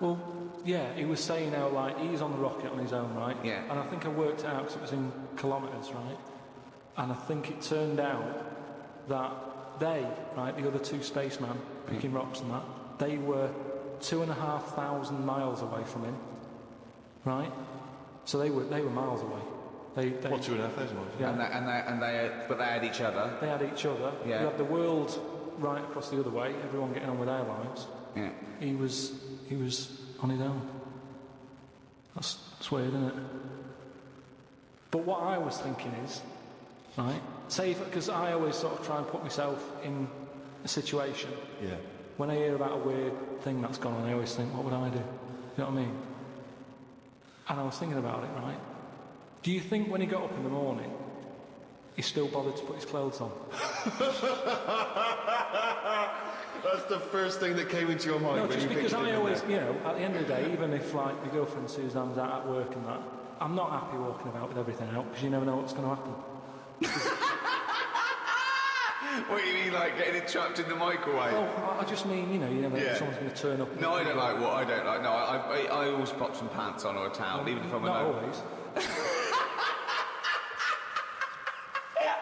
C: Well, yeah, he was saying how, like, he's on the rocket on his own, right?
H: Yeah.
C: And I think I worked it out because it was in kilometres, right? And I think it turned out that they, right, the other two spacemen picking rocks and that, they were 2,500 miles away from him, right? So they were miles away. They
I: 2,500 miles?
C: Yeah.
H: But they had each other.
C: They had each other.
H: Yeah.
C: You had the world right across the other way, everyone getting on with their lives.
H: Yeah.
C: He was on his own. That's weird, isn't it? But what I was thinking is, right, say, because I always sort of try and put myself in a situation.
I: Yeah.
C: When I hear about a weird thing that's gone on, I always think, what would I do? You know what I mean? And I was thinking about it, right? Do you think when he got up in the morning, he still bothered to put his clothes on?
I: That's the first thing that came into your mind.
C: No,
I: when
C: just
I: you
C: because I always,
I: at
C: the end of the day, even if, like, my girlfriend Suzanne's out at work and that, I'm not happy walking about with everything out, because you never know what's going to happen.
H: What do you mean, like getting it trapped in the microwave?
C: Well, I just mean, you never know if someone's going to turn up.
H: No, I don't like what I don't like. No, I always pop some pants on or a towel, even if I'm
C: not
H: alone.
C: Not always.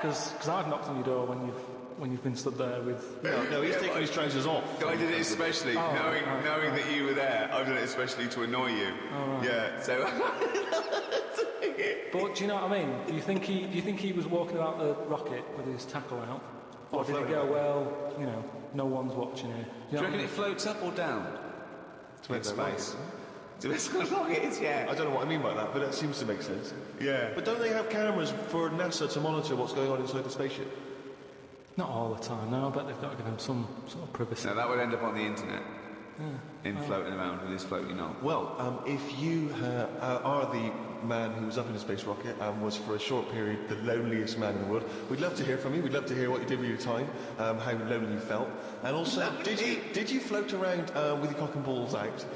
C: Because I've knocked on your door when you've been stood there with...
I: No, he's taking his trousers off.
H: I did it especially, knowing that you were there. I've done it especially to annoy you.
C: Oh, right.
H: Yeah, so...
C: But do you know what I mean? Do you think he was walking about the rocket with his tackle out? Or did he go, well, no one's watching here?
H: Do you reckon it floats up or down?
I: To space.
H: Depends how long it is, yeah.
I: I don't know what I mean by that, but that seems to make sense.
H: Yeah.
I: But don't they have cameras for NASA to monitor what's going on inside the spaceship?
C: Not all the time, no. I bet they've got to give him some sort of privacy.
H: No, that would end up on the internet. Floating around with his floating on.
I: Well, if you are the man who was up in a space rocket and was for a short period the loneliest man in the world, we'd love to hear from you. We'd love to hear what you did with your time, how lonely you felt, and also did you float around with your cock and balls out?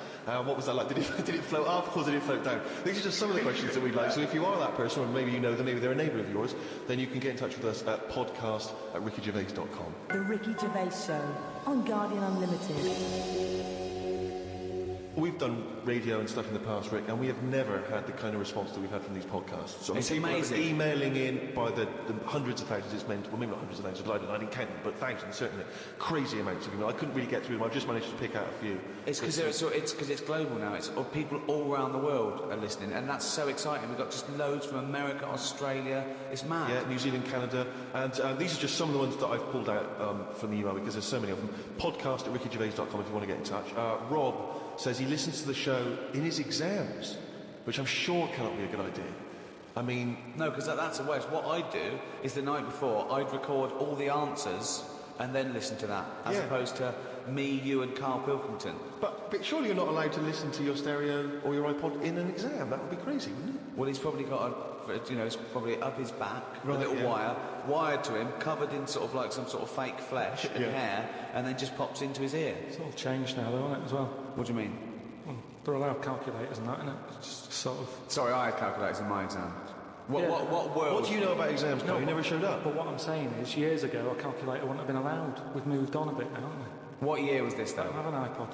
I: What was that like? Did it float up or did it float down? These are just some of the questions that we'd like. So if you are that person, or maybe you know them, maybe they're a neighbour of yours, then you can get in touch with us at podcast@rickygervais.com.
J: The Ricky Gervais Show on Guardian Unlimited.
I: We've done radio and stuff in the past, Rick, and we have never had the kind of response that we've had from these podcasts. So
H: it's
I: people
H: amazing.
I: Are emailing in by the hundreds of thousands it's meant, well, maybe not hundreds of thousands, I didn't count them, but thousands, certainly. Crazy amounts of email. I couldn't really get through them. I've just managed to pick out a few.
H: It's because it's global now. It's people all around the world are listening, and that's so exciting. We've got just loads from America, Australia. It's mad.
I: Yeah, New Zealand, Canada, and these are just some of the ones that I've pulled out from the email because there's so many of them. Podcast@rickygervais.com if you want to get in touch. Rob says he listens to the show in his exams, which I'm sure cannot be a good idea. I mean...
H: No, because that's a waste. What I'd do is the night before, I'd record all the answers and then listen to that, as opposed to me, you and Karl Pilkington.
I: But surely you're not allowed to listen to your stereo or your iPod in an exam. That would be crazy, wouldn't it?
H: Well, he's probably got it's probably up his back, a little wire, wired to him, covered in sort of like some sort of fake flesh and hair, and then just pops into his ear.
C: It's all changed now, though, isn't it, as well?
H: What do you mean?
C: Well, they're allowed calculators and that, isn't it? It's just sort of...
H: Sorry, I had calculators in my exam. What world?
I: What do you know about exams, Carl? You never showed up.
C: But what I'm saying is, years ago, a calculator wouldn't have been allowed. We've moved on a bit now, haven't we?
H: What year was this, though?
C: I have an iPod.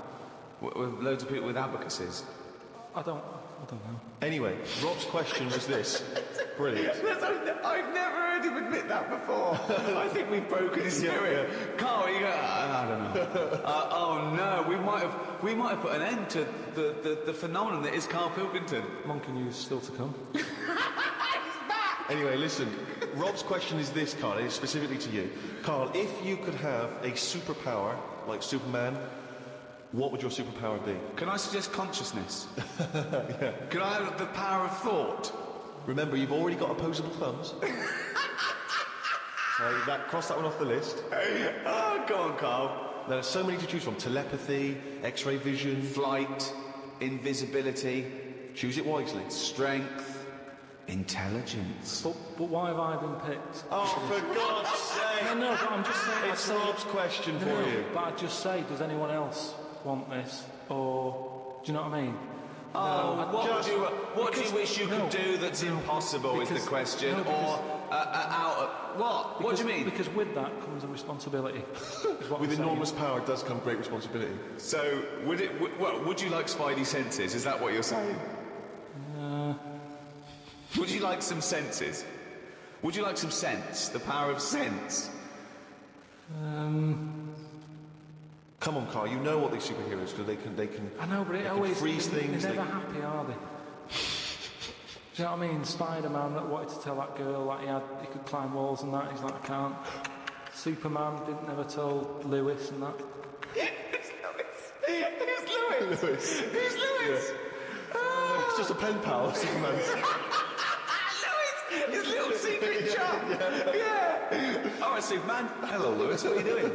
H: With loads of people with abacuses?
C: I don't know.
I: Anyway, Rob's question was this. Brilliant.
H: I've never heard him admit that before. I think we've broken his spirit. Carl, you go, I don't know. Oh no, we might have put an end to the phenomenon that is Karl Pilkington.
C: Monkey news still to come.
H: He's back!
I: Anyway, listen. Rob's question is this, Carl. It's specifically to you. Carl, if you could have a superpower, like Superman, what would your superpower be?
H: Can I suggest consciousness?
I: Yeah.
H: Can I have the power of thought?
I: Remember, you've already got opposable thumbs. Cross that one off the list.
H: Oh, go on, Carl.
I: There are so many to choose from. Telepathy, X-ray vision...
H: Flight, invisibility...
I: Choose it wisely.
H: Strength, intelligence.
C: But why have I been picked?
I: Oh, for God's sake!
C: No, but I'm just saying...
I: It's Rob's question for you.
C: But I'd just say, does anyone else want this? Or... Do you know what I mean?
H: Oh, what do you wish you could do that's impossible is the question, What do you mean?
C: Because with that comes a responsibility.
I: With enormous power does come great responsibility.
H: So, would you like spidey senses? Is that what you're saying? Would you like some senses? Would you like some sense? The power of sense?
I: Come on, Carl, you know what these superheroes do. They can
C: I know, but it always...
I: freeze things.
C: They're never happy, are they? Do you know what I mean? Spider-Man that wanted to tell that girl that he could climb walls and that, he's like, I can't. Superman didn't never tell Lewis and that.
H: Who's Lewis? Who's Lewis?
I: Yeah. It's just a pen pal, Superman.
H: Lewis! His little secret chum! Yeah! Alright, Superman. Hello, Lewis, what are you doing?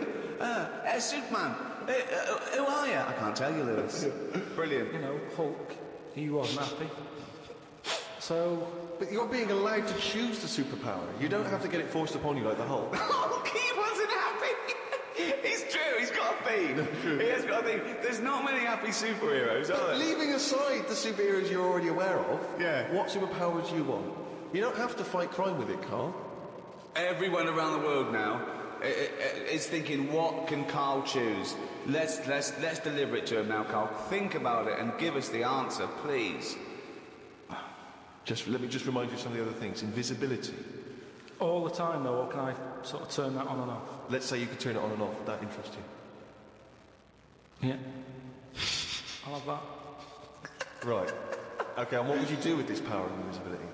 H: Superman, who are you? I can't tell you, Lewis. Brilliant.
C: You know, Hulk, he wasn't happy. So...
I: But you're being allowed to choose the superpower. You don't have to get it forced upon you like the Hulk.
H: Hulk, he wasn't happy. It's true, he's got a theme. He has got a theme. There's not many happy superheroes, are there?
I: Leaving aside the superheroes you're already aware of,
H: yeah.
I: What superpower would you want? You don't have to fight crime with it, Carl.
H: Everyone around the world now is thinking, what can Carl choose? Let's deliver it to him now, Carl. Think about it and give us the answer, please.
I: Let me just remind you of some of the other things. Invisibility.
C: All the time, though, or can I sort of turn that on and off?
I: Let's say you could turn it on and off. Would that interest you?
C: Yeah. I'll have that.
I: Right. Okay, and what would you do with this power of invisibility?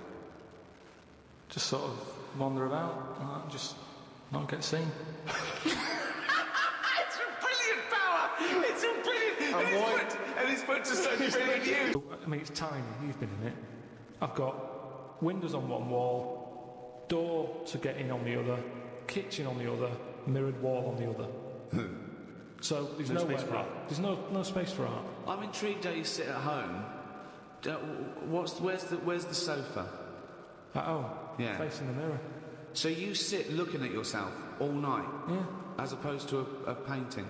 C: Just sort of wander about and just not get seen.
H: It's a brilliant power! It's a brilliant... And it's put to such brilliant use.
C: I mean, it's tiny. You've been in it. I've got windows on one wall, door to get in on the other, kitchen on the other, mirrored wall on the other. So there's no space for art. There's no space for art.
H: I'm intrigued how you sit at home. Where's the sofa?
C: At home?
H: Yeah.
C: Facing the mirror.
H: So you sit looking at yourself all night?
C: Yeah.
H: As opposed to a painting?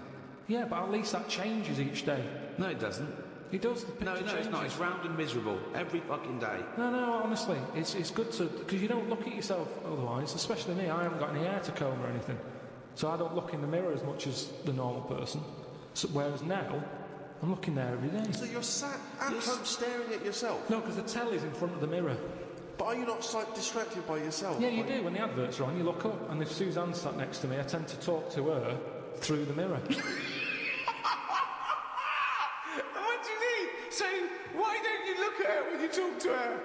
C: Yeah, but at least that changes each day.
H: No, it doesn't.
C: It does. The
H: No,
C: picture
H: it's not. It's round and miserable every fucking day.
C: No, honestly, it's good to, because you don't look at yourself otherwise. Especially me, I haven't got any hair to comb or anything, so I don't look in the mirror as much as the normal person. So, whereas now, I'm looking there every day.
I: So you're sat at home staring at yourself?
C: No, because the telly's in front of the mirror.
I: But are you not distracted by yourself?
C: Yeah, you do. When the adverts are on, you look up, and if Suzanne's sat next to me, I tend to talk to her through the mirror.
H: What do you mean? So why don't you look at her when you talk to her?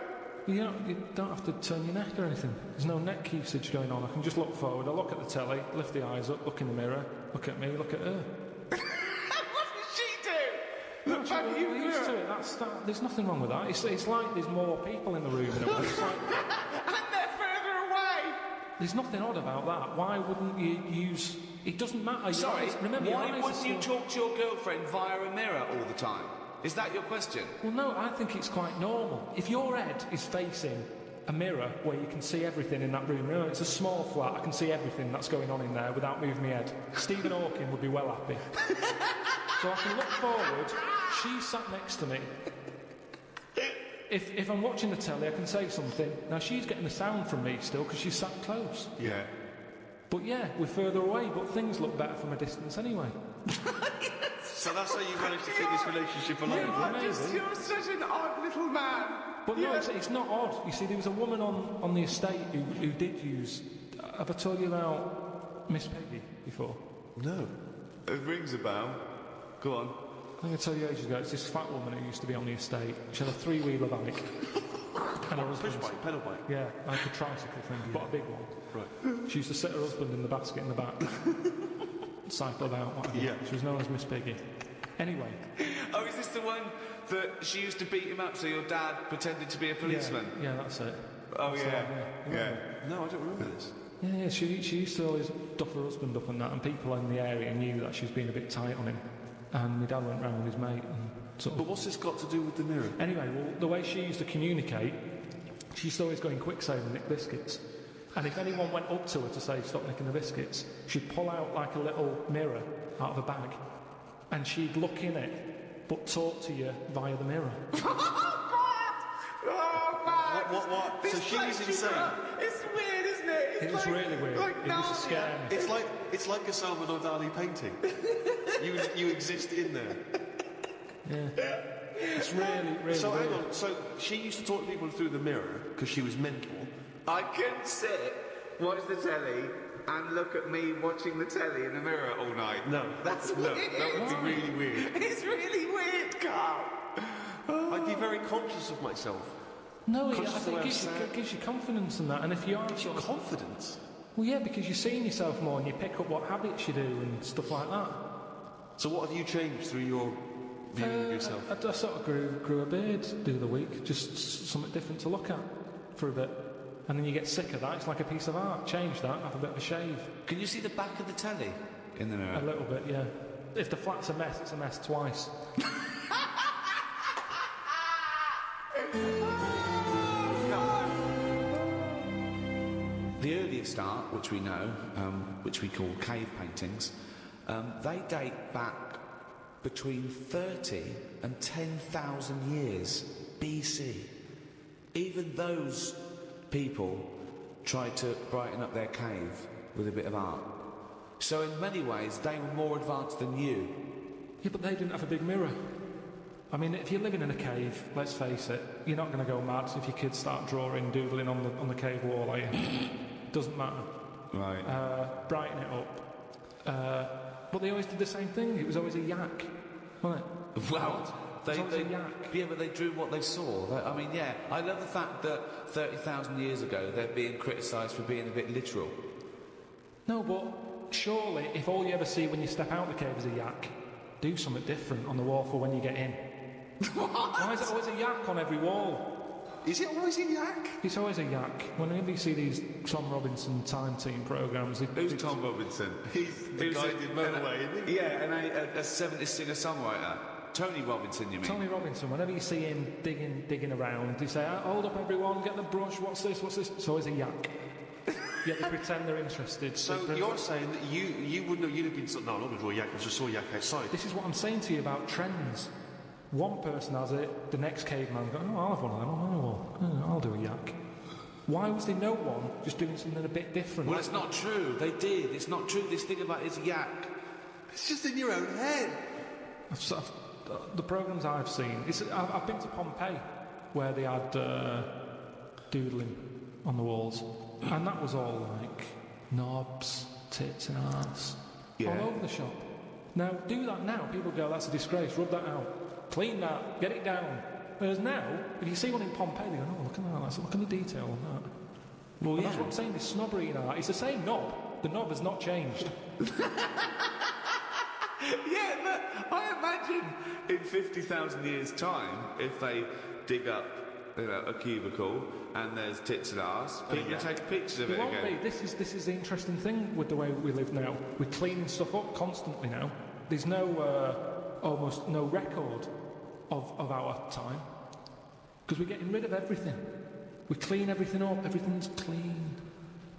C: You don't have to turn your neck or anything. There's no neck usage going on. I can just look forward. I look at the telly, lift the eyes up, look in the mirror, look at me, look at her.
H: What does she do? Look back at you.
C: We're used to it. There's nothing wrong with that. It's like there's more people in the room in a way. It's like,
H: and they're further away.
C: There's nothing odd about that. Why wouldn't you use... It doesn't matter.
H: Sorry,
C: remember,
H: why wouldn't you talk to your girlfriend via a mirror all the time? Is that your question?
C: Well, no, I think it's quite normal. If your head is facing a mirror where you can see everything in that room, it's a small flat, I can see everything that's going on in there without moving my head. Stephen Hawking would be well happy. So I can look forward, she's sat next to me. If I'm watching the telly, I can say something. Now, she's getting the sound from me still because she's sat close.
H: Yeah.
C: But yeah, we're further away, but things look better from a distance anyway.
I: So that's how you managed to keep this relationship alive.
H: You're such an odd little man.
C: But no, it's not odd. You see, there was a woman on the estate who did use... Have I told you about Miss Peggy before?
I: No.
H: It rings a bell. Go on.
C: I'm going to tell you ages ago, it's this fat woman who used to be on the estate. She had a three-wheeler bike. And her husband...
I: Push bike, pedal bike?
C: Yeah, like a tricycle thing, but a big one.
I: Right.
C: She used to sit her husband in the basket in the back. Cycled out, whatever.
I: Yeah.
C: She was known as Miss Piggy. Anyway.
H: Oh, is this the one that she used to beat him up so your dad pretended to be a policeman?
C: Yeah, that's it.
H: Oh,
C: That's
H: yeah.
C: yeah.
I: No, I don't remember this.
C: Yeah, she used to always duff her husband up and that, and people in the area knew that she was being a bit tight on him. And my dad went round with his mate and sort of...
I: But what's this got to do with the mirror?
C: Anyway, well, the way she used to communicate, she used to always go in quick save and nick biscuits. And if anyone went up to her to say, stop nicking the biscuits, she'd pull out like a little mirror out of a bag, and she'd look in it, but talk to you via the mirror.
I: What? So she's insane.
E: It's weird, isn't it?
C: It was really weird. It was a scare me.
I: It's like a Salvador Dali painting. you exist in there.
C: Yeah. It's really, really
I: So
C: weird.
I: hang on. So she used to talk to people through the mirror because she was mental.
H: I couldn't sit, watch the telly, and look at me watching the telly in the mirror all night.
I: No,
H: That's
I: no,
H: weird.
I: that would be really weird.
E: It's really weird, Carl.
I: I'd be very conscious of myself.
C: No, I
I: Conscious of the way
C: think
I: I'm
C: it gives you confidence in that, and if you are
I: Gives you confidence.
C: well, yeah, because you're seeing yourself more and you pick up what habits you do and stuff like that.
I: So what have you changed through your viewing of yourself?
C: I sort of grew a beard the other week, just something different to look at for a bit. And then you get sick of that, it's like a piece of art. Change that, have a bit of a shave.
H: Can you see the back of the telly in the mirror?
C: A little bit, yeah. If the flat's a mess, it's a mess twice.
H: The earliest art, which we know, which we call cave paintings, they date back between 30 and 10,000 years BC. Even those people tried to brighten up their cave with a bit of art. So in many ways, they were more advanced than you.
C: Yeah, but they didn't have a big mirror. I mean, if you're living in a cave, let's face it, you're not going to go mad if your kids start drawing, doodling on the cave wall, are you? Doesn't matter.
H: Right.
C: Brighten it up. But they always did the same thing. It was always a yak, wasn't it?
H: Well,
C: It was always a yak.
H: yeah, but they drew what they saw. I mean, yeah, I love the fact that 30,000 years ago they're being criticised for being a bit literal.
C: No, but surely, if all you ever see when you step out the cave is a yak, do something different on the wall for when you get in. Why is it always a yak on every wall?
I: Is it always a yak?
C: It's always a yak. Whenever you see these Tom Robinson Time Team programmes...
H: Who's Tom Robinson?
I: He's the guy who did Motorway, isn't he?
H: Yeah, and a 70s singer-songwriter. Tony Robinson, you mean?
C: Tony Robinson, whenever you see him digging around, they say, hold up everyone, get the brush, what's this? It's always a yak. Yet they pretend they're interested.
I: So you're saying that you wouldn't have, you'd have been, no, I'm not going to draw a yak, I just saw a yak outside.
C: This is what I'm saying to you about trends. One person has it, the next caveman goes, oh, I'll have one of them, oh, I'll do a yak. Why was there no one just doing something a bit different?
H: Well, it's not true. They did. It's not true. This thing about it's a yak.
I: It's just in your own head.
C: The programmes I've seen, I've been to Pompeii, where they had doodling on the walls, and that was all like knobs, tits and arse, all over the shop. Now, do that now, people go, that's a disgrace, rub that out, clean that, get it down. Whereas now, if you see one in Pompeii, they go, oh, look at that, look at the detail on that. Well, that's what I'm saying, this snobbery in art, it's the same knob, the knob has not changed.
H: Yeah, but I imagine in 50,000 years' time, if they dig up, a cubicle and there's tits and arse, people take pictures of it
C: won't
H: again.
C: be. This is the interesting thing with the way we live now. We're cleaning stuff up constantly now. There's no almost no record of our time because we're getting rid of everything. We clean everything up. Everything's clean.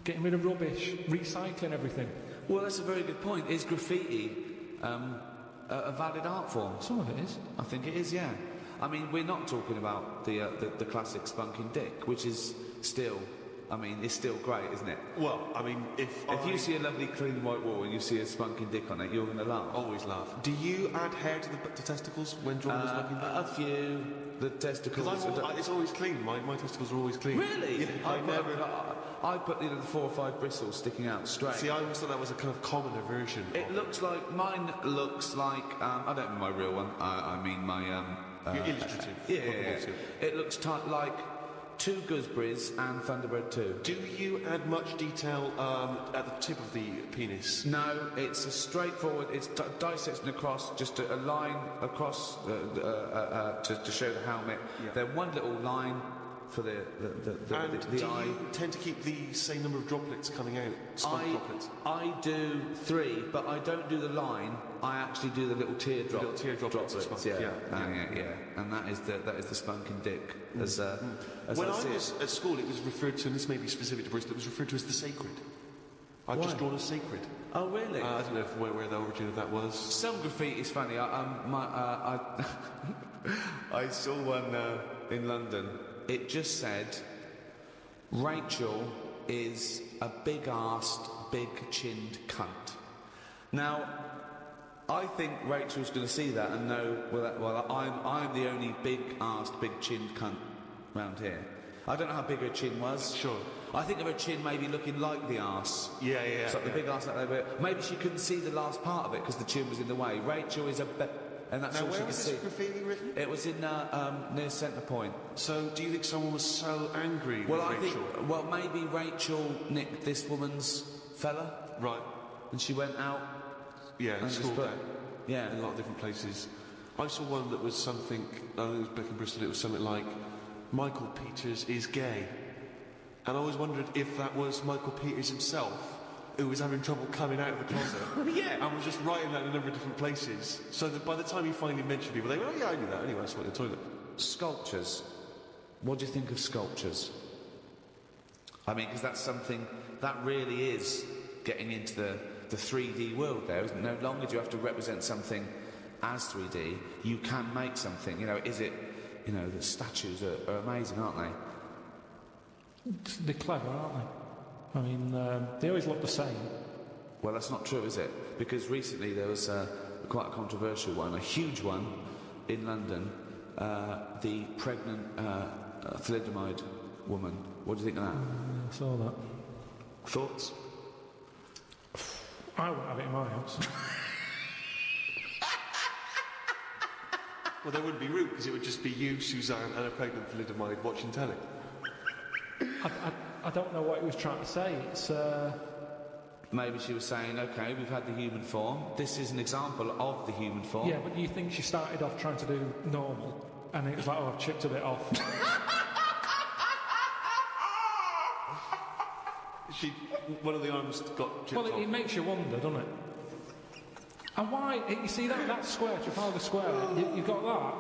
C: Getting rid of rubbish. Recycling everything.
H: Well, that's a very good point. Is graffiti a valid art form?
C: Some of it is.
H: I think it is, yeah. I mean, we're not talking about the classic spunking dick, which is still, I mean, it's still great, isn't it?
I: Well, I mean, if
H: you see a lovely clean white wall and you see a spunking dick on it, you're going to laugh.
I: Always laugh. Do you add hair to the testicles when drawing a spunking dick?
H: A few. The testicles.
I: Because it's always clean. My testicles are always clean.
H: Really?
I: Yeah,
H: I put the 4 or 5 bristles sticking out straight.
I: See, I always thought that was a kind of commoner version.
H: Mine looks like, I don't mean my real one, I mean my...
I: Your illustrative.
H: Yeah. It looks like 2 gooseberries and Thunderbird 2.
I: Do you add much detail at the tip of the penis?
H: No, it's a straightforward. It's dissected across, just a line across to show the helmet.
I: Yeah.
H: Then one little line for the
I: do
H: eye.
I: you tend to keep the same number of droplets coming out? Droplets?
H: I do 3, but I don't do the line. I actually do the little teardrop.
I: The little teardrop
H: droplets. Yeah. And that is the spunking dick. As
I: when I was at school, it was referred to, and this may be specific to Bristol, it was referred to as the sacred. I've just drawn a sacred.
H: Oh, really?
I: I don't know where the origin of that was.
H: Some graffiti is funny. I saw one in London. It just said, Rachel is a big-arsed, big-chinned cunt. Now, I think Rachel's going to see that and know, well, I'm the only big-arsed, big-chinned cunt round here. I don't know how big her chin was.
I: Sure.
H: I think of her chin maybe looking like the arse.
I: Yeah.
H: It's like the big arse like that. But maybe she couldn't see the last part of it because the chin was in the way. Rachel is and that's all she could see.
I: Where was this graffiti written?
H: It was in near Centre Point.
I: So, do you think someone was so angry with Rachel?
H: Maybe Rachel nicked this woman's fella.
I: Right.
H: And she went out.
I: Yeah, and school that.
H: Yeah.
I: In a lot of different places. I saw one that was something, I think it was back in Bristol, it was something like, Michael Peters is gay. And I always wondered if that was Michael Peters himself, who was having trouble coming out of the closet.
H: Yeah.
I: And was just writing that in a number of different places. So that by the time he finally mentioned people, they went, oh yeah, I knew that. Anyway, I saw it in the toilet.
H: Sculptures. What do you think of sculptures? I mean, because that's something that really is getting into the 3D world there, isn't it? No longer do you have to represent something as 3D. You can make something. The statues are amazing, aren't they?
C: They're clever, aren't they? I mean, they always look the same.
H: Well, that's not true, is it? Because recently there was quite a controversial one, a huge one in London. The pregnant thalidomide woman. What do you think of that?
C: I saw that.
H: Thoughts?
C: I wouldn't have it in my house.
I: Well, that wouldn't be rude, because it would just be you, Suzanne, and a pregnant thalidomide watching telly.
C: I don't know what he was trying to say. It's
H: maybe she was saying, OK, we've had the human form. This is an example of the human form.
C: Yeah, but you think she started off trying to do normal, and it was like, oh, I've chipped a bit off.
I: One of the arms got chipped off.
C: Well, it makes you wonder, doesn't it? And why? You see that square, Trafalgar Square, you've got that.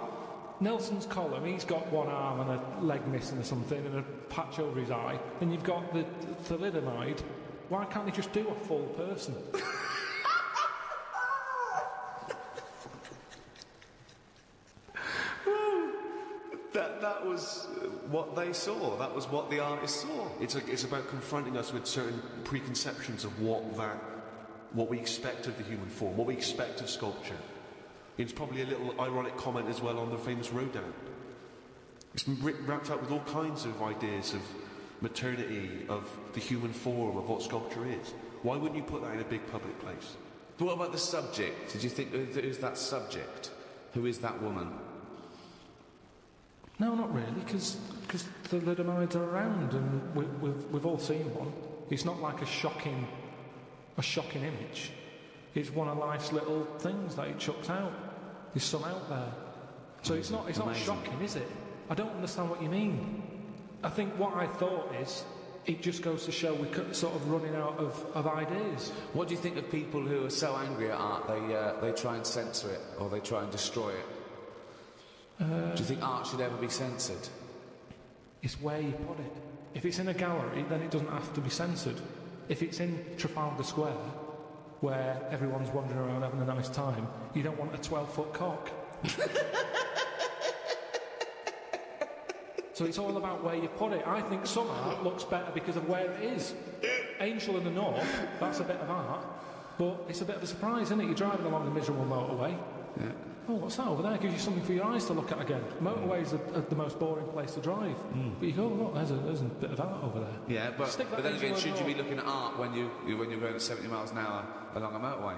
C: Nelson's column, he's got one arm and a leg missing or something and a patch over his eye. And you've got the thalidomide. Why can't they just do a full person?
H: That was what they saw. That was what the artist saw.
I: It's about confronting us with certain preconceptions of what we expect of the human form, what we expect of sculpture. It's probably a little ironic comment as well on the famous Rodin. It's been wrapped up with all kinds of ideas of maternity, of the human form, of what sculpture is. Why wouldn't you put that in a big public place?
H: But what about the subject? Did you think, who's that subject? Who is that woman?
C: No, not really, because the thalidomides are around and we've all seen one. It's not like a shocking image. It's one of life's little things that it chucks out. There's some out there. So it's not shocking, is it? I don't understand what you mean. I think what I thought is, it just goes to show we're sort of running out of ideas.
H: What do you think of people who are so angry at art, they try and censor it, or they try and destroy it? Do you think art should ever be censored?
C: It's where you put it. If it's in a gallery, then it doesn't have to be censored. If it's in Trafalgar Square, where everyone's wandering around having a nice time, you don't want a 12-foot cock. So it's all about where you put it. I think some art looks better because of where it is. Angel in the North, that's a bit of art, but it's a bit of a surprise, isn't it? You're driving along a miserable motorway.
H: Yeah.
C: Oh, what's that over there? Gives you something for your eyes to look at again. Motorways are the most boring place to drive. But you go, look, there's a bit of art over there.
H: Yeah, but then again, should you be looking at art when you're going at 70 miles an hour along a motorway?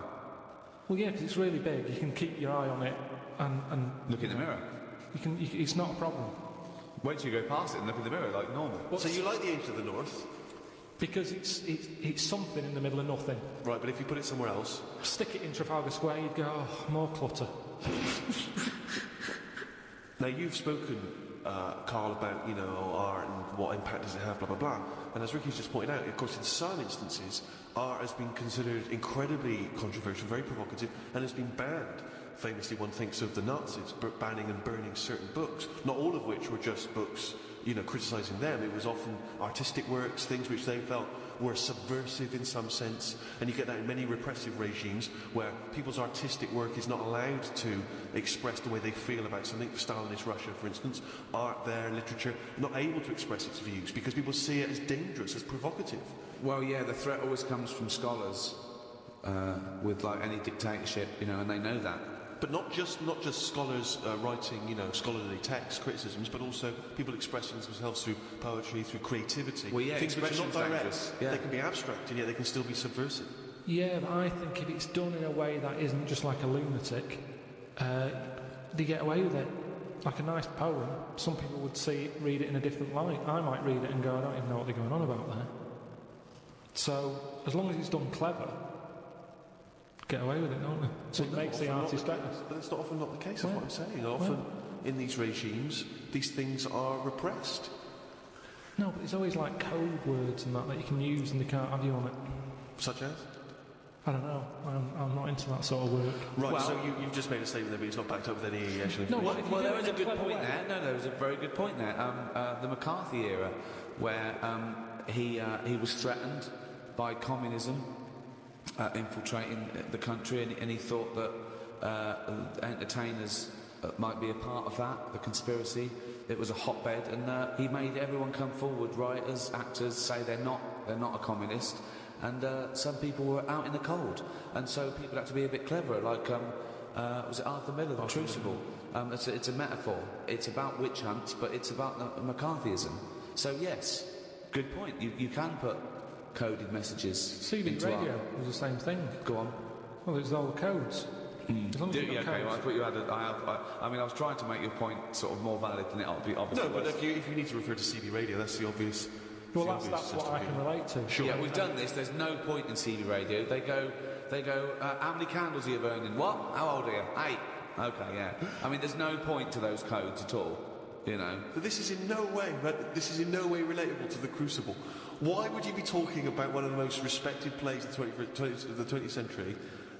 C: Well, yeah, because it's really big. You can keep your eye on it and
H: look in the mirror.
C: It's not a problem.
H: Wait till you go past it and look in the mirror like normal.
I: So you like the Angel of the North?
C: Because it's something in the middle of nothing.
I: Right, but if you put it somewhere else...
C: Stick it in Trafalgar Square, you'd go, oh, more clutter.
I: Now, you've spoken, Karl, about, art and what impact does it have, blah, blah, blah. And as Ricky's just pointed out, of course, in some instances, art has been considered incredibly controversial, very provocative, and has been banned. Famously, one thinks of the Nazis banning and burning certain books, not all of which were just books, criticising them. It was often artistic works, things which they felt were subversive in some sense, and you get that in many repressive regimes where people's artistic work is not allowed to express the way they feel about something. Stalinist Russia, for instance, art there, literature, not able to express its views because people see it as dangerous, as provocative.
H: Well, yeah, the threat always comes from scholars with like any dictatorship, and they know that.
I: But not just scholars writing, scholarly text criticisms, but also people expressing themselves through poetry, through creativity.
H: Well, yeah,
I: things which are not direct.
H: Yeah.
I: They can be abstract, and yet they can still be subversive.
C: Yeah, but I think if it's done in a way that isn't just like a lunatic, they get away with it. Like a nice poem, some people would read it in a different light. I might read it and go, I don't even know what they're going on about there. So, as long as it's done clever, get away with it, don't they? So it makes the artist better.
I: But that's not often not the case, that's what I'm saying. Often in these regimes, these things are repressed.
C: No, but there's always like code words and that you can use and they can't have you on it.
I: Such as?
C: I don't know. I'm not into that sort of work.
I: Right, well, so you've just made a statement there, but it's not backed up with any actual information.
H: Well, there was a good point there. No, there was a very good point there. The McCarthy era, where he was threatened by communism infiltrating the country, and he thought that entertainers might be a part of that, the conspiracy. It was a hotbed, and he made everyone come forward, writers, actors, say they're not a communist, and some people were out in the cold, and so people had to be a bit cleverer, like was it Arthur Miller, The Crucible? It's a metaphor. It's about witch hunts, but it's about McCarthyism. So yes, good point. You can put coded messages
C: CB
H: into
C: radio
H: art.
C: was the same thing.
H: Go on.
C: Well, it's all the codes. As long as you've got
H: okay,
C: codes.
H: well, I thought you had I mean, I was trying to make your point sort of more valid than it obviously
I: No, but if you need to refer to CB radio, that's the obvious...
C: Well, that's what I can relate to.
H: Sure. Yeah, we've done this. There's no point in CB radio. They go, how many candles are you burning? What? How old are you? 8. Okay, yeah. I mean, there's no point to those codes at all,
I: But this is in no way relatable to The Crucible. Why would you be talking about one of the most respected plays of the 20th century,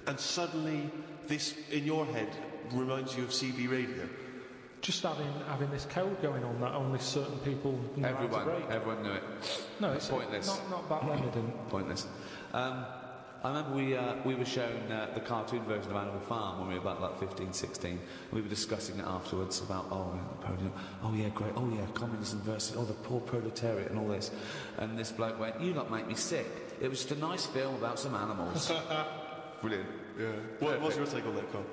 I: and suddenly this, in your head, reminds you of CB radio?
C: Just having this code going on that only certain people know how to break.
H: Everyone knew it.
C: No, it's
H: pointless.
C: Not back then, it didn't.
H: Pointless. I remember we were shown the cartoon version of Animal Farm when we were about like 15, 16. We were discussing it afterwards about, Napoleon, oh yeah, great, oh yeah, communism versus, the poor proletariat and all this. And this bloke went, you lot make me sick. It was just a nice film about some animals. Brilliant.
I: Yeah. What's your take on that, Carl?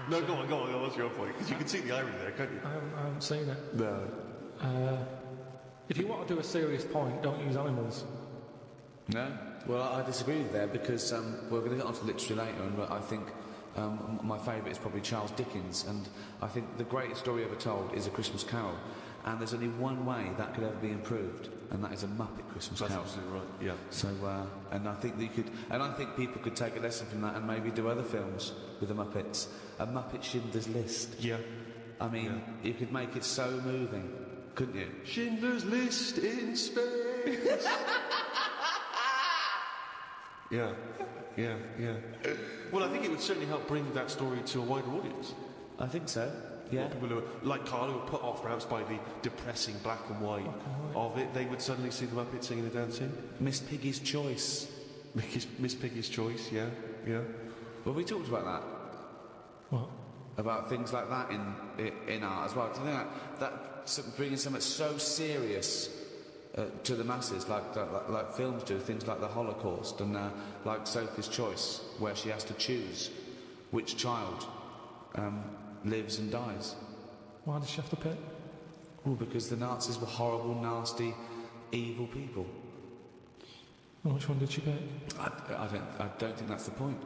I: No, go on, what's your point? Because you can see the irony there, can't you?
C: I haven't seen it.
I: No.
C: If you want to do a serious point, don't use animals.
H: No? Well, I disagree with there because we're going to get onto literature later, and I think my favourite is probably Charles Dickens, and I think the greatest story ever told is A Christmas Carol, and there's only one way that could ever be improved, and that is a Muppet Christmas Carol.
I: That's absolutely right. Yeah.
H: So, and I think I think people could take a lesson from that and maybe do other films with the Muppets. A Muppet Schindler's List.
I: Yeah.
H: I mean, you could make it so moving, couldn't you?
I: Schindler's List in space. Yeah. Well, I think it would certainly help bring that story to a wider audience.
H: I think so. Yeah.
I: People who are, like Karl, who were put off perhaps by the depressing black and white of it, they would suddenly see the Muppets singing and dancing.
H: Miss Piggy's Choice.
I: Miss Piggy's Choice, yeah.
H: Well, we talked about that.
C: What?
H: About things like that in art as well. Do you think that bringing something so serious to the masses, like films do, things like the Holocaust and like Sophie's Choice, where she has to choose which child lives and dies.
C: Why does she have to pick?
H: Well, because the Nazis were horrible, nasty, evil people.
C: Well, which one did she pick?
H: I don't think that's the point.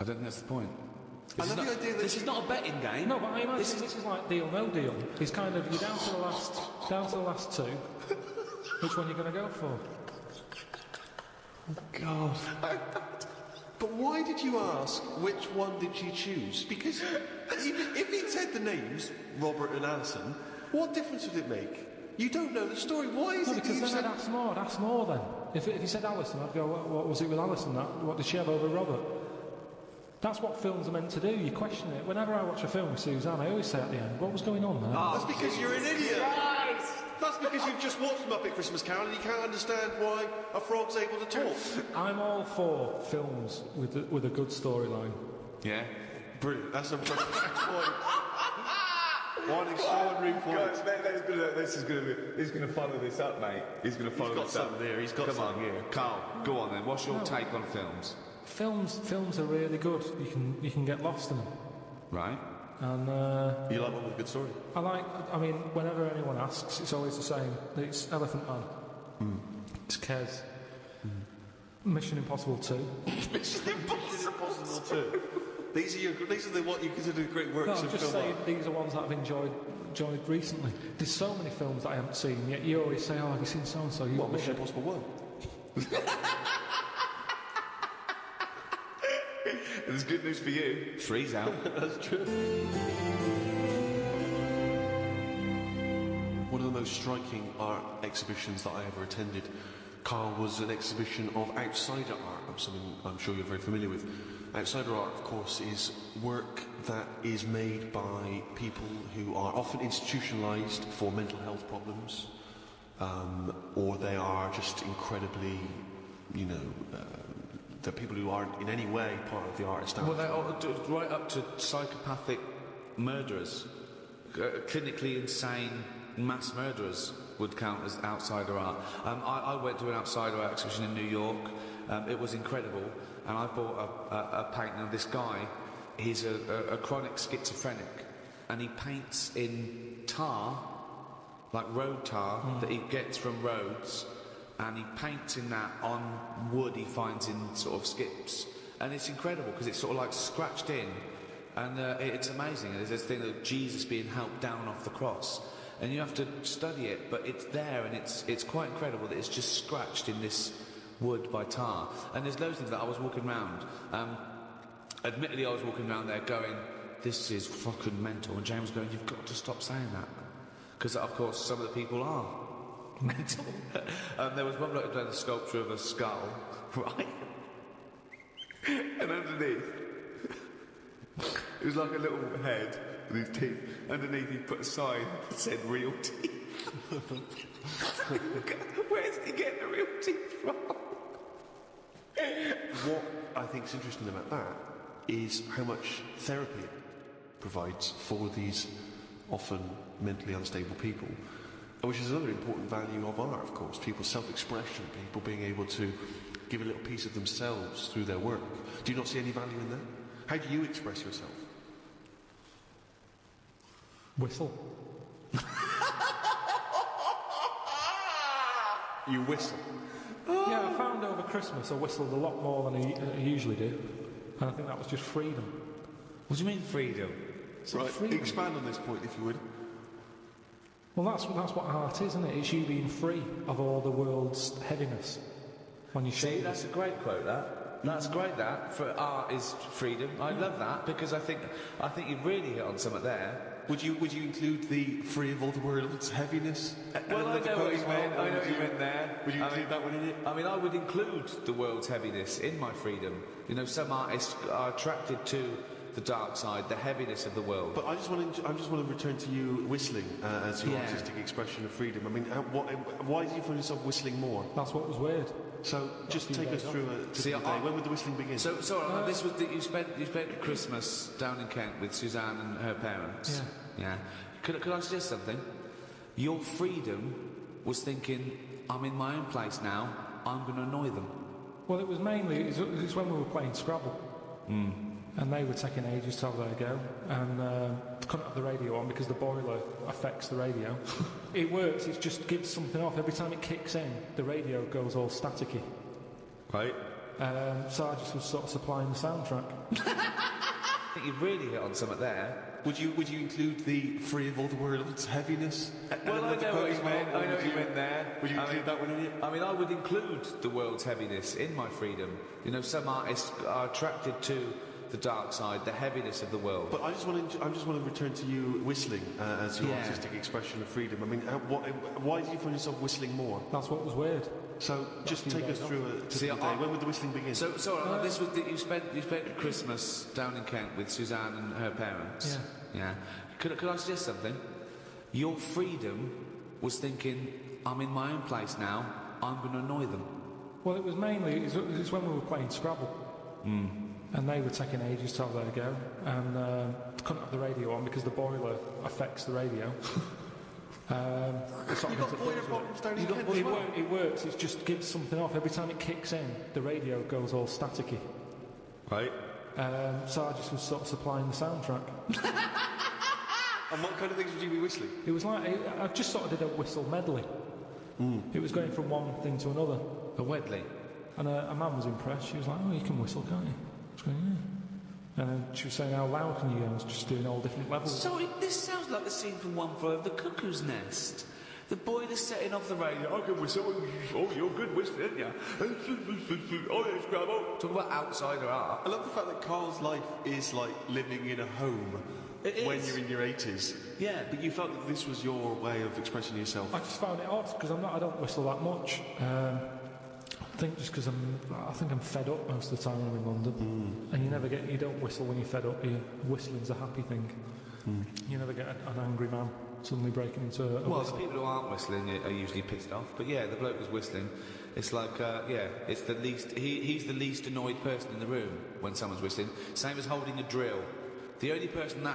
H: I don't think that's the point.
I: I love the idea that
H: this is not a betting game.
C: No, but I imagine this is like deal, no deal. It's kind of, you're down to the last two. Which one are you going to go for?
I: God. But why did you ask which one did she choose? Because even if he'd said the names, Robert and Alison, what difference would it make? You don't know the story. Why is it
C: because then I'd ask more then. If he said Alison, I'd go, what was it with Alison? What did she have over Robert? That's what films are meant to do. You question it. Whenever I watch a film with Suzanne, I always say at the end, what was going on there?
I: That's because you're an idiot. That's because you've just watched Muppet Christmas Carol and you can't understand why a frog's able to talk.
C: I'm all for films with a good storyline.
H: Yeah.
I: Brilliant. That's a perfect point. One extraordinary point.
A: He's going to follow this up, mate. He's going to follow this up.
I: He's got something here.
H: Carl, go on then. What's your take on films?
C: Films are really good. You can get lost in them.
H: Right.
C: And
I: you like one with a good story?
C: I mean, whenever anyone asks, it's always the same. It's Elephant Man. It's Kez. Mission Impossible 2.
I: Mission Impossible 2. These are what you consider great works of film.
C: I'm just saying these are ones that I've enjoyed recently. There's so many films that I haven't seen, yet you always say, oh, have you seen so-and-so?
I: What, Mission Impossible 1?
H: There's good news for you. 3's out.
I: That's true. One of the most striking art exhibitions that I ever attended, Carl, was an exhibition of outsider art, something I'm sure you're very familiar with. Outsider art, of course, is work that is made by people who are often institutionalised for mental health problems, or they are just incredibly, they're people who aren't in any way part of the art establishment.
H: Well, they're right up to psychopathic murderers, clinically insane mass murderers would count as outsider art. I went to an outsider art exhibition in New York. It was incredible, and I bought a painting of this guy. He's a chronic schizophrenic, and he paints in tar, like road tar, that he gets from roads, and he paints in that on wood he finds in sort of skips, and it's incredible because it's sort of like scratched in, and it's amazing. And there's this thing of Jesus being helped down off the cross, and you have to study it, but it's there, and it's quite incredible that it's just scratched in this wood by tar. And there's loads of things that I was walking around. Admittedly, I was walking around there going, this is fucking mental. And James was going, you've got to stop saying that. Because, of course, some of the people are mental. There was one bloke who did a sculpture of a skull, right? And underneath, it was like a little head with his teeth. Underneath, he put a sign that said real teeth. Where's he getting the real teeth from?
I: What I think is interesting about that is how much therapy it provides for these often mentally unstable people, which is another important value of art, of course. People's self-expression, people being able to give a little piece of themselves through their work. Do you not see any value in that? How do you express yourself?
C: Whistle.
I: You whistle?
C: Yeah, I found over Christmas I whistled a lot more than I usually do. And I think that was just freedom.
H: What do you mean freedom?
I: Right,
C: freedom.
I: expand on this point if you would.
C: Well, that's what art is, isn't it? It's you being free of all the world's heaviness. When you
H: see, that's a great quote, that. That's great, that. For art is freedom. I love that, because I think you really hit on something there.
I: Would you include the free of all the world's heaviness?
H: Well, I know what you meant. I know what you meant there.
I: Would you include that one in it?
H: I mean, I would include the world's heaviness in my freedom. You know, some artists are attracted to the dark side, the heaviness of the world.
I: But I just want to return to you whistling as your artistic expression of freedom. I mean, why do you find yourself whistling more?
C: That's what was weird.
I: So just take us through a typical day. When would the whistling begin?
H: So this was you spent Christmas down in Kent with Suzanne and her parents. Yeah. Could I suggest something? Your freedom was thinking, I'm in my own place now. I'm going to annoy them.
C: Well, it was mainly it's when we were playing Scrabble. And they were taking ages to have their go, and couldn't have the radio on because the boiler affects the radio. It works, it just gives something off. Every time it kicks in, the radio goes all staticky.
H: Right.
C: So I just was sort of supplying the soundtrack.
H: think you've really hit on something there.
I: Would you include the free of all the world's heaviness?
H: Well, I know what you meant. I know what you meant there.
I: Would you include that one in it?
H: I mean, I would include the world's heaviness in my freedom. You know, some artists are attracted to the dark side, the heaviness of the world.
I: But I just want to return to you whistling as your artistic expression of freedom. I mean, why do you find yourself whistling more?
C: That's what was weird.
I: So just take us through a typical day. When would the whistling begin?
H: So this was you spent Christmas down in Kent with Suzanne and her parents. Yeah. Could I suggest something? Your freedom was thinking, I'm in my own place now. I'm going to annoy them.
C: Well, it was mainly it was when we were playing Scrabble. And they were taking ages to have their go, and couldn't have the radio on because the boiler affects the radio.
I: You've got boiler problems down in Kent as well?
C: It works, it just gives something off. Every time it kicks in, the radio goes all staticky.
I: Right.
C: So I just was sort of supplying the soundtrack.
I: And what kind of things would you be whistling?
C: It was like, I just sort of did a whistle medley. It was going from one thing to another.
H: A wedley?
C: And a man was impressed. She was like, oh, you can whistle, can't you? I was going, yeah. And then she was saying, how loud can you go? I was just doing all different levels.
H: So this sounds like the scene from One Flew Over the Cuckoo's Nest. The boiler's setting off the radio. I can whistle. Oh, you're good whistling, aren't you? Oh, yes, Scrabble. Talk about outsider art.
I: I love the fact that Carl's life is like living in a home. When you're in your 80s.
H: Yeah.
I: But you felt that this was your way of expressing yourself.
C: I just found it odd because I don't whistle that much. I think just because I think I'm fed up most of the time when I'm in London. And you don't whistle when you're fed up. Whistling's a happy thing. You never get an angry man suddenly breaking into a
H: Well,
C: whistle.
H: the people who aren't whistling are usually pissed off. But yeah, the bloke was whistling. It's like, it's the least. He's the least annoyed person in the room when someone's whistling. Same as holding a drill. The only person that